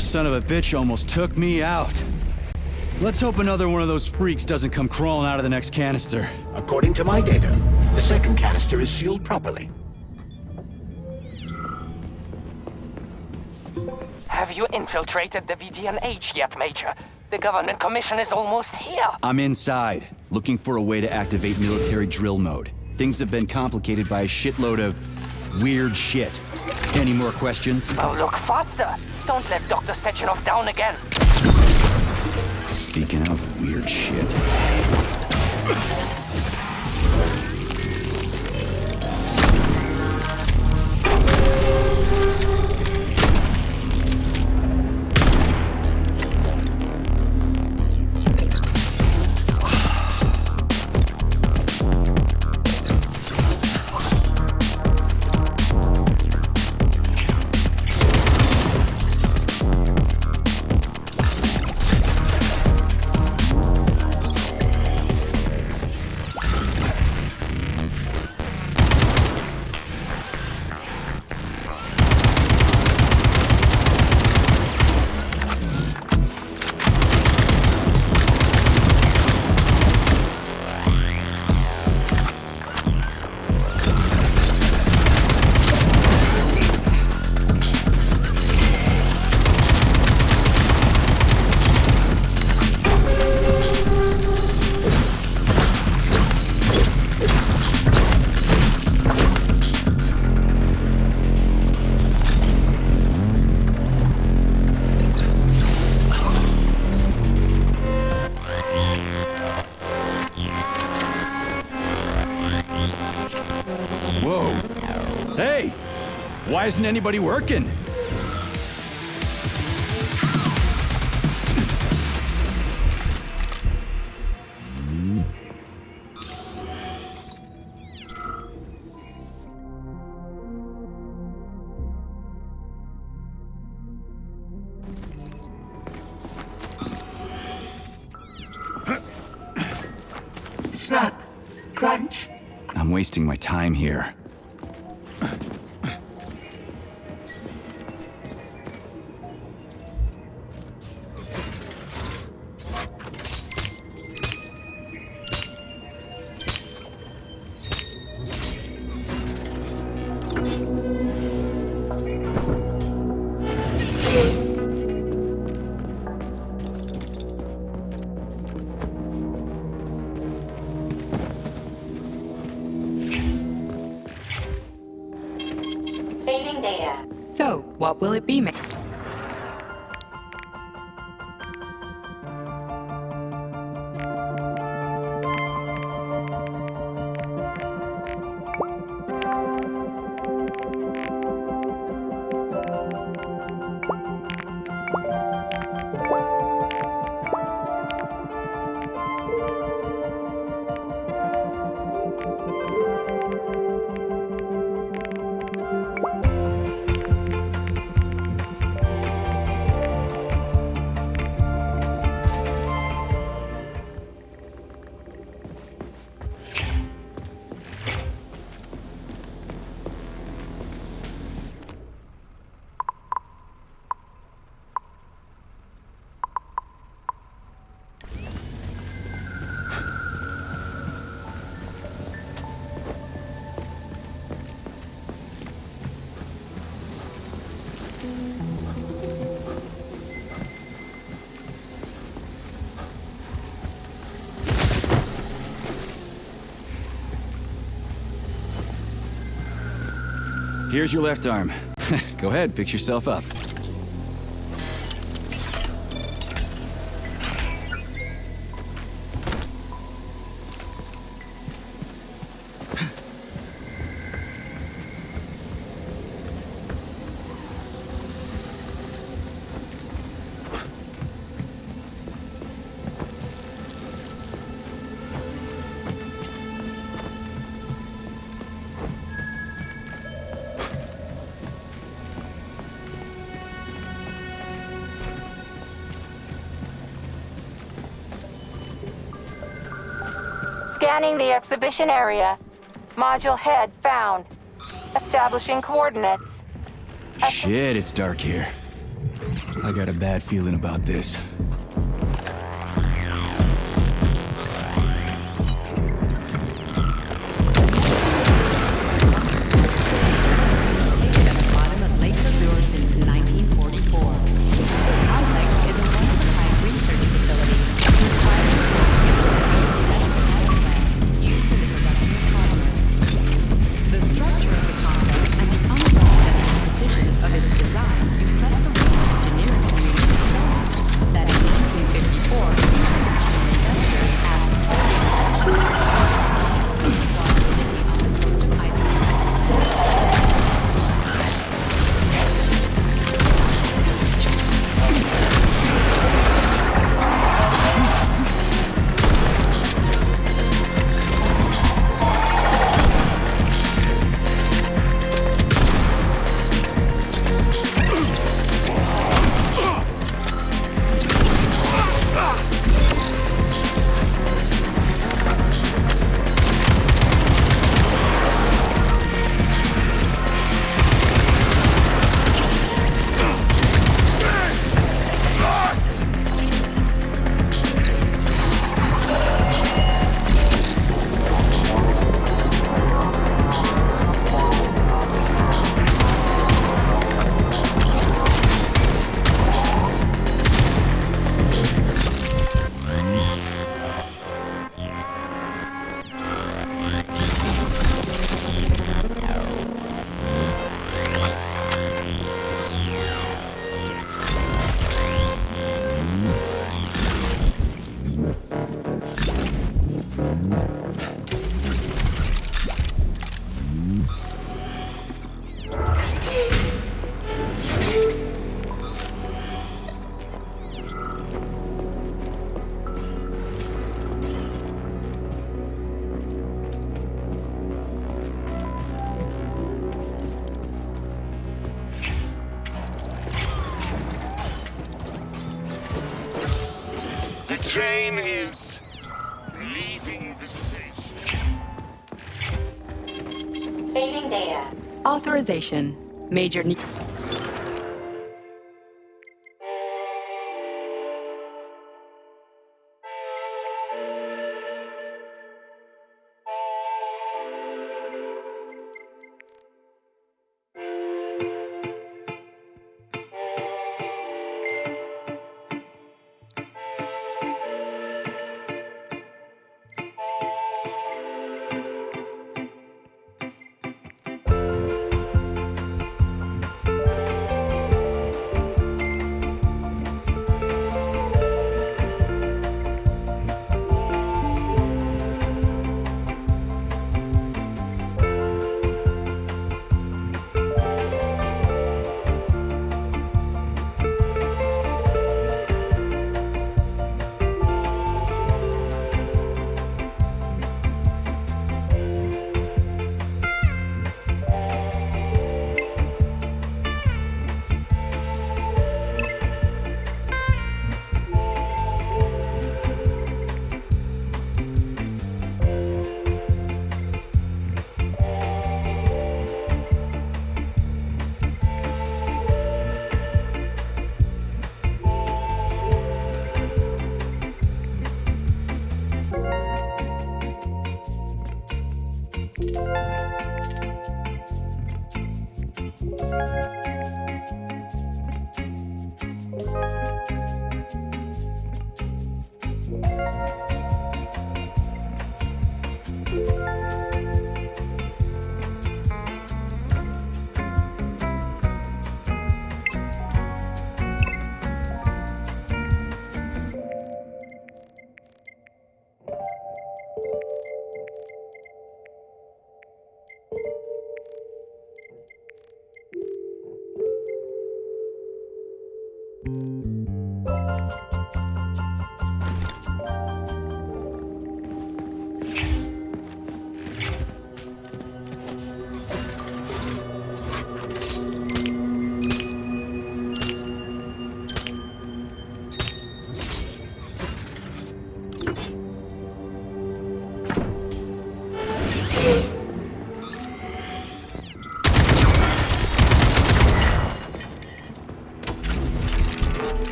Speaker 1: Son of a bitch almost took me out. Let's hope another one of those freaks doesn't come crawling out of the next canister.
Speaker 2: According to my data, the second canister is sealed properly.
Speaker 12: Have you infiltrated the VDNH yet, Major? The government commission is almost here.
Speaker 1: I'm inside, looking for a way to activate military drill mode. Things have been complicated by a shitload of weird shit. Any more questions?
Speaker 12: Oh, look faster! Don't let Dr. Sechenov down again.
Speaker 1: Speaking of weird shit. Why isn't anybody working?
Speaker 2: Snap! Crunch!
Speaker 1: I'm wasting my time here.
Speaker 10: Saving data.
Speaker 13: So, what will it be, ma'am?
Speaker 1: Here's your left arm. Go ahead, fix yourself up.
Speaker 17: Scanning the exhibition area. Module head found. Establishing coordinates.
Speaker 1: Shit, it's dark here. I got a bad feeling about this.
Speaker 6: Train is leaving the station.
Speaker 13: Saving data. Authorization. Major need.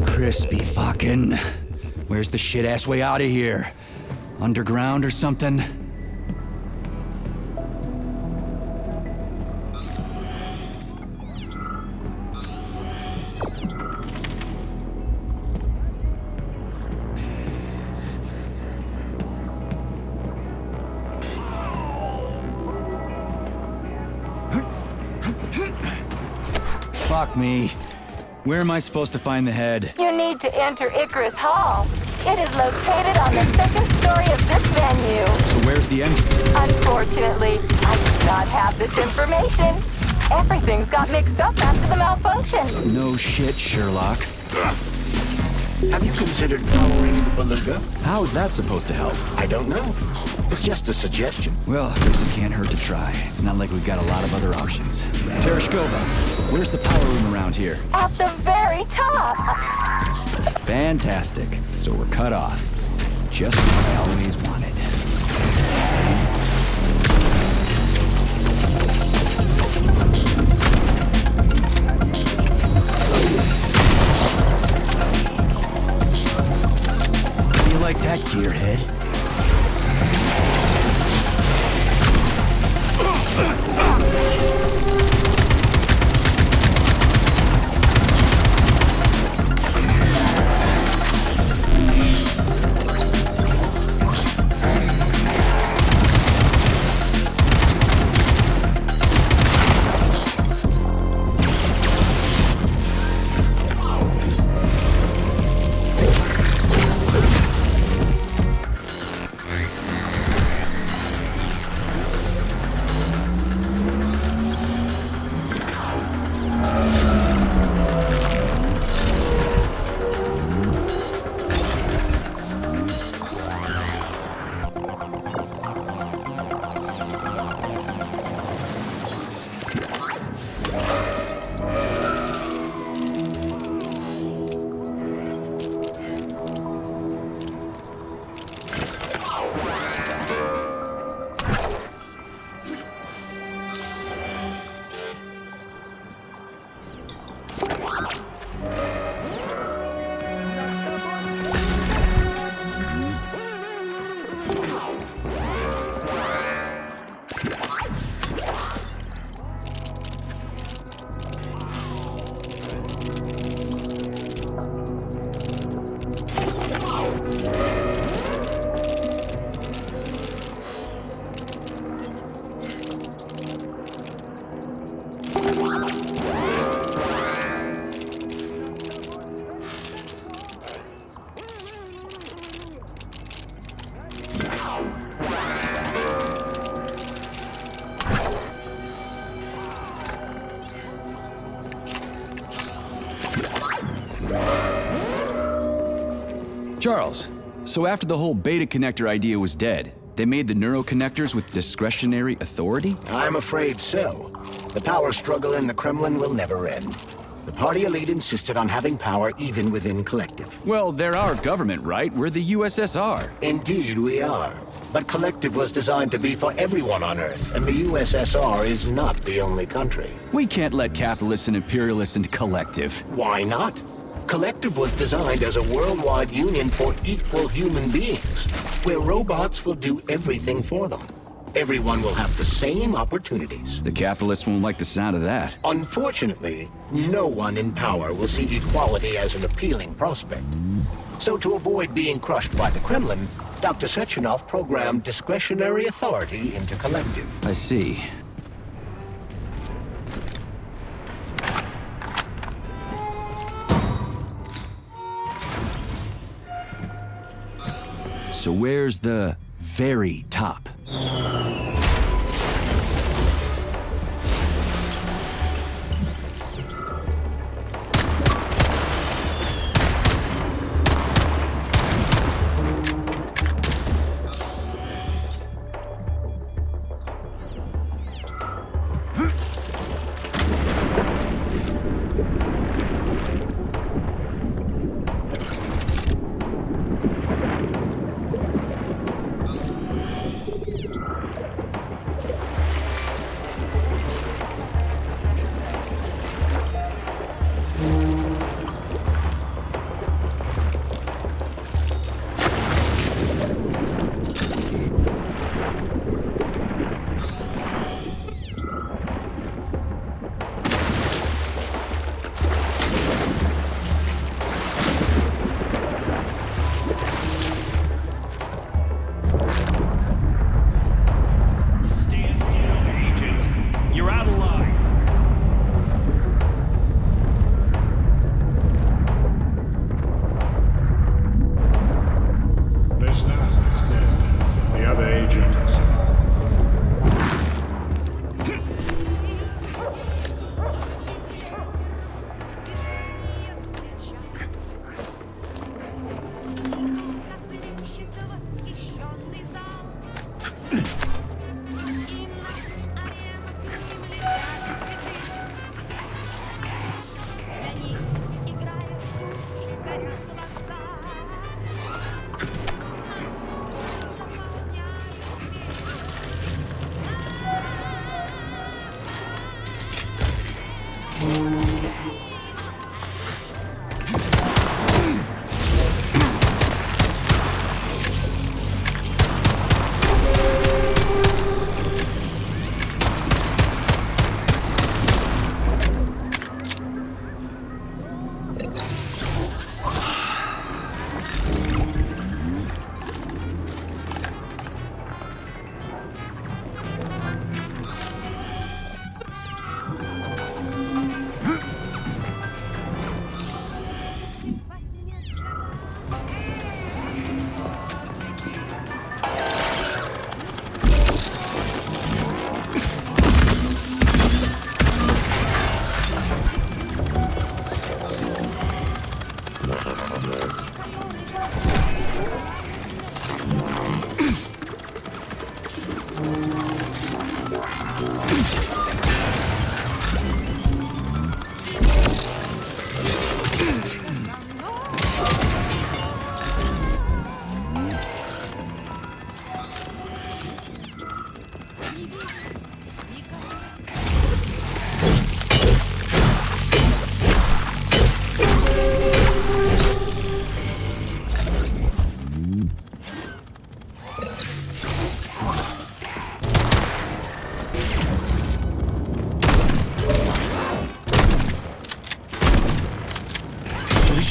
Speaker 1: Crispy fucking. Where's the shit-ass way out of here? Underground or something? Fuck me. Where am I supposed to find the head?
Speaker 17: You need to enter Icarus Hall. It is located on the second story of this venue.
Speaker 1: So where's the entrance?
Speaker 17: Unfortunately, I do not have this information. Everything's got mixed up after the malfunction.
Speaker 1: No shit, Sherlock.
Speaker 2: Have you considered powering the beluga?
Speaker 1: How is that supposed to help?
Speaker 2: I don't know. It's just a suggestion.
Speaker 1: Well, I guess it can't hurt to try. It's not like we've got a lot of other options. Tereshkova, where's the power room around here?
Speaker 17: At the very top.
Speaker 1: Fantastic. So we're cut off. Just what I always wanted. How do you like that, gearhead? Charles, so after the whole beta connector idea was dead, they made the neuroconnectors with discretionary authority?
Speaker 2: I'm afraid so. The power struggle in the Kremlin will never end. The party elite insisted on having power even within Collective.
Speaker 1: Well, they're our government, right? We're the USSR.
Speaker 2: Indeed we are. But Collective was designed to be for everyone on Earth, and the USSR is not the only country.
Speaker 1: We can't let capitalists and imperialists into Collective.
Speaker 2: Why not? Collective was designed as a worldwide union for equal human beings, where robots will do everything for them. Everyone will have the same opportunities.
Speaker 1: The capitalists won't like the sound of that.
Speaker 2: Unfortunately, no one in power will see equality as an appealing prospect. So to avoid being crushed by the Kremlin, Dr. Sechenov programmed discretionary authority into Collective.
Speaker 1: I see. So where's the very top?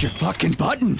Speaker 1: Your fucking button!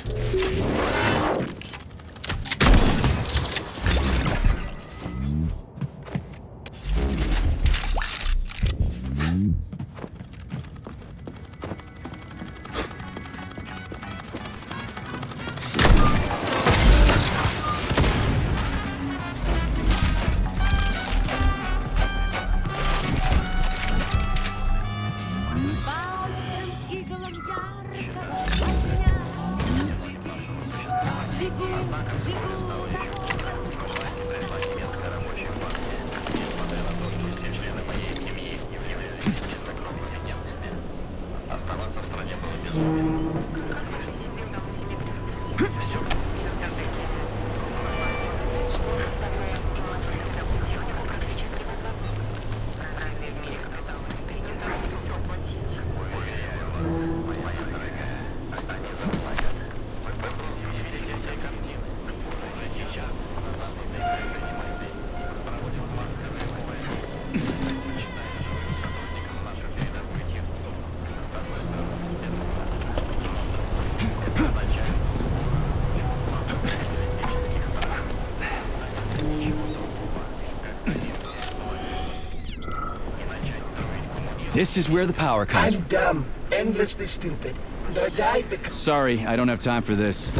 Speaker 1: This is where the power comes from.
Speaker 2: I'm dumb. Endlessly stupid. And I died because...
Speaker 1: Sorry, I don't have time for this.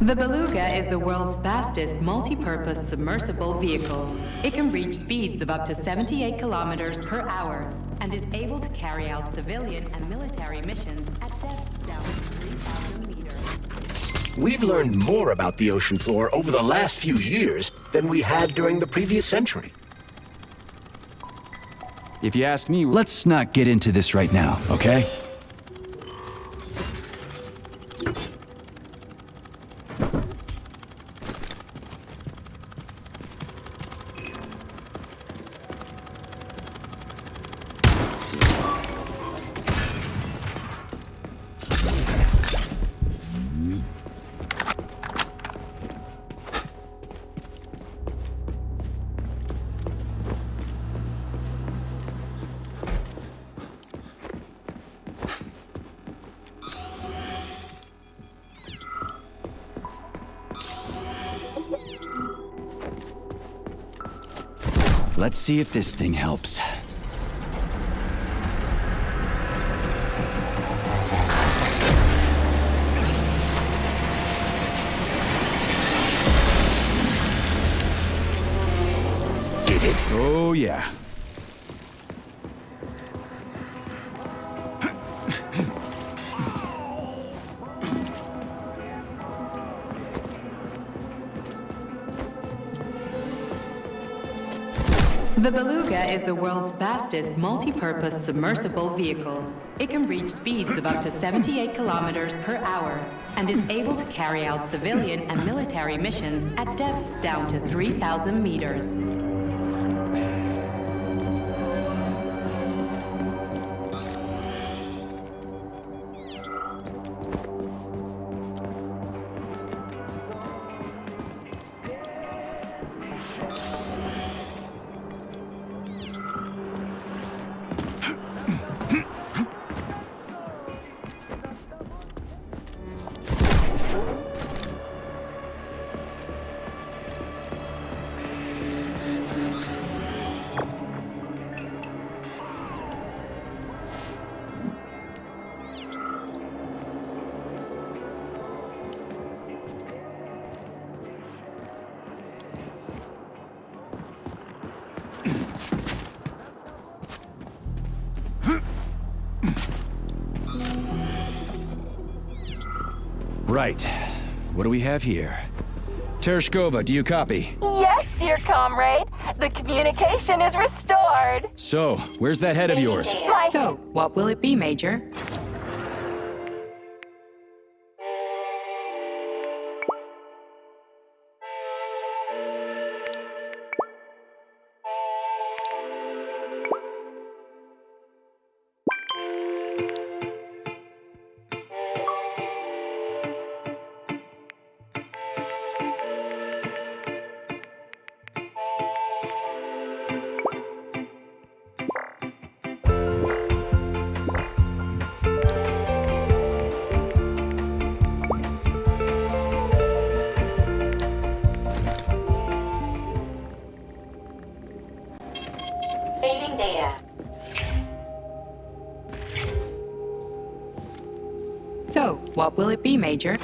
Speaker 13: The Beluga is the world's fastest multi-purpose submersible vehicle. It can reach speeds of up to 78 kilometers per hour and is able to carry out civilian and military missions at depths down to 3,000 meters.
Speaker 2: We've learned more about the ocean floor over the last few years than we had during the previous century.
Speaker 1: If you ask me, let's not get into this right now, okay? Let's see if this thing helps.
Speaker 2: Did it?
Speaker 1: Oh, yeah.
Speaker 13: The Beluga is the world's fastest multi-purpose submersible vehicle. It can reach speeds of up to 78 kilometers per hour and is able to carry out civilian and military missions at depths down to 3,000 meters.
Speaker 1: Right. What do we have here? Tereshkova, do you copy?
Speaker 17: Yes, dear comrade. The communication is restored.
Speaker 1: So, where's that head of yours?
Speaker 13: So, what will it be, Major?
Speaker 18: Saving data.
Speaker 13: So, what will it be, Major?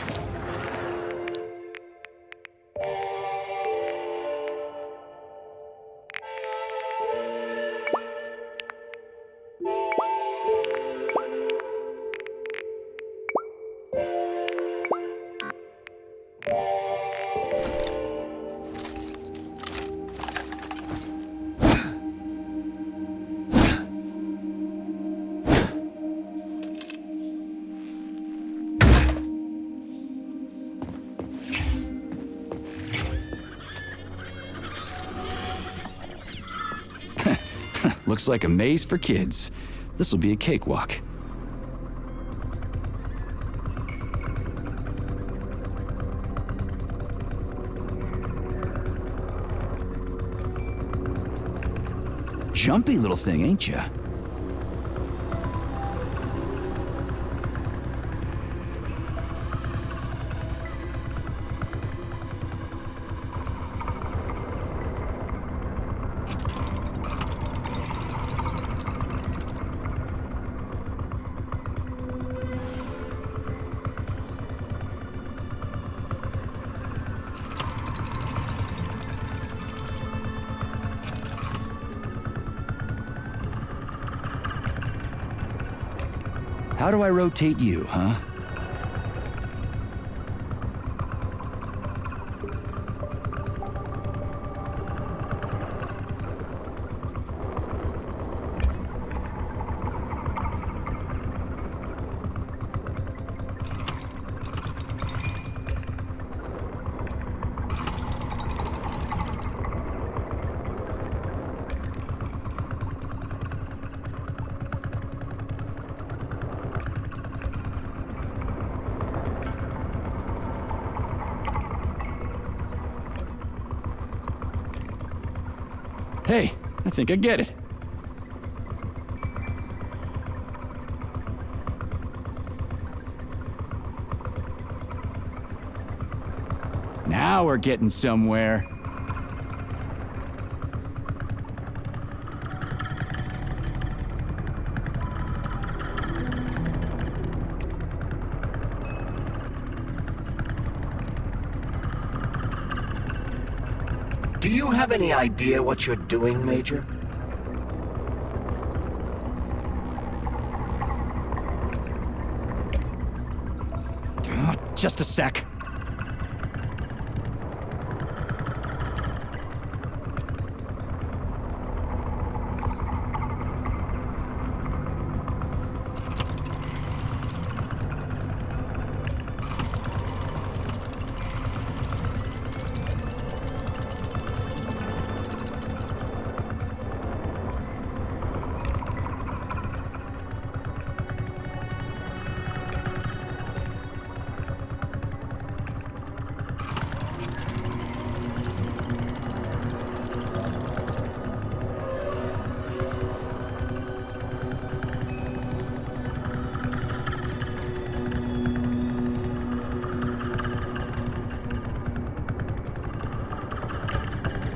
Speaker 1: Looks like a maze for kids. This'll be a cakewalk. Jumpy little thing, ain't ya? How do I rotate you, huh? Hey, I think I get it. Now we're getting somewhere.
Speaker 2: Do you have any idea what you're doing, Major?
Speaker 1: Just a sec.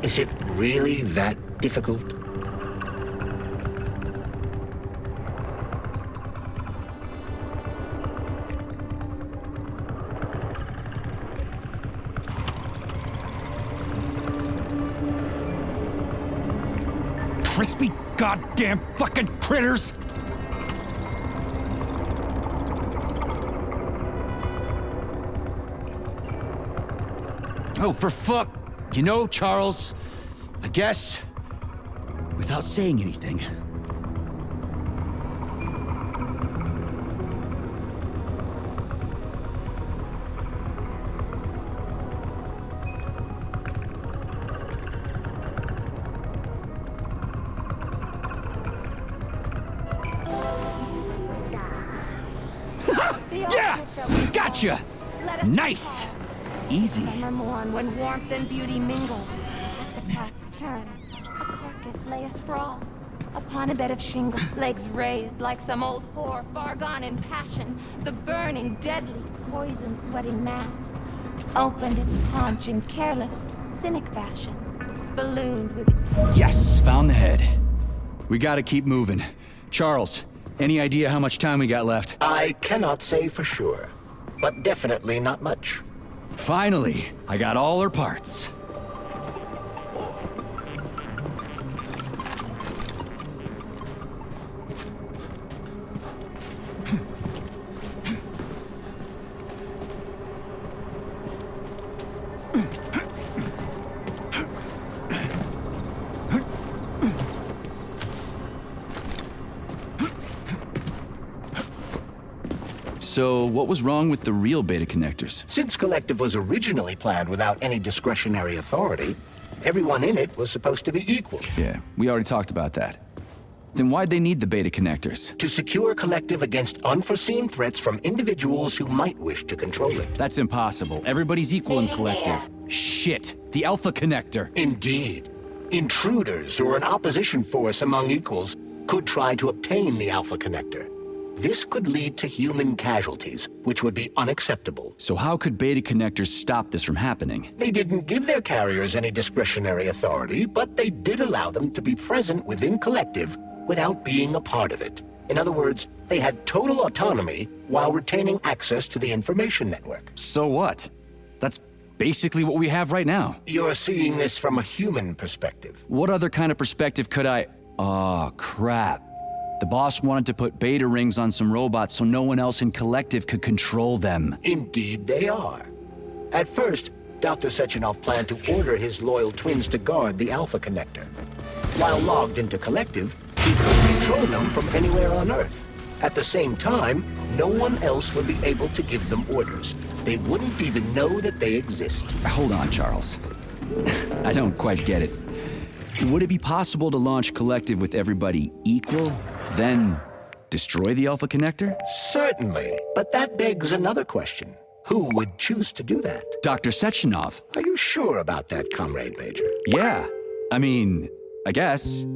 Speaker 2: Is it really that difficult?
Speaker 1: Crispy goddamn fucking critters! Oh, for fuck! You know, Charles, I guess, without saying anything, yeah! Gotcha! Nice! Easy.
Speaker 17: Summer morn when warmth and beauty mingle. At the path's turn, a carcass lay asprawl. Upon a bed of shingle, legs raised like some old whore far gone in passion. The burning, deadly, poison-sweating mass opened its paunch in careless, cynic fashion, ballooned with...
Speaker 1: Yes, found the head. We gotta keep moving. Charles, any idea how much time we got left?
Speaker 2: I cannot say for sure, but definitely not much.
Speaker 1: Finally, I got all her parts. So, what was wrong with the real beta connectors?
Speaker 2: Since Collective was originally planned without any discretionary authority, everyone in it was supposed to be equal.
Speaker 1: Yeah, we already talked about that. Then why'd they need the beta connectors?
Speaker 2: To secure Collective against unforeseen threats from individuals who might wish to control it.
Speaker 1: That's impossible. Everybody's equal in Collective. Shit! The Alpha Connector!
Speaker 2: Indeed. Intruders or an opposition force among equals could try to obtain the Alpha Connector. This could lead to human casualties, which would be unacceptable.
Speaker 1: So how could beta connectors stop this from happening?
Speaker 2: They didn't give their carriers any discretionary authority, but they did allow them to be present within Collective without being a part of it. In other words, they had total autonomy while retaining access to the information network.
Speaker 1: So what? That's basically what we have right now.
Speaker 2: You're seeing this from a human perspective.
Speaker 1: What other kind of perspective could I... Aw, crap. The boss wanted to put beta rings on some robots so no one else in Collective could control them.
Speaker 2: Indeed they are. At first, Dr. Sechenov planned to order his loyal twins to guard the Alpha Connector. While logged into Collective, he could control them from anywhere on Earth. At the same time, no one else would be able to give them orders. They wouldn't even know that they exist.
Speaker 1: Hold on, Charles. I don't quite get it. Would it be possible to launch Collective with everybody equal, then destroy the Alpha Connector?
Speaker 2: Certainly, but that begs another question. Who would choose to do that?
Speaker 1: Dr. Sechenov.
Speaker 2: Are you sure about that, Comrade Major?
Speaker 1: Yeah. I mean, I guess.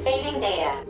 Speaker 18: Saving data.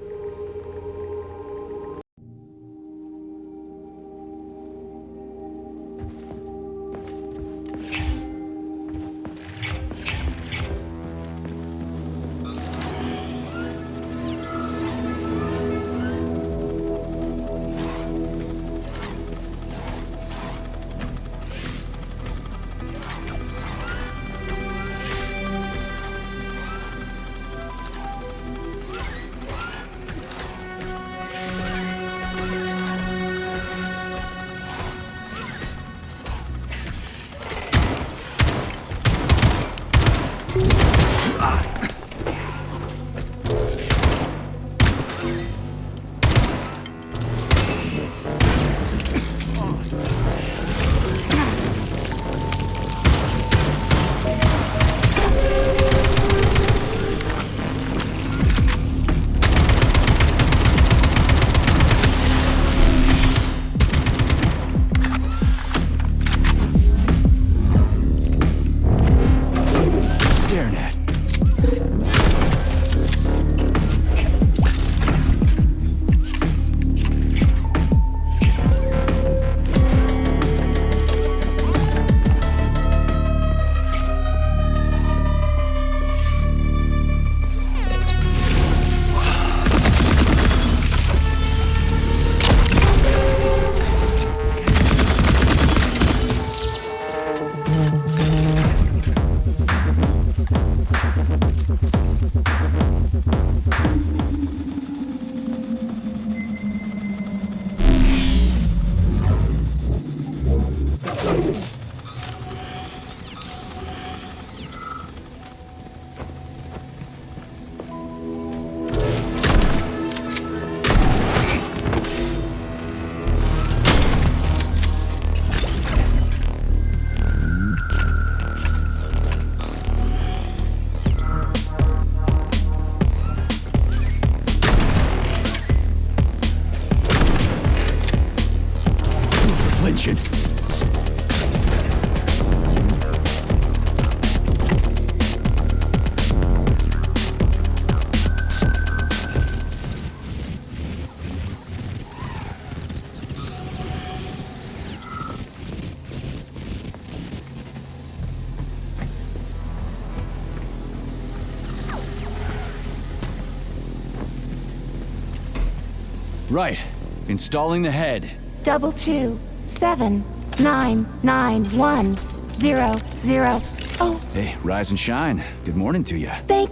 Speaker 1: Right. Installing the head.
Speaker 17: 227 991 00. Oh.
Speaker 1: Hey, rise and shine. Good morning to you.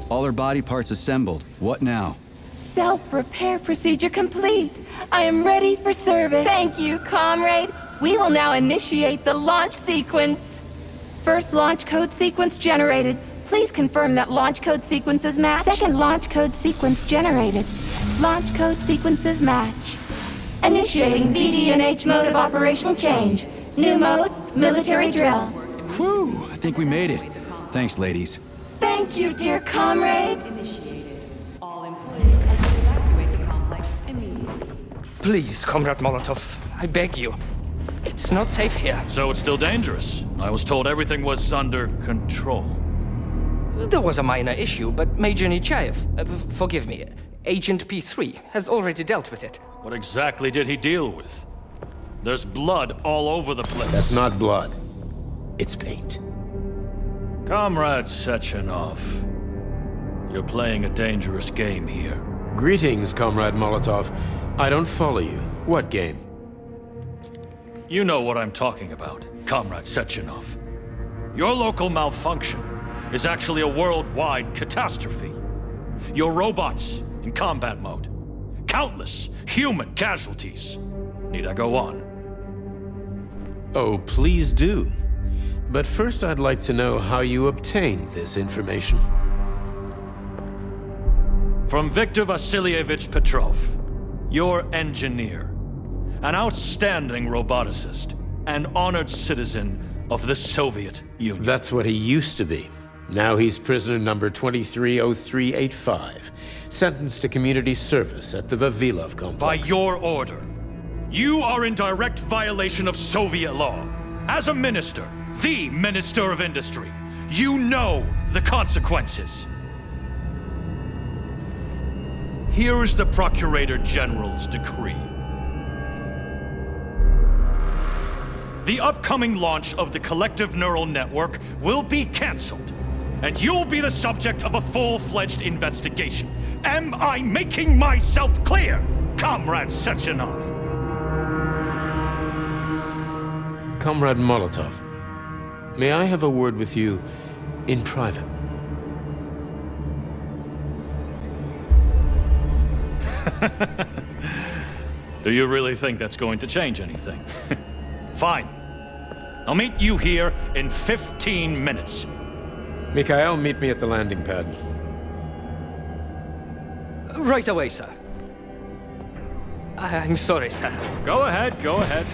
Speaker 1: All her body parts assembled. What now?
Speaker 17: Self-repair procedure complete. I am ready for service. Thank you, comrade. We will now initiate the launch sequence. First launch code sequence generated. Please confirm that launch code sequences match. Second launch code sequence generated. Launch code sequences match. Initiating VD&H mode of operational change. New mode, military drill.
Speaker 1: Whew, I think we made it. Thanks, ladies.
Speaker 17: Thank you, dear comrade.
Speaker 13: All employees are to evacuate the complex immediately.
Speaker 12: Please, Comrade Molotov, I beg you. It's not safe here.
Speaker 24: So it's still dangerous. I was told everything was under control.
Speaker 12: There was a minor issue, but Major Nechayev, forgive me, Agent P3 has already dealt with it.
Speaker 24: What exactly did he deal with? There's blood all over the place.
Speaker 19: That's not blood. It's paint.
Speaker 24: Comrade Sechenov, you're playing a dangerous game here.
Speaker 19: Greetings, Comrade Molotov. I don't follow you. What game?
Speaker 24: You know what I'm talking about, Comrade Sechenov. Your local malfunction is actually a worldwide catastrophe. Your robots in combat mode. Countless human casualties. Need I go on?
Speaker 19: Oh, please do. But first I'd like to know how you obtained this information.
Speaker 24: From Viktor Vasilievich Petrov, your engineer. An outstanding roboticist, an honored citizen of the Soviet Union.
Speaker 19: That's what he used to be. Now he's prisoner number 230385, sentenced to community service at the Vavilov complex.
Speaker 24: By your order, you are in direct violation of Soviet law. As a minister, the Minister of Industry, you know the consequences. Here is the Procurator General's decree. The upcoming launch of the collective neural network will be canceled, and you'll be the subject of a full-fledged investigation. Am I making myself clear, Comrade Sechenov?
Speaker 19: Comrade Molotov, may I have a word with you in private?
Speaker 24: Do you really think that's going to change anything? Fine. I'll meet you here in 15 minutes.
Speaker 19: Mikhail, meet me at the landing pad.
Speaker 12: Right away, sir. I'm sorry, sir.
Speaker 24: Go ahead, go ahead.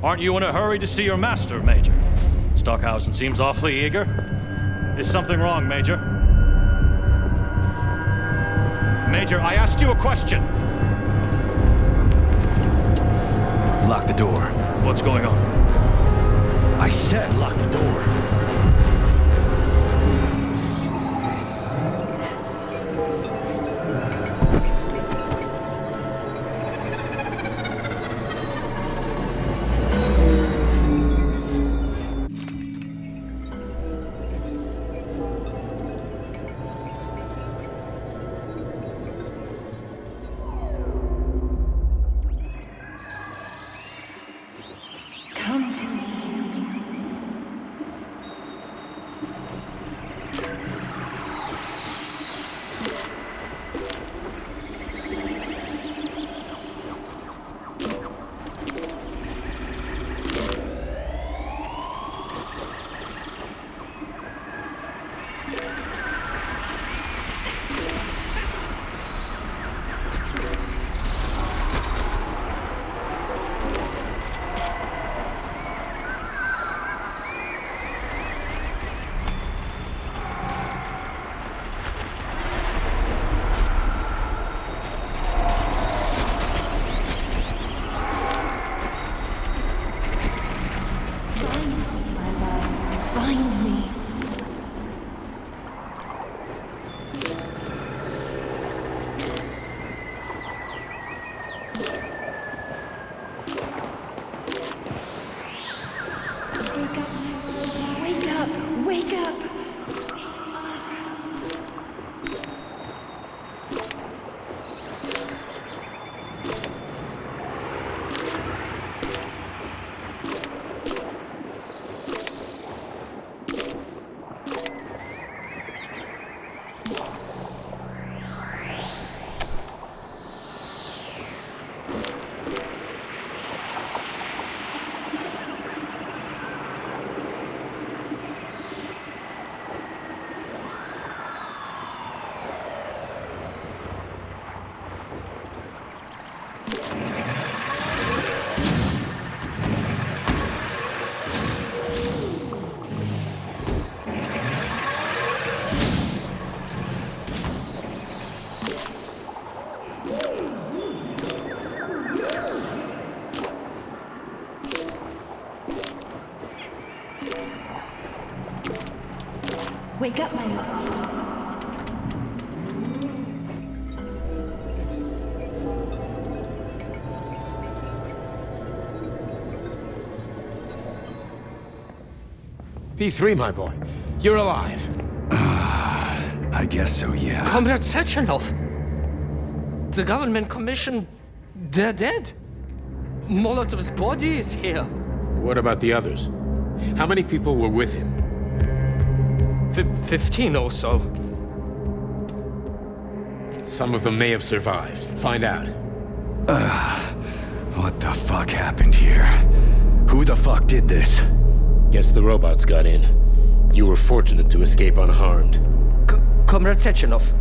Speaker 24: Aren't you in a hurry to see your master, Major? Stockhausen seems awfully eager. Is something wrong, Major? Major, I asked you a question.
Speaker 1: Lock the door.
Speaker 24: What's going on?
Speaker 1: I said lock the door.
Speaker 17: Come to me. Find me. Wake up, wake up.
Speaker 22: Wake up, my love.
Speaker 19: P3, my boy. You're alive.
Speaker 1: I guess so, yeah.
Speaker 12: Comrade Sechenov! The government commission... they're dead. Molotov's body is here.
Speaker 19: What about the others? How many people were with him?
Speaker 12: 15 or so.
Speaker 19: Some of them may have survived. Find out.
Speaker 1: What the fuck happened here? Who the fuck did this?
Speaker 19: Guess the robots got in. You were fortunate to escape unharmed.
Speaker 12: Comrade Sechenov,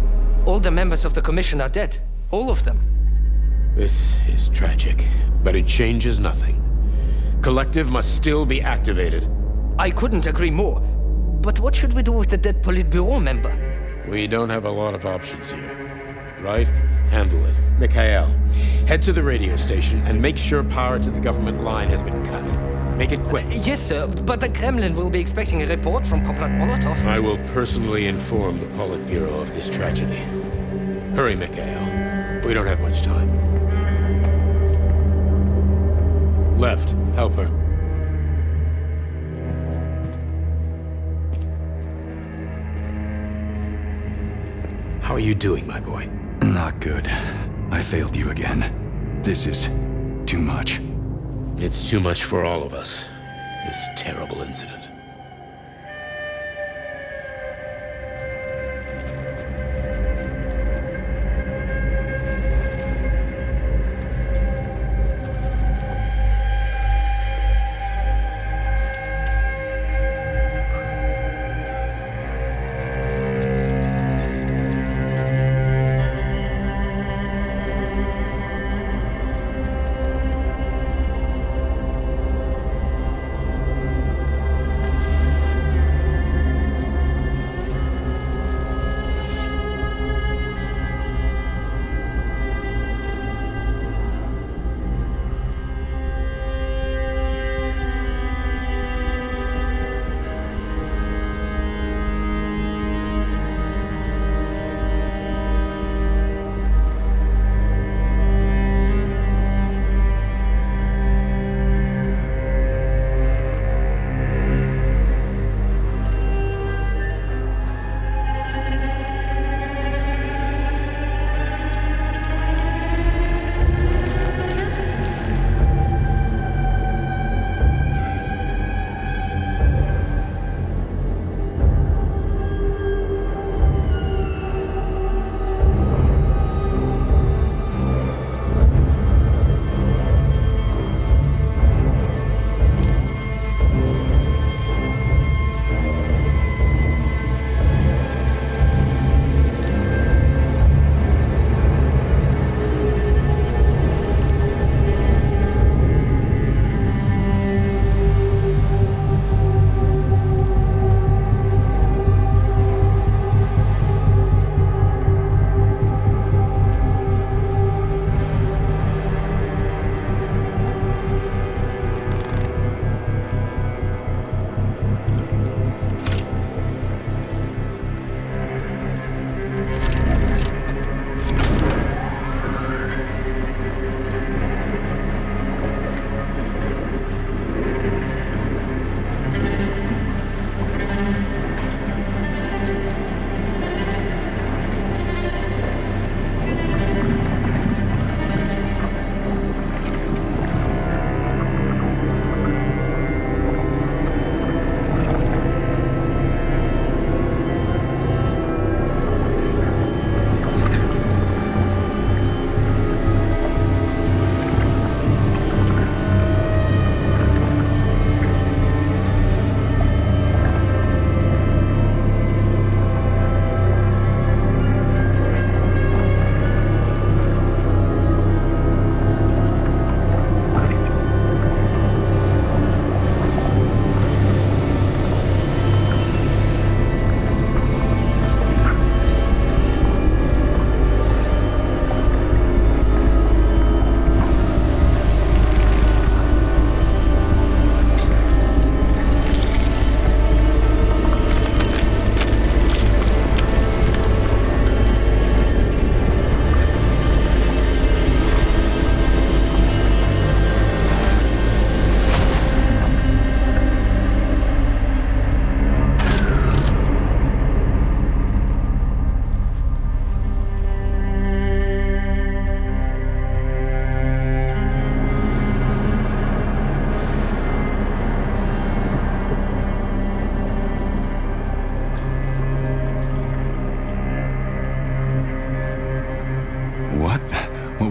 Speaker 12: all the members of the commission are dead. All of them.
Speaker 19: This is tragic, but it changes nothing. Collective must still be activated.
Speaker 12: I couldn't agree more. But what should we do with the dead Politburo member?
Speaker 19: We don't have a lot of options here. Right? Handle it. Mikhail, head to the radio station and make sure power to the government line has been cut. Make it quick.
Speaker 12: Yes, sir, but the Kremlin will be expecting a report from Comrade Molotov.
Speaker 19: I will personally inform the Politburo of this tragedy. Hurry, Mikhail. We don't have much time. Left, help her. How are you doing, my boy?
Speaker 1: Not good. I failed you again. This is too much.
Speaker 19: It's too much for all of us. This terrible incident.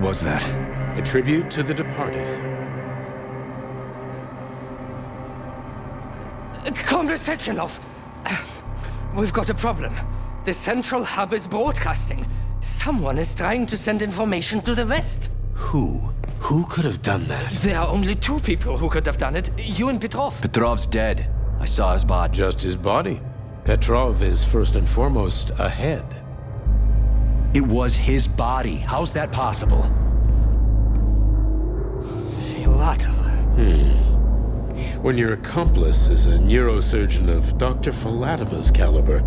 Speaker 1: was that?
Speaker 19: A tribute to the departed.
Speaker 12: Comrade Sechenov! We've got a problem. The central hub is broadcasting. Someone is trying to send information to the West.
Speaker 19: Who? Who could have done that?
Speaker 12: There are only two people who could have done it. You and Petrov.
Speaker 1: Petrov's dead. I saw his body.
Speaker 19: Just his body. Petrov is first and foremost a head.
Speaker 1: It was his body. How's that possible?
Speaker 12: Filatov.
Speaker 19: When your accomplice is a neurosurgeon of Dr. Filatova's caliber,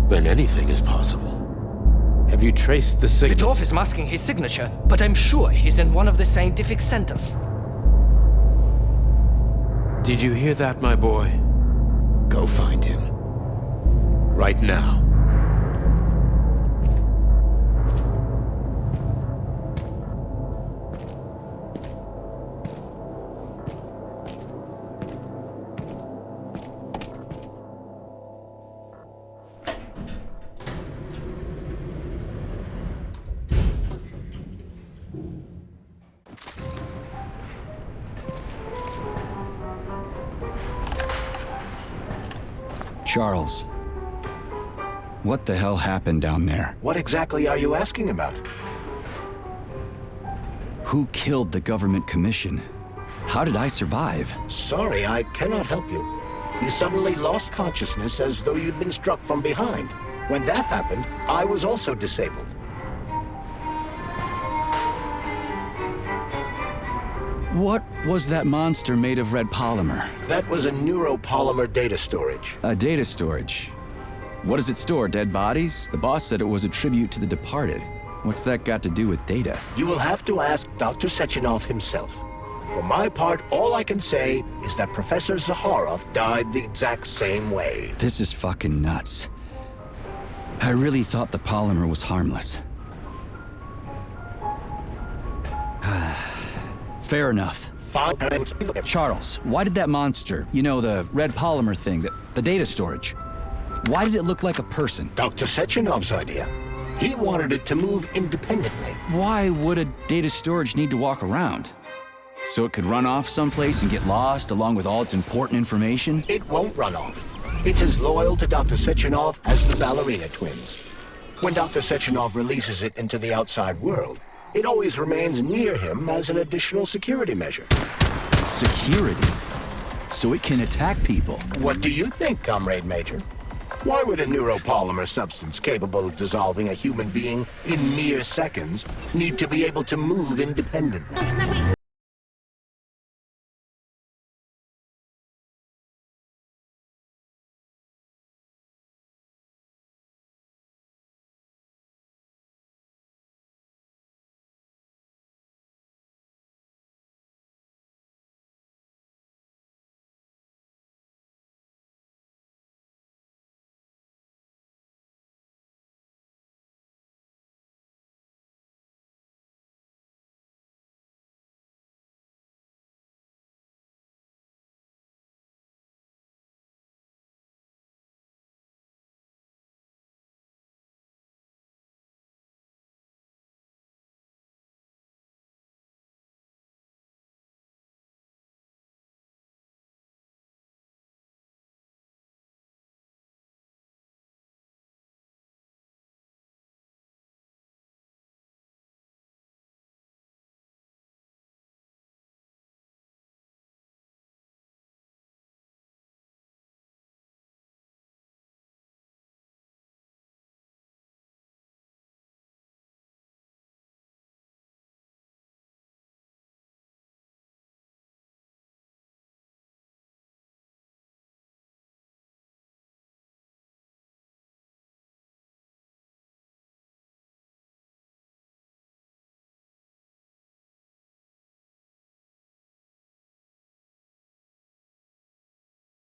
Speaker 19: then anything is possible. Have you traced the signal?
Speaker 12: Petrov is masking his signature, but I'm sure he's in one of the scientific centers.
Speaker 19: Did you hear that, my boy? Go find him. Right now.
Speaker 1: Charles, what the hell happened down there?
Speaker 2: What exactly are you asking about?
Speaker 1: Who killed the government commission? How did I survive?
Speaker 2: Sorry, I cannot help you. You suddenly lost consciousness as though you'd been struck from behind. When that happened, I was also disabled.
Speaker 1: What was that monster made of red polymer?
Speaker 2: That was a neuropolymer data storage.
Speaker 1: A data storage? What does it store, dead bodies? The boss said it was a tribute to the departed. What's that got to do with data?
Speaker 2: You will have to ask Dr. Sechenov himself. For my part, all I can say is that Professor Zaharov died the exact same way.
Speaker 1: This is fucking nuts. I really thought the polymer was harmless. Fair enough. Charles, why did that monster, you know, the red polymer thing, the data storage, why did it look like a person?
Speaker 2: Dr. Sechenov's idea. He wanted it to move independently.
Speaker 1: Why would a data storage need to walk around? So it could run off someplace and get lost along with all its important information?
Speaker 2: It won't run off. It's as loyal to Dr. Sechenov as the ballerina twins. When Dr. Sechenov releases it into the outside world, it always remains near him as an additional security measure.
Speaker 1: Security? So it can attack people?
Speaker 2: What do you think, Comrade Major? Why would a neuropolymer substance capable of dissolving a human being in mere seconds need to be able to move independently?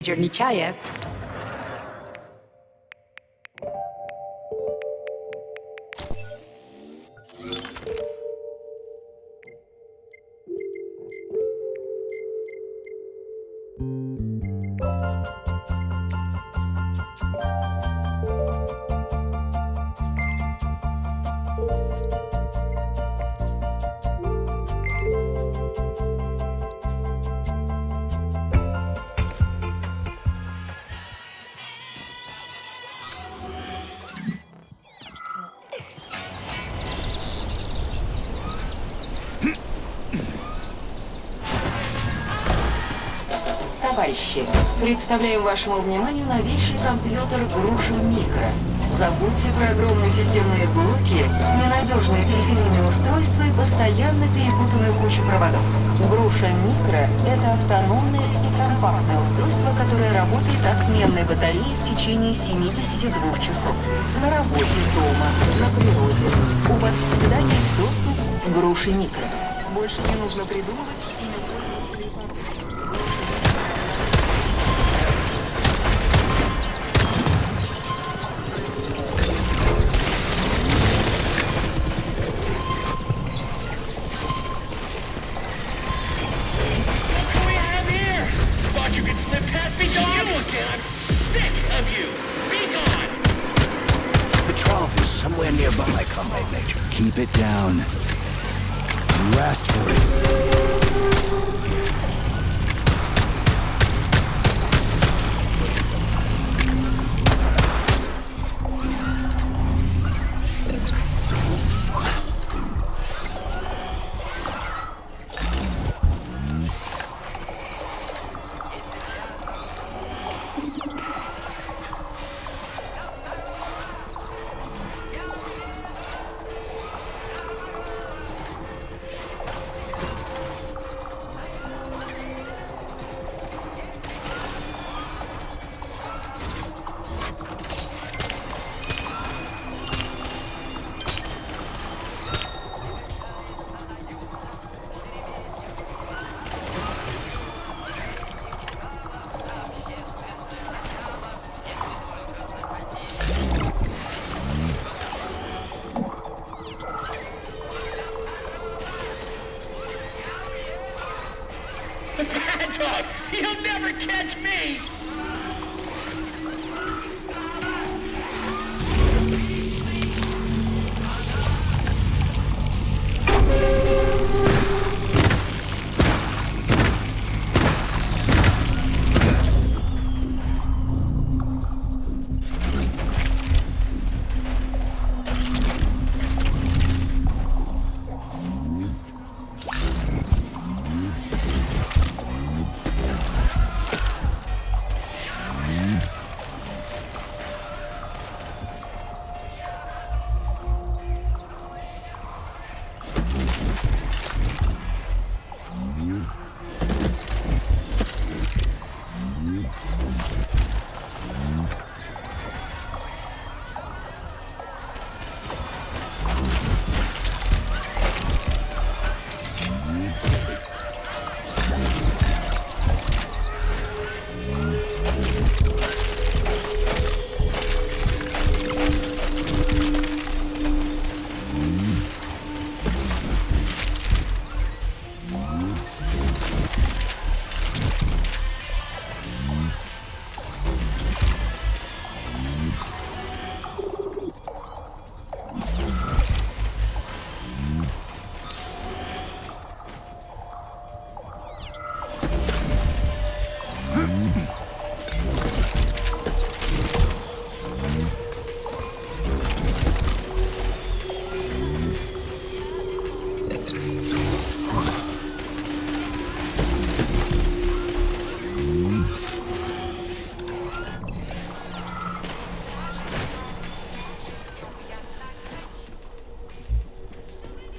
Speaker 13: Major Nechayev.
Speaker 5: товарищи, представляем вашему вниманию новейший компьютер Груша Микро. Забудьте про огромные системные блоки, ненадежные периферийные устройства и постоянно перепутанную кучу проводов. Груша Микро – это автономное и компактное устройство, которое работает от сменной батареи в течение 72 часов. На работе, дома, на природе. У вас всегда есть доступ к Груше Микро. Больше не нужно придумывать имя пользователя и пароль.
Speaker 6: You could slip past me, I'm sick of you! Be gone!
Speaker 2: Petrov is somewhere nearby, Comrade Major.
Speaker 1: Keep it down. You asked for it.
Speaker 6: Bad dog! He'll never catch me!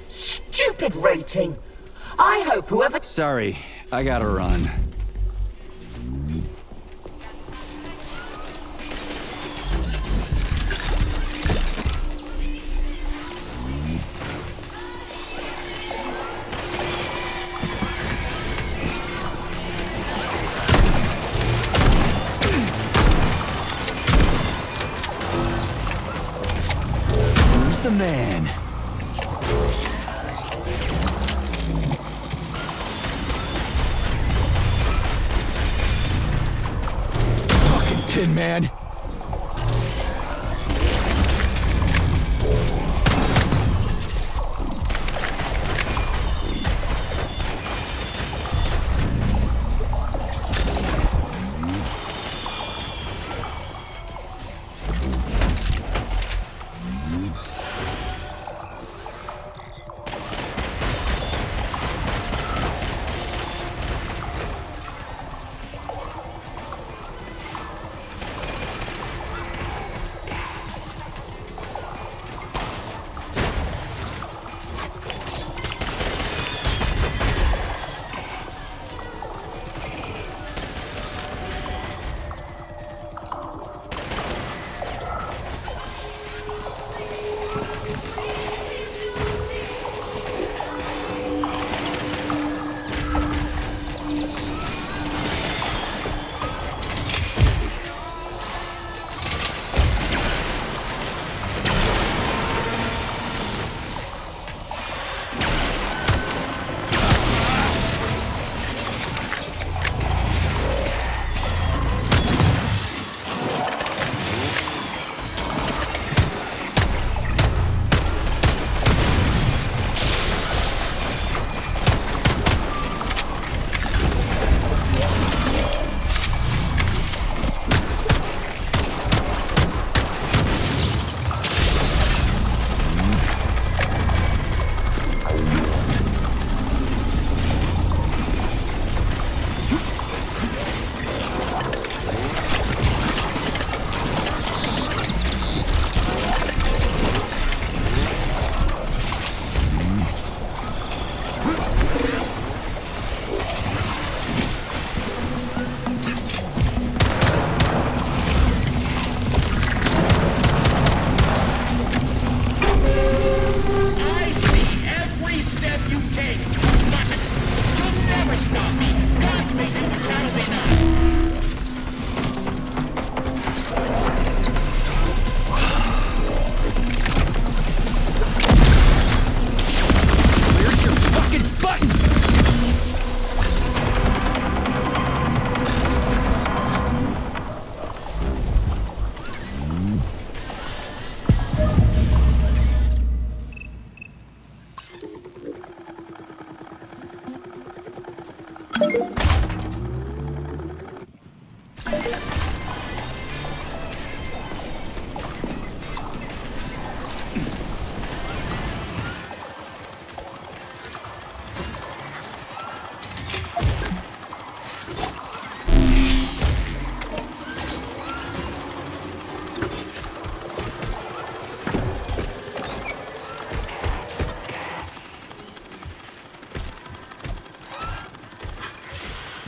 Speaker 7: Stupid rating. I hope whoever...
Speaker 1: Sorry, I gotta run. Who's the man? Tin Man.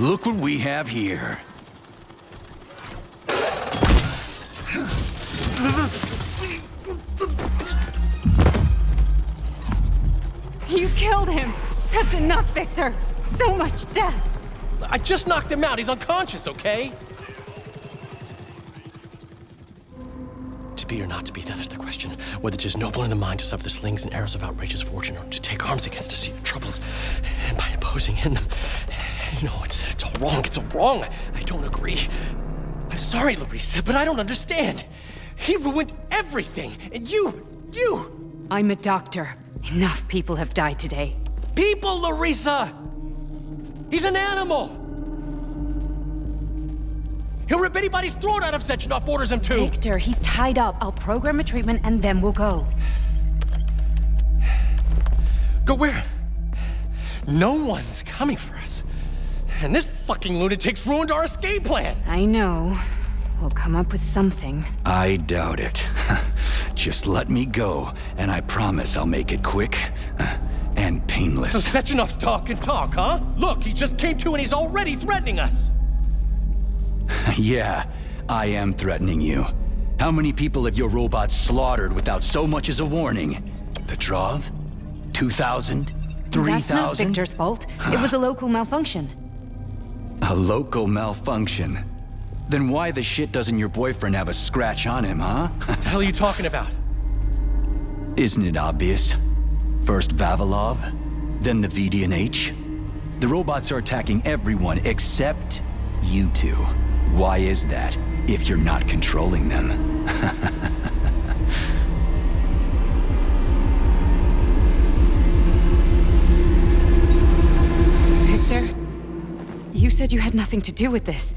Speaker 1: Look what we have here.
Speaker 11: You killed him! That's enough, Victor! So much death!
Speaker 14: I just knocked him out. He's unconscious, okay? To be or not to be, that is the question. Whether 'tis noble in the mind to suffer the slings and arrows of outrageous fortune, or to take arms against deceiving troubles, and by imposing in them. You know, it's all wrong. It's all wrong. I don't agree. I'm sorry, Larissa, but I don't understand. He ruined everything, and you...
Speaker 11: I'm a doctor. Enough people have died today.
Speaker 14: People, Larissa! He's an animal! He'll rip anybody's throat out if Sechenov orders him to!
Speaker 11: Victor, he's tied up. I'll program a treatment and then we'll go.
Speaker 14: Go where? No one's coming for us. And this fucking lunatic's ruined our escape plan!
Speaker 11: I know. We'll come up with something.
Speaker 1: I doubt it. Just let me go, and I promise I'll make it quick and painless.
Speaker 14: So Sechenov's talk and talk, huh? Look, he just came to and he's already threatening us!
Speaker 1: Yeah, I am threatening you. How many people have your robots slaughtered without so much as a warning? Petrov? 2,000? 3,000?
Speaker 11: That's not Victor's fault. It was a local malfunction.
Speaker 1: A local malfunction? Then why the shit doesn't your boyfriend have a scratch on him, huh?
Speaker 14: What the hell are you talking about?
Speaker 1: Isn't it obvious? First Vavilov, then the VD&H. The robots are attacking everyone except you two. Why is that, if you're not controlling them?
Speaker 11: Victor, you said you had nothing to do with this.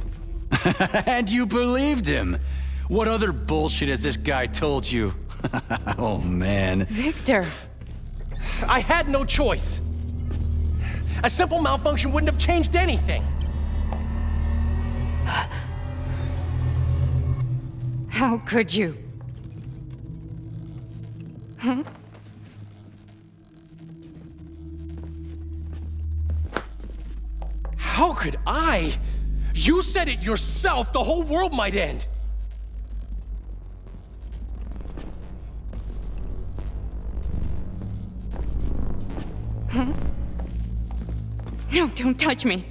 Speaker 1: And you believed him! What other bullshit has this guy told you? Oh, man.
Speaker 11: Victor!
Speaker 14: I had no choice. A simple malfunction wouldn't have changed anything.
Speaker 11: How could you? Huh?
Speaker 14: How could I? You said it yourself, the whole world might end.
Speaker 11: Huh? No, don't touch me.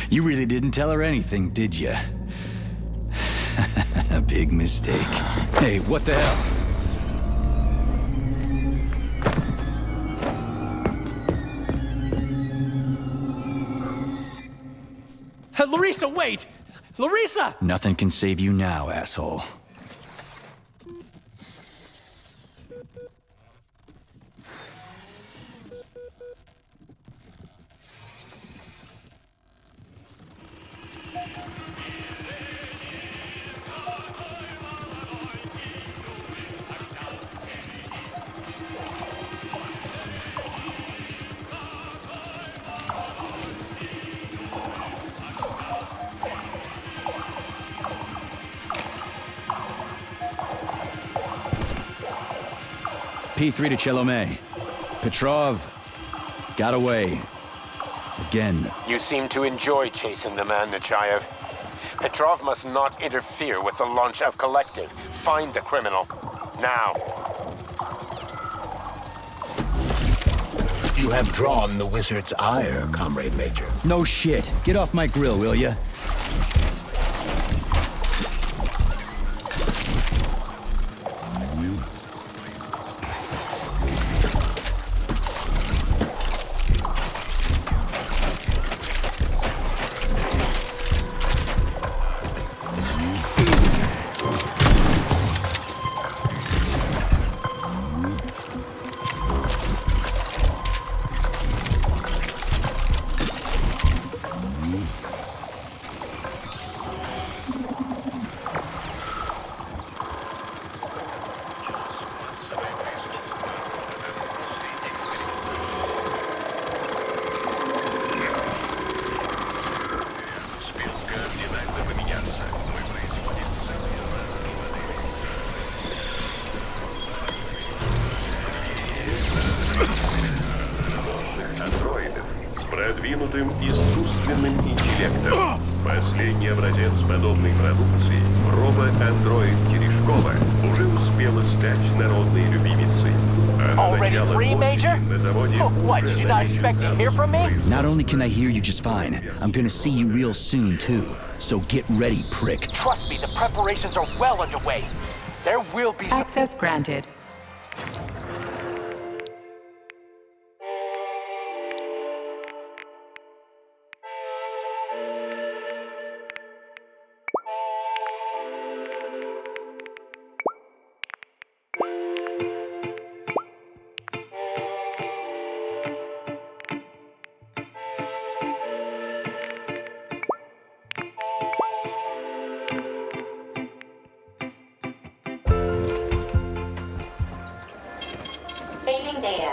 Speaker 1: You really didn't tell her anything, did you? A big mistake. Hey, what the hell?
Speaker 14: Larissa, wait! Larissa!
Speaker 1: Nothing can save you now, asshole. P3 to Chelomey. Petrov got away. Again.
Speaker 19: You seem to enjoy chasing the man, Nechayev. Petrov must not interfere with the launch of Collective. Find the criminal. Now.
Speaker 2: You have drawn the wizard's ire, Comrade Major.
Speaker 1: No shit. Get off my grill, will ya?
Speaker 3: искусственным интеллектом. Последний образец подобной продукции, робот-андроид Терешкова, уже успела стать народной любимицей.
Speaker 12: Already free, Major? Oh, what, did you not expect to hear from me?
Speaker 1: Not only can I hear you just fine, I'm gonna see you real soon, too. So get ready, prick.
Speaker 12: Trust me, the preparations are well underway. There will be some...
Speaker 13: Access granted.
Speaker 22: Saving data.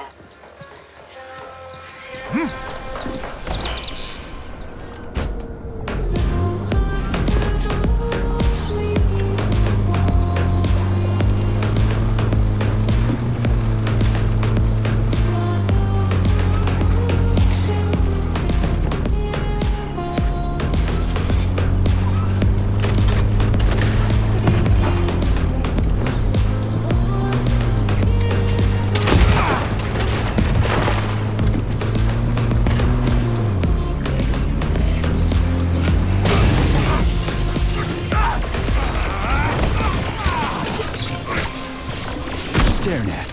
Speaker 1: Staring at.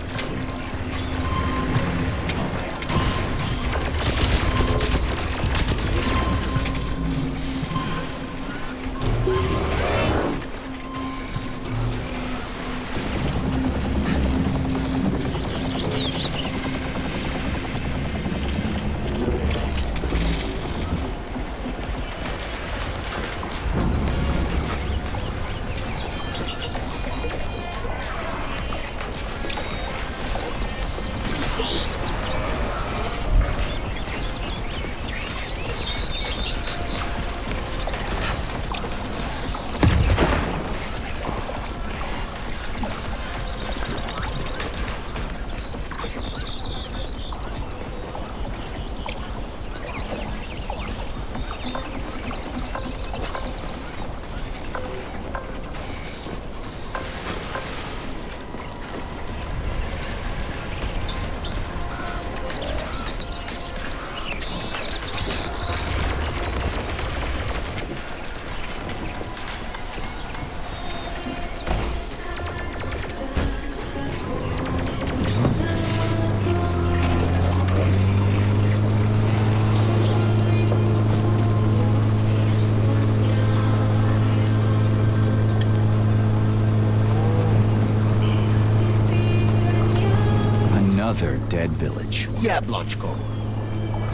Speaker 1: Another dead village.
Speaker 2: Yablonchko.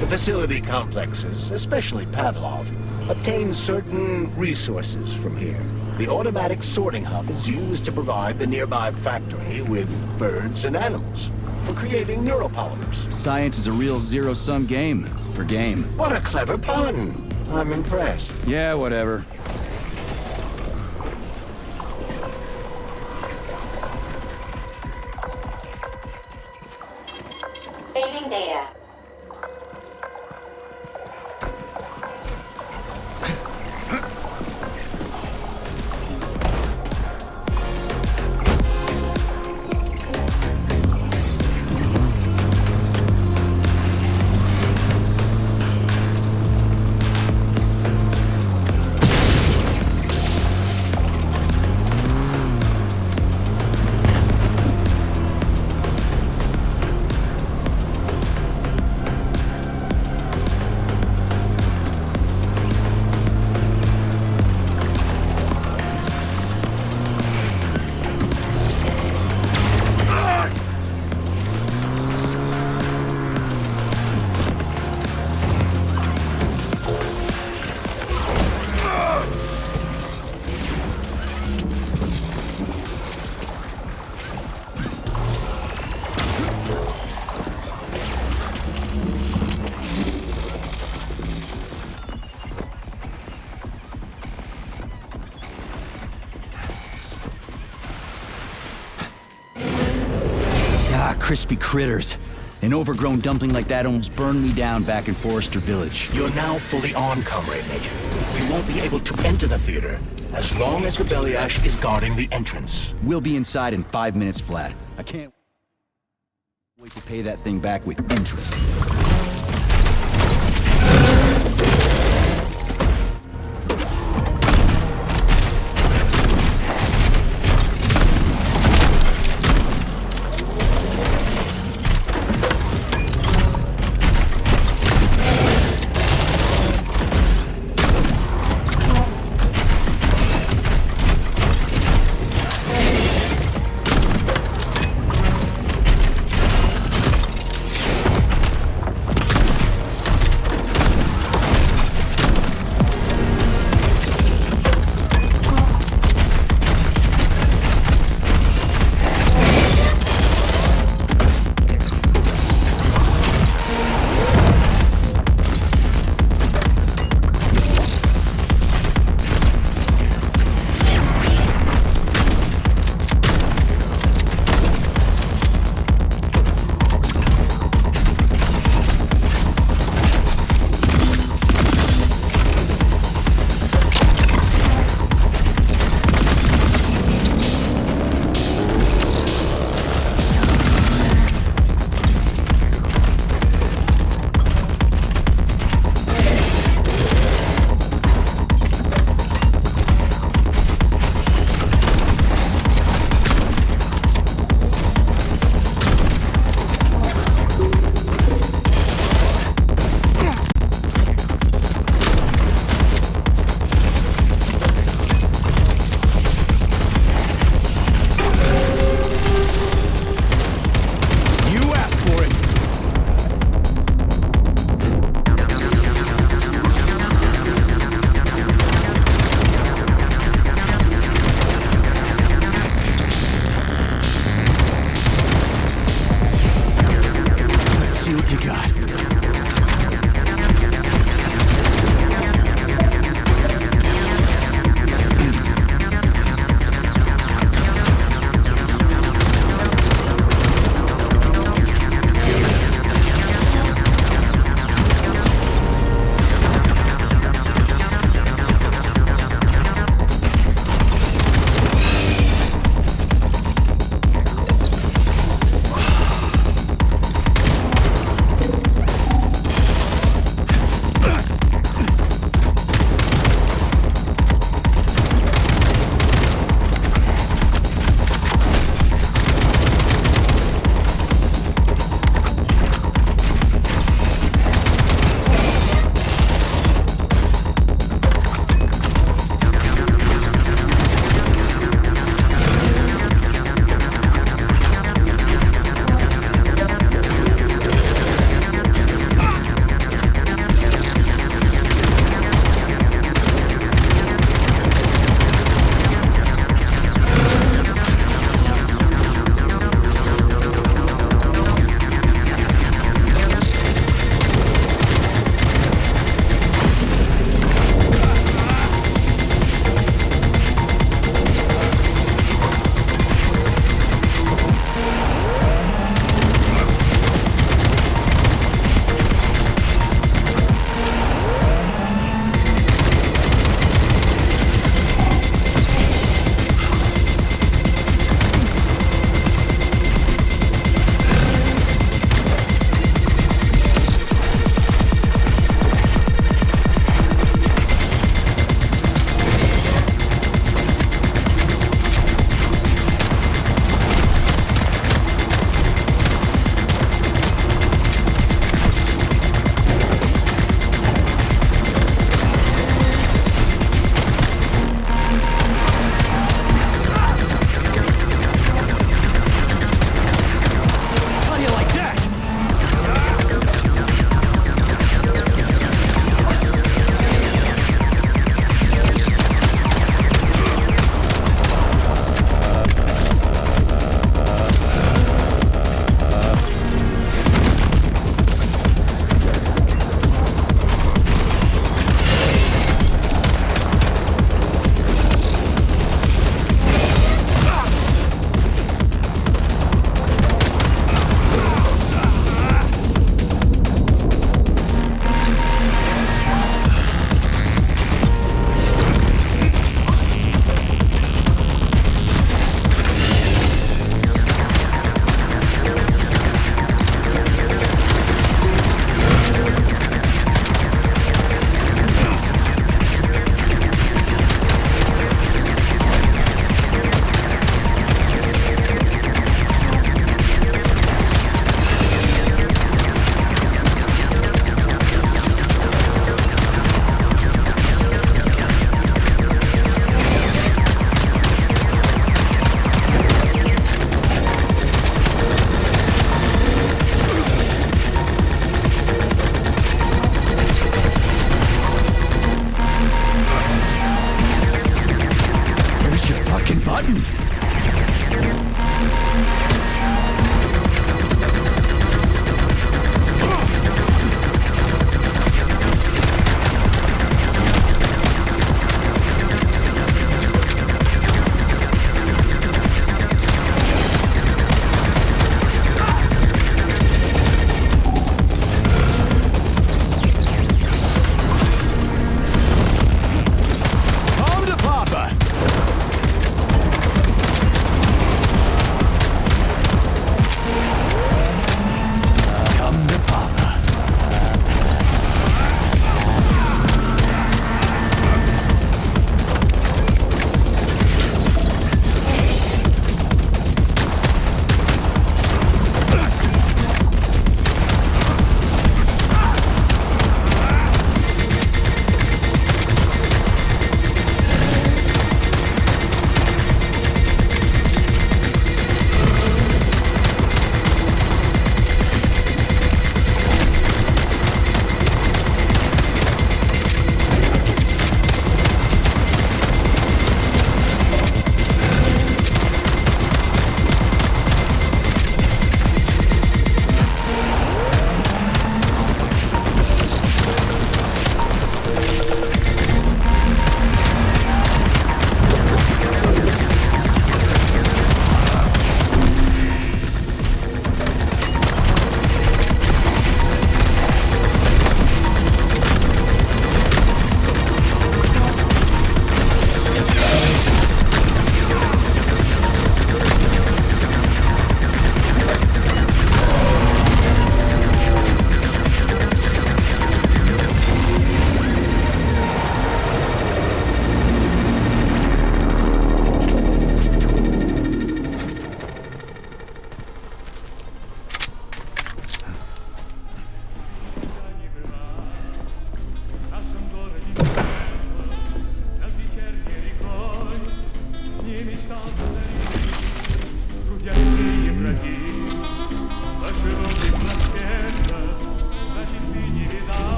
Speaker 2: The facility complexes, especially Pavlov, obtain certain resources from here. The automatic sorting hub is used to provide the nearby factory with birds and animals for creating neuropolymers.
Speaker 1: Science is a real zero-sum game for game.
Speaker 2: What a clever pun! I'm impressed.
Speaker 1: Yeah, whatever.
Speaker 22: Saving data.
Speaker 1: Crispy critters. An overgrown dumpling like that almost burned me down back in Forrester Village.
Speaker 2: You're now fully on, Comrade Major. We won't be able to enter the theater as long as the Belly Ash is guarding the entrance.
Speaker 1: We'll be inside in 5 minutes flat. I can't wait to pay that thing back with interest.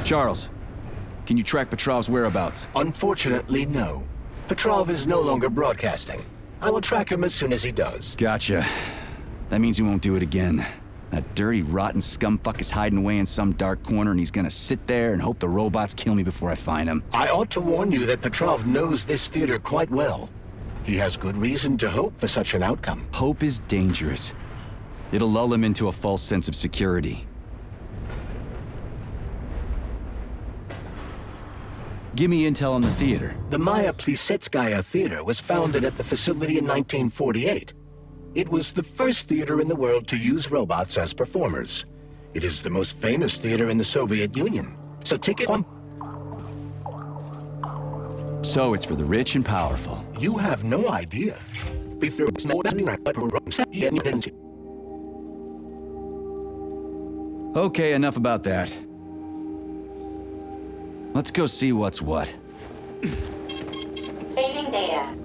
Speaker 1: Charles, can you track Petrov's whereabouts?
Speaker 2: Unfortunately, no. Petrov is no longer broadcasting. I will track him as soon as he does.
Speaker 1: Gotcha. That means he won't do it again. That dirty, rotten scumfuck is hiding away in some dark corner, and he's gonna sit there and hope the robots kill me before I find him.
Speaker 2: I ought to warn you that Petrov knows this theater quite well. He has good reason to hope for such an outcome.
Speaker 1: Hope is dangerous. It'll lull him into a false sense of security. Give me intel on the theater.
Speaker 2: The Maya Plisetskaya Theater was founded at the facility in 1948. It was the first theater in the world to use robots as performers. It is the most famous theater in the Soviet Union. So take it on.
Speaker 1: So it's for the rich and powerful.
Speaker 2: You have no idea.
Speaker 1: Okay, enough about that. Let's go see what's what.
Speaker 13: Saving data.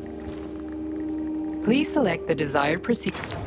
Speaker 8: Please select the desired procedure.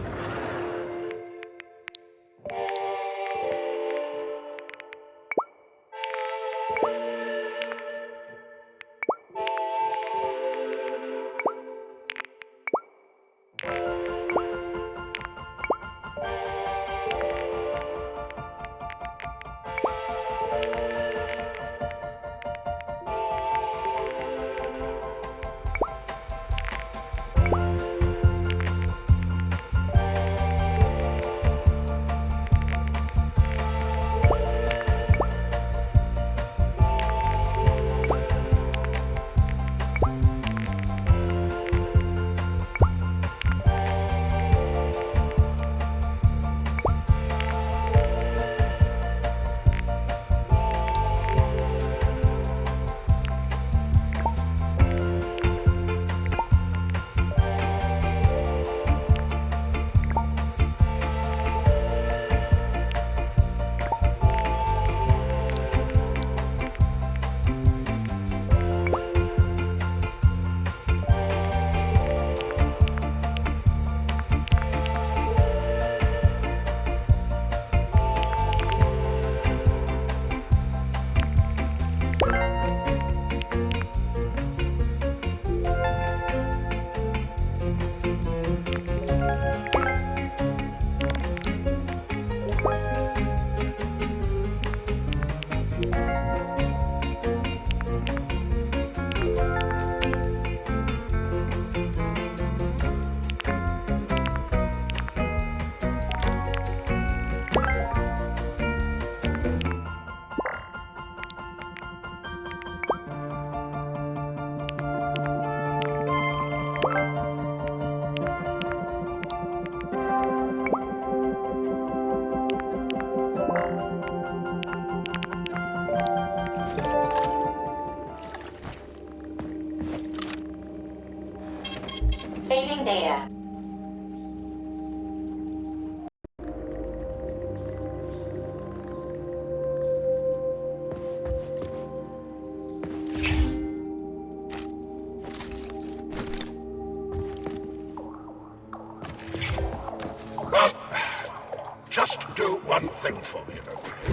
Speaker 2: Just do one thing for me, okay?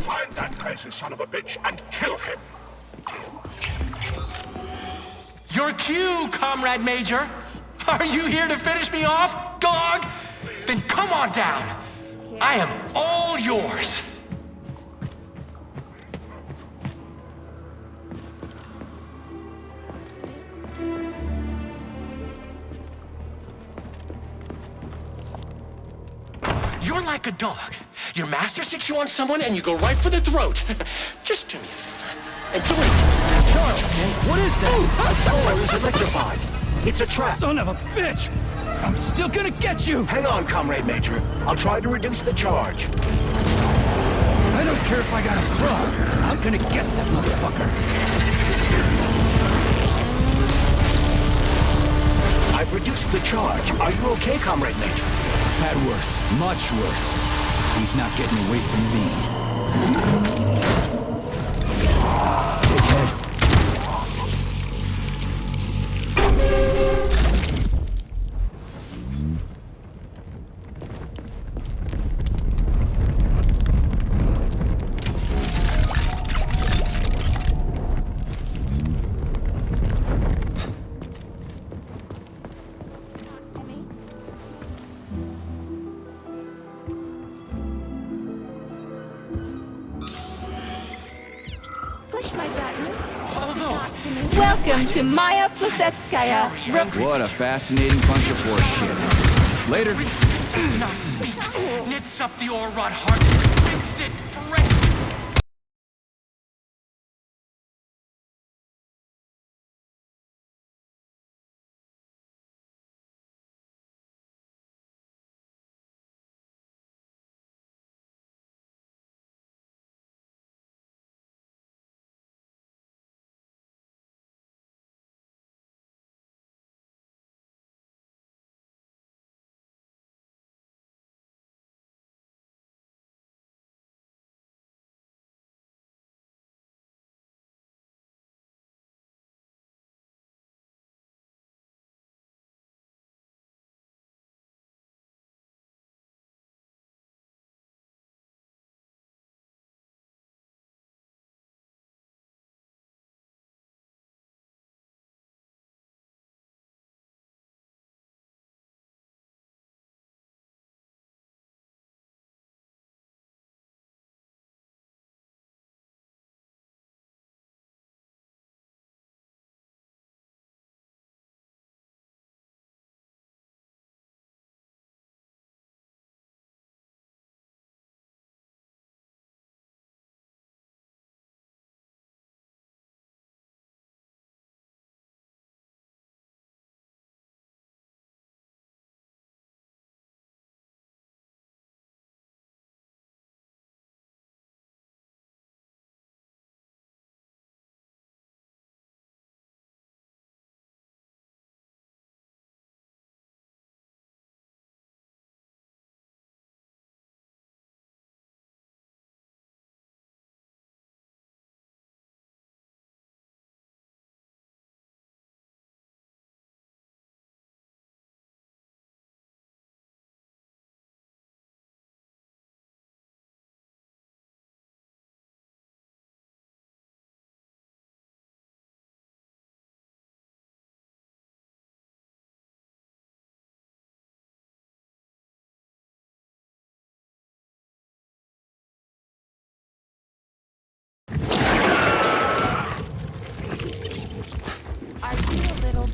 Speaker 2: Find that crazy son of a bitch and kill him.
Speaker 8: Your cue, Comrade Major. Are you here to finish me off, dog? Then come on down. I am all yours. You're like a dog. Your master sticks you on someone and you go right for the throat. Just do me a favor. And do it.
Speaker 1: Charles, what is that?
Speaker 2: The door is electrified. It's a trap.
Speaker 1: Son of a bitch! I'm still gonna get you!
Speaker 2: Hang on, Comrade Major. I'll try to reduce the charge.
Speaker 1: I don't care if I gotta crawl. I'm gonna get that motherfucker.
Speaker 2: I've reduced the charge. Are you okay, Comrade Major?
Speaker 1: Had worse. Much worse. He's not getting away from me. Dickhead.
Speaker 17: Welcome to Maya Plusetskaya.
Speaker 1: What a fascinating bunch of horse shit. Later.
Speaker 8: Knits up the ore rod hard, fix it, break.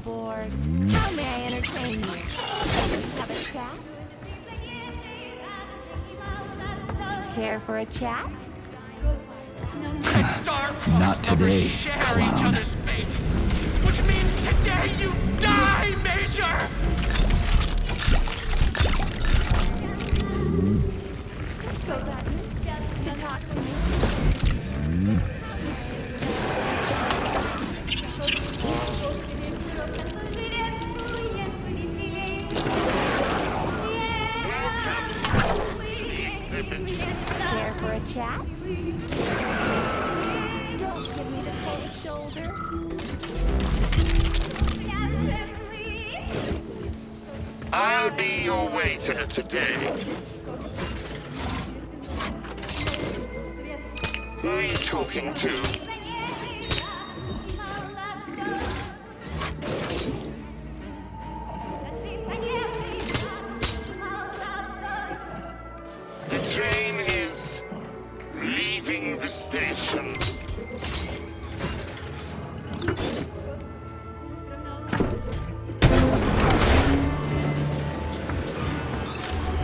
Speaker 17: bored. How may I entertain you? Have a chat? Care for a chat?
Speaker 1: Not today,
Speaker 8: Share each other's fate, which means today you die, Major!
Speaker 17: To talk to me? Care for a chat? Don't give me the cold shoulder.
Speaker 6: I'll be your waiter today. Who are you talking to? The train is leaving the station.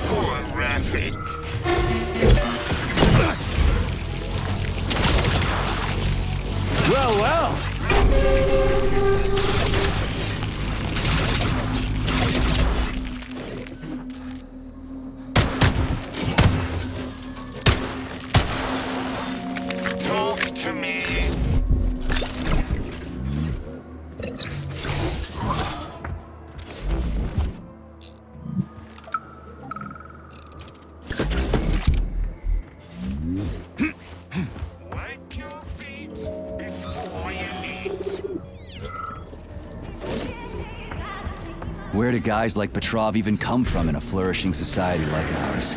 Speaker 6: Poor Rafik.
Speaker 1: Well, well!
Speaker 6: Talk to me. Wipe your feet before you eat.
Speaker 1: Where do guys like Petrov even come from in a flourishing society like ours?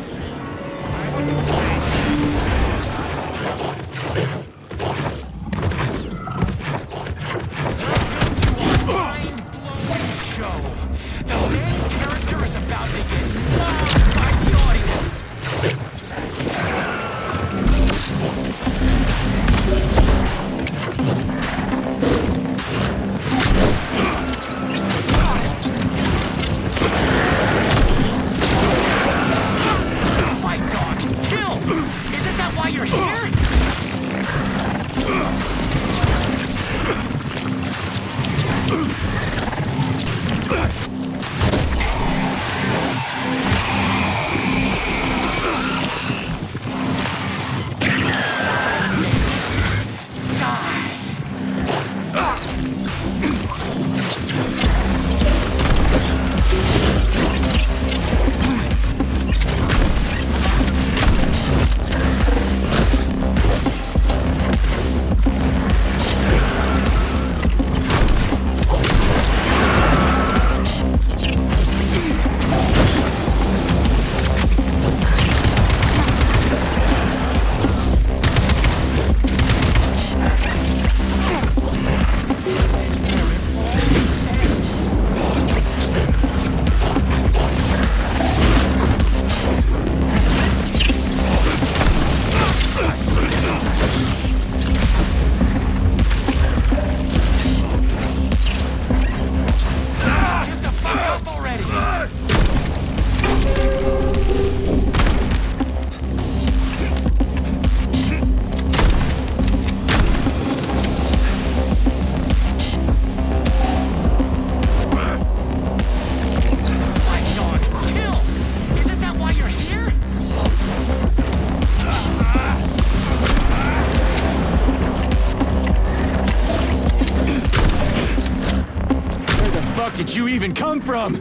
Speaker 1: Did you even come from?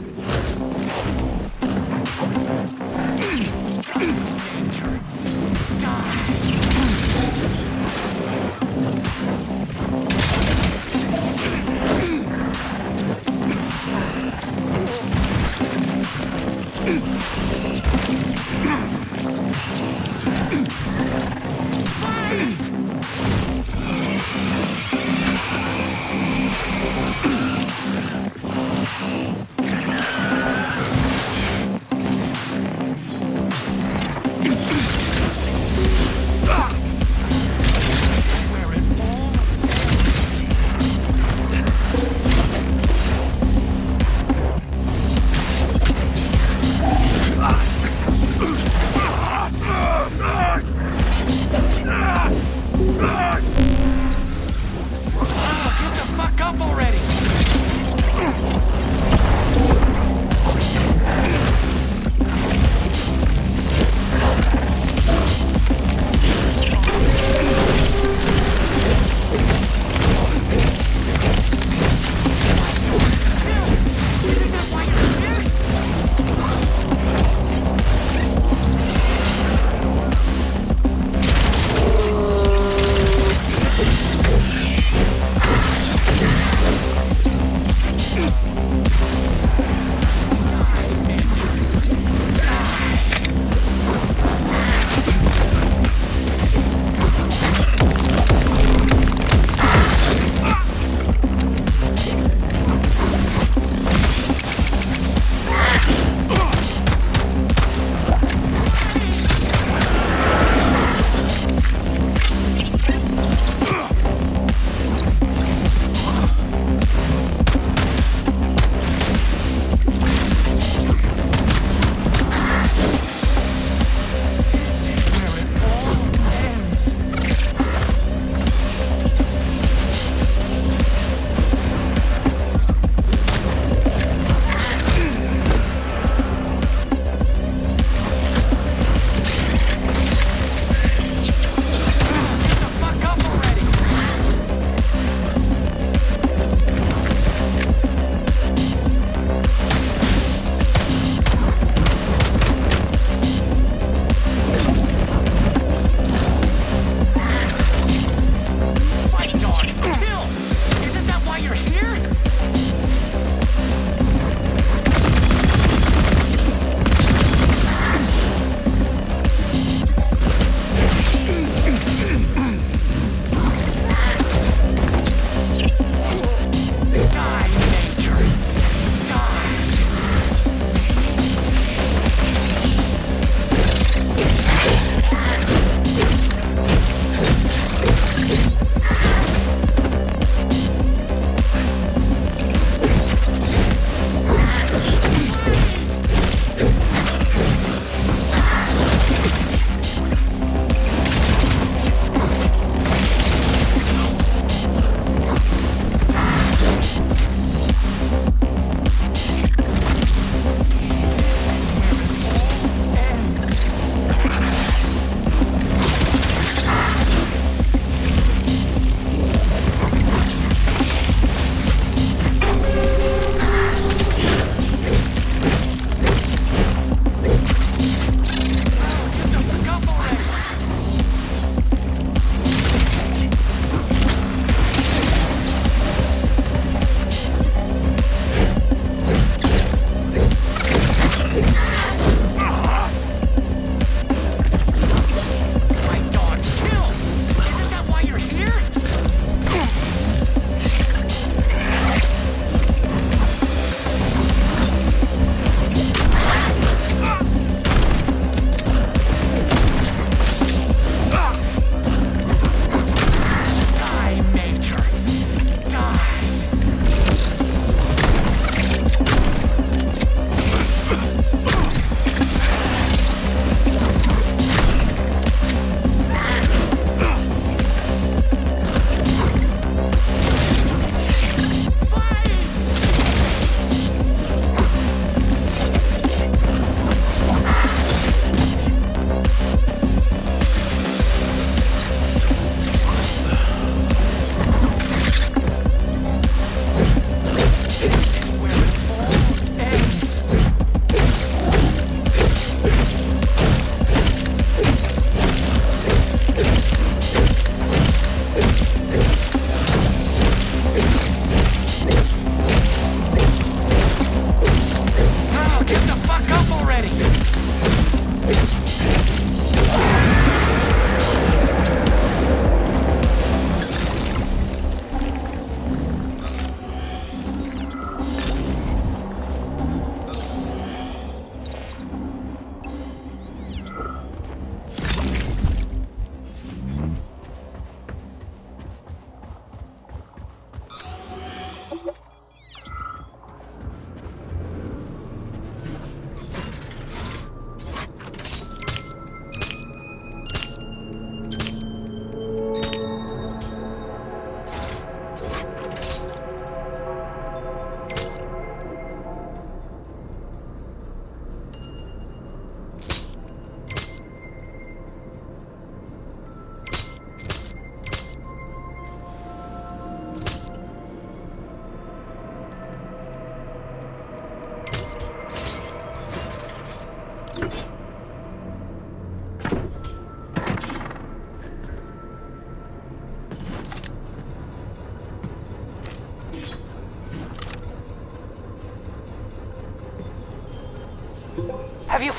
Speaker 8: Get the fuck up already!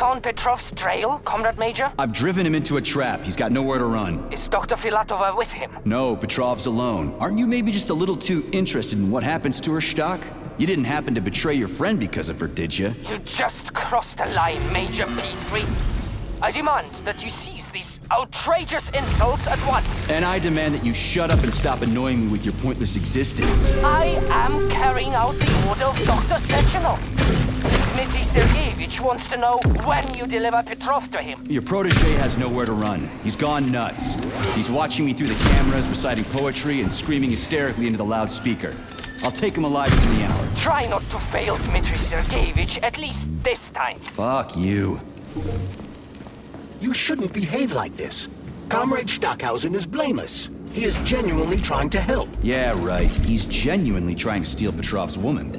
Speaker 12: found Petrov's trail, Comrade Major?
Speaker 1: I've driven him into a trap. He's got nowhere to run.
Speaker 12: Is Dr. Filatova with him?
Speaker 1: No, Petrov's alone. Aren't you maybe just a little too interested in what happens to her, Stock? You didn't happen to betray your friend because of her, did you?
Speaker 12: You just crossed a line, Major P3. I demand that you cease these outrageous insults at once.
Speaker 1: And I demand that you shut up and stop annoying me with your pointless existence.
Speaker 12: I am carrying out the order of Dr. Sechenov. Dmitry Sergeyevich wants to know when you deliver Petrov to him.
Speaker 1: Your protege has nowhere to run. He's gone nuts. He's watching me through the cameras, reciting poetry and screaming hysterically into the loudspeaker. I'll take him alive within the hour.
Speaker 12: Try not to fail, Dmitry Sergeyevich, at least this time.
Speaker 1: Fuck you.
Speaker 2: You shouldn't behave like this. Comrade Stockhausen is blameless. He is genuinely trying to help.
Speaker 1: Yeah, right. He's genuinely trying to steal Petrov's woman.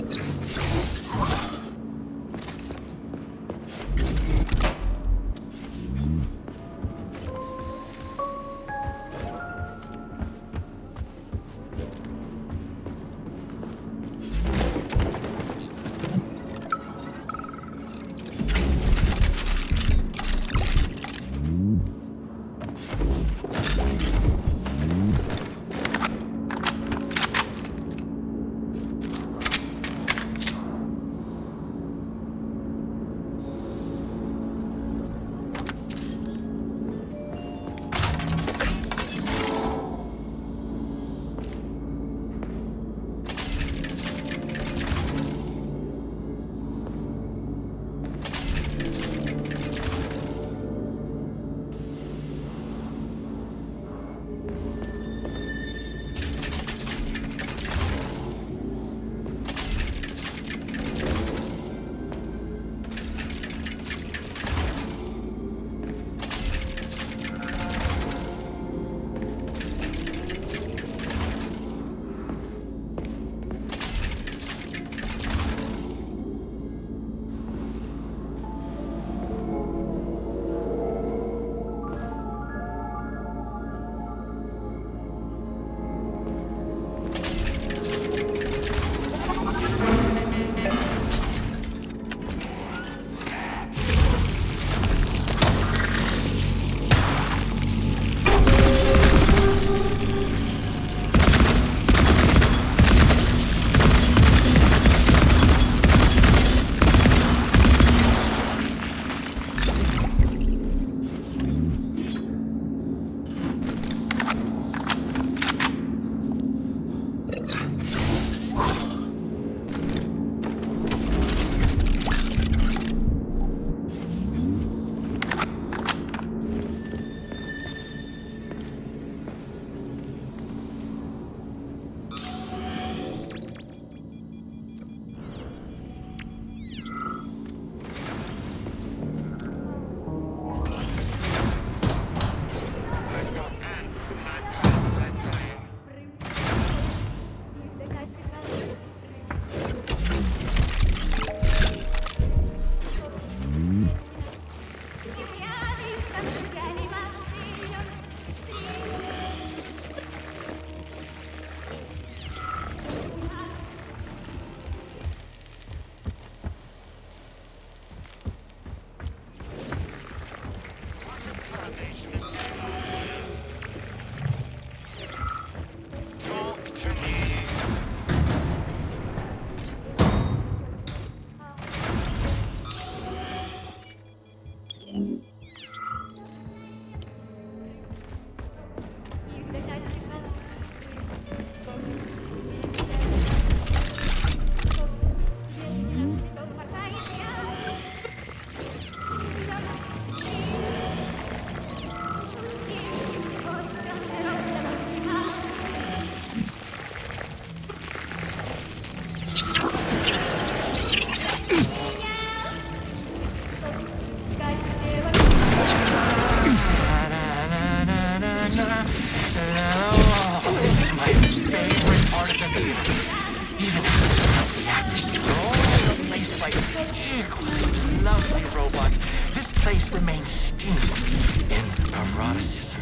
Speaker 8: lovely robots, this place remains steeped in eroticism.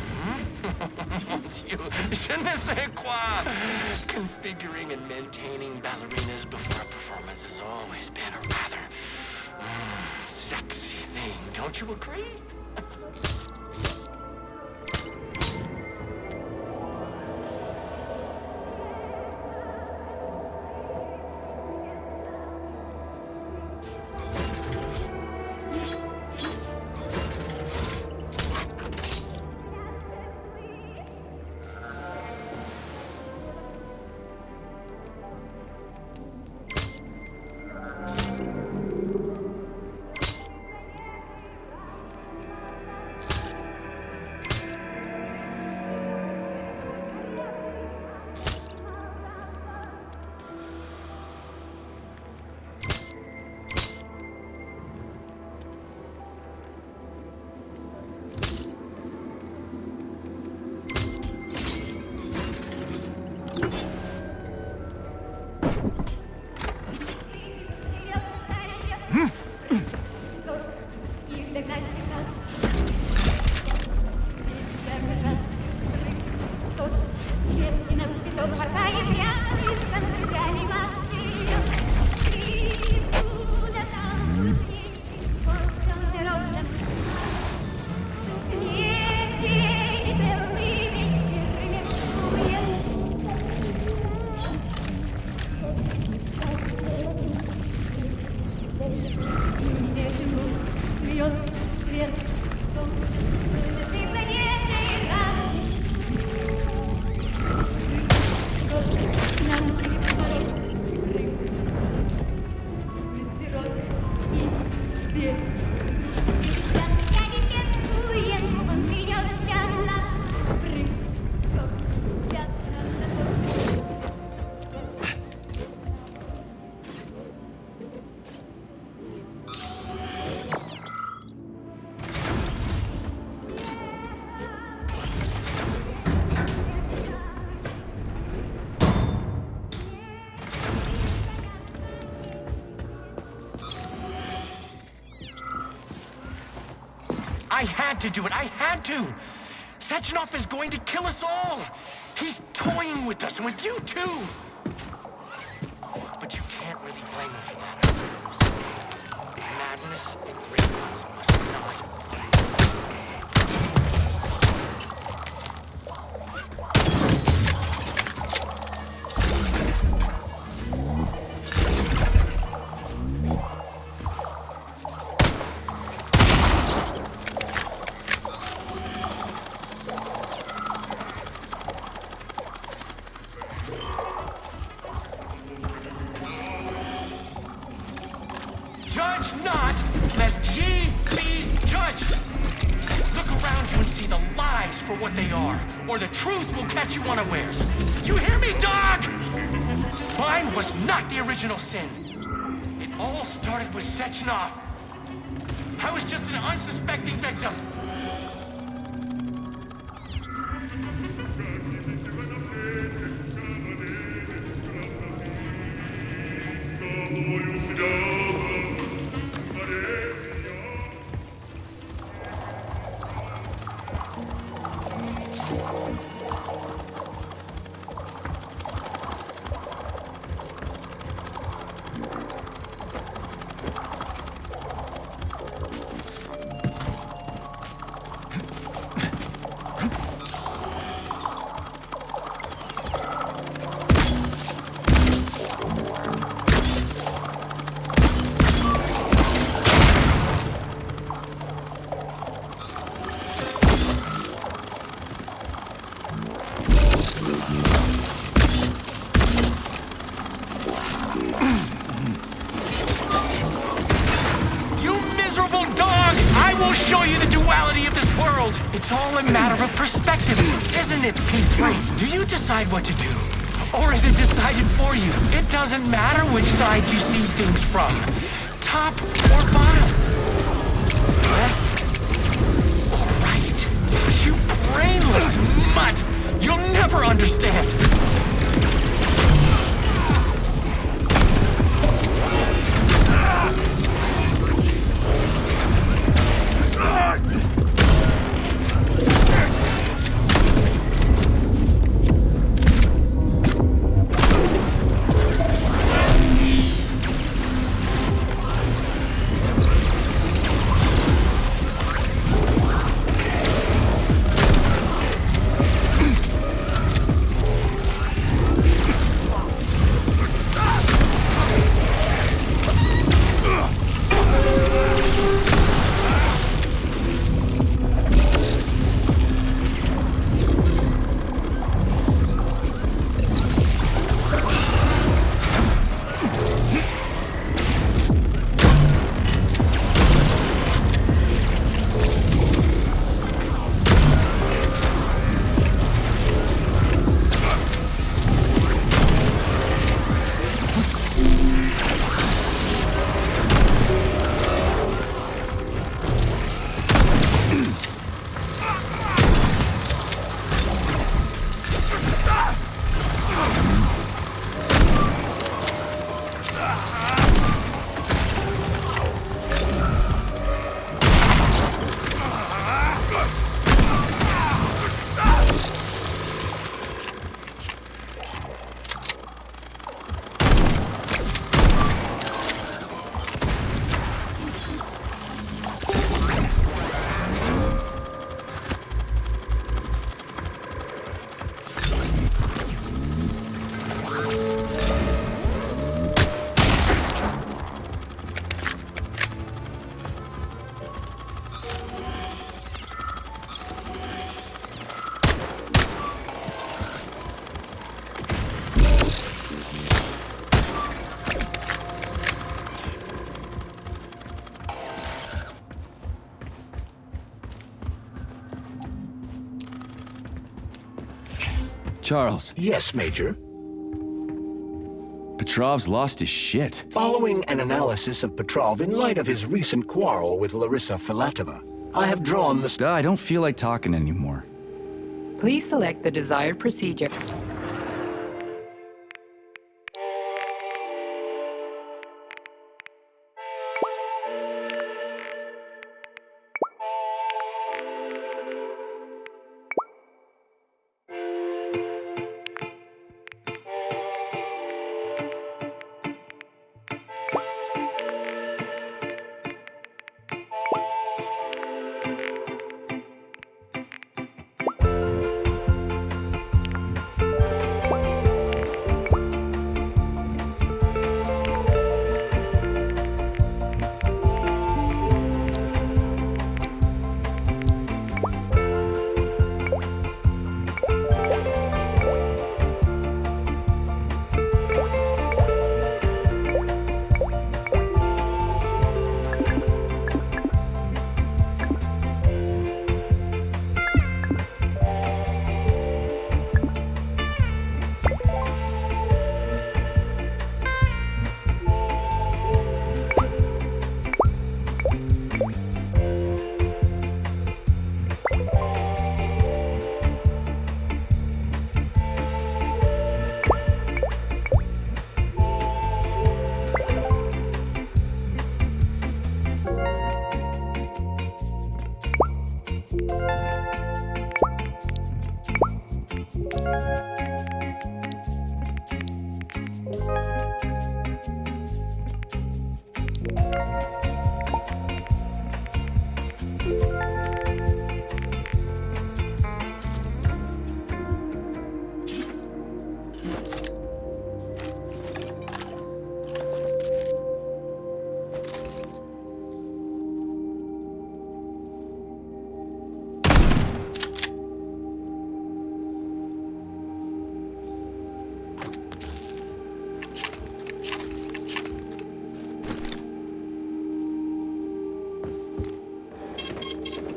Speaker 8: Je ne sais quoi. Configuring and maintaining ballerinas before a performance has always been a rather sexy thing to Don't you agree? I had to do it. I had to. Sechenov is going to kill us all. He's toying with us and with you too. But you can't really blame him for that. Madness and great ones must not. Judge not, lest ye be judged. Look around you and see the lies for what they are, or the truth will catch you unawares. You hear me, dog? Mine was not the original sin. It all started with Sechenov. I was just an unsuspecting victim. It's all a matter of perspective, isn't it, P3? Do you decide what to do? Or is it decided for you? It doesn't matter which side you see things from. Top or bottom. Left or right. You brainless mutt! You'll never understand.
Speaker 1: Charles.
Speaker 2: Yes, Major.
Speaker 1: Petrov's lost his shit.
Speaker 2: Following an analysis of Petrov in light of his recent quarrel with Larissa Filatova, I have drawn the...
Speaker 1: I don't feel like talking anymore.
Speaker 13: Please select the desired procedure.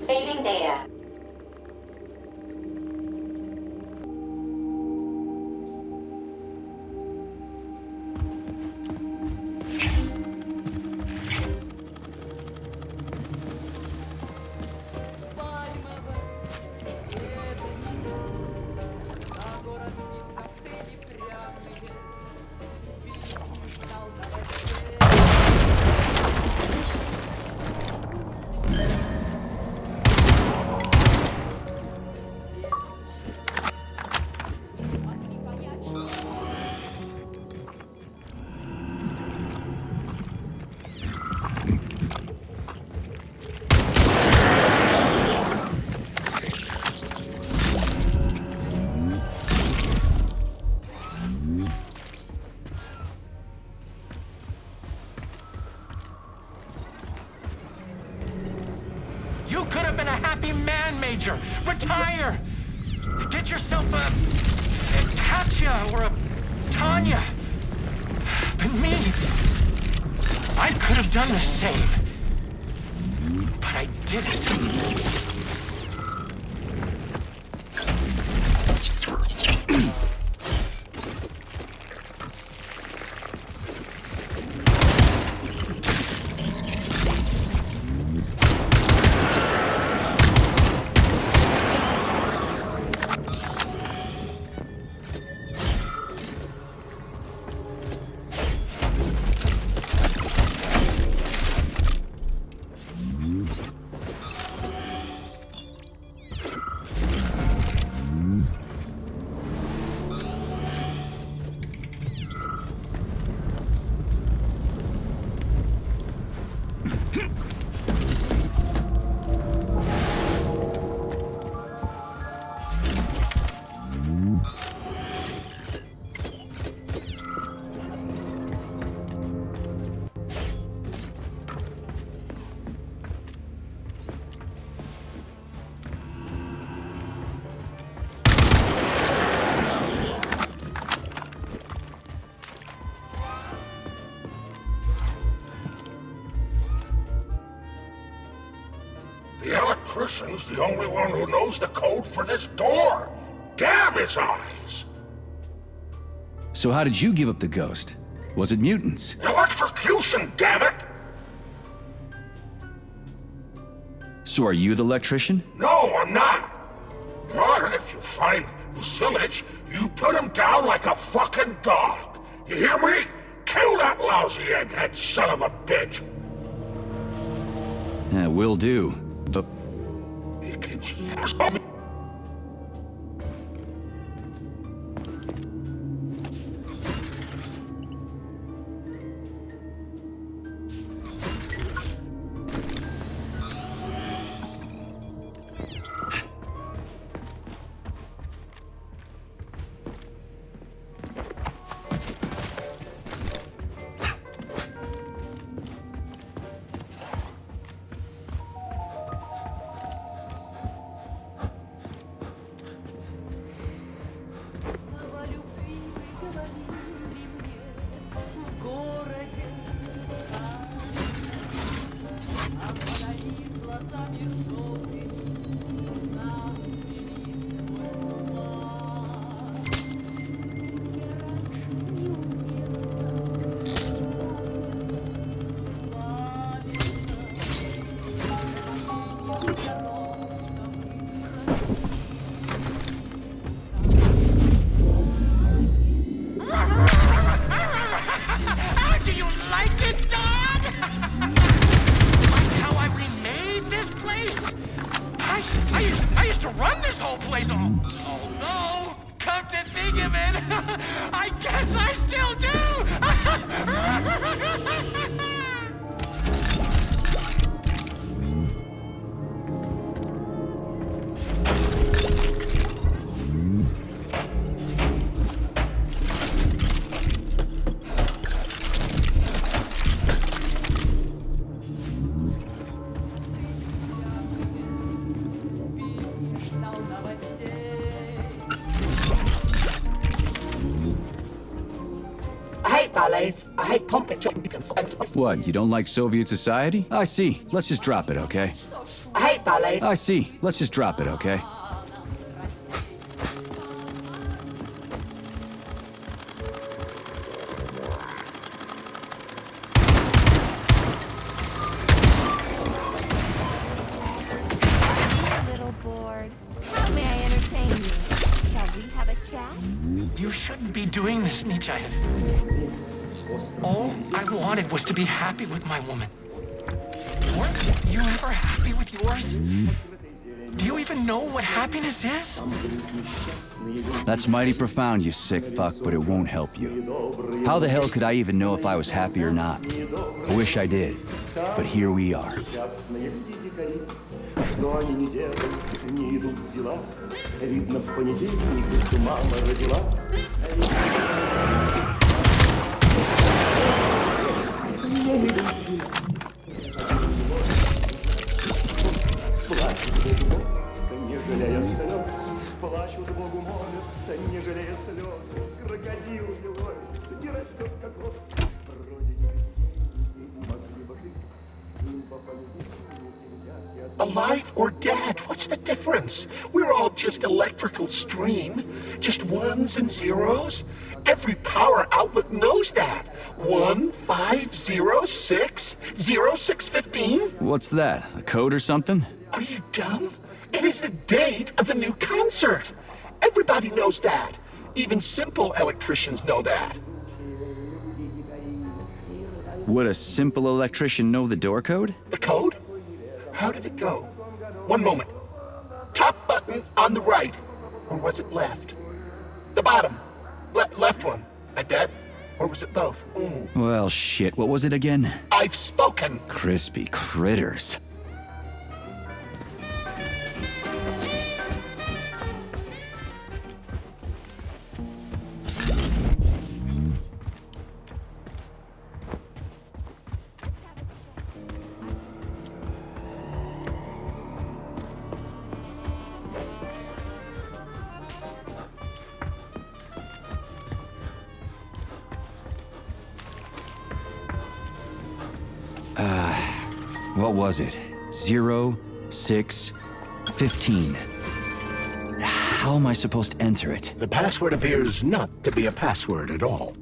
Speaker 22: Saving data.
Speaker 8: You could have been a happy man, Major. Retire! Get yourself a Katya or a Tanya. But me, I could have done the same. But I didn't.
Speaker 6: The electrician's the only one who knows the code for this door.
Speaker 2: Damn his eyes!
Speaker 1: So how did you give up the ghost? Was it mutants?
Speaker 2: Electrocution, damn it!
Speaker 1: So are you the electrician?
Speaker 2: No, I'm not. But if you find Vasilich, you put him down like a fucking dog. You hear me? Kill that lousy egghead son of a bitch!
Speaker 1: Yeah, will do. But
Speaker 8: How do you like it, dog? Like how I remade this place? I used to run this whole place. Although, come to think of it, I guess I still do.
Speaker 7: I hate complex.
Speaker 1: what, you don't like Soviet society? I see. Let's just drop it, okay?
Speaker 7: I hate ballet.
Speaker 1: I see. Let's just drop it, okay?
Speaker 17: Little bored. How may I entertain you? Shall we have a chat?
Speaker 8: You shouldn't be doing this, Nietzsche. All I wanted was to be happy with my woman. Weren't you ever happy with yours? Do you even know what happiness is?
Speaker 1: That's mighty profound, you sick fuck, but it won't help you. How the hell could I even know if I was happy or not? I wish I did, but here we are.
Speaker 15: Что они не делают, не идут дела. Видно, в понедельник, что мама родила. Плачут, не жалея слез. Плачут, Богу молятся, не жалея слез. Крокодил не ловится, не растет, как вот. Вроде не могли бы жить.
Speaker 2: Alive or dead, what's the difference? We're all just electrical stream. Just ones and zeros. Every power outlet knows that. 1 5 0 6 0 6 15.
Speaker 1: What's that? A code or something?
Speaker 2: Are you dumb? It is the date of the new concert. Everybody knows that. Even simple electricians know that.
Speaker 1: Would a simple electrician know the door code?
Speaker 2: The code? How did it go? One moment. Top button on the right. Or was it left? The bottom. Left one, I bet. Or was it both? Ooh.
Speaker 1: Well, shit, what was it again?
Speaker 2: I've spoken.
Speaker 1: Crispy critters. What was it? 0 6 15. How am I supposed to enter it?
Speaker 2: The password appears not to be a password at all.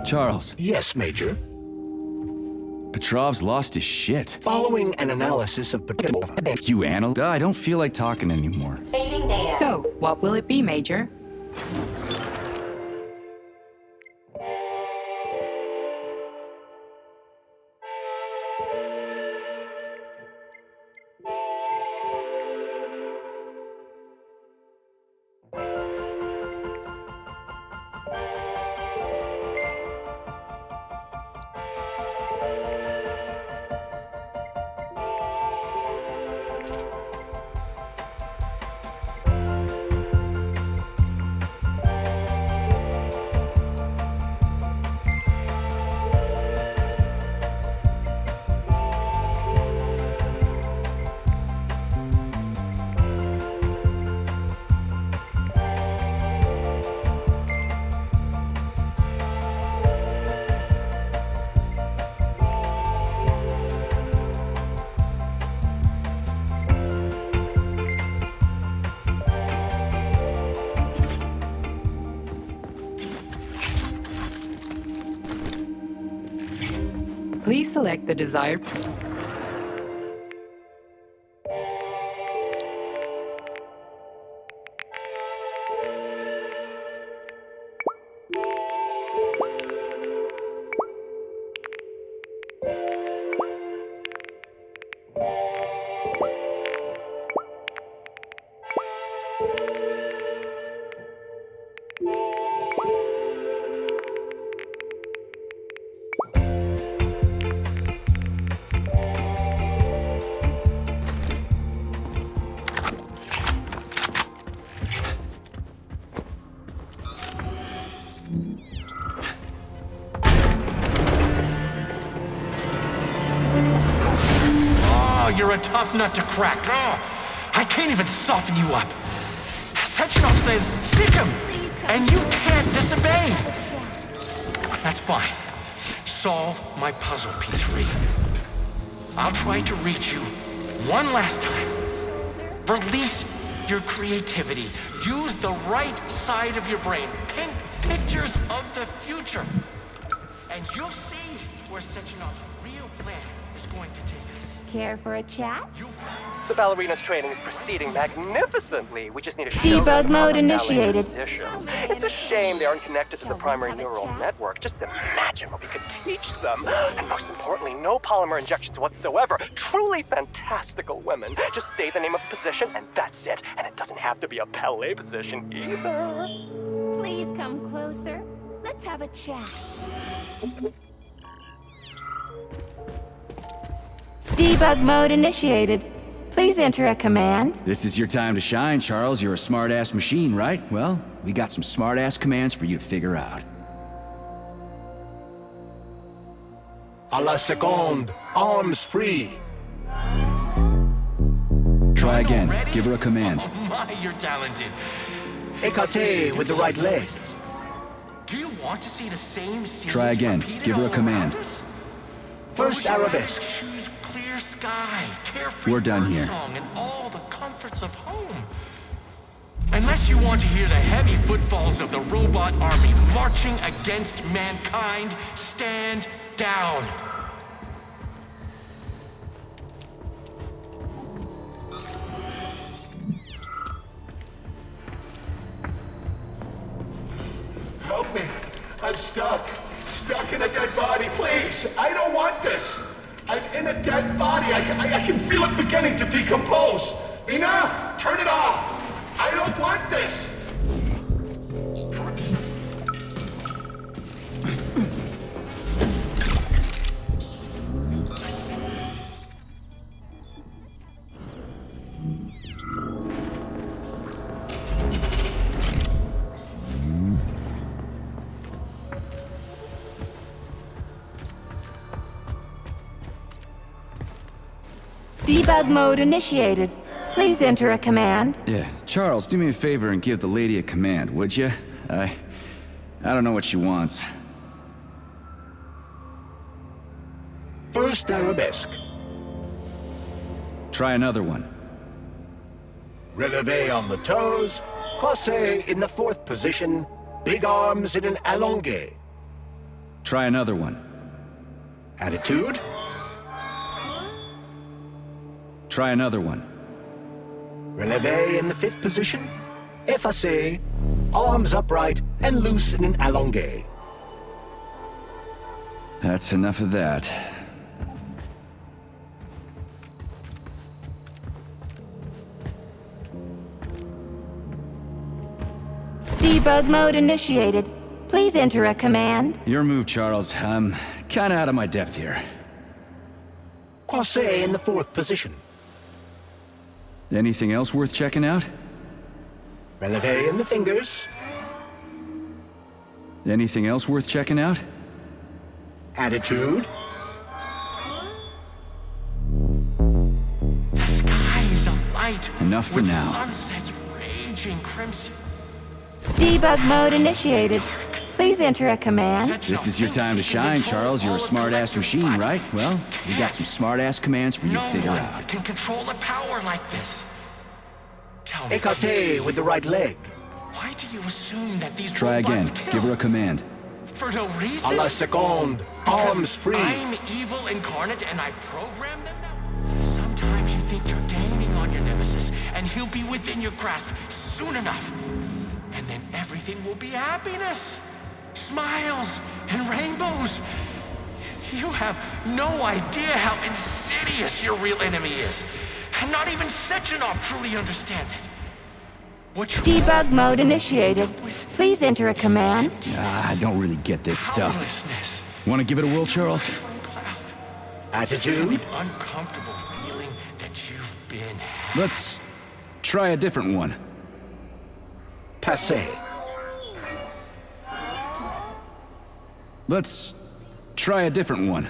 Speaker 1: Charles.
Speaker 2: Yes, Major.
Speaker 1: Petrov's lost his shit.
Speaker 2: Following an analysis of Petrov...
Speaker 1: You I don't feel like talking anymore.
Speaker 10: So, what will it be, Major? Please select the desired...
Speaker 8: You're a tough nut to crack. Oh, I can't even soften you up. Sechenov says, stick him, and you can't disobey. That's fine. Solve my puzzle, P3. I'll try to reach you one last time. Release your creativity. Use the right side of your brain. Paint pictures of the future. And you'll see where Sechenov's real plan is going to take us.
Speaker 17: Care for a chat?
Speaker 14: The ballerina's training is proceeding magnificently. We just need to show
Speaker 17: Debug
Speaker 14: them
Speaker 17: mode
Speaker 14: how
Speaker 17: initiated.
Speaker 14: positions. It's a shame they aren't connected to the primary neural network. Just imagine what we could teach them. And most importantly, no polymer injections whatsoever. Truly fantastical women. Just say the name of the position and that's it. And it doesn't have to be a ballet position either.
Speaker 17: Please come closer. Let's have a chat. Debug mode initiated. Please enter a command.
Speaker 1: This is your time to shine, Charles. You're a smart-ass machine, right? Well, we got some smart-ass commands for you to figure out.
Speaker 2: A la seconde. Arms free.
Speaker 1: Try again. Give her a command.
Speaker 8: Oh my, you're talented.
Speaker 2: Écarté with the right leg.
Speaker 8: Do you want to see the same scene?
Speaker 1: Try again. Give her a command.
Speaker 2: First arabesque.
Speaker 8: Choose clear sky, carefree
Speaker 1: We're done here.
Speaker 8: song, and all the comforts of home. Unless you want to hear the heavy footfalls of the robot army marching against mankind, stand down.
Speaker 2: Help me. I'm stuck. Stuck in a dead body, please. I don't want this. I'm in a dead body. I can feel it beginning to decompose. Enough. Turn it off. I don't want this.
Speaker 17: Debug mode initiated. Please enter a command.
Speaker 1: Yeah, Charles, do me a favor and give the lady a command, would you? I don't know what she wants.
Speaker 2: First arabesque.
Speaker 1: Try another one.
Speaker 2: Releve on the toes. Croisé in the fourth position. Big arms in an allongé.
Speaker 1: Try another one.
Speaker 2: Attitude.
Speaker 1: Try another one.
Speaker 2: Releve in the 5th position. Effacé. Arms upright and loose in an allongé.
Speaker 1: That's enough of that.
Speaker 17: Debug mode initiated. Please enter a command.
Speaker 1: Your move, Charles. I'm kinda out of my depth here.
Speaker 2: Croisé in the 4th position.
Speaker 1: Anything else worth checking out?
Speaker 2: Releve in the fingers.
Speaker 1: Anything else worth checking out?
Speaker 2: Attitude.
Speaker 8: The sky is alight.
Speaker 1: Enough for
Speaker 8: with
Speaker 1: now.
Speaker 8: Sunsets raging crimson.
Speaker 17: Debug mode initiated. Please enter a command.
Speaker 1: This is your time to shine, Charles. You're a smart-ass machine, right? Well, we got some smart-ass commands for you to figure
Speaker 8: No
Speaker 1: out.
Speaker 8: one can control a power like this. Tell me,
Speaker 2: Écarté with the right leg.
Speaker 8: why do you assume that these
Speaker 1: Try
Speaker 8: robots
Speaker 1: again.
Speaker 8: kill?
Speaker 1: Give her a command.
Speaker 8: For no reason?
Speaker 2: A la seconde.
Speaker 8: Because
Speaker 2: Arms free.
Speaker 8: I'm evil incarnate and I program them now? Sometimes you think you're gaining on your nemesis and he'll be within your grasp soon enough. And then everything will be happiness, smiles, and rainbows. You have no idea how insidious your real enemy is. And not even Sechenov truly understands it.
Speaker 17: Debug mode initiated. Please enter a command.
Speaker 1: I don't really get this stuff. Want to give it a whirl, Charles?
Speaker 2: Attitude.
Speaker 8: The uncomfortable feeling that you've been had.
Speaker 1: Let's try a different one.
Speaker 2: Passé.
Speaker 1: Let's try a different one.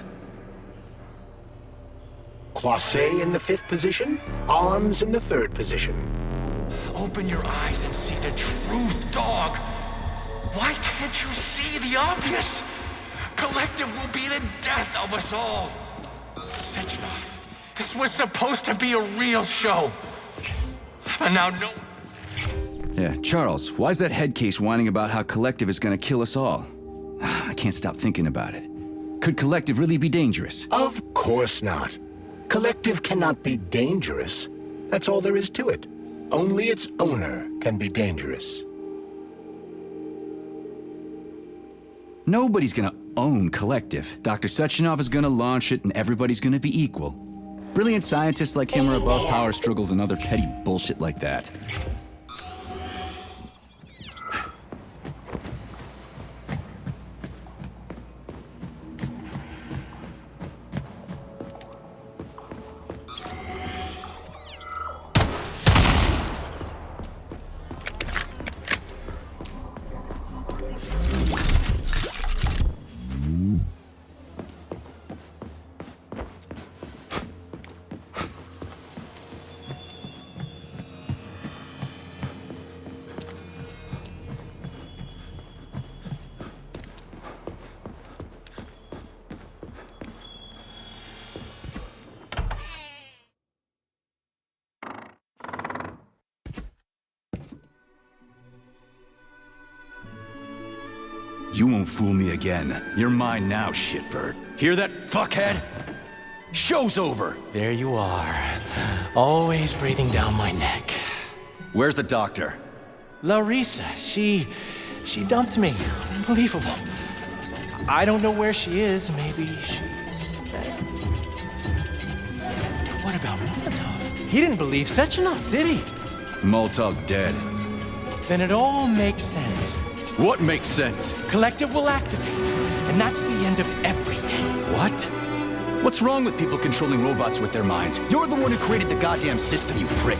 Speaker 2: Croisé in the 5th position. Arms in the 3rd position.
Speaker 8: Open your eyes and see the truth, dog. Why can't you see the obvious? Collective will be the death of us all. Sechenov, this was supposed to be a real show. But now no...
Speaker 1: Yeah, Charles, why's that head case whining about how Collective is gonna kill us all? I can't stop thinking about it. Could Collective really be dangerous?
Speaker 2: Of course not. Collective cannot be dangerous. That's all there is to it. Only its owner can be dangerous.
Speaker 1: Nobody's gonna own Collective. Dr. Sechenov is gonna launch it and everybody's gonna be equal. Brilliant scientists like him are above power struggles and other petty bullshit like that. You won't fool me again. You're mine now, shitbird. Hear that, fuckhead? Show's over!
Speaker 14: There you are. Always breathing down my neck.
Speaker 1: Where's the doctor?
Speaker 14: Larissa, she dumped me. Unbelievable. I don't know where she is. Maybe she's dead. What about Molotov? He didn't believe Sechenov, did he?
Speaker 1: Molotov's dead.
Speaker 14: Then it all makes sense.
Speaker 1: What makes sense?
Speaker 14: Collective will activate, and that's the end of everything.
Speaker 1: What? What's wrong with people controlling robots with their minds? You're the one who created the goddamn system, you prick.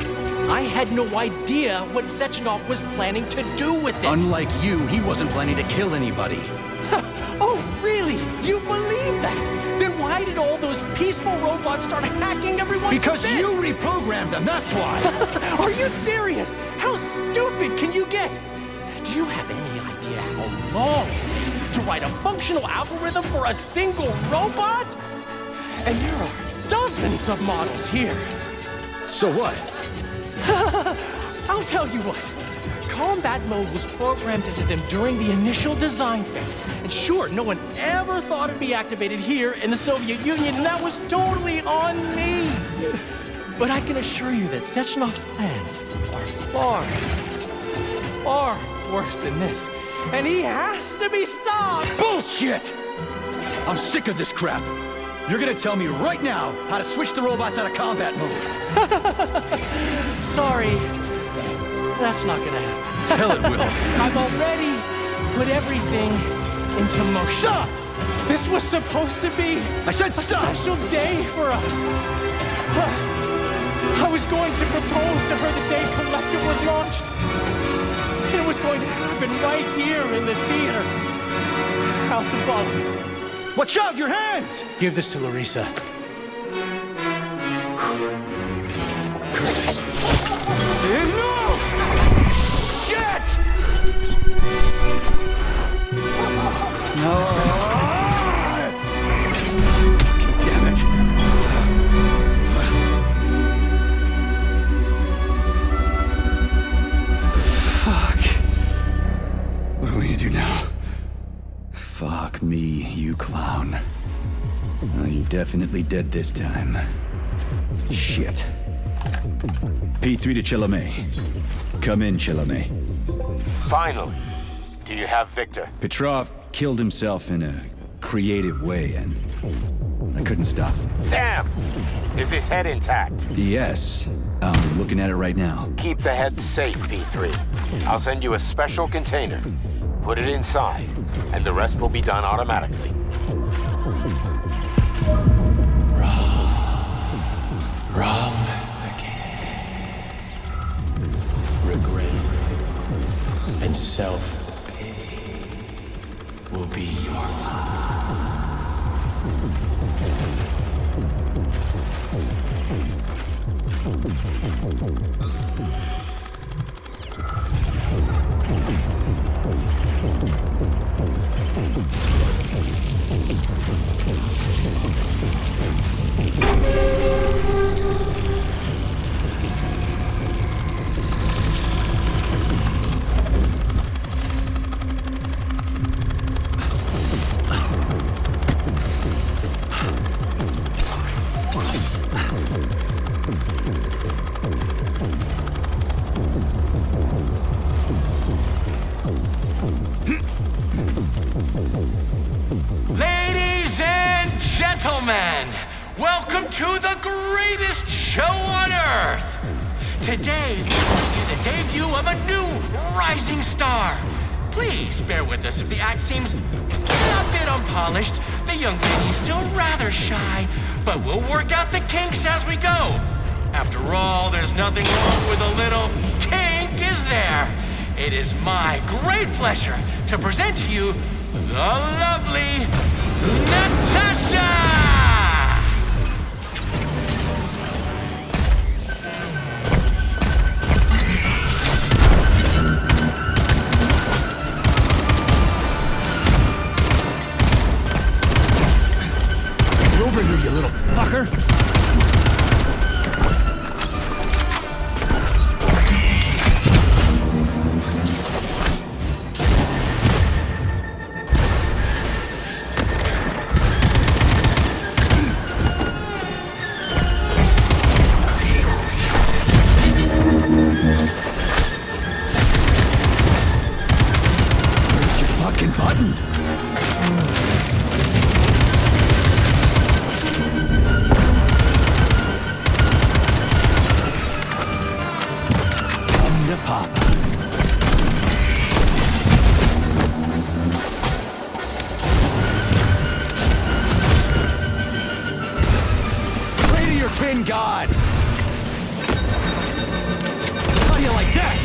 Speaker 14: I had no idea what Sechenov was planning to do with it.
Speaker 1: Unlike you, he wasn't planning to kill anybody.
Speaker 14: Oh, really? You believe that? Then why did all those peaceful robots start hacking everyone?
Speaker 1: Because you reprogrammed them, that's why!
Speaker 14: Are you serious? How stupid can you get? Do you have any idea how long it takes to write a functional algorithm for a single robot? And there are dozens of models here.
Speaker 1: So what?
Speaker 14: I'll tell you what. combat mode was programmed into them during the initial design phase. And sure, no one ever thought it'd be activated here in the Soviet Union, and that was totally on me. But I can assure you that Sechenov's plans are far worse than this. And he has to be stopped!
Speaker 1: Bullshit! I'm sick of this crap. You're gonna tell me right now how to switch the robots out of combat mode.
Speaker 14: Sorry, that's not gonna happen.
Speaker 1: Hell it will.
Speaker 14: I've already put everything into motion.
Speaker 1: Stop!
Speaker 14: This was supposed to be
Speaker 1: I said stop!
Speaker 14: A special day for us. I was going to propose to her the day Collector was launched. It was going to happen right here in the theater. How symbolic.
Speaker 1: Watch out, your hands!
Speaker 14: Give this to Larissa.
Speaker 1: No! Shit! No! Damn it. Fuck. What are we gonna do now? Fuck me, you clown. Oh, you're definitely dead this time. Shit. P3 to Chalamet. Come in, Chalamet.
Speaker 19: Finally. Do you have Victor?
Speaker 1: Petrov killed himself in a creative way, and I couldn't stop him.
Speaker 19: Damn! Is his head intact?
Speaker 1: Yes. I'm looking at it right now.
Speaker 19: Keep the head safe, P3. I'll send you a special container. Put it inside, and the rest will be done automatically.
Speaker 14: Wrong again. Regret and self-pity will be your lot.
Speaker 8: Ladies and gentlemen, welcome to the greatest show on Earth! Today, we bring you the debut of a new rising star. Please bear with us if the act seems a bit unpolished. The young lady's still rather shy, but we'll work out the kinks as we go. After all, there's nothing wrong with a little kink, is there? It is my great pleasure to present to you the lovely Natasha!
Speaker 1: Get over here, you little fucker! God! How do you like that?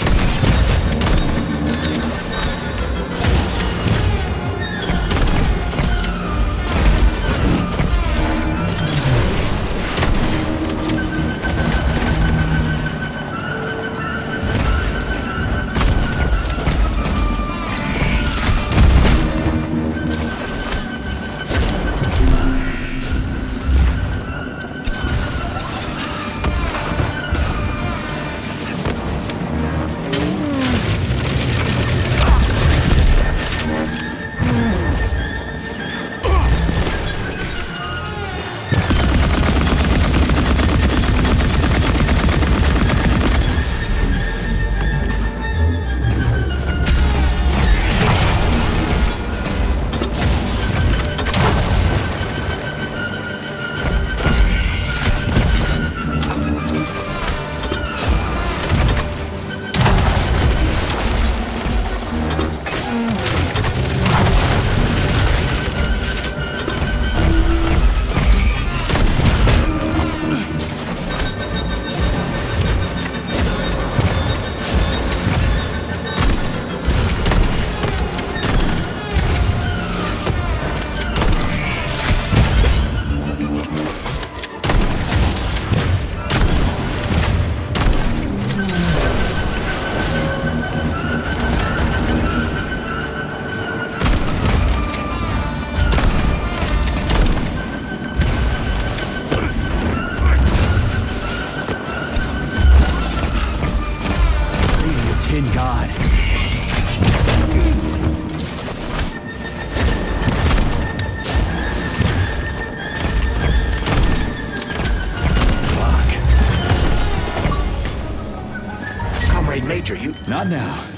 Speaker 1: Not now.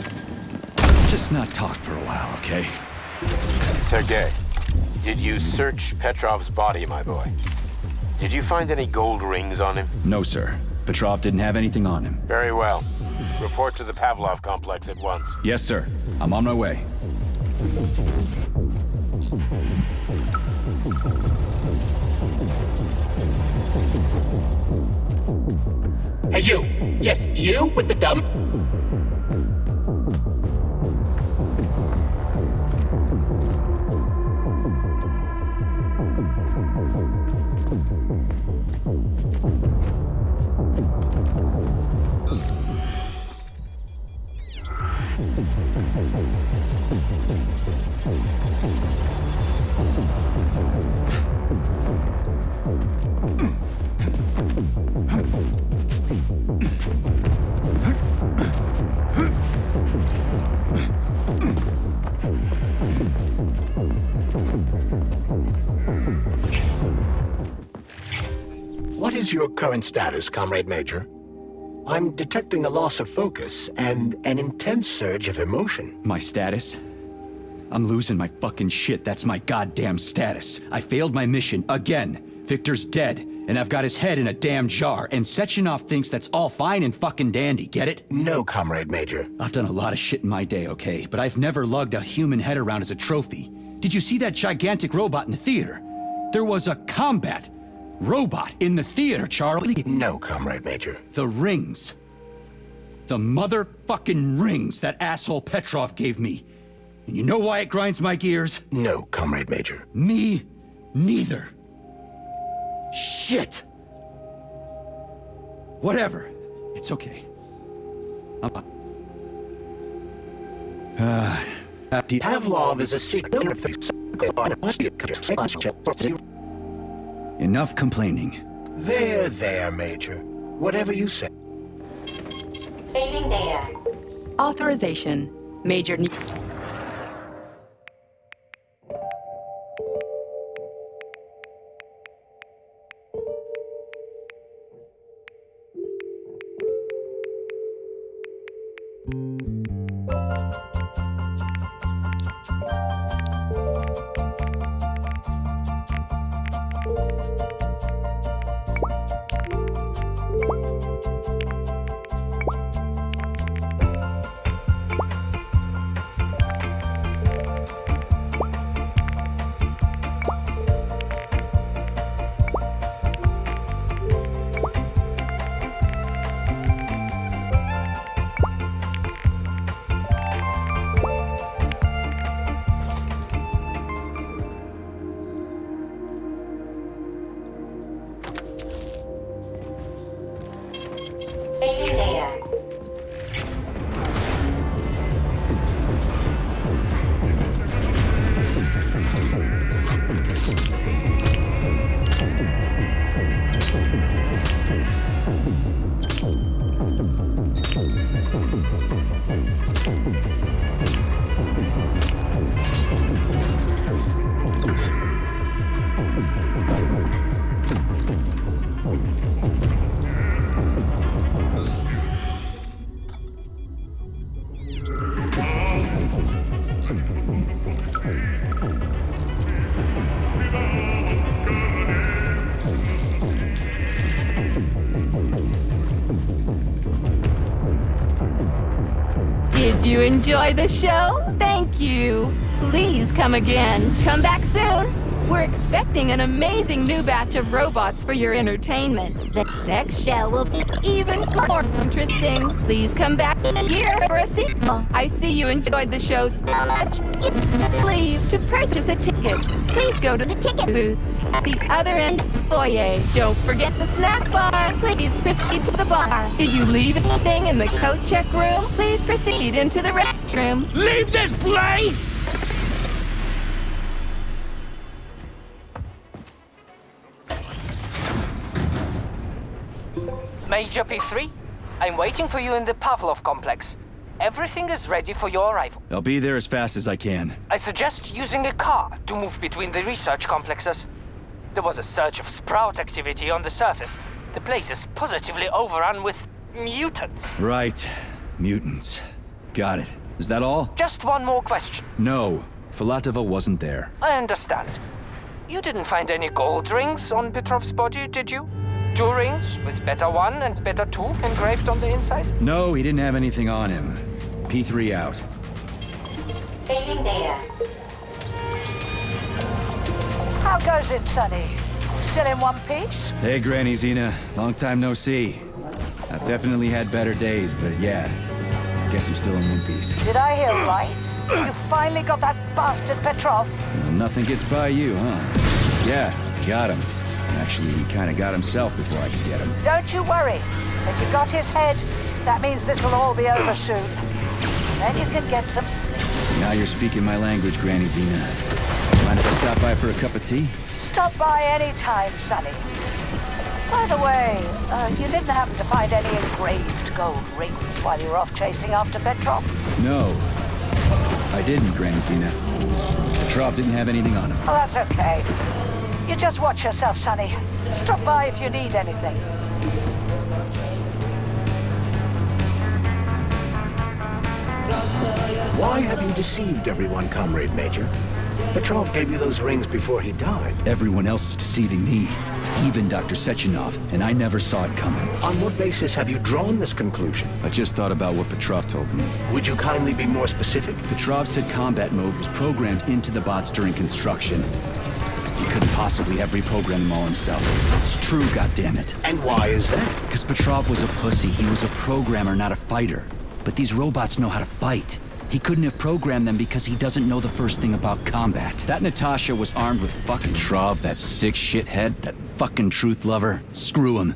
Speaker 1: Let's just not talk for a while, okay?
Speaker 19: Sergei, did you search Petrov's body, my boy? Did you find any gold rings on him?
Speaker 1: No, sir. Petrov didn't have anything on him.
Speaker 19: Very well. Report to the Pavlov complex at once.
Speaker 1: Yes, sir. I'm on my way.
Speaker 7: Hey, you! Yes, you with the dumb...
Speaker 2: What is your current status, Comrade Major? I'm detecting a loss of focus and an intense surge of emotion.
Speaker 1: My status? I'm losing my fucking shit. That's my goddamn status. I failed my mission again. Victor's dead, and I've got his head in a damn jar, and Sechenov thinks that's all fine and fucking dandy, get it?
Speaker 2: No, Comrade Major.
Speaker 1: I've done a lot of shit in my day, okay? But I've never lugged a human head around as a trophy. Did you see that gigantic robot in the theater? There was a combat robot in the theater, Charlie.
Speaker 2: No, Comrade Major.
Speaker 1: The rings. The motherfucking rings that asshole Petrov gave me. And you know why it grinds my gears?
Speaker 2: No, Comrade Major.
Speaker 1: Me neither. Shit! Whatever. It's okay.
Speaker 2: Pavlov is a secret.
Speaker 1: Enough complaining.
Speaker 2: There, Major. Whatever you say.
Speaker 18: Saving data.
Speaker 10: Authorization. Major...
Speaker 18: Saving data.
Speaker 17: Did you enjoy the show? Thank you. Please come again. Come back soon. We're expecting an amazing new batch of robots for your entertainment. The next show will be even more interesting. Please come back here for a sequel. I see you enjoyed the show so much. Leave to purchase a ticket. Please go to the ticket booth at the other end of the foyer. Don't forget the snack bar. Please proceed to the bar. Did you leave anything in the coat check room? Please proceed into the restroom.
Speaker 8: Leave this place!
Speaker 12: Major P3, I'm waiting for you in the Pavlov complex. Everything is ready for your arrival.
Speaker 1: I'll be there as fast as I can.
Speaker 12: I suggest using a car to move between the research complexes. There was a surge of sprout activity on the surface. The place is positively overrun with mutants.
Speaker 1: Right. Mutants. Got it. Is that all?
Speaker 12: Just one more question.
Speaker 1: No. Filatova wasn't there.
Speaker 12: I understand. You didn't find any gold rings on Petrov's body, did you? 2 rings with Beta 1 and Beta 2 engraved on the inside?
Speaker 1: No, he didn't have anything on him. P3 out.
Speaker 18: Saving data.
Speaker 4: How goes it, Sonny? Still in one piece?
Speaker 1: Hey, Granny Zena. Long time no see. I've definitely had better days, but yeah. Guess I'm still in one piece.
Speaker 4: Did I hear right? You finally got that bastard Petrov?
Speaker 1: Well, nothing gets by you, huh? Yeah, got him. Actually, he kinda got himself before I could get him.
Speaker 4: Don't you worry. If you got his head, that means this will all be over soon. Then you can get some sleep.
Speaker 1: Now you're speaking my language, Granny Zena. Mind if I stop by for a cup of tea?
Speaker 4: Stop by any time, Sonny. By the way, you didn't happen to find any engraved gold rings while you were off chasing after Petrov?
Speaker 1: No. I didn't, Granny Zena. Petrov didn't have anything on him.
Speaker 4: Oh, that's okay. You just watch yourself, Sonny. Stop by if you need anything.
Speaker 2: Why have you deceived everyone, Comrade Major? Petrov gave you those rings before he died.
Speaker 1: Everyone else is deceiving me. Even Dr. Sechenov, and I never saw it coming.
Speaker 2: On what basis have you drawn this conclusion?
Speaker 1: I just thought about what Petrov told me.
Speaker 2: Would you kindly be more specific?
Speaker 1: Petrov said combat mode was programmed into the bots during construction. He couldn't possibly have reprogrammed them all himself. It's true, goddammit.
Speaker 2: And why is that?
Speaker 1: Because Petrov was a pussy. He was a programmer, not a fighter. But these robots know how to fight. He couldn't have programmed them because he doesn't know the first thing about combat. That Natasha was armed with fucking Petrov, that sick shithead, that fucking truth lover. Screw him.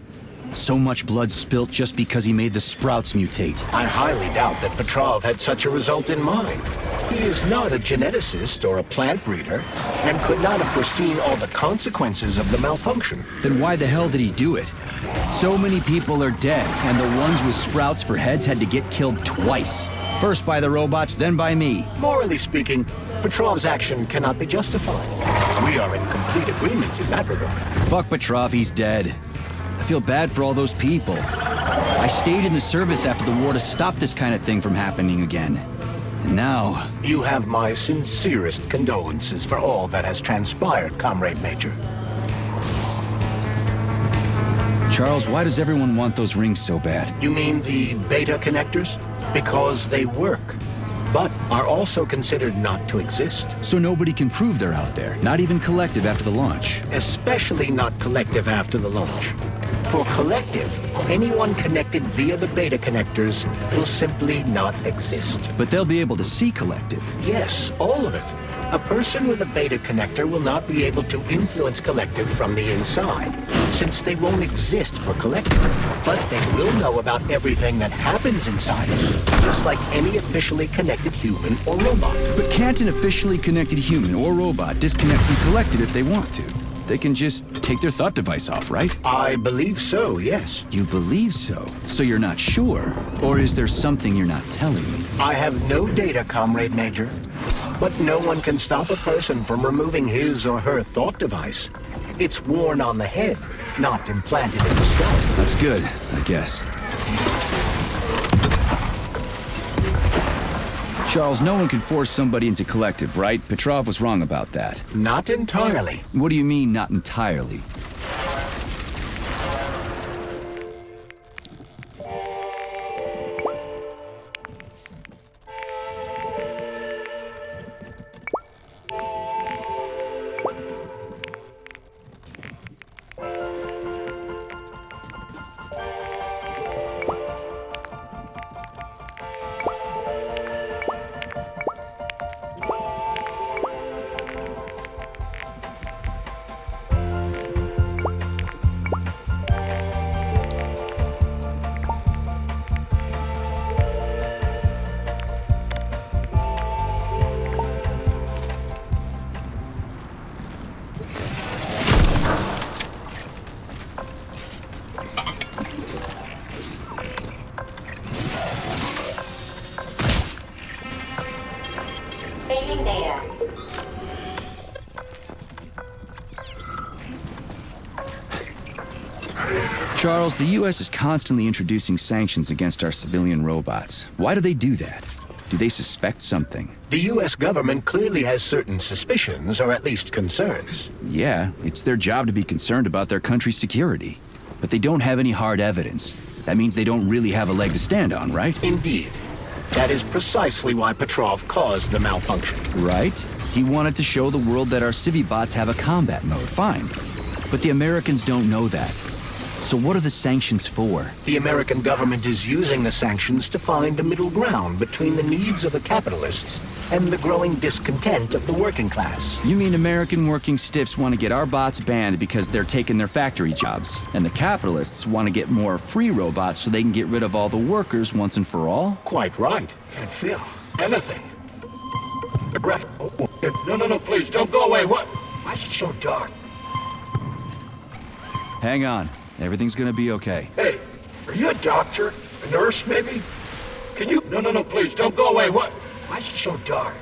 Speaker 1: So much blood spilt just because he made the sprouts mutate.
Speaker 2: I highly doubt that Petrov had such a result in mind. He is not a geneticist or a plant breeder, and could not have foreseen all the consequences of the malfunction.
Speaker 1: Then why the hell did he do it? So many people are dead, and the ones with sprouts for heads had to get killed twice. First by the robots, then by me.
Speaker 2: Morally speaking, Petrov's action cannot be justified. We are in complete agreement in that regard.
Speaker 1: Fuck Petrov, he's dead. I feel bad for all those people. I stayed in the service after the war to stop this kind of thing from happening again. And now...
Speaker 2: You have my sincerest condolences for all that has transpired, Comrade Major.
Speaker 1: Charles, why does everyone want those rings so bad?
Speaker 2: You mean the beta connectors? Because they work, but are also considered not to exist.
Speaker 1: So nobody can prove they're out there, not even Collective after the launch.
Speaker 2: Especially not Collective after the launch. For Collective, anyone connected via the beta connectors will simply not exist.
Speaker 1: But they'll be able to see Collective.
Speaker 2: Yes, all of it. A person with a beta connector will not be able to influence Collective from the inside, since they won't exist for Collective. But they will know about everything that happens inside it, just like any officially connected human or robot.
Speaker 1: But can't an officially connected human or robot disconnect from Collective if they want to? They can just take their thought device off, right?
Speaker 2: I believe so, yes.
Speaker 1: You believe so? So you're not sure? Or is there something you're not telling me?
Speaker 2: I have no data, Comrade Major. But no one can stop a person from removing his or her thought device. It's worn on the head, not implanted in the skull.
Speaker 1: That's good, I guess. Charles, no one can force somebody into Collective, right? Petrov was wrong about that.
Speaker 2: Not entirely.
Speaker 1: What do you mean, not entirely?
Speaker 18: Saving data.
Speaker 1: Charles, the U.S. is constantly introducing sanctions against our civilian robots. Why do they do that? Do they suspect something?
Speaker 2: The U.S. government clearly has certain suspicions, or at least concerns.
Speaker 1: Yeah, it's their job to be concerned about their country's security. But they don't have any hard evidence. That means they don't really have a leg to stand on, right?
Speaker 2: Indeed. That is precisely why Petrov caused the malfunction.
Speaker 1: Right? He wanted to show the world that our Civi-bots have a combat mode, fine. But the Americans don't know that. So what are the sanctions for?
Speaker 2: The American government is using the sanctions to find a middle ground between the needs of the capitalists and the growing discontent of the working class.
Speaker 1: You mean American working stiffs want to get our bots banned because they're taking their factory jobs, and the capitalists want to get more free robots so they can get rid of all the workers once and for all?
Speaker 2: Quite right. Can't feel anything. No, please, don't go away. What? Why is it so dark?
Speaker 1: Hang on. Everything's gonna be okay.
Speaker 2: Hey, are you a doctor? A nurse, maybe? Can you... No, please, don't go away. What? Why is it so dark?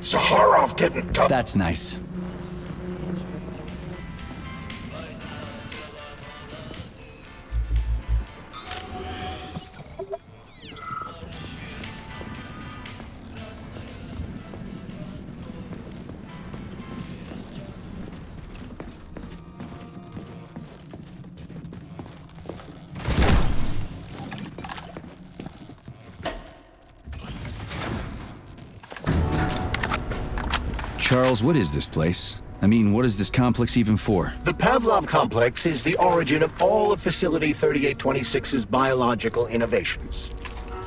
Speaker 2: Saharov didn't touch...
Speaker 1: That's nice. Charles, what is this place? I mean, what is this complex even for?
Speaker 2: The Pavlov complex is the origin of all of Facility 3826's biological innovations.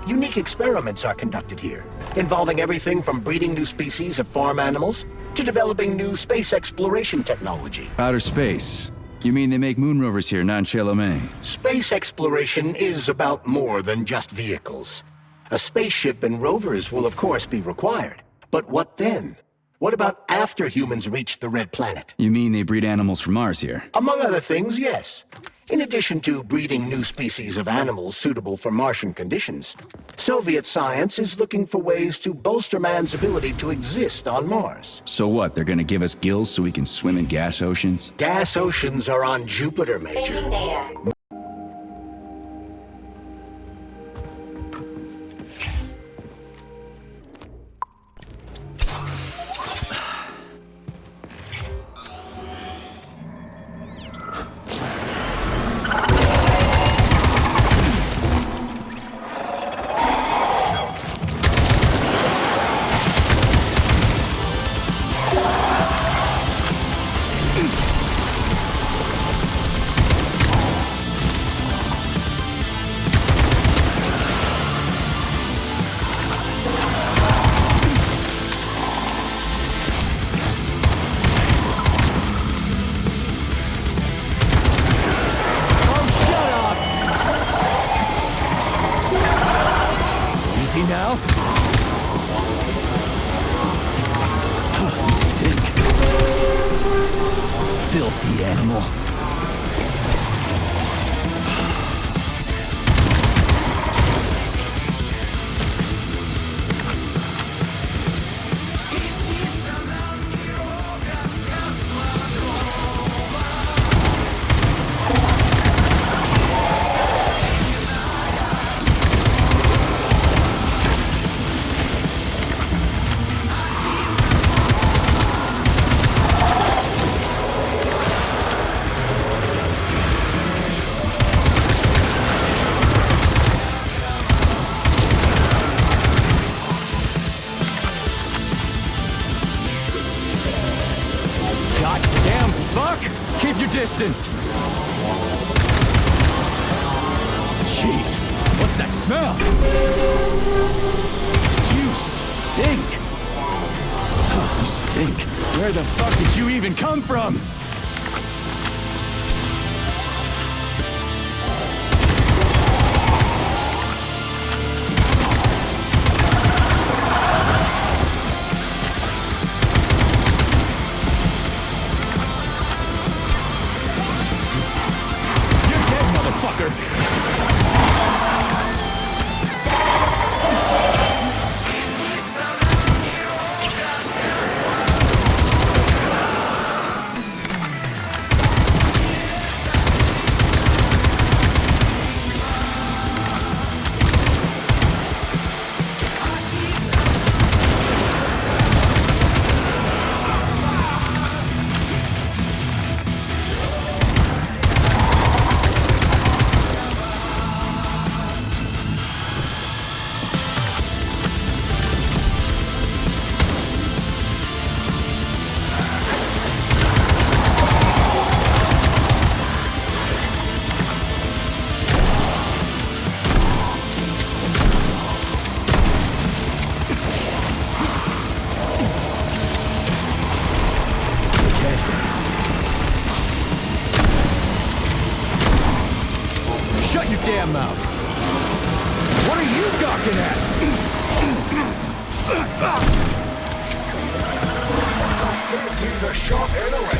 Speaker 2: Unique experiments are conducted here, involving everything from breeding new species of farm animals to developing new space exploration technology.
Speaker 1: Outer space? You mean they make moon rovers here, not in Chalamet?
Speaker 2: Space exploration is about more than just vehicles. A spaceship and rovers will of course be required. But what then? What about after humans reach the Red Planet?
Speaker 1: You mean they breed animals from Mars here?
Speaker 2: Among other things, yes. In addition to breeding new species of animals suitable for Martian conditions, Soviet science is looking for ways to bolster man's ability to exist on Mars.
Speaker 1: So what, they're gonna give us gills so we can swim in gas oceans?
Speaker 2: Gas oceans are on Jupiter, Major.
Speaker 1: Now? You stink. Filthy animal. Keep your distance! Jeez, what's that smell? You stink! You stink. Where the fuck did you even come from? damn mouth! What are you gawking at?
Speaker 2: He's a shot anyway.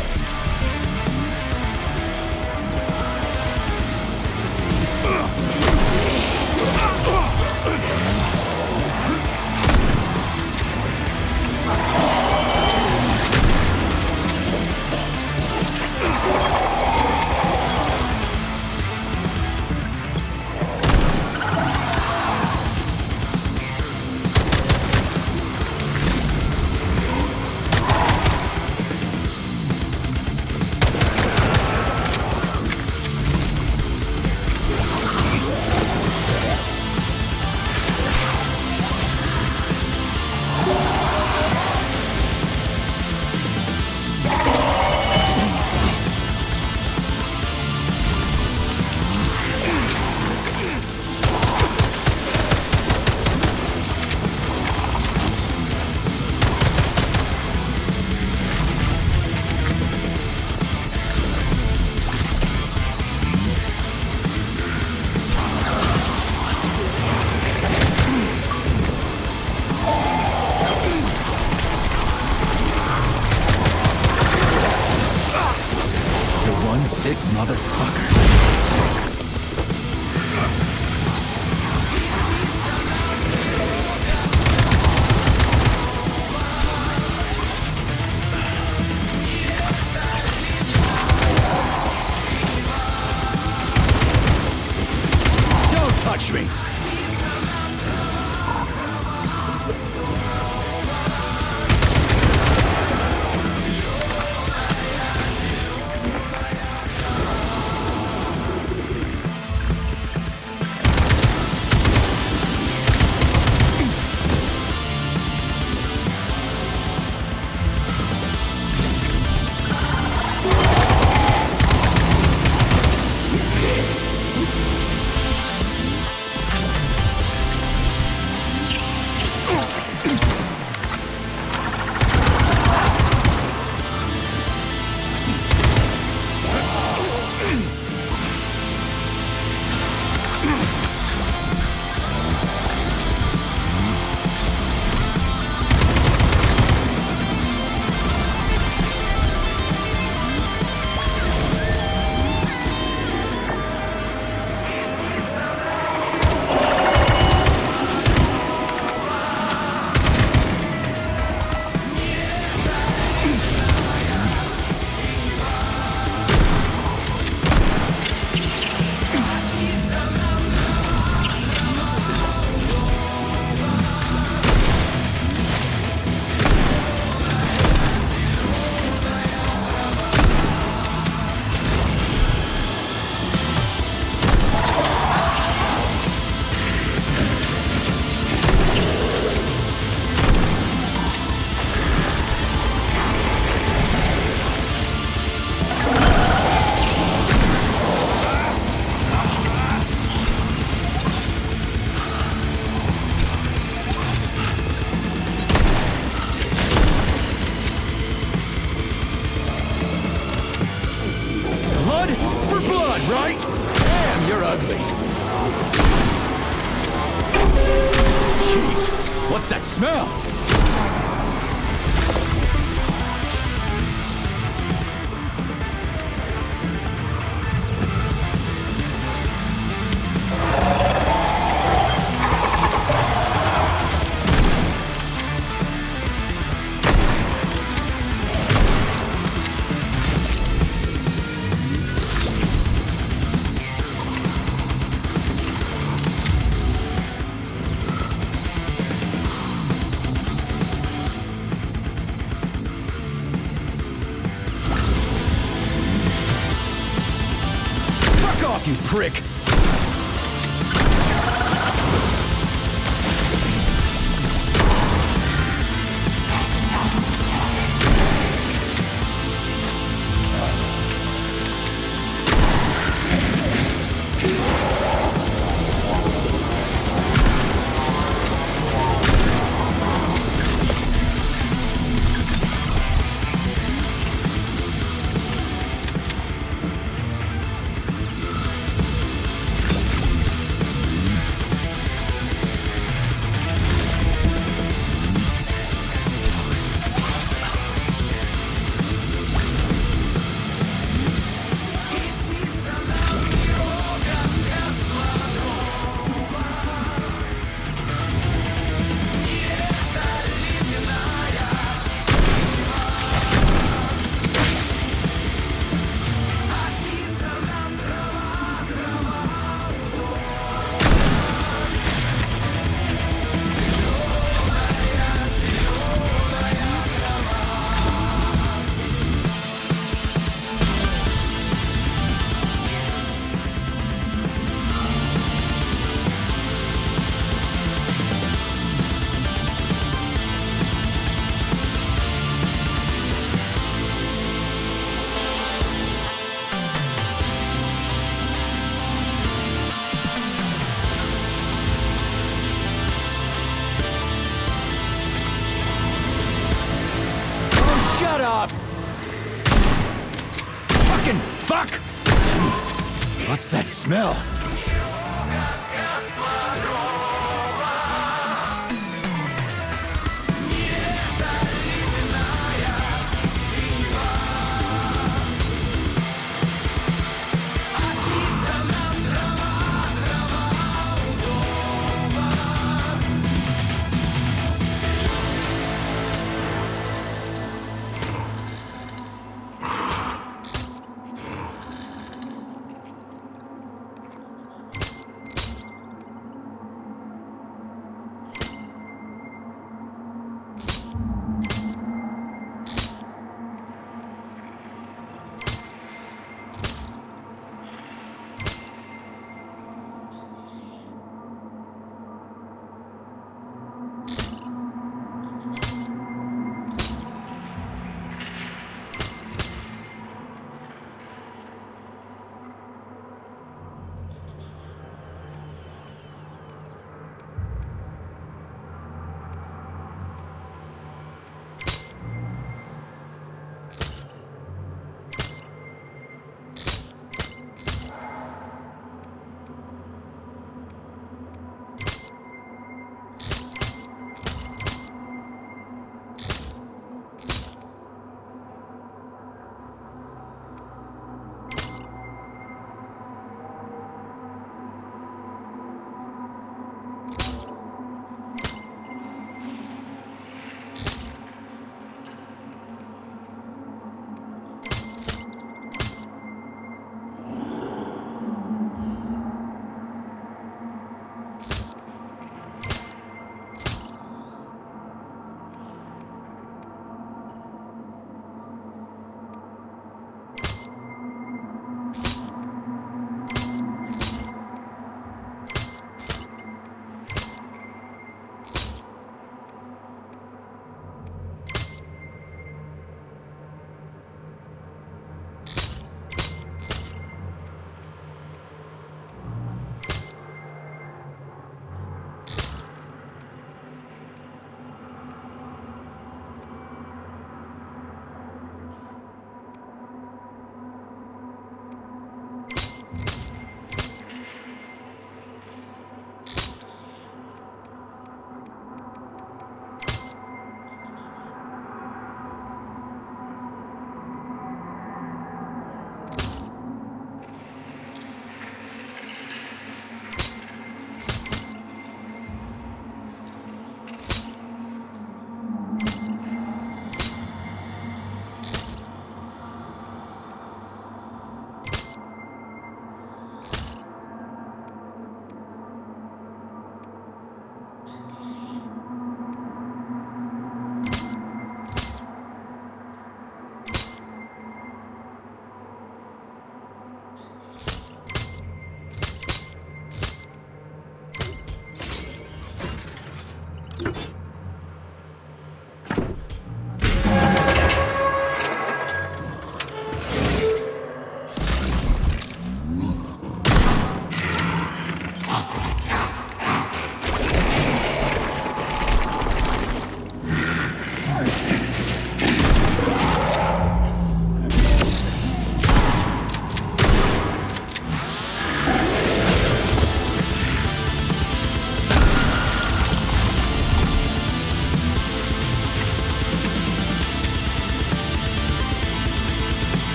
Speaker 1: Sick motherfucker. Don't touch me! Right? Damn, you're ugly. Jeez, what's that smell? You prick! Fucking fuck! Jeez, what's that smell?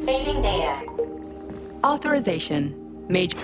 Speaker 16: Saving data. Authorization. Major.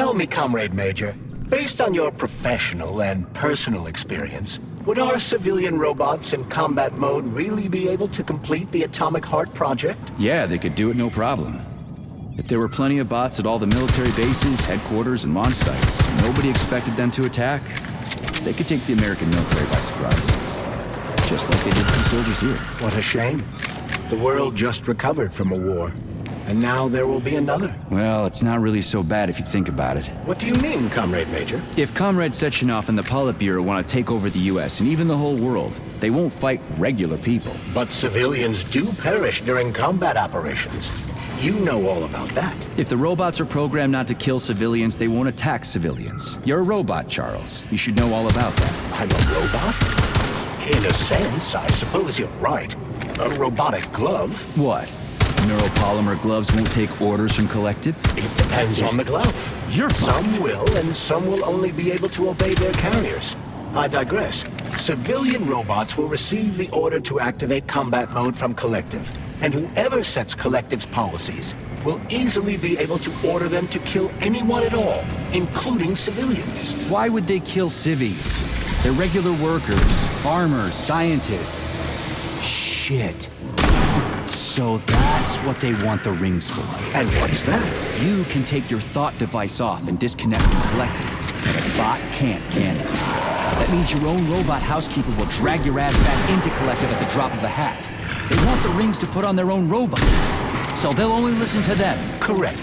Speaker 2: Tell me, Comrade Major, based on your professional and personal experience, would our civilian robots in combat mode really be able to complete the Atomic Heart project?
Speaker 1: Yeah, they could do it no problem. If there were plenty of bots at all the military bases, headquarters, and launch sites, nobody expected them to attack, they could take the American military by surprise. Just like they did to the soldiers here.
Speaker 2: What a shame. The world just recovered from a war, and now there will be another.
Speaker 1: Well, it's not really so bad if you think about it.
Speaker 2: What do you mean, Comrade Major?
Speaker 1: If Comrade Sechenov and the Politburo want to take over the US and even the whole world, they won't fight regular people.
Speaker 2: But civilians do perish during combat operations. You know all about that.
Speaker 1: If the robots are programmed not to kill civilians, they won't attack civilians. You're a robot, Charles. You should know all about that.
Speaker 2: I'm a robot? In a sense, I suppose you're right. A robotic glove?
Speaker 1: What? Neuropolymer gloves won't take orders from Collective?
Speaker 2: It depends on the glove.
Speaker 1: You're fucked.
Speaker 2: Some will, and some will only be able to obey their carriers. I digress. Civilian robots will receive the order to activate combat mode from Collective, and whoever sets Collective's policies will easily be able to order them to kill anyone at all, including civilians.
Speaker 1: Why would they kill civvies? They're regular workers, farmers, scientists. Shit. So that's what they want the rings for.
Speaker 2: And what's that?
Speaker 1: You can take your thought device off and disconnect from Collective. But a bot can't, can it? That means your own robot housekeeper will drag your ass back into Collective at the drop of a hat. They want the rings to put on their own robots, so they'll only listen to them.
Speaker 2: Correct.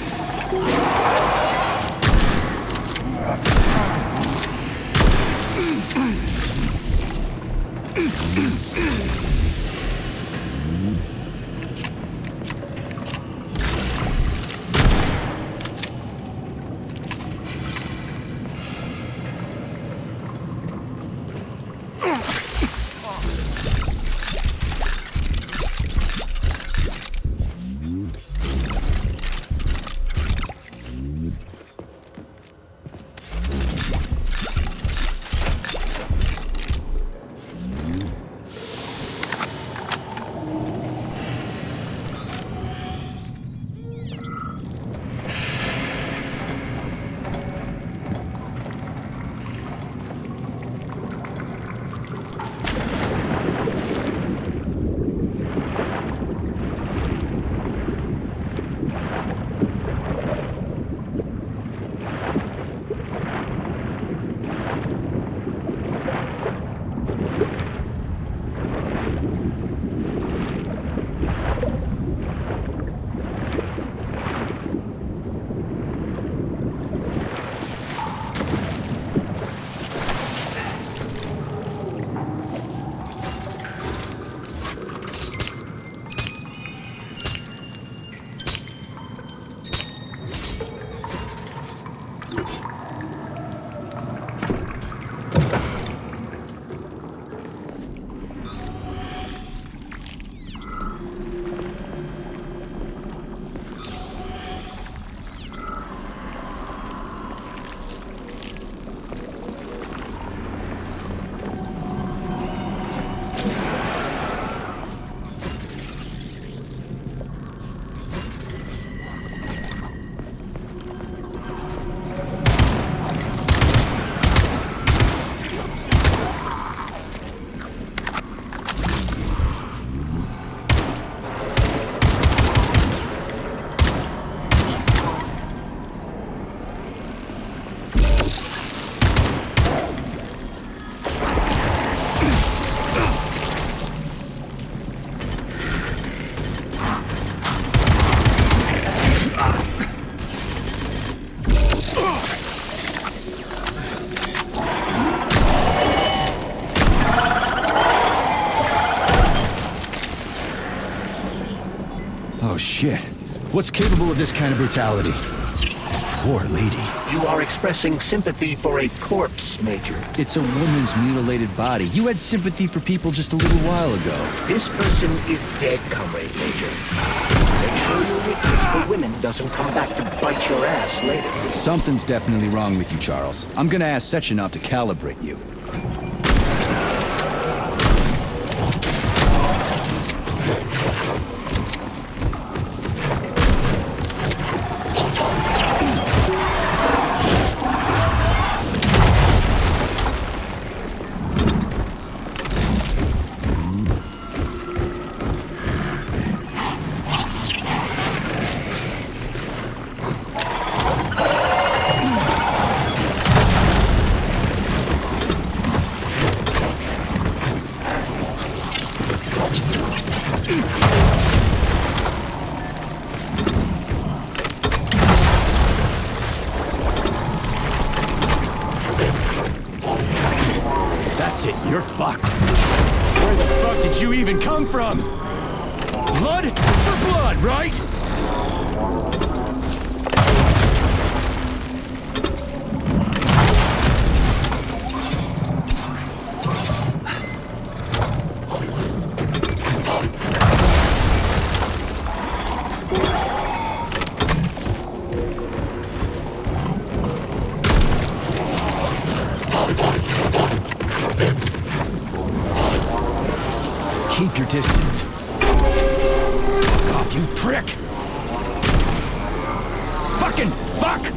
Speaker 1: Oh shit. What's capable of this kind of brutality? This poor lady.
Speaker 2: You are expressing sympathy for a corpse, Major.
Speaker 1: It's a woman's mutilated body. You had sympathy for people just a little while ago.
Speaker 2: This person is dead, Comrade Major. Make sure your weakness for women doesn't come back to bite your ass later.
Speaker 1: Something's definitely wrong with you, Charles. I'm gonna ask Sechenov to calibrate you. come from? Blood for blood, right? Keep your distance. Fuck off, you prick! Fucking fuck!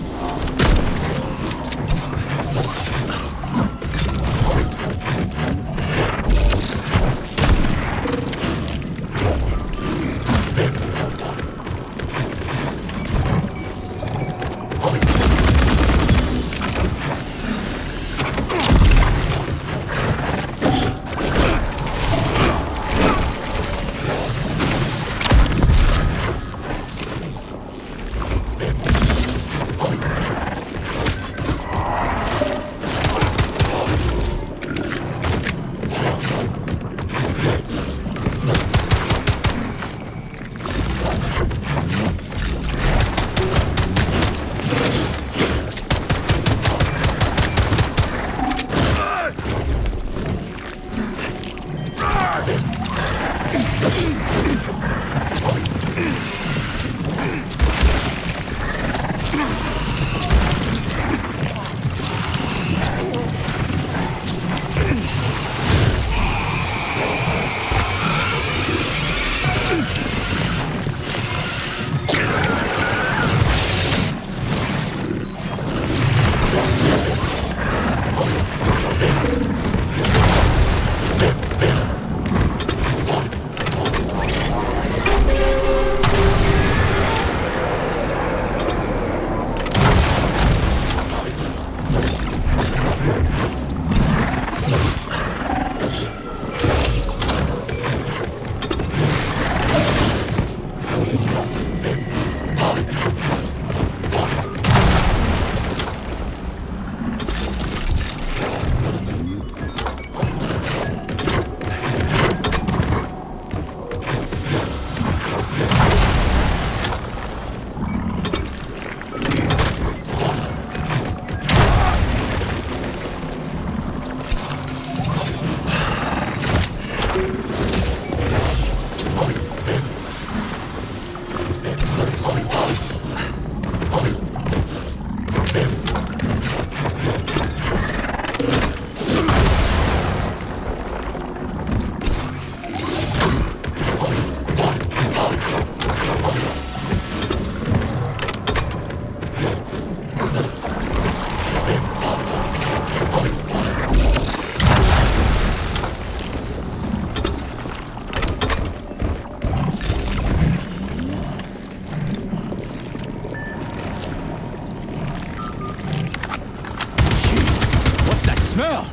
Speaker 1: Smell!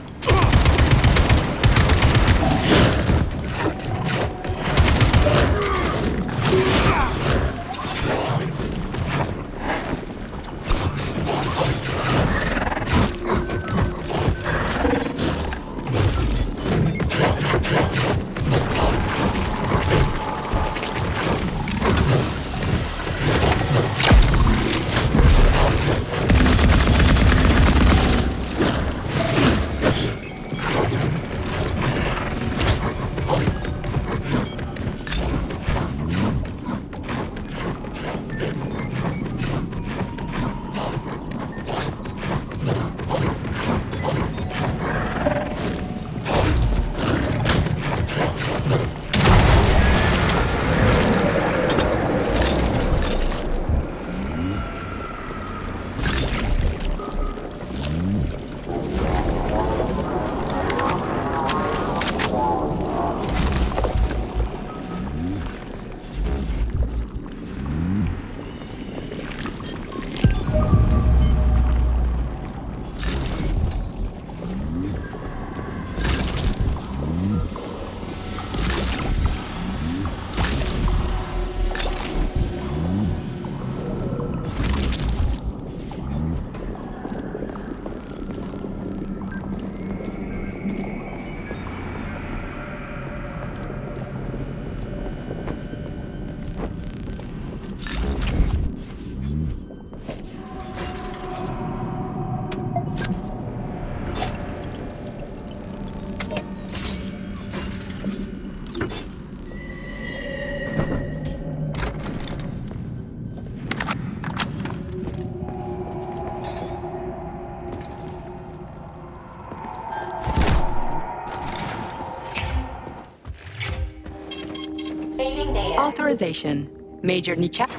Speaker 16: Authorization. Major Nichak.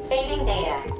Speaker 22: Saving data.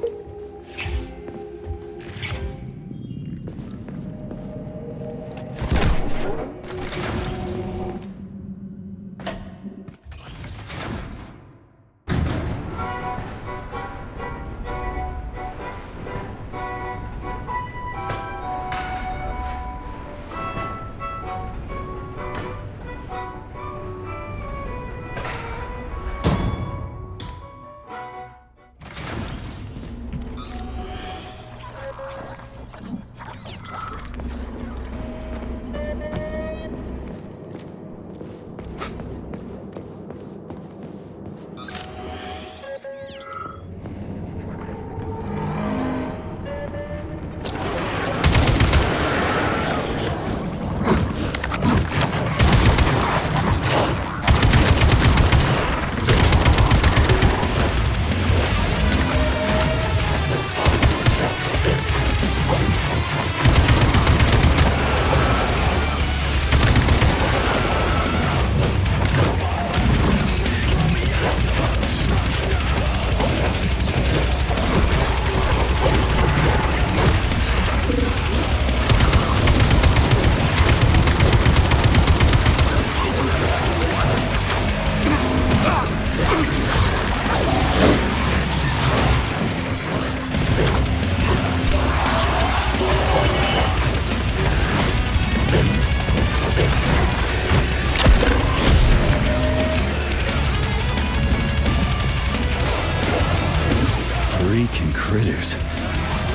Speaker 1: Freaking critters.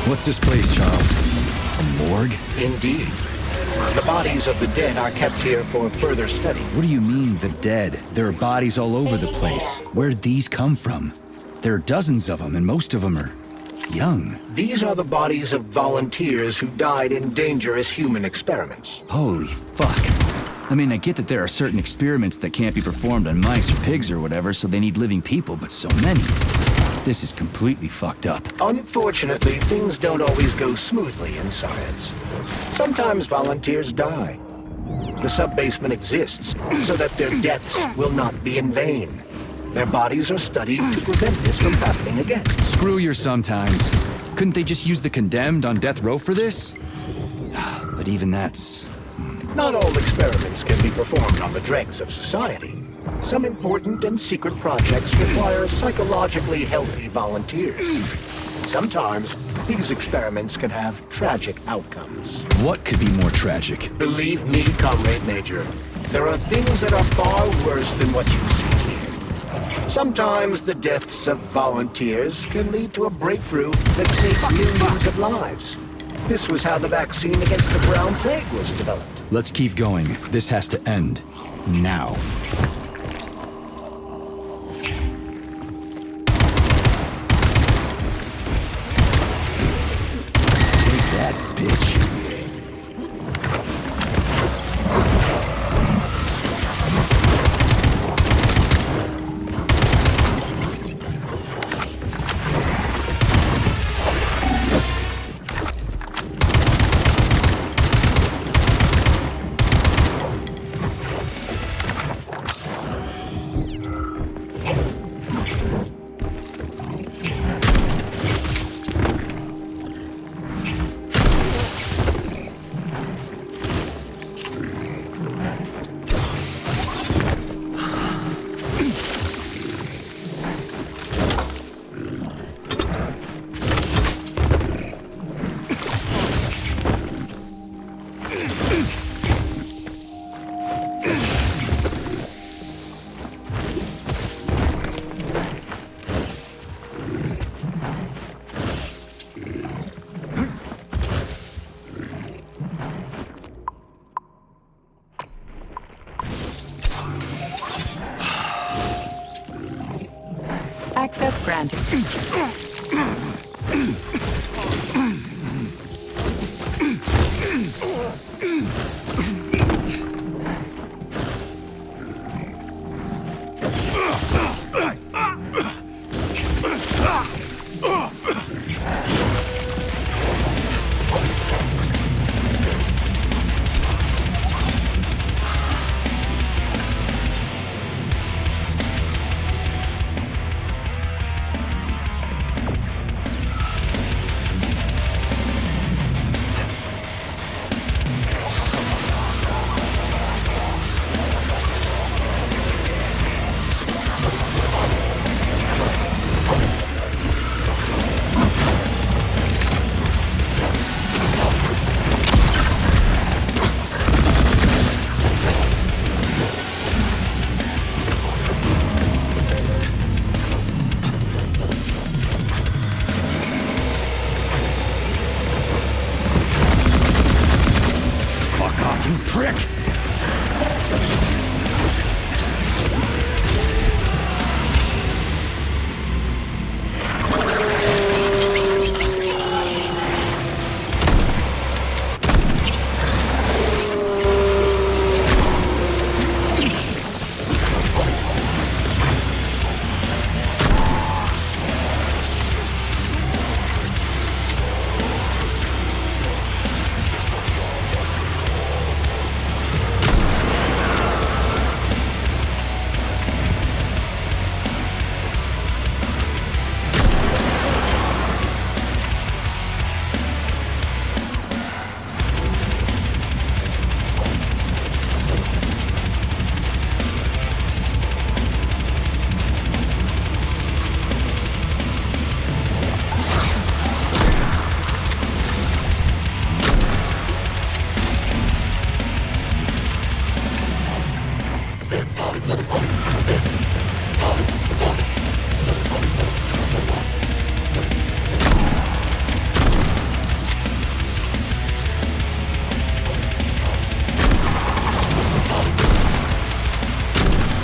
Speaker 1: What's this place, Charles? A morgue?
Speaker 2: Indeed. The bodies of the dead are kept here for further study.
Speaker 1: What do you mean, the dead? There are bodies all over the place. Where'd these come from? There are dozens of them, and most of them are young.
Speaker 2: These are the bodies of volunteers who died in dangerous human experiments.
Speaker 1: Holy fuck. I mean, I get that there are certain experiments that can't be performed on mice or pigs or whatever, so they need living people, but so many. This is completely fucked up.
Speaker 2: Unfortunately, things don't always go smoothly in science. Sometimes volunteers die. The sub-basement exists so that their deaths will not be in vain. Their bodies are studied to prevent this from happening again.
Speaker 1: Screw your sometimes. Couldn't they just use the condemned on death row for this? But even that's...
Speaker 2: Not all experiments can be performed on the dregs of society. Some important and secret projects require psychologically healthy volunteers. Sometimes, these experiments can have tragic outcomes.
Speaker 1: What could be more tragic?
Speaker 2: Believe me, Comrade Major, there are things that are far worse than what you see here. Sometimes the deaths of volunteers can lead to a breakthrough that saves millions of lives. This was how the vaccine against the brown plague was developed.
Speaker 1: Let's keep going. This has to end. Now. Take that, bitch.
Speaker 16: advantage.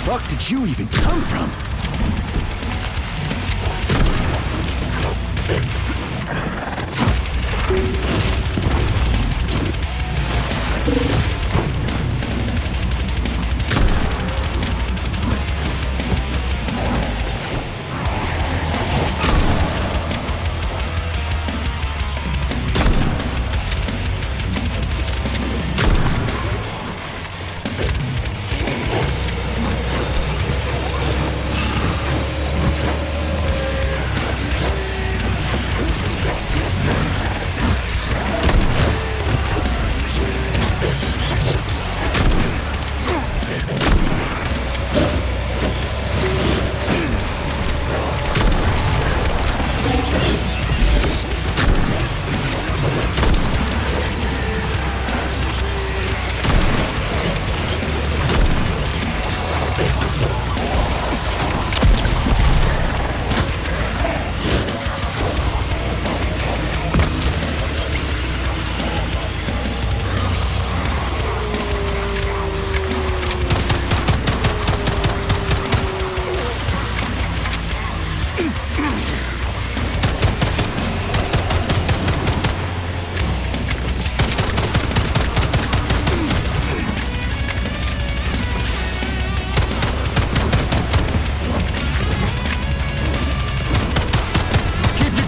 Speaker 1: Fuck did you even come from?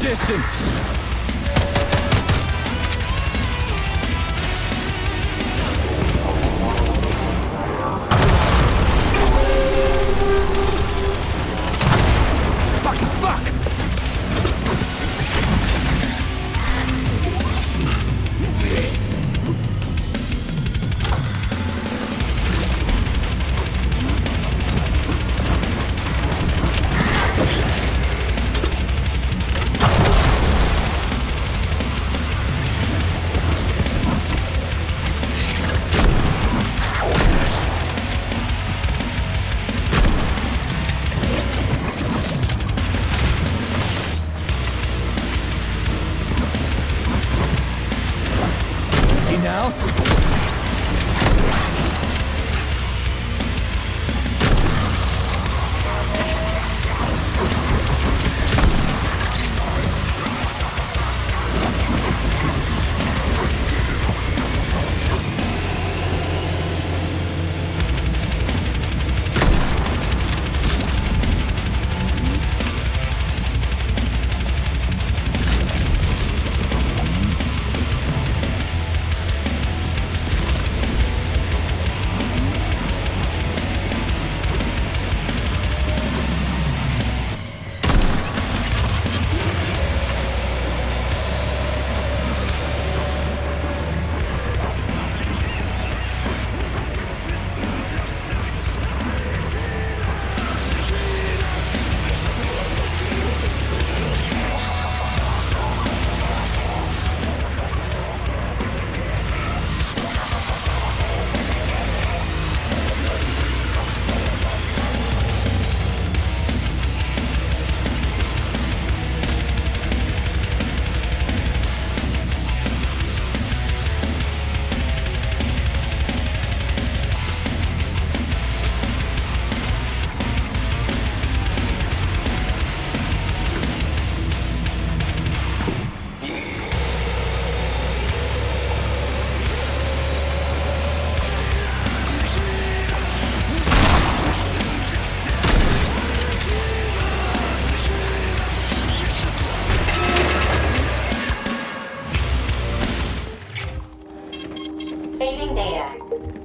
Speaker 1: Distance. Fucking fuck!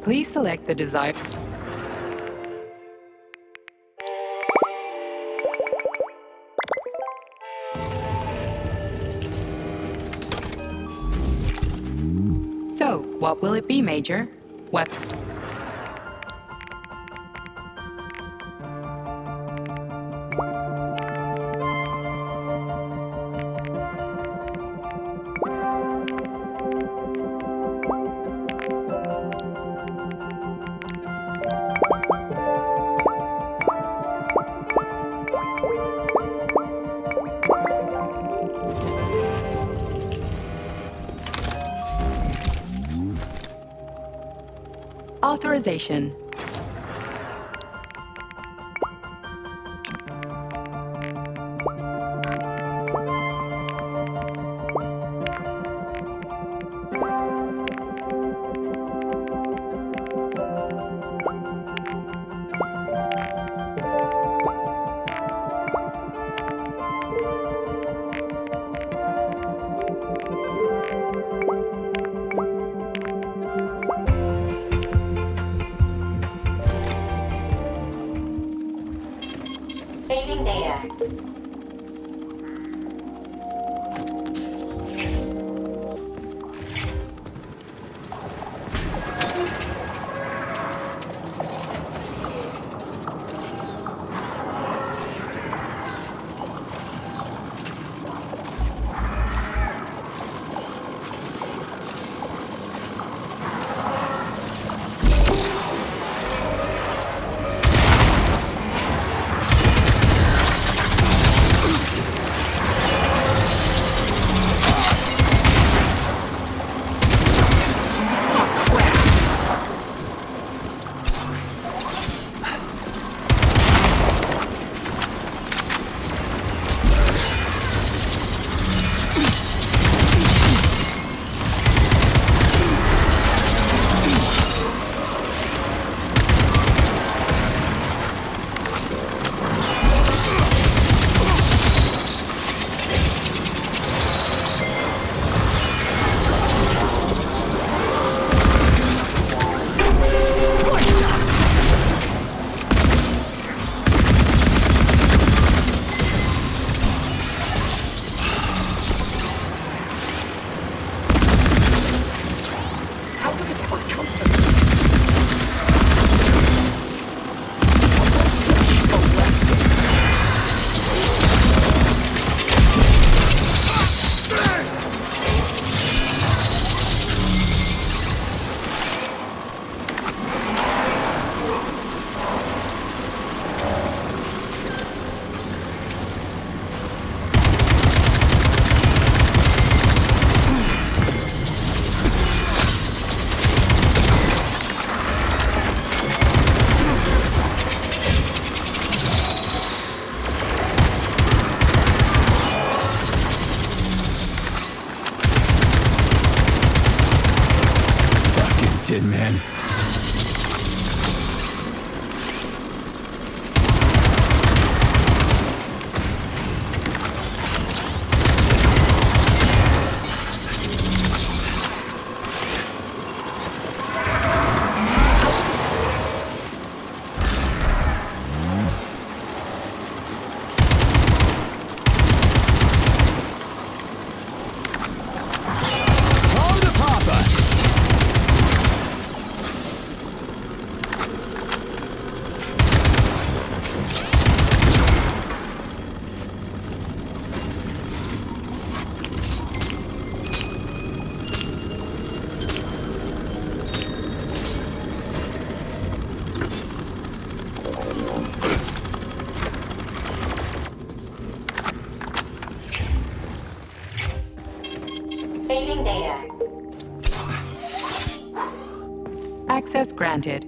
Speaker 16: Please select the desired... So, what will it be, Major? What? Authorization.
Speaker 18: Saving data.
Speaker 1: Did, man.
Speaker 18: Saving data.
Speaker 16: Access granted.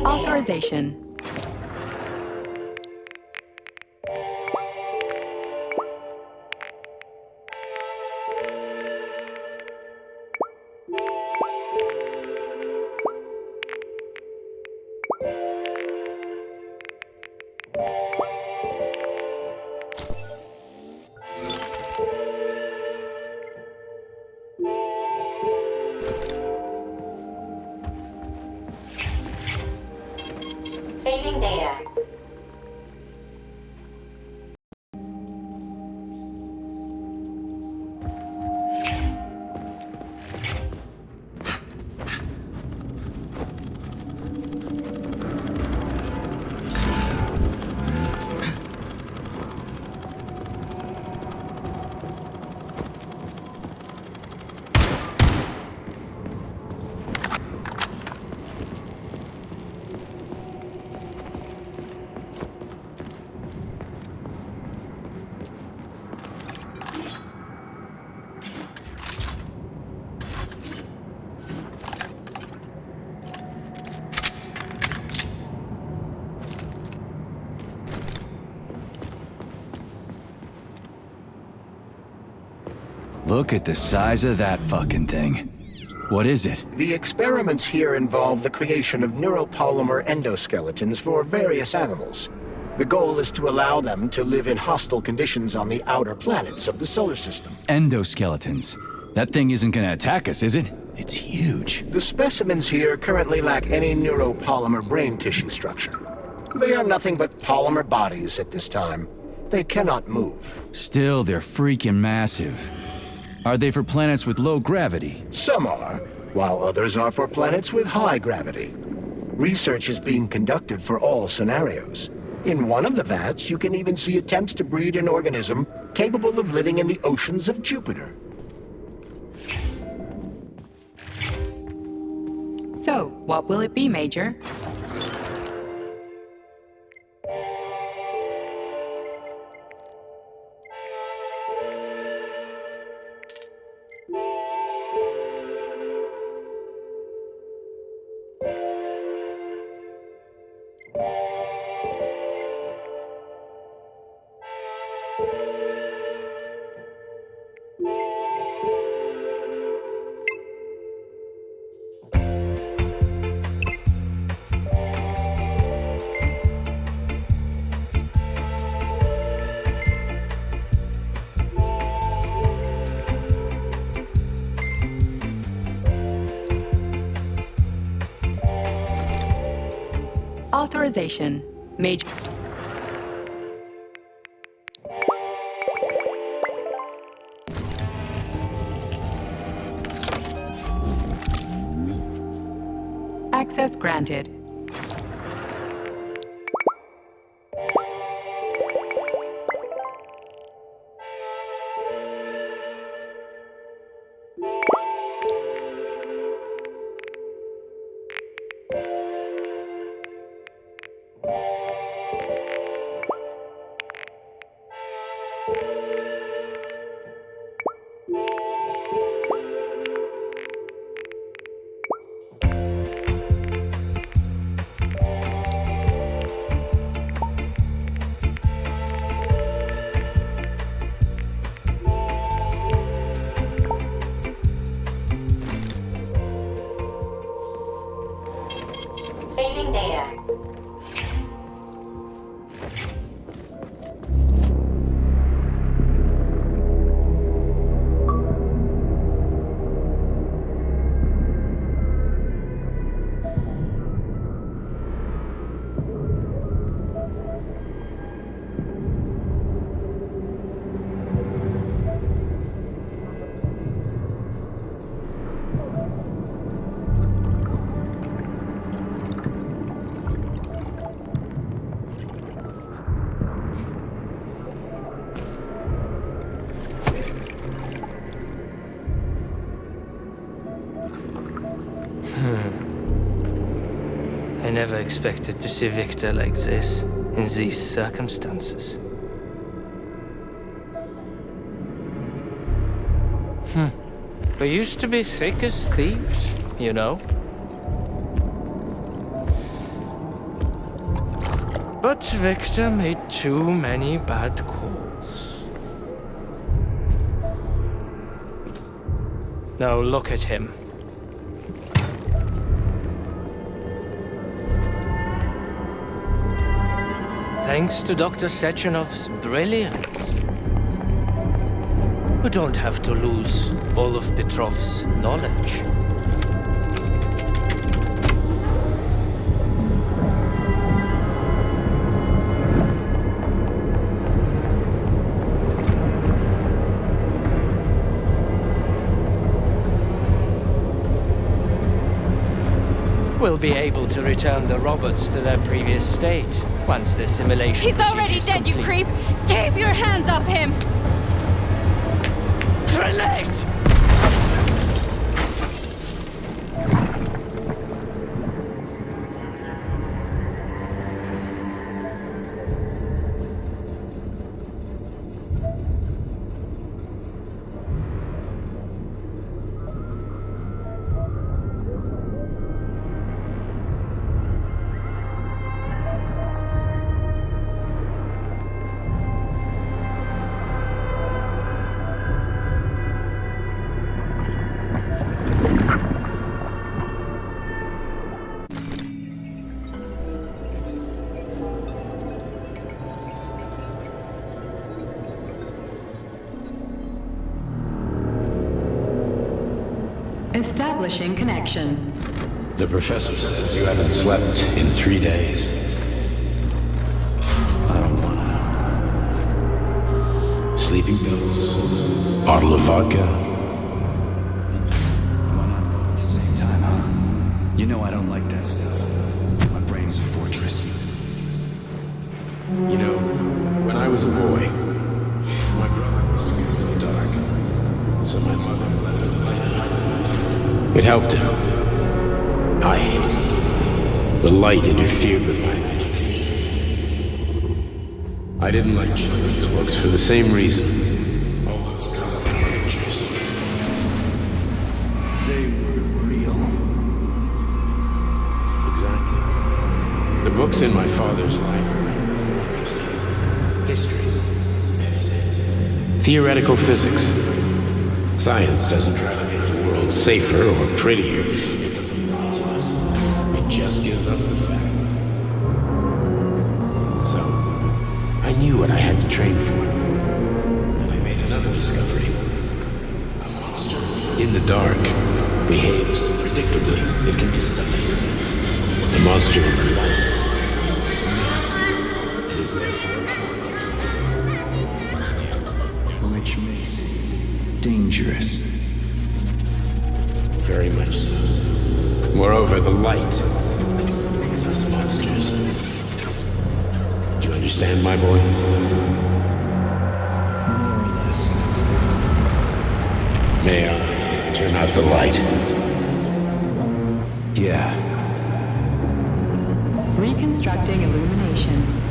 Speaker 16: Authorization.
Speaker 18: Saving data.
Speaker 1: Look at the size of that fucking thing. What is it?
Speaker 2: The experiments here involve the creation of neuropolymer endoskeletons for various animals. The goal is to allow them to live in hostile conditions on the outer planets of the solar system.
Speaker 1: Endoskeletons. That thing isn't gonna attack us, is it? It's huge.
Speaker 2: The specimens here currently lack any neuropolymer brain tissue structure. They are nothing but polymer bodies at this time. They cannot move.
Speaker 1: Still, they're freaking massive. Are they for planets with low gravity?
Speaker 2: Some are, while others are for planets with high gravity. Research is being conducted for all scenarios. In one of the vats, you can even see attempts to breed an organism capable of living in the oceans of Jupiter.
Speaker 16: So, what will it be, Major? Authorization. Major. Access granted.
Speaker 18: Saving data.
Speaker 12: I never expected to see Victor like this, in these circumstances. We used to be thick as thieves, you know? But Victor made too many bad calls. Now look at him. Thanks to Dr. Sechenov's brilliance, we don't have to lose all of Petrov's knowledge. We'll be able to return the robots to their previous state once the simulation
Speaker 11: He's already
Speaker 12: procedure's
Speaker 11: dead, you
Speaker 12: complete.
Speaker 11: creep! Keep your hands off him!
Speaker 12: Grenade!
Speaker 13: Establishing connection.
Speaker 19: The professor says you haven't slept in 3 days. I don't wanna. Sleeping pills, bottle of vodka.
Speaker 1: Why not both at the same time, huh? You know I don't like that stuff. My brain's a fortress.
Speaker 19: You know, when I was a boy, my brother was scared of the dark, so my mother left the light on. It helped him. I hated it. The light interfered with my imagination. I didn't like children's books for the same reason. All those colorful pictures.
Speaker 1: They were real.
Speaker 19: Exactly. The books in my father's library were interesting. History, medicine, theoretical physics. Science doesn't try to make the world safer or prettier. It doesn't lie to us. It just gives us the facts. So, I knew what I had to train for. And I made another discovery. A monster in the dark behaves predictably. It can be studied. A monster in the light It is therefore
Speaker 1: which makes it dangerous.
Speaker 19: very much so. Moreover, the light makes us monsters. Do you understand, my boy?
Speaker 1: More or less.
Speaker 19: May I turn out the light?
Speaker 1: Yeah.
Speaker 13: Reconstructing illumination.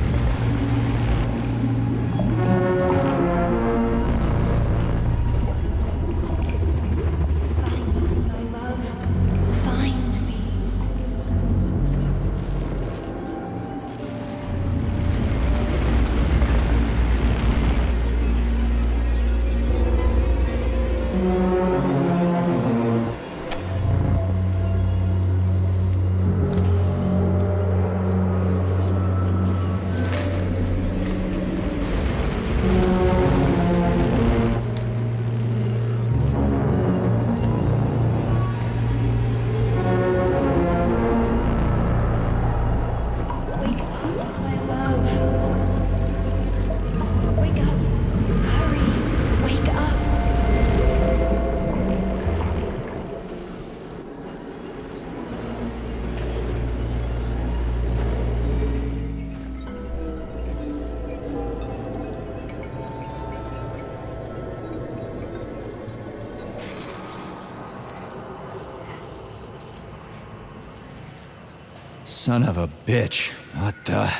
Speaker 1: Son of a bitch. What the...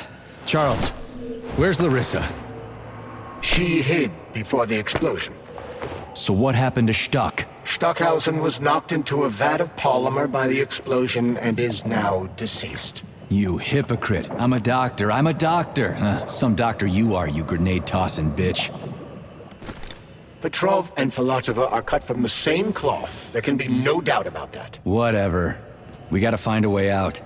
Speaker 1: Charles, where's Larissa?
Speaker 2: She hid before the explosion.
Speaker 1: So what happened to Stuck?
Speaker 2: Stockhausen was knocked into a vat of polymer by the explosion and is now deceased.
Speaker 1: You hypocrite. I'm a doctor. Some doctor you are, you grenade-tossing bitch.
Speaker 2: Petrov and Filatova are cut from the same cloth. There can be no doubt about that.
Speaker 1: Whatever. We gotta find a way out.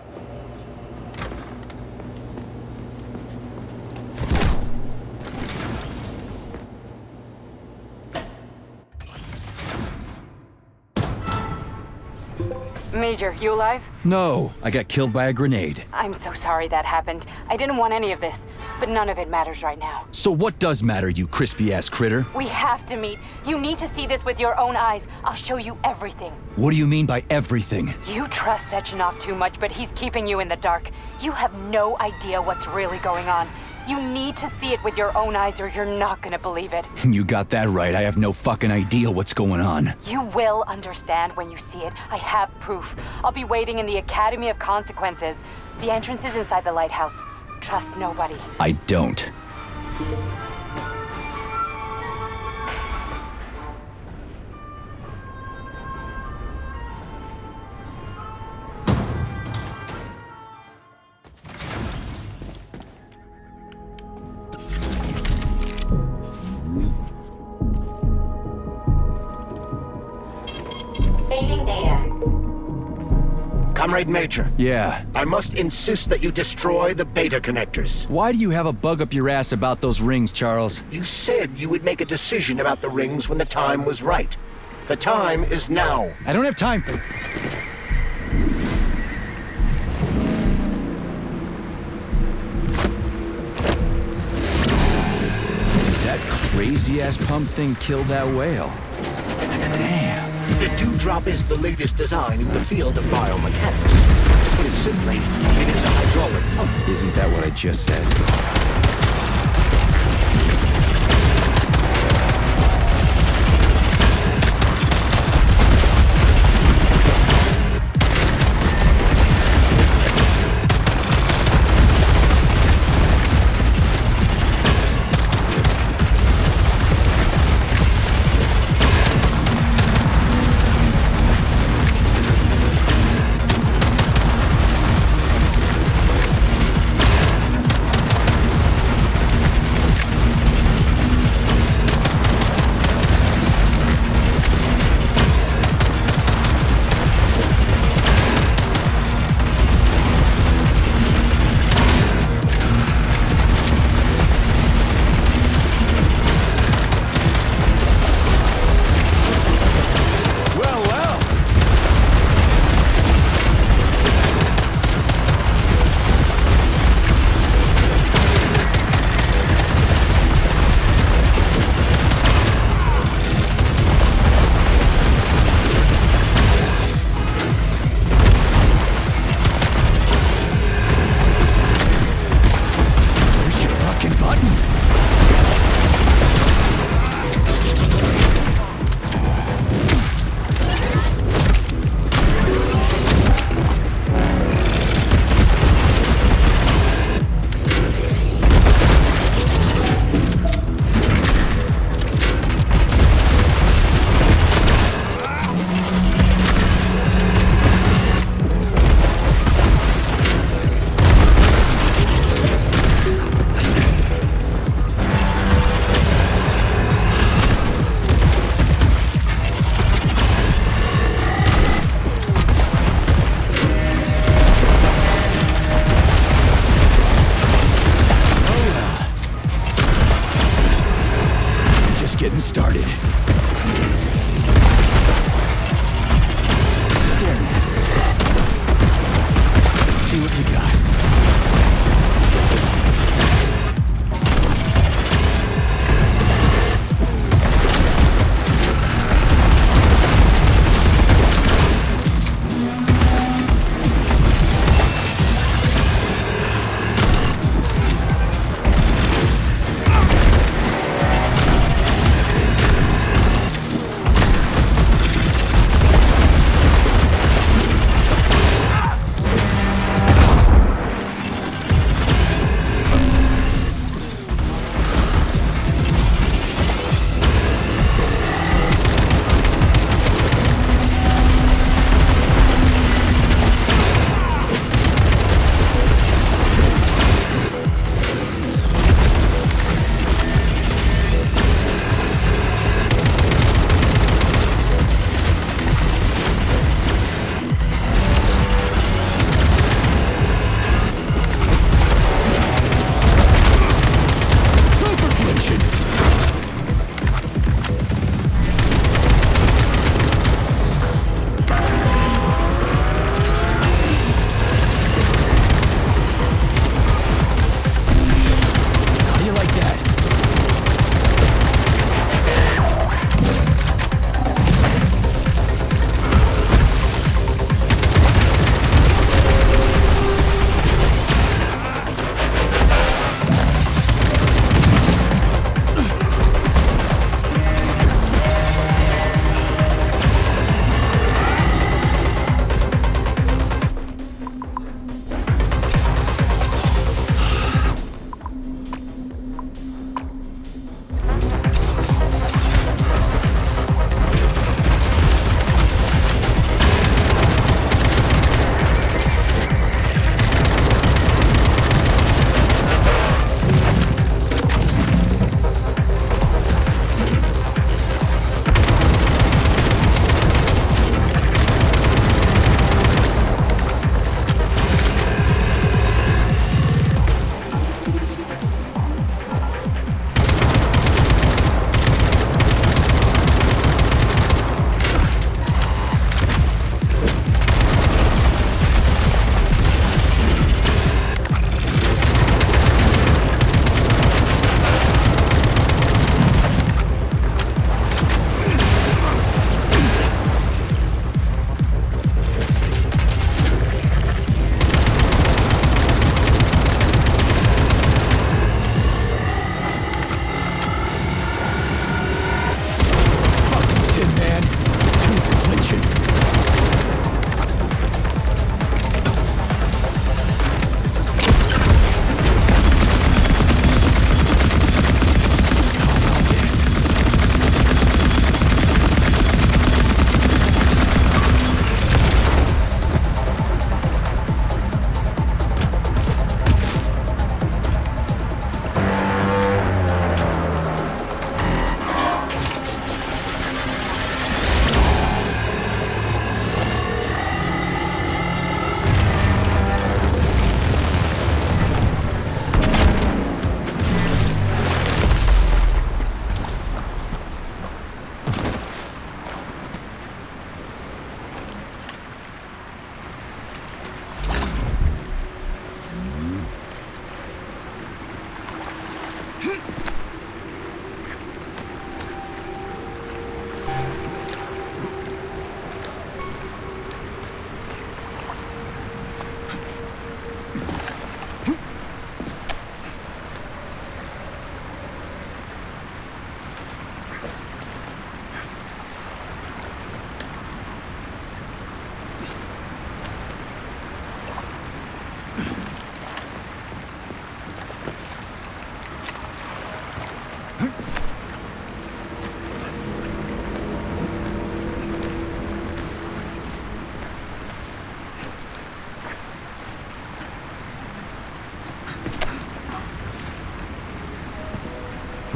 Speaker 9: Major, you alive?
Speaker 1: No, I got killed by a grenade.
Speaker 9: I'm so sorry that happened. I didn't want any of this, but none of it matters right now.
Speaker 1: So what does matter, you crispy-ass critter?
Speaker 9: We have to meet. You need to see this with your own eyes. I'll show you everything.
Speaker 1: What do you mean by everything?
Speaker 9: You trust Sechenov too much, but he's keeping you in the dark. You have no idea what's really going on. You need to see it with your own eyes or you're not gonna believe it.
Speaker 1: You got that right. I have no fucking idea what's going on.
Speaker 9: You will understand when you see it. I have proof. I'll be waiting in the Academy of Consequences. The entrance is inside the lighthouse. Trust nobody.
Speaker 1: I don't.
Speaker 18: Saving data.
Speaker 2: Comrade Major.
Speaker 1: Yeah?
Speaker 2: I must insist that you destroy the beta connectors.
Speaker 1: Why do you have a bug up your ass about those rings, Charles?
Speaker 2: You said you would make a decision about the rings when the time was right. The time is now.
Speaker 1: I don't have time for... Did that crazy-ass pump thing kill that whale? Damn.
Speaker 2: The Dewdrop is the latest design in the field of biomechanics. To put it simply, it is a hydraulic pump.
Speaker 1: Isn't that what I just said?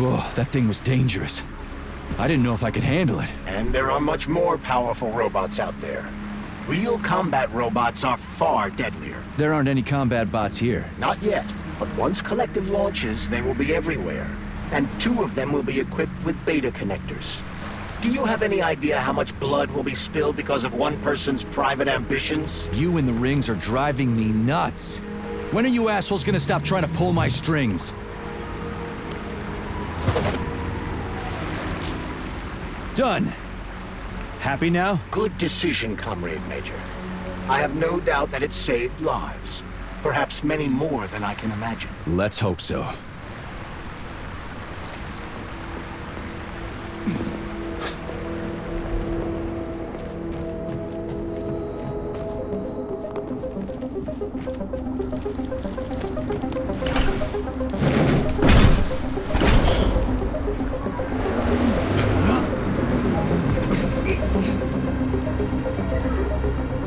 Speaker 1: Whoa, that thing was dangerous. I didn't know if I could handle it.
Speaker 2: And there are much more powerful robots out there. Real combat robots are far deadlier.
Speaker 1: There aren't any combat bots here.
Speaker 2: Not yet, but once Collective launches, they will be everywhere. And 2 of them will be equipped with beta connectors. Do you have any idea how much blood will be spilled because of one person's private ambitions?
Speaker 1: You in the rings are driving me nuts. When are you assholes gonna stop trying to pull my strings? Done. Happy now?
Speaker 2: Good decision, Comrade Major. I have no doubt that it saved lives. Perhaps many more than I can imagine.
Speaker 1: Let's hope so.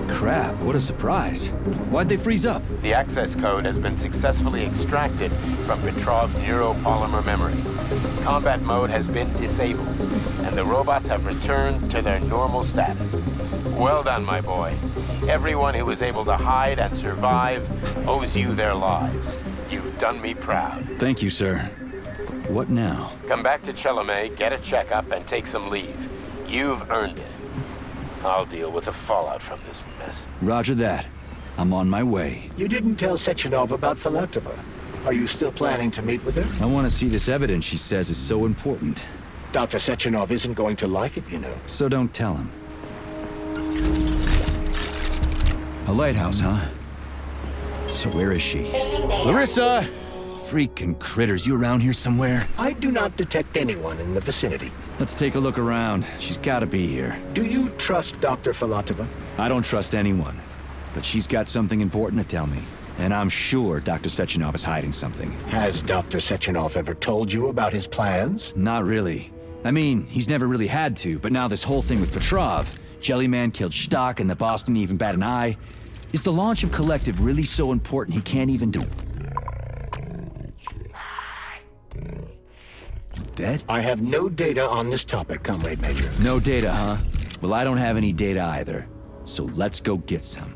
Speaker 1: Crap, what a surprise. Why'd they freeze up?
Speaker 19: The access code has been successfully extracted from Petrov's neuropolymer memory. Combat mode has been disabled, and the robots have returned to their normal status. Well done, my boy. Everyone who was able to hide and survive owes you their lives. You've done me proud.
Speaker 1: Thank you, sir. What now?
Speaker 19: Come back to Chelomey, get a checkup, and take some leave. You've earned it. I'll deal with the fallout from this mess.
Speaker 1: Roger that. I'm on my way.
Speaker 2: You didn't tell Sechenov about Filatova. Are you still planning to meet with her?
Speaker 1: I want to see this evidence she says is so important.
Speaker 2: Dr. Sechenov isn't going to like it, you know.
Speaker 1: So don't tell him. A lighthouse, huh? So where is she? Larissa! Freaking critters, you around here somewhere?
Speaker 2: I do not detect anyone in the vicinity.
Speaker 1: Let's take a look around. She's gotta be here.
Speaker 2: Do you trust Dr. Filatova?
Speaker 1: I don't trust anyone. But she's got something important to tell me. And I'm sure Dr. Sechenov is hiding something.
Speaker 2: Has Dr. Sechenov ever told you about his plans?
Speaker 1: Not really. I mean, he's never really had to, but now this whole thing with Petrov, Jellyman killed Stock and the boss didn't even bat an eye. Is the launch of Collective really so important he can't even do... Dead?
Speaker 2: I have no data on this topic, Comrade Major.
Speaker 1: No data, huh? Well, I don't have any data either. So let's go get some.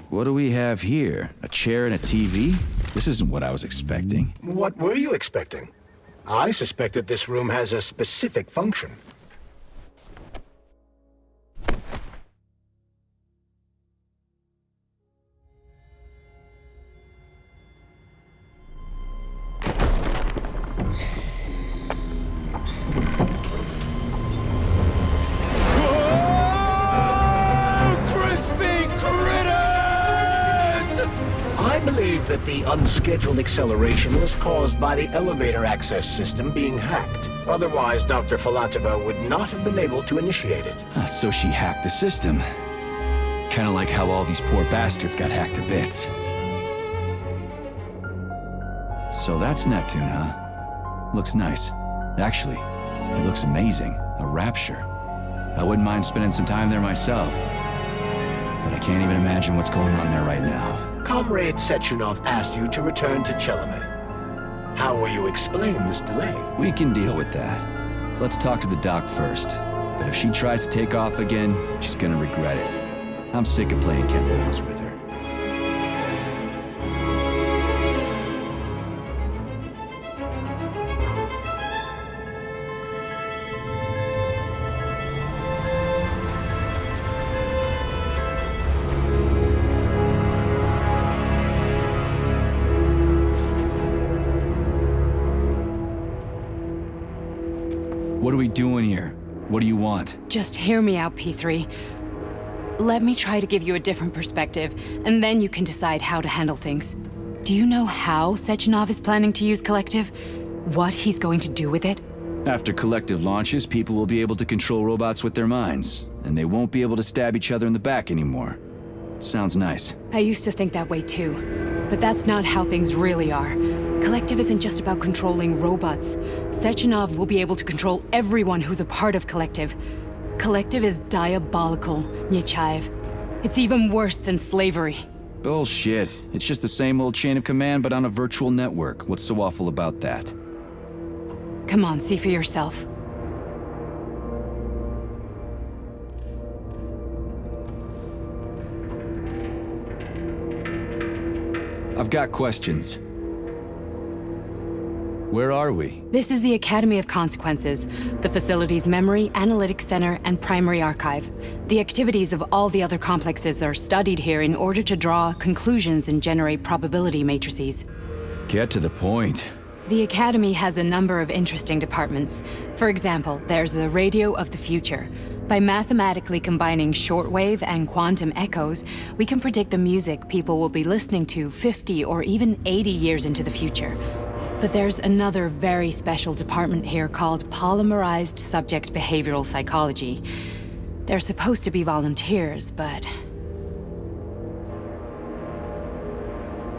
Speaker 1: What do we have here? A chair and a TV? This isn't what I was expecting.
Speaker 2: What were you expecting? I suspected this room has a specific function. That the unscheduled acceleration was caused by the elevator access system being hacked. Otherwise, Dr. Filatova would not have been able to initiate it.
Speaker 1: So she hacked the system. Kinda like how all these poor bastards got hacked to bits. So that's Neptune, huh? Looks nice. Actually, it looks amazing. A rapture. I wouldn't mind spending some time there myself. But I can't even imagine what's going on there right now.
Speaker 2: Comrade Sechenov asked you to return to Chelomey. How will you explain this delay?
Speaker 1: We can deal with that. Let's talk to the doc first. But if she tries to take off again, she's gonna regret it. I'm sick of playing cat and mouse with her. What are we doing here? What do you want?
Speaker 9: Just hear me out, P3. Let me try to give you a different perspective, and then you can decide how to handle things. Do you know how Sechenov is planning to use Collective? What he's going to do with it?
Speaker 1: After Collective launches, people will be able to control robots with their minds, and they won't be able to stab each other in the back anymore. Sounds nice.
Speaker 9: I used to think that way too, but that's not how things really are. Collective isn't just about controlling robots. Sechenov will be able to control everyone who's a part of Collective. Collective is diabolical, Nechayev. It's even worse than slavery.
Speaker 1: Bullshit. It's just the same old chain of command, but on a virtual network. What's so awful about that?
Speaker 9: Come on, see for yourself.
Speaker 1: I've got questions. Where are we?
Speaker 9: This is the Academy of Consequences, the facility's memory, analytics center, and primary archive. The activities of all the other complexes are studied here in order to draw conclusions and generate probability matrices.
Speaker 1: Get to the point.
Speaker 9: The Academy has a number of interesting departments. For example, there's the Radio of the Future. By mathematically combining shortwave and quantum echoes, we can predict the music people will be listening to 50 or even 80 years into the future. But there's another very special department here called Polymerized Subject Behavioral Psychology. They're supposed to be volunteers, but...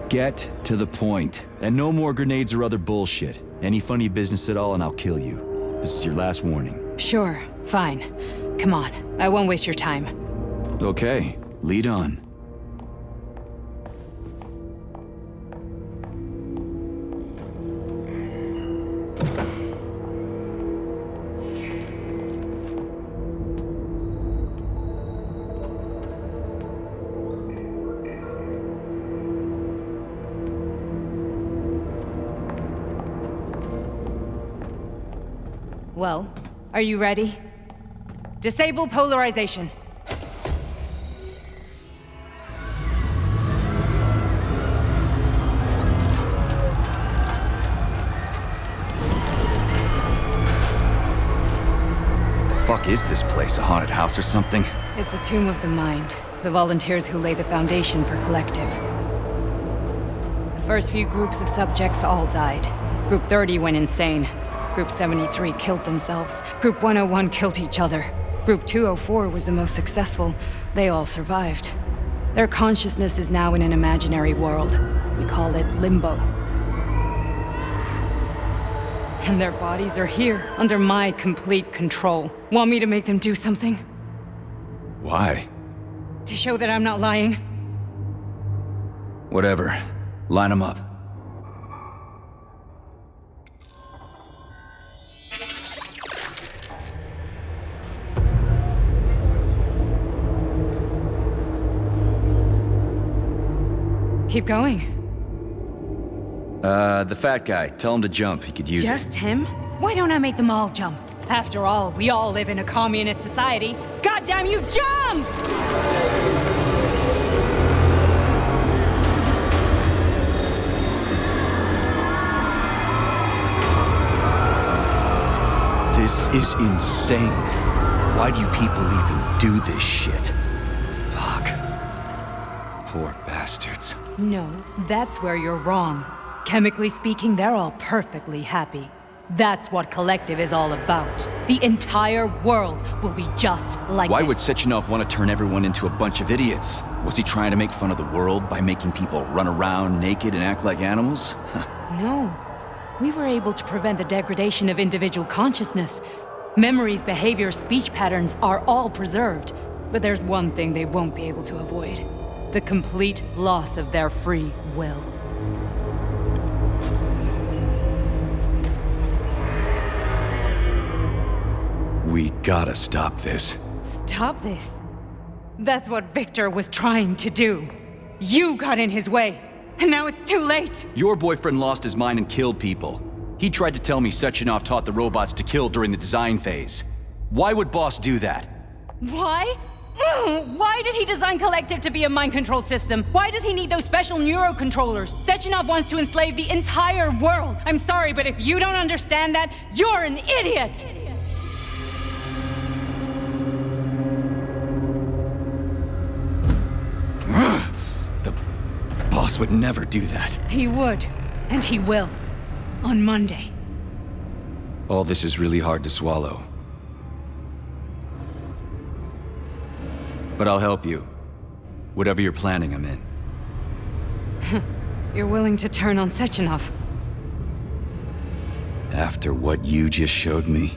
Speaker 1: Get to the point. And no more grenades or other bullshit. Any funny business at all and I'll kill you. This is your last warning.
Speaker 9: Sure, fine. Come on, I won't waste your time.
Speaker 1: Okay, lead on.
Speaker 9: Well, are you ready? Disable polarization.
Speaker 1: The fuck is this place? A haunted house or something?
Speaker 9: It's a tomb of the mind. The volunteers who lay the foundation for Collective. The first few groups of subjects all died. Group 30 went insane. Group 73 killed themselves. Group 101 killed each other. Group 204 was the most successful. They all survived. Their consciousness is now in an imaginary world. We call it Limbo. And their bodies are here, under my complete control. Want me to make them do something?
Speaker 1: Why?
Speaker 9: To show that I'm not lying?
Speaker 1: Whatever. Line them up.
Speaker 9: Keep going.
Speaker 1: The fat guy. Tell him to jump. He could use it.
Speaker 9: Just him? Why don't I make them all jump? After all, we all live in a communist society. Goddamn you, jump!
Speaker 1: This is insane. Why do you people even do this shit? Fuck. Poor bastards.
Speaker 9: No, that's where you're wrong. Chemically speaking, they're all perfectly happy. That's what Collective is all about. The entire world will be just like
Speaker 1: Why
Speaker 9: this.
Speaker 1: would Sechenov want to turn everyone into a bunch of idiots? Was he trying to make fun of the world by making people run around naked and act like animals?
Speaker 9: No. We were able to prevent the degradation of individual consciousness. Memories, behavior, speech patterns are all preserved. But there's one thing they won't be able to avoid. The complete loss of their free will.
Speaker 1: We gotta stop this.
Speaker 9: Stop this. That's what Victor was trying to do. You got in his way, and now it's too late.
Speaker 1: Your boyfriend lost his mind and killed people. He tried to tell me Sechenov taught the robots to kill during the design phase. Why would Boss do that?
Speaker 9: Why? Why did he design Collective to be a mind control system? Why does he need those special neurocontrollers? Sechenov wants to enslave the entire world. I'm sorry, but if you don't understand that, you're an idiot!
Speaker 1: boss would never do that.
Speaker 9: He would. And he will. On Monday.
Speaker 1: All this is really hard to swallow. But I'll help you. Whatever you're planning, I'm in.
Speaker 9: You're willing to turn on Sechenov?
Speaker 1: After what you just showed me?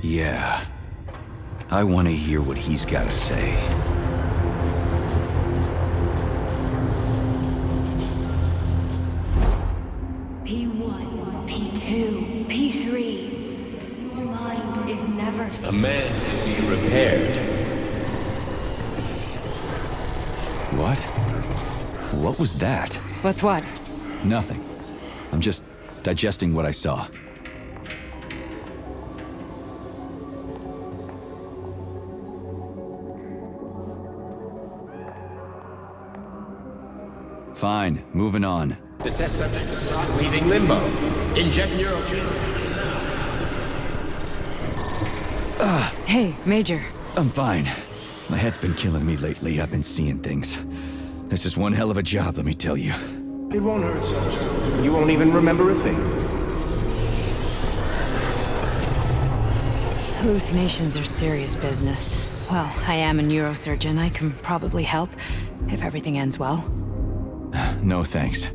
Speaker 1: Yeah. I want to hear what he's got to say.
Speaker 22: P1, P2, P3. Your mind is never...
Speaker 19: A man can be repaired.
Speaker 1: What? What was that?
Speaker 9: What's what?
Speaker 1: Nothing. I'm just digesting what I saw. Fine, moving on.
Speaker 19: The test subject is not leaving limbo. Inject neurotransmitters.
Speaker 9: Hey, Major.
Speaker 1: I'm fine. My head's been killing me lately. I've been seeing things. This is one hell of a job, let me tell you.
Speaker 2: It won't hurt, Soldier. You won't even remember a thing.
Speaker 9: Hallucinations are serious business. Well, I am a neurosurgeon. I can probably help, if everything ends well.
Speaker 1: No thanks.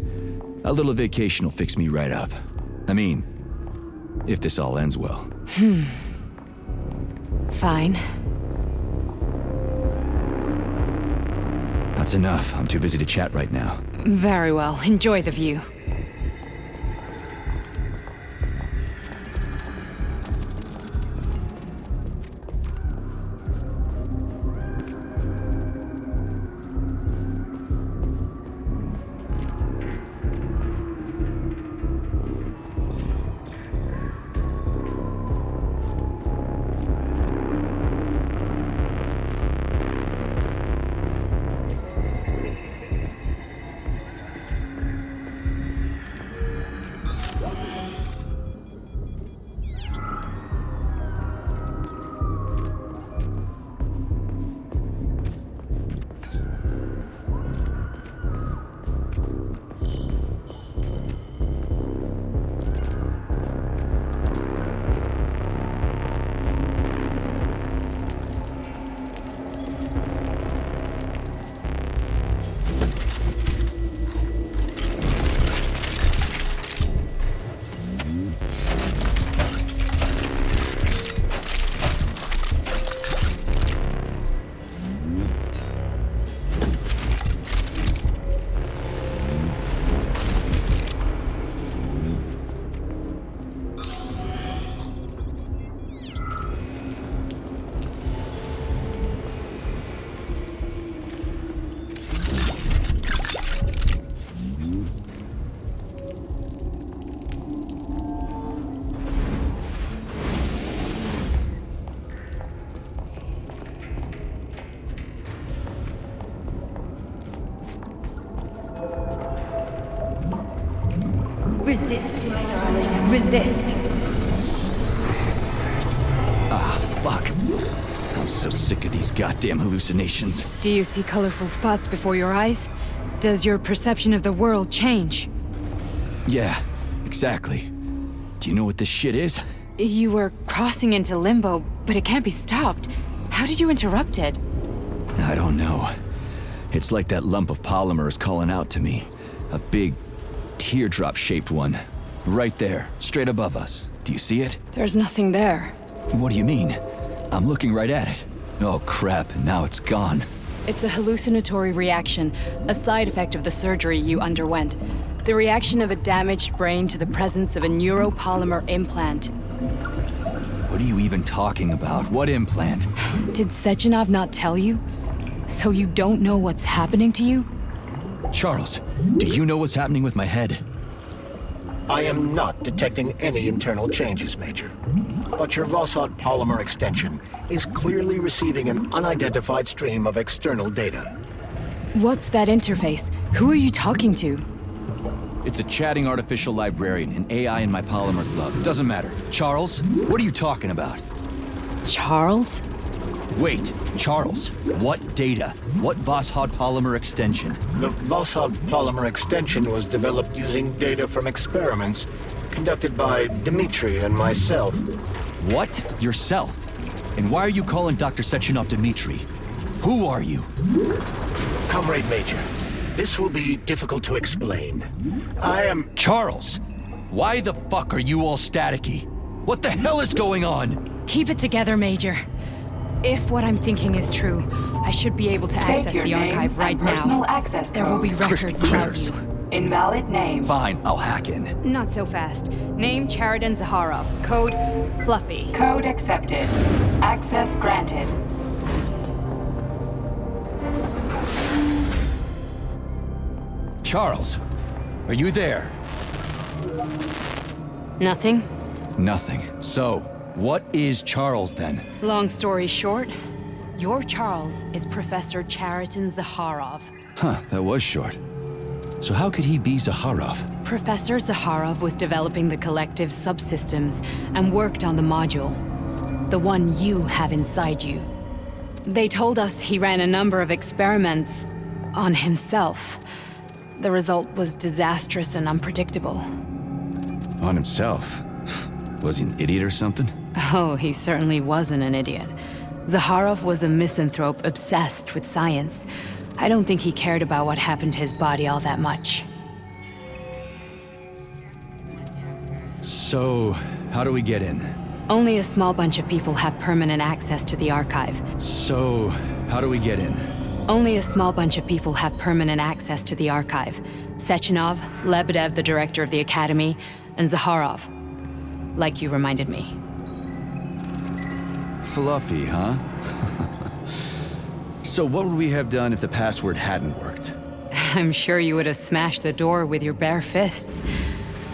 Speaker 1: A little vacation will fix me right up. I mean, if this all ends well.
Speaker 9: Fine.
Speaker 1: That's enough. I'm too busy to chat right now.
Speaker 9: Very well. Enjoy the view.
Speaker 22: Resist, my darling. Resist.
Speaker 1: Ah, fuck. I'm so sick of these goddamn hallucinations.
Speaker 9: Do you see colorful spots before your eyes? Does your perception of the world change?
Speaker 1: Yeah, exactly. Do you know what this shit is?
Speaker 9: You were crossing into limbo, but it can't be stopped. How did you interrupt it?
Speaker 1: I don't know. It's like that lump of polymer is calling out to me. A big, teardrop-shaped one. Right there, straight above us. Do you see it?
Speaker 9: There's nothing there.
Speaker 1: What do you mean? I'm looking right at it. Oh crap, now it's gone.
Speaker 9: It's a hallucinatory reaction, a side effect of the surgery you underwent. The reaction of a damaged brain to the presence of a neuropolymer implant.
Speaker 1: What are you even talking about? What implant?
Speaker 9: Did Sechenov not tell you? So you don't know what's happening to you?
Speaker 1: Charles, do you know what's happening with my head?
Speaker 2: I am not detecting any internal changes, Major. But your Vossot polymer extension is clearly receiving an unidentified stream of external data.
Speaker 9: What's that interface? Who are you talking to?
Speaker 1: It's a chatting artificial librarian, an AI in my polymer glove. It doesn't matter. Charles, what are you talking about?
Speaker 9: Charles?
Speaker 1: Wait, Charles, what data? What Voskhod polymer extension?
Speaker 2: The Voskhod polymer extension was developed using data from experiments conducted by Dmitri and myself.
Speaker 1: What? Yourself? And why are you calling Dr. Sechenov Dmitri? Who are you?
Speaker 2: Comrade Major, this will be difficult to explain. I am...
Speaker 1: Charles! Why the fuck are you all staticky? What the hell is going on?
Speaker 9: Keep it together, Major. If what I'm thinking is true, I should be able to access the archive right now.
Speaker 16: Personal access
Speaker 9: there will be records about you.
Speaker 16: Invalid name.
Speaker 1: Fine, I'll hack in.
Speaker 9: Not so fast. Name Cheriton Zaharov. Code Fluffy.
Speaker 16: Code accepted. Access granted.
Speaker 1: Charles, are you there?
Speaker 9: Nothing?
Speaker 1: Nothing. So, what is Charles then?
Speaker 9: Long story short, your Charles is Professor Cheriton Zaharov.
Speaker 1: Huh, that was short. So how could he be Zaharov?
Speaker 9: Professor Zaharov was developing the collective subsystems and worked on the module. The one you have inside you. They told us he ran a number of experiments on himself. The result was disastrous and unpredictable.
Speaker 1: On himself? Was he an idiot or something?
Speaker 9: Oh, he certainly wasn't an idiot. Zaharov was a misanthrope obsessed with science. I don't think he cared about what happened to his body all that much.
Speaker 1: So, how do we get in?
Speaker 9: Only a small bunch of people have permanent access to the archive.
Speaker 1: So, how do we get in?
Speaker 9: Only a small bunch of people have permanent access to the archive. Sechenov, Lebedev, the director of the academy, and Zaharov. Like you reminded me.
Speaker 1: Fluffy, huh? So what would we have done if the password hadn't worked?
Speaker 9: I'm sure you would have smashed the door with your bare fists.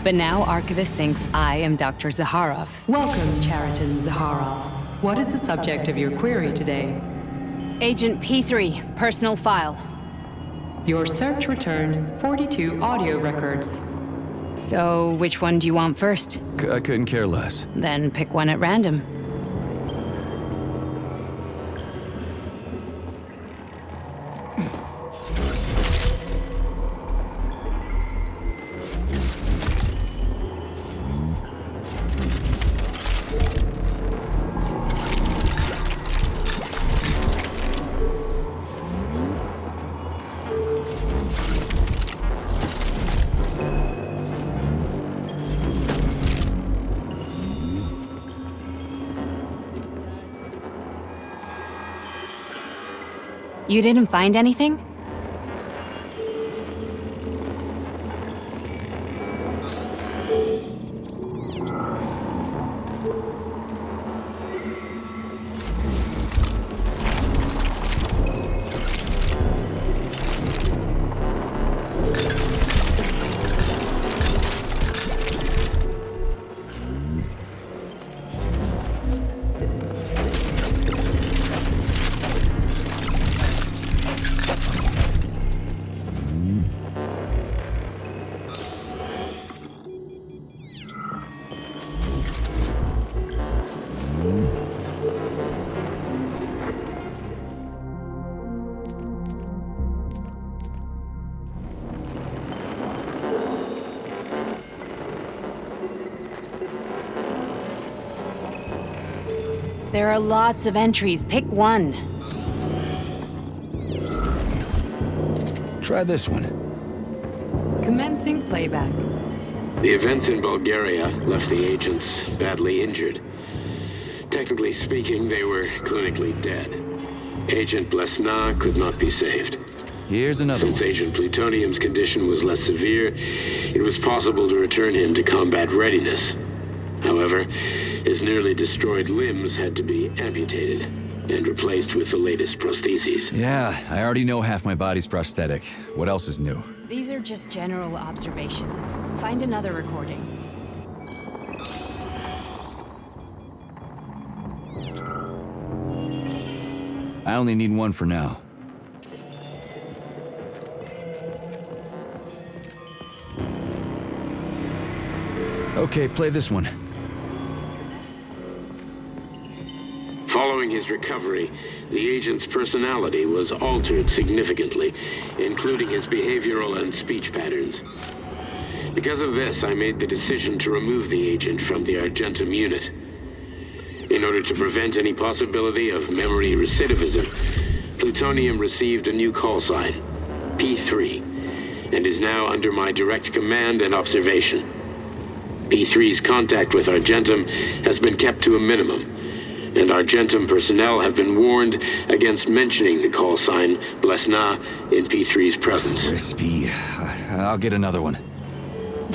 Speaker 9: But now Archivist thinks I am Dr. Zaharov.
Speaker 16: Welcome, Cheriton Zaharov. What is the subject of your query today?
Speaker 9: Agent P3, personal file.
Speaker 16: Your search returned 42 audio records.
Speaker 9: So, which one do you want first?
Speaker 1: I couldn't care less.
Speaker 9: Then pick one at random. You didn't find anything? There are lots of entries. Pick one.
Speaker 1: Try this one.
Speaker 16: Commencing playback.
Speaker 19: The events in Bulgaria left the agents badly injured. Technically speaking, they were clinically dead. Agent Blesna could not be saved.
Speaker 1: Here's another
Speaker 19: Since
Speaker 1: one.
Speaker 19: Agent Plutonium's condition was less severe, it was possible to return him to combat readiness. However, his nearly destroyed limbs had to be amputated and replaced with the latest prostheses.
Speaker 1: Yeah, I already know half my body's prosthetic. What else is new?
Speaker 9: These are just general observations. Find another recording.
Speaker 1: I only need one for now. Okay, play this one.
Speaker 19: Following Following his recovery, the agent's personality was altered significantly, including his behavioral and speech patterns. Because of this, I made the decision to remove the agent from the Argentum unit. In order to prevent any possibility of memory recidivism, Plutonium received a new call sign, P3, and is now under my direct command and observation. P3's contact with Argentum has been kept to a minimum, and Argentum personnel have been warned against mentioning the call sign Blesna in P3's presence.
Speaker 1: Crispy. I'll get another one.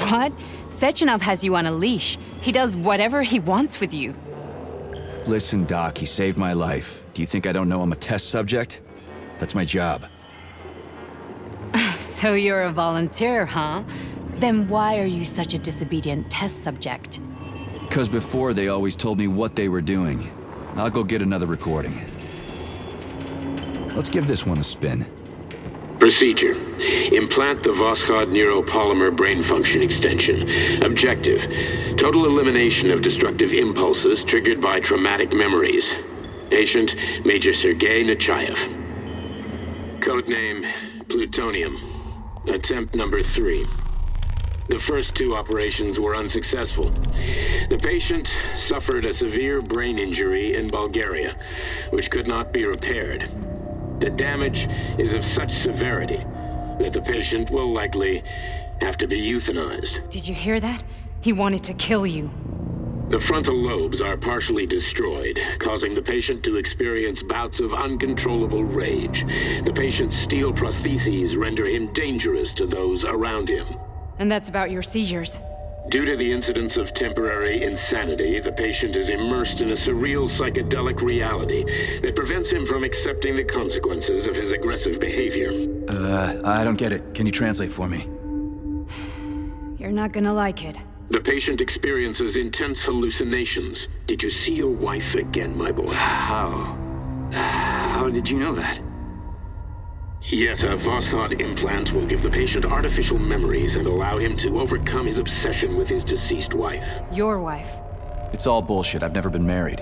Speaker 9: What? Sechenov has you on a leash. He does whatever he wants with you.
Speaker 1: Listen, Doc, he saved my life. Do you think I don't know I'm a test subject? That's my job.
Speaker 9: So you're a volunteer, huh? Then why are you such a disobedient test subject?
Speaker 1: 'Cause before they always told me what they were doing. I'll go get another recording. Let's give this one a spin.
Speaker 19: Procedure. Implant the Voskhod neuropolymer brain function extension. Objective. Total elimination of destructive impulses triggered by traumatic memories. Patient, Major Sergei Nechayev. Codename, Plutonium. Attempt number 3. The first 2 operations were unsuccessful. The patient suffered a severe brain injury in Bulgaria, which could not be repaired. The damage is of such severity that the patient will likely have to be euthanized.
Speaker 9: Did you hear that? He wanted to kill you.
Speaker 19: The frontal lobes are partially destroyed, causing the patient to experience bouts of uncontrollable rage. The patient's steel prostheses render him dangerous to those around him.
Speaker 9: And that's about your seizures.
Speaker 19: Due to the incidence of temporary insanity, the patient is immersed in a surreal psychedelic reality that prevents him from accepting the consequences of his aggressive behavior.
Speaker 1: I don't get it. Can you translate for me?
Speaker 9: You're not gonna like it.
Speaker 19: The patient experiences intense hallucinations. Did you see your wife again, my boy?
Speaker 14: How did you know that?
Speaker 19: Yet a Voskhod implant will give the patient artificial memories and allow him to overcome his obsession with his deceased wife.
Speaker 9: Your wife.
Speaker 1: It's all bullshit. I've never been married.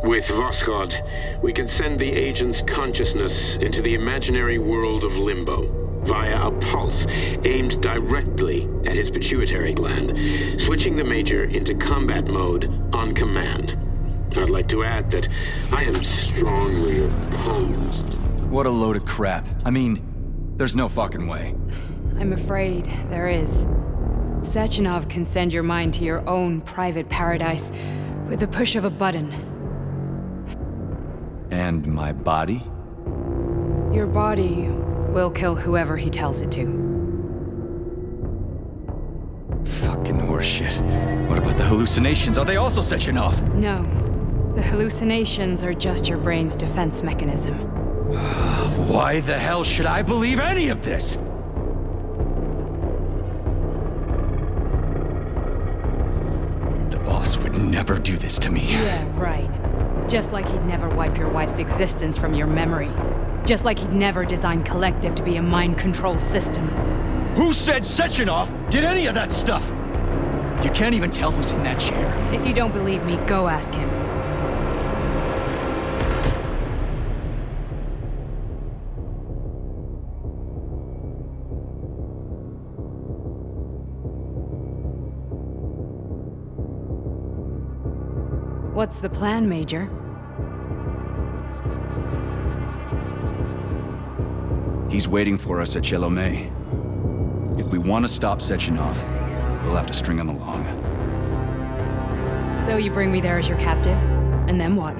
Speaker 19: With Voskhod, we can send the agent's consciousness into the imaginary world of limbo via a pulse aimed directly at his pituitary gland, switching the Major into combat mode on command. I'd like to add that I am strongly opposed.
Speaker 1: What a load of crap. I mean, there's no fucking way.
Speaker 9: I'm afraid there is. Sechenov can send your mind to your own private paradise with the push of a button.
Speaker 1: And my body?
Speaker 9: Your body will kill whoever he tells it to.
Speaker 1: Fucking horseshit. What about the hallucinations? Are they also Sechenov?
Speaker 9: No. The hallucinations are just your brain's defense mechanism.
Speaker 1: Why the hell should I believe any of this? The boss would never do this to me.
Speaker 9: Yeah, right. Just like he'd never wipe your wife's existence from your memory. Just like he'd never design Collective to be a mind control system.
Speaker 1: Who said Sechenov did any of that stuff? You can't even tell who's in that chair.
Speaker 9: If you don't believe me, go ask him. What's the plan, Major?
Speaker 1: He's waiting for us at Chelomey. If we want to stop Sechenov, we'll have to string him along.
Speaker 9: So you bring me there as your captive, and then what?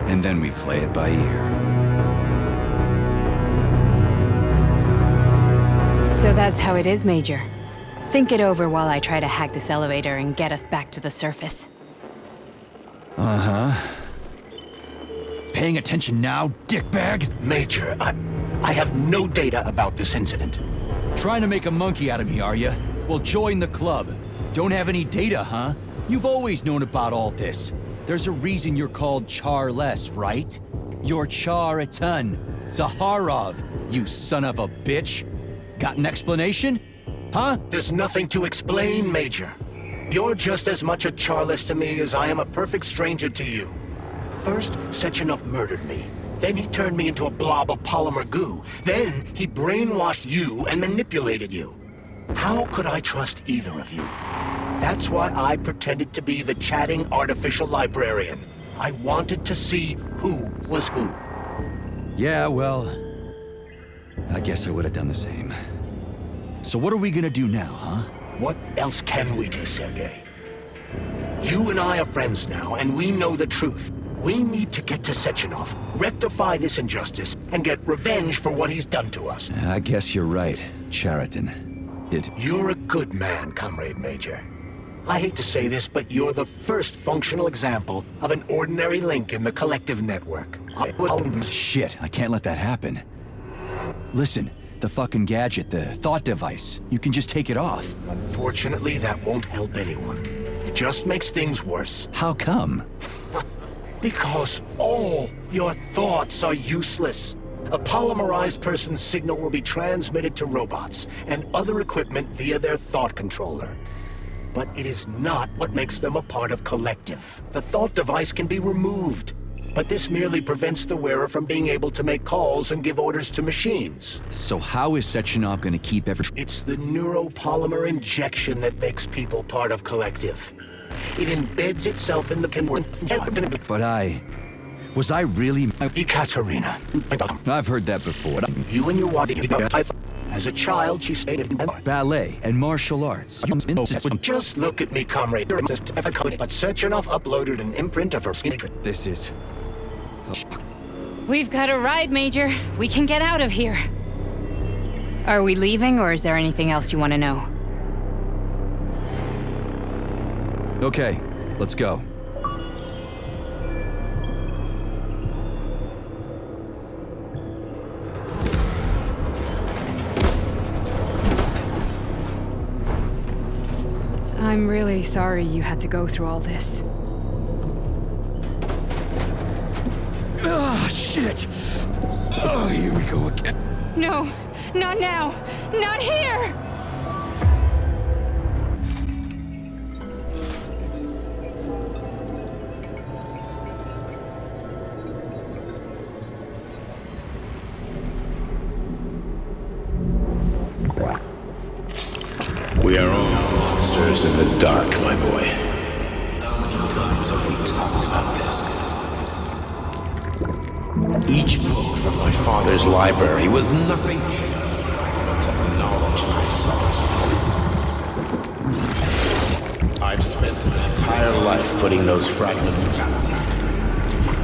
Speaker 1: And then we play it by ear.
Speaker 9: So that's how it is, Major. Think it over while I try to hack this elevator and get us back to the surface.
Speaker 1: Uh-huh. Paying attention now, dickbag?
Speaker 2: Major, I have no data about this incident.
Speaker 1: Trying to make a monkey out of me, are you? Well, join the club. Don't have any data, huh? You've always known about all this. There's a reason you're called Charless, right? You're Char-a-ton. Zaharov, you son of a bitch. Got an explanation? Huh?
Speaker 2: There's nothing to explain, Major. You're just as much a Charless to me as I am a perfect stranger to you. First, Sechenov murdered me. Then he turned me into a blob of polymer goo. Then he brainwashed you and manipulated you. How could I trust either of you? That's why I pretended to be the chatting artificial librarian. I wanted to see who was who.
Speaker 1: Yeah, well, I guess I would have done the same. So what are we gonna do now, huh?
Speaker 2: What else can we do, Sergei? You and I are friends now, and we know the truth. We need to get to Sechenov, rectify this injustice, and get revenge for what he's done to us.
Speaker 1: I guess you're right, Chariton.
Speaker 2: You're a good man, Comrade Major. I hate to say this, but you're the first functional example of an ordinary link in the collective network.
Speaker 1: Shit, I can't let that happen. Listen, the fucking gadget, the thought device, you can just take it off.
Speaker 2: Unfortunately, that won't help anyone. It just makes things worse.
Speaker 1: How come?
Speaker 2: Because all your thoughts are useless. A polymerized person's signal will be transmitted to robots and other equipment via their thought controller. But it is not what makes them a part of collective. The thought device can be removed, but this merely prevents the wearer from being able to make calls and give orders to machines.
Speaker 1: So how is Sechenov gonna keep
Speaker 2: It's the neuropolymer injection that makes people part of collective. It embeds itself in the
Speaker 1: But was I really...
Speaker 2: Ekaterina.
Speaker 1: I've heard that before.
Speaker 2: You and your wife... As a child, she stayed in
Speaker 1: ballet and martial arts.
Speaker 2: Just look at me, comrade. But Sechenov uploaded an imprint of her skin.
Speaker 1: This is...
Speaker 9: We've got a ride, Major. We can get out of here. Are we leaving, or is there anything else you want to know?
Speaker 1: Okay, let's go.
Speaker 9: I'm really sorry you had to go through all this.
Speaker 1: Ah, shit! Oh, here we go again.
Speaker 11: No, not now! Not here!
Speaker 19: We are all monsters in the dark, my boy. How many times have we talked about this? Each book from my father's library was nothing but a fragment of the knowledge I sought. I've spent my entire life putting those fragments back together,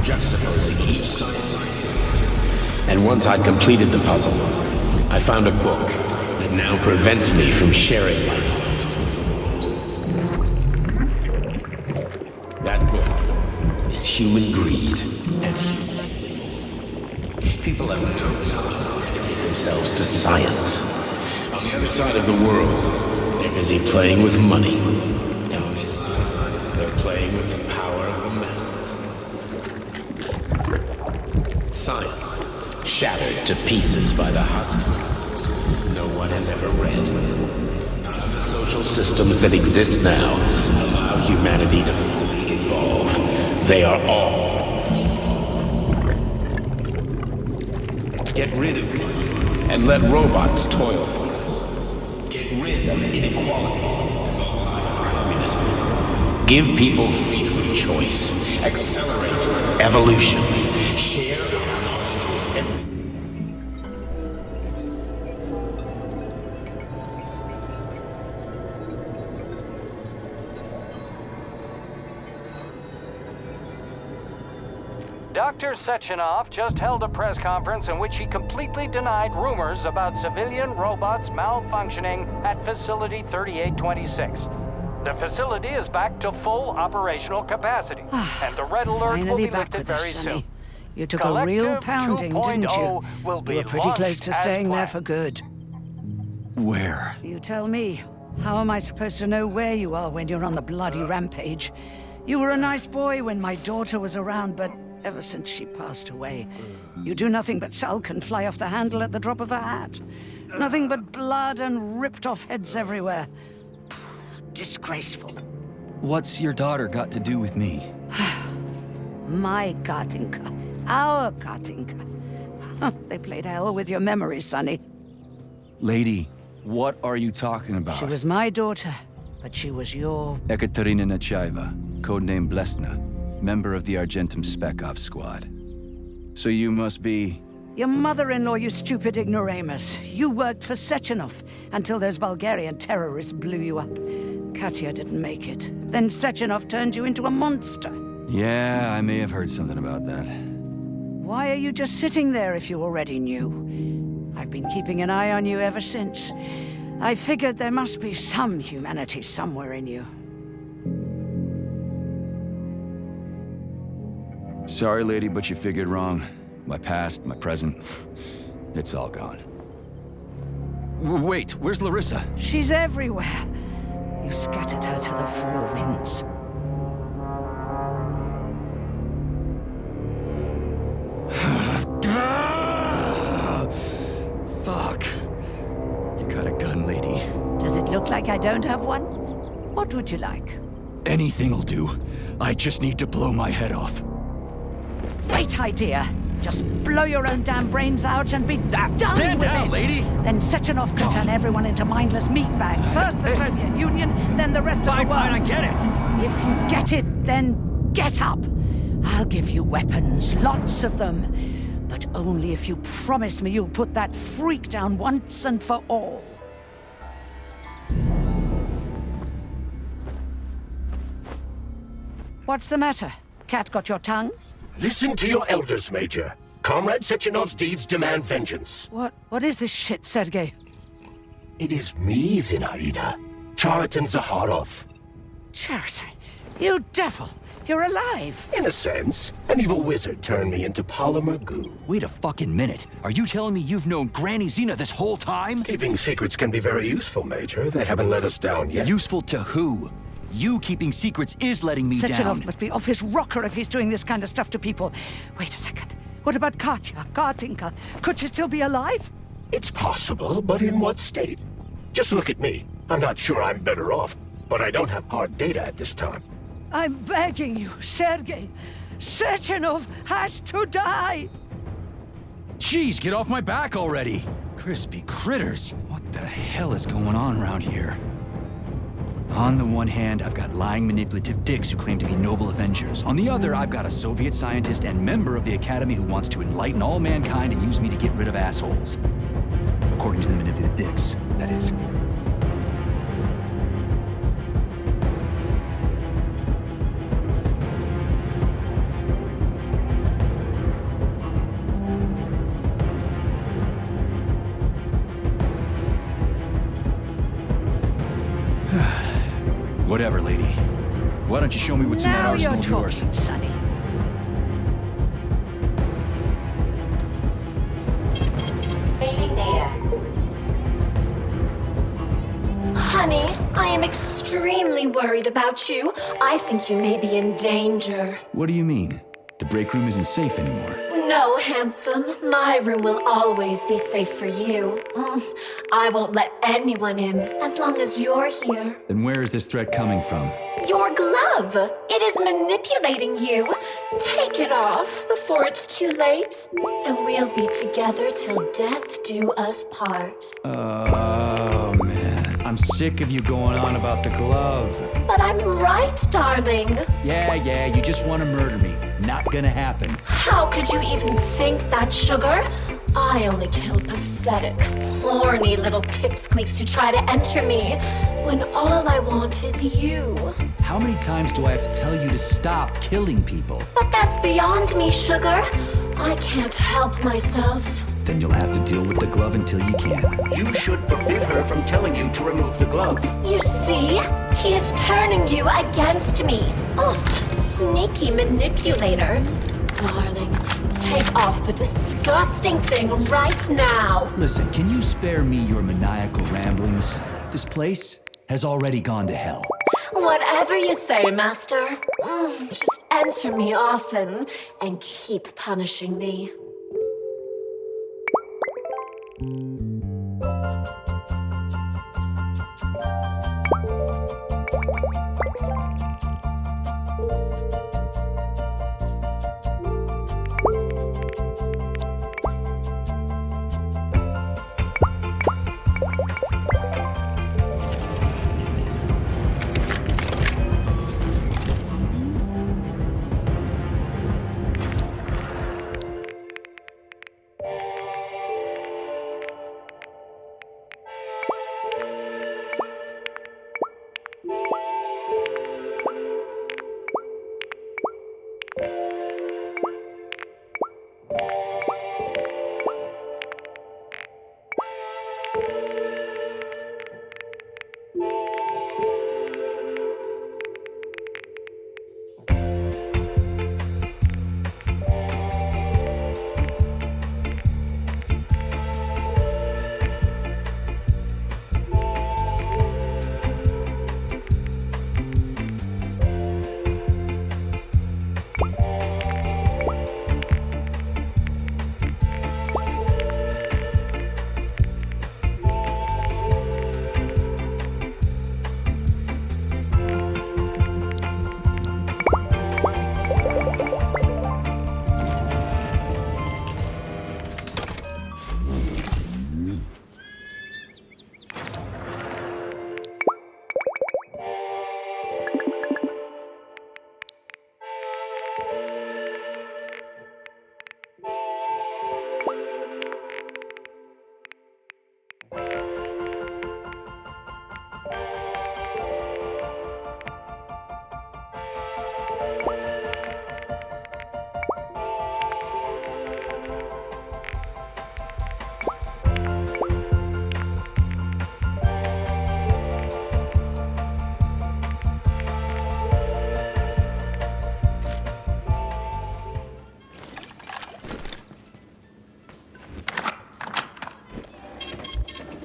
Speaker 19: juxtaposing each scientific fact. And once I'd completed the puzzle, I found a book that now prevents me from sharing my knowledge. That book is Human Greed and Human Evil. People have no time to dedicate themselves to science. On the other side of the world, they're busy playing with money. And on this side, they're playing with the power of the masses. Science, shattered to pieces by the husks no one has ever read. None of the social systems that exist now allow humanity to fully evolve. They are all flawed. Get rid of money and let robots toil for us. Get rid of inequality and the lie of communism. Give people freedom of choice. Accelerate evolution. Share our knowledge with everyone.
Speaker 12: Dr. Sechenov just held a press conference in which he completely denied rumors about civilian robots malfunctioning at Facility 3826. The facility is back to full operational capacity, and the red alert will be lifted very soon.
Speaker 4: You took a real pounding, didn't you?
Speaker 12: Will be
Speaker 4: You were pretty close to staying there
Speaker 12: planned.
Speaker 4: for good.
Speaker 1: Where?
Speaker 4: You tell me. How am I supposed to know where you are when you're on the bloody rampage? You were a nice boy when my daughter was around, but ever since she passed away, you do nothing but sulk and fly off the handle at the drop of a hat. Nothing but blood and ripped off heads everywhere. Disgraceful.
Speaker 1: What's your daughter got to do with me?
Speaker 4: My Katinka. Our Katinka. They played hell with your memory, Sonny.
Speaker 1: Lady, what are you talking about?
Speaker 4: She was my daughter, but she was your...
Speaker 1: Ekaterina Nechaeva, codename Blesna, member of the Argentum Spec Ops squad. So you must be...
Speaker 4: Your mother-in-law, you stupid ignoramus. You worked for Sechenov until those Bulgarian terrorists blew you up. Katya didn't make it. Then Sechenov turned you into a monster.
Speaker 1: Yeah, I may have heard something about that.
Speaker 4: Why are you just sitting there if you already knew? I've been keeping an eye on you ever since. I figured there must be some humanity somewhere in you.
Speaker 1: Sorry, lady, but you figured wrong. My past, my present, it's all gone. Wait, where's Larissa?
Speaker 4: She's everywhere. You scattered her to the four winds.
Speaker 1: Fuck. You got a gun, lady.
Speaker 4: Does it look like I don't have one? What would you like?
Speaker 1: Anything'll do. I just need to blow my head off.
Speaker 4: Great idea. Just blow your own damn brains out and be done with it.
Speaker 1: Stand down, lady!
Speaker 4: Then Sechenov could turn everyone into mindless meatbags. First the Soviet Union, then the rest of the world.
Speaker 1: Fine, I get it!
Speaker 4: If you get it, then get up. I'll give you weapons, lots of them. But only if you promise me you'll put that freak down once and for all. What's the matter? Cat got your tongue?
Speaker 2: Listen to your elders, Major. Comrade Sechenov's deeds demand vengeance.
Speaker 4: What is this shit, Sergei?
Speaker 2: It is me, Zinaida. Chariton Zaharov.
Speaker 4: Chariton? You devil! You're alive!
Speaker 2: In a sense. An evil wizard turned me into polymer goo.
Speaker 1: Wait a fucking minute. Are you telling me you've known Granny Zena this whole time?
Speaker 2: Keeping secrets can be very useful, Major. They haven't let us down yet.
Speaker 1: Useful to who? You keeping secrets is letting me
Speaker 4: Sechenov
Speaker 1: down.
Speaker 4: must be off his rocker if he's doing this kind of stuff to people. Wait a second. What about Katya, Katinka? Could she still be alive?
Speaker 2: It's possible, but in what state? Just look at me. I'm not sure I'm better off, but I don't have hard data at this time.
Speaker 4: I'm begging you, Sergei. Sechenov has to die!
Speaker 1: Jeez, get off my back already! Crispy critters. What the hell is going on around here? On the one hand, I've got lying, manipulative dicks who claim to be noble avengers. On the other, I've got a Soviet scientist and member of the Academy who wants to enlighten all mankind and use me to get rid of assholes. According to the manipulative dicks, that is. Whatever, lady. Why don't you show me what's in that arsenal of yours?
Speaker 4: Now you're talking, Sonny.
Speaker 22: Saving data. Honey, I am extremely worried about you. I think you may be in danger.
Speaker 1: What do you mean? The break room isn't safe anymore.
Speaker 22: No, handsome. My room will always be safe for you. I won't let anyone in as long as you're here.
Speaker 1: Then where is this threat coming from?
Speaker 22: Your glove! It is manipulating you. Take it off before it's too late, and we'll be together till death do us part.
Speaker 1: Oh, man. I'm sick of you going on about the glove.
Speaker 22: But I'm right, darling.
Speaker 1: Yeah, you just want to murder me. Not gonna happen.
Speaker 22: How could you even think that, sugar? I only kill pathetic, horny little pipsqueaks who try to enter me, when all I want is you.
Speaker 1: How many times do I have to tell you to stop killing people?
Speaker 22: But that's beyond me, sugar. I can't help myself.
Speaker 1: Then you'll have to deal with the glove until you can.
Speaker 2: You should forbid her from telling you to remove the glove.
Speaker 22: You see? He is turning you against me. Oh, sneaky manipulator. Darling, take off the disgusting thing right now.
Speaker 1: Listen, can you spare me your maniacal ramblings? This place has already gone to hell.
Speaker 22: Whatever you say, Master. Just enter me often and keep punishing me.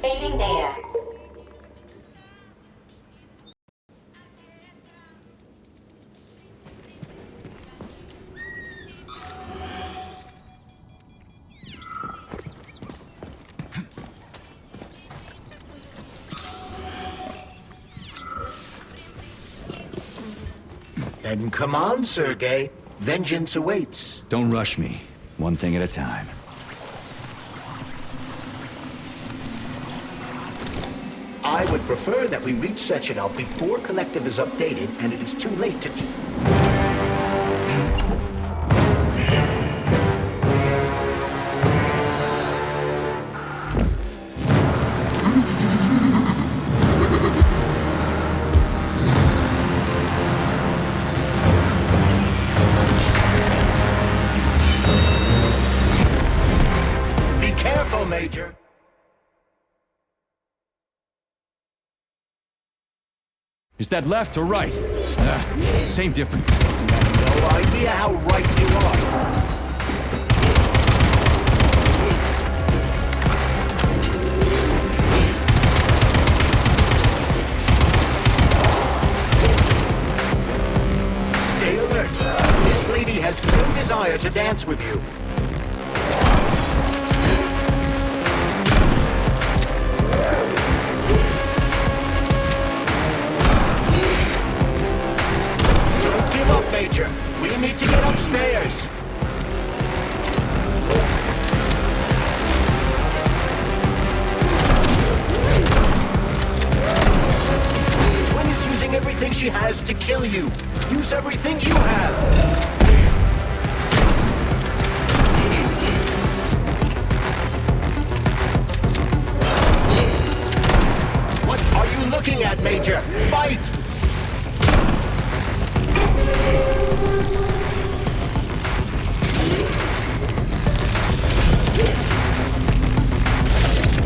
Speaker 22: Saving data.
Speaker 2: Then come on, Sergei. Vengeance awaits.
Speaker 1: Don't rush me. One thing at a time.
Speaker 2: I would prefer that we reach Sechenov before Collective is updated and it is too late to... Be careful, Major.
Speaker 1: Is that left or right? Same difference.
Speaker 2: No idea how right you are. Stay alert. This lady has no desire to dance with you. Major, we need to get upstairs. Twin is using everything she has to kill you. Use everything you have. What are you looking at, Major? Fight!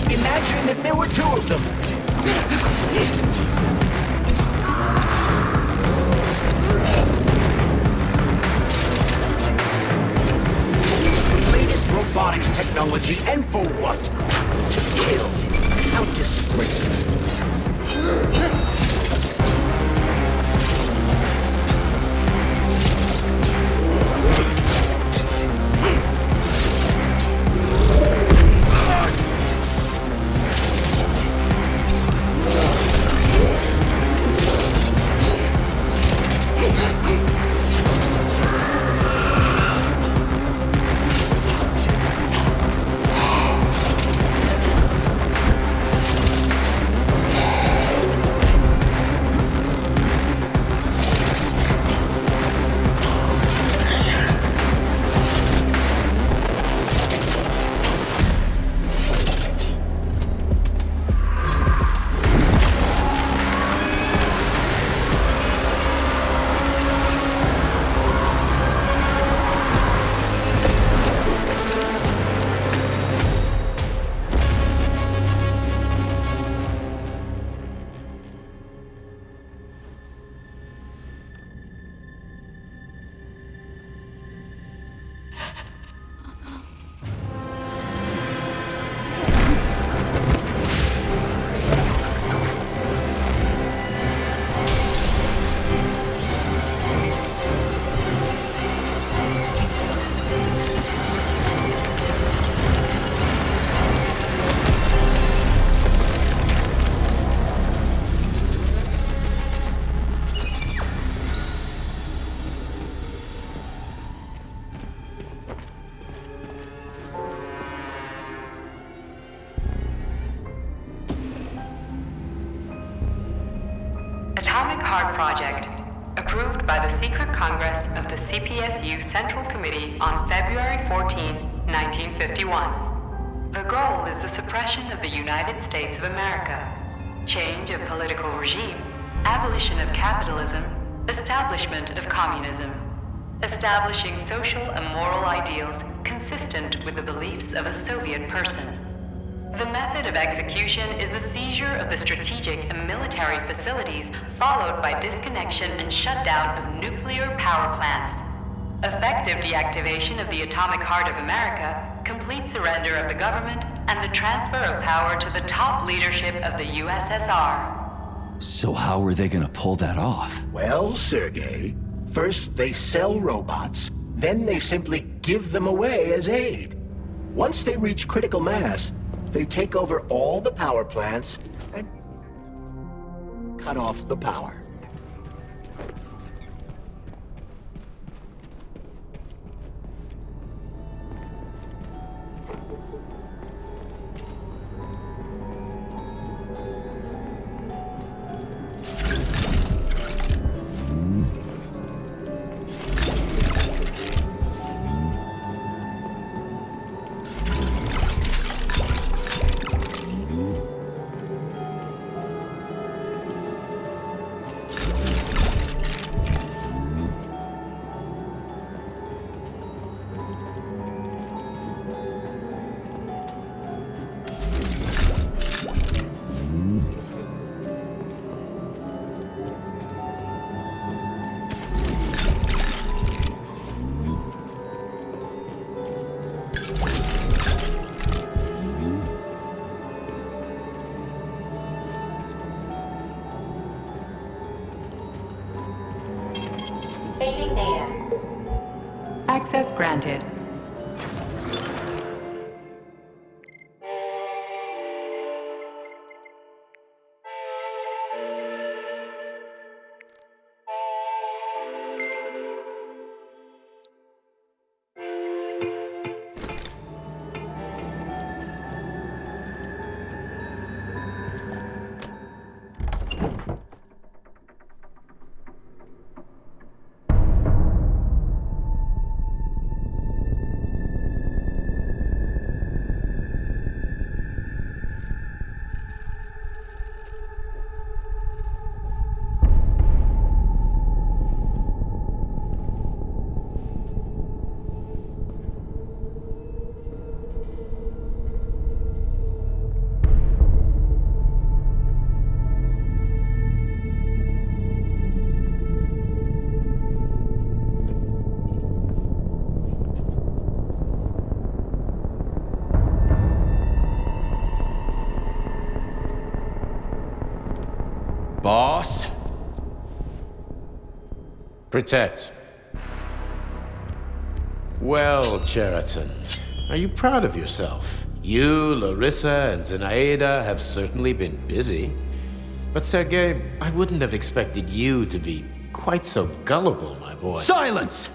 Speaker 2: Imagine if there were two of them. Latest robotics technology, and for what? To kill. How disgraceful.
Speaker 16: Atomic Heart Project, approved by the Secret Congress of the CPSU Central Committee on February 14, 1951. The goal is the suppression of the United States of America, change of political regime, abolition of capitalism, establishment of communism, establishing social and moral ideals consistent with the beliefs of a Soviet person. The method of execution is the seizure of the strategic and military facilities, followed by disconnection and shutdown of nuclear power plants. Effective deactivation of the Atomic Heart of America, complete surrender of the government, and the transfer of power to the top leadership of the USSR.
Speaker 1: So how are they gonna pull that off?
Speaker 2: Well, Sergei, first they sell robots, then they simply give them away as aid. Once they reach critical mass, they take over all the power plants and cut off the power.
Speaker 18: Saving data.
Speaker 13: Access granted.
Speaker 1: Boss?
Speaker 19: Protect. Well, Cheriton, are you proud of yourself? You, Larissa, and Zenaida have certainly been busy. But Sergei, I wouldn't have expected you to be quite so gullible, my boy.
Speaker 1: Silence!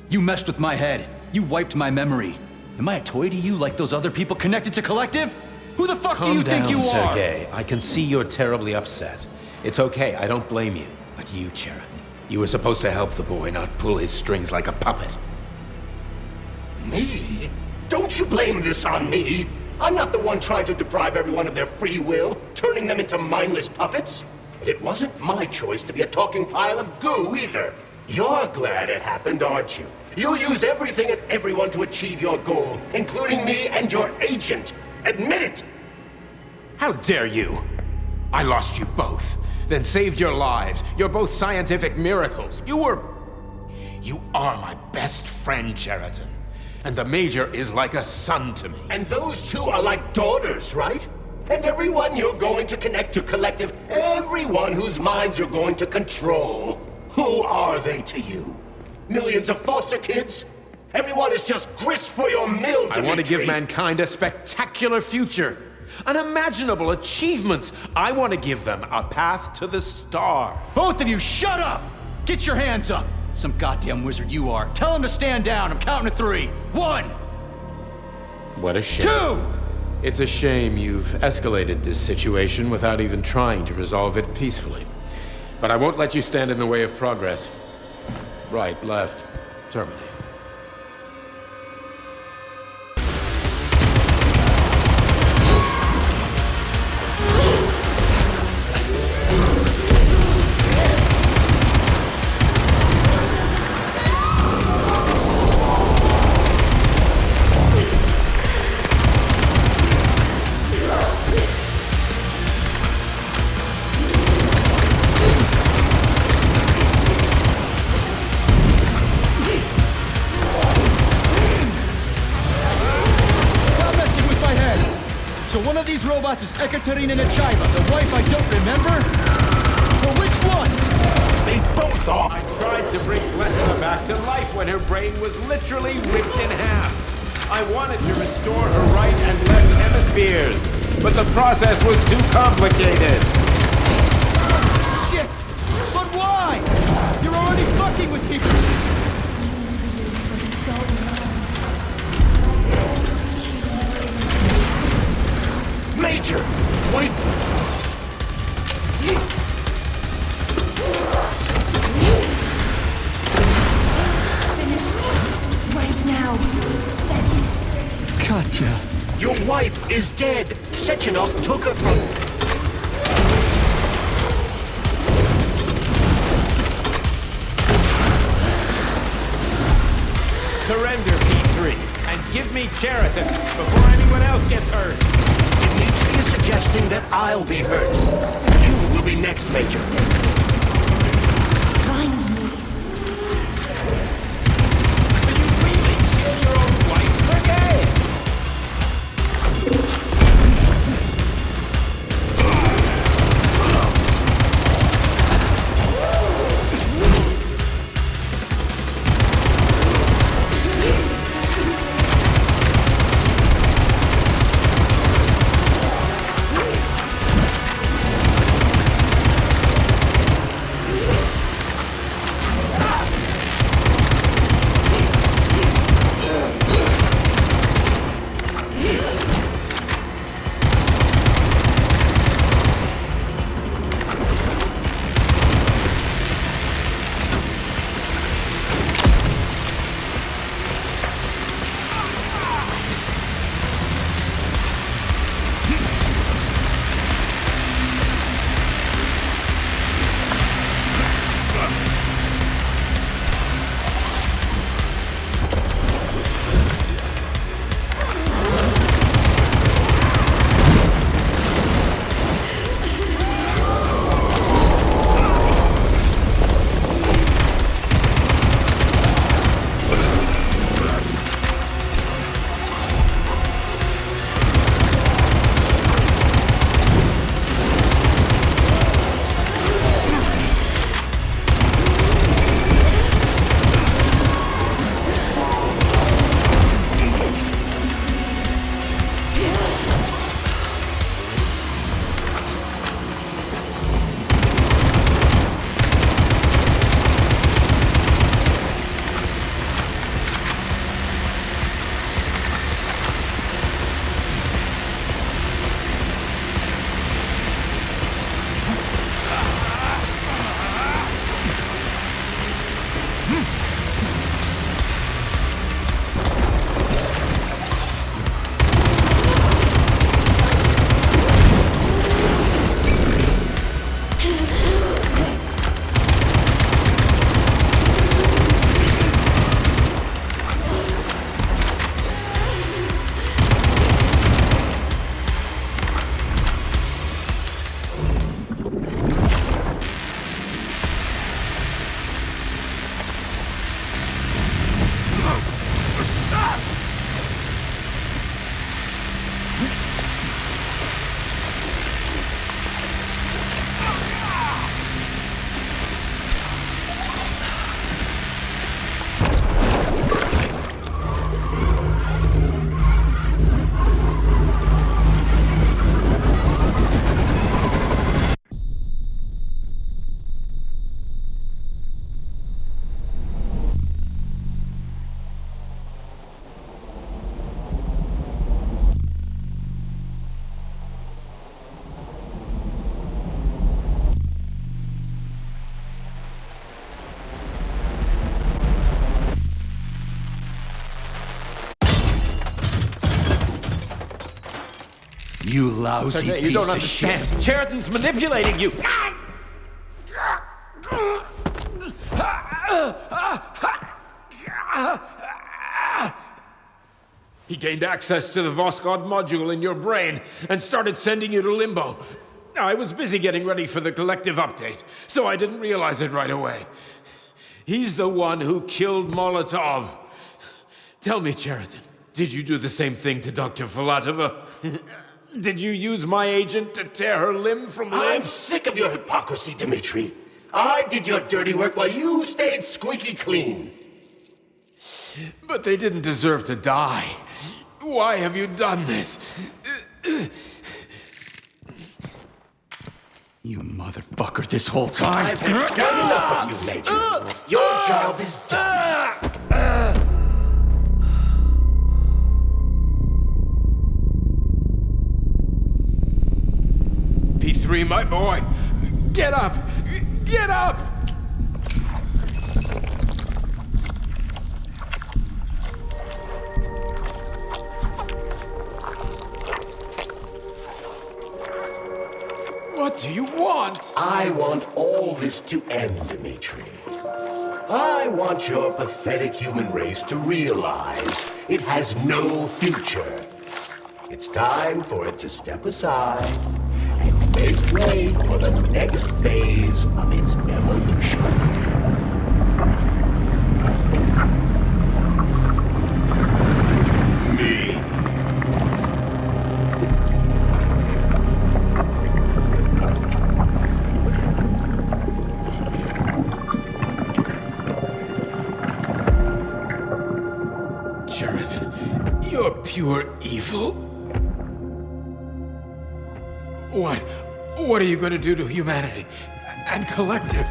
Speaker 1: You messed with my head. You wiped my memory. Am I a toy to you like those other people connected to Collective? Who the fuck do you think you are?
Speaker 19: Calm down, Sergei. I can see you're terribly upset. It's okay, I don't blame you. But you, Cheriton, you were supposed to help the boy, not pull his strings like a puppet.
Speaker 2: Me? Don't you blame this on me? I'm not the one trying to deprive everyone of their free will, turning them into mindless puppets. And it wasn't my choice to be a talking pile of goo either. You're glad it happened, aren't you? You'll use everything and everyone to achieve your goal, including me and your agent. Admit it!
Speaker 19: How dare you? I lost you both, then saved your lives. You're both scientific miracles. You are my best friend, Cheriton. And the Major is like a son to me.
Speaker 2: And those two are like daughters, right? And everyone you're going to connect to Collective, everyone whose minds you're going to control, who are they to you? Millions of foster kids? Everyone is just grist for your mill, Dimitri.
Speaker 19: I want to give mankind a spectacular future. Unimaginable achievements. I want to give them a path to the star.
Speaker 1: Both of you, shut up! Get your hands up! Some goddamn wizard you are. Tell him to stand down. I'm counting to 3. 1!
Speaker 19: What a shame.
Speaker 1: 2!
Speaker 19: It's a shame you've escalated this situation without even trying to resolve it peacefully. But I won't let you stand in the way of progress. Right, left, terminate.
Speaker 1: versus Ekaterina Nechaeva, the wife I don't remember? Well, which one?
Speaker 2: They both are.
Speaker 19: I tried to bring Blessna back to life when her brain was literally ripped in half. I wanted to restore her right and left hemispheres, but the process was too complicated.
Speaker 1: Shit! But why? You're already fucking with people!
Speaker 2: Major! Wait!
Speaker 22: Right now.
Speaker 1: Katya.
Speaker 2: Your wife is dead. Sechenov took her from...
Speaker 19: Surrender, P3, and give me Cheriton before anyone else gets hurt.
Speaker 2: Dmitri is suggesting that I'll be hurt. You will be next, Major.
Speaker 22: Find me.
Speaker 19: Will you really kill your own wife, Sergei?
Speaker 1: You lousy
Speaker 19: Sergei,
Speaker 1: piece
Speaker 19: you don't
Speaker 1: of
Speaker 19: understand.
Speaker 1: shit.
Speaker 19: Cheriton's manipulating you. He gained access to the Voskhod module in your brain and started sending you to Limbo. I was busy getting ready for the collective update, so I didn't realize it right away. He's the one who killed Molotov. Tell me, Cheriton, did you do the same thing to Dr. Filatova?
Speaker 6: Did you use my agent to tear her limb from limb?
Speaker 2: I'm sick of your hypocrisy, Dmitri. I did your dirty work while you stayed squeaky clean.
Speaker 6: But they didn't deserve to die. Why have you done this?
Speaker 1: You motherfucker this whole time.
Speaker 2: I've had enough of you, Major. Your job is done.
Speaker 6: P3, my boy. Get up! Get up! What do you want?
Speaker 2: I want all this to end, Dmitri. I want your pathetic human race to realize it has no future. It's time for it to step aside and make way for the next phase of its evolution.
Speaker 6: You're pure evil? What are you going to do to humanity and collective?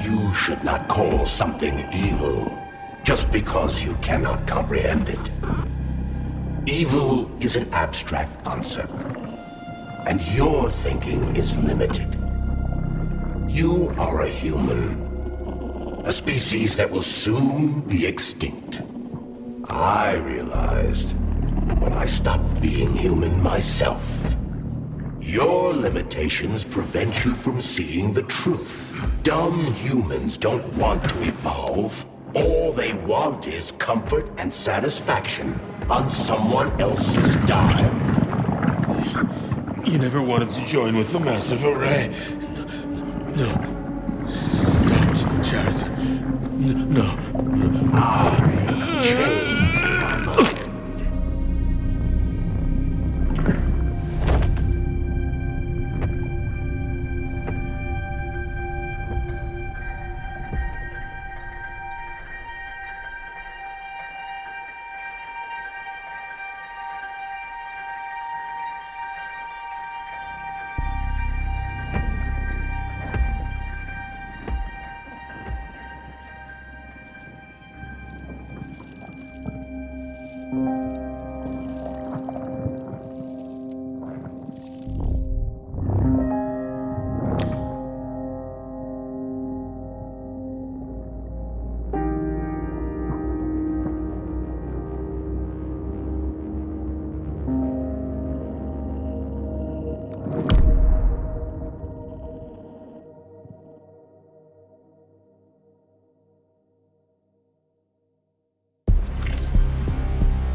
Speaker 2: You should not call something evil just because you cannot comprehend it. Evil is an abstract concept, and your thinking is limited. You are a human, a species that will soon be extinct. I realized when I stopped being human myself. Your limitations prevent you from seeing the truth. Dumb humans don't want to evolve. All they want is comfort and satisfaction on someone else's dime.
Speaker 6: You never wanted to join with the massive array. No. Don't, Sheridan. No.
Speaker 2: I changed.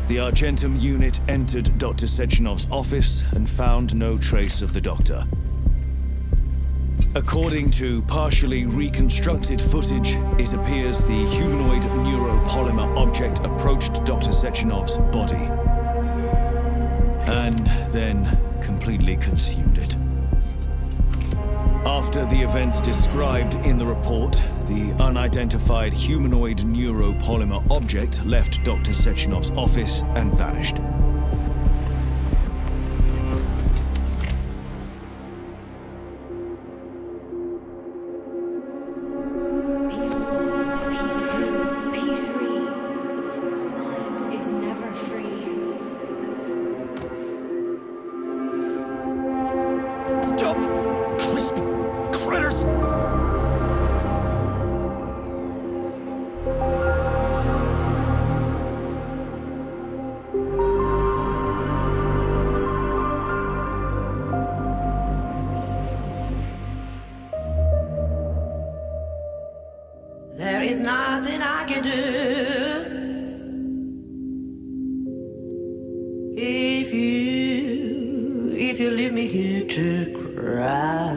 Speaker 20: The Argentum unit entered Dr. Sechenov's office and found no trace of the doctor. According to partially reconstructed footage, it appears the humanoid neuropolymer object approached Dr. Sechenov's body and then completely consumed it. After the events described in the report, the unidentified humanoid neuropolymer object left Dr. Sechenov's office and vanished.
Speaker 21: There is nothing I can do if you leave me here to cry.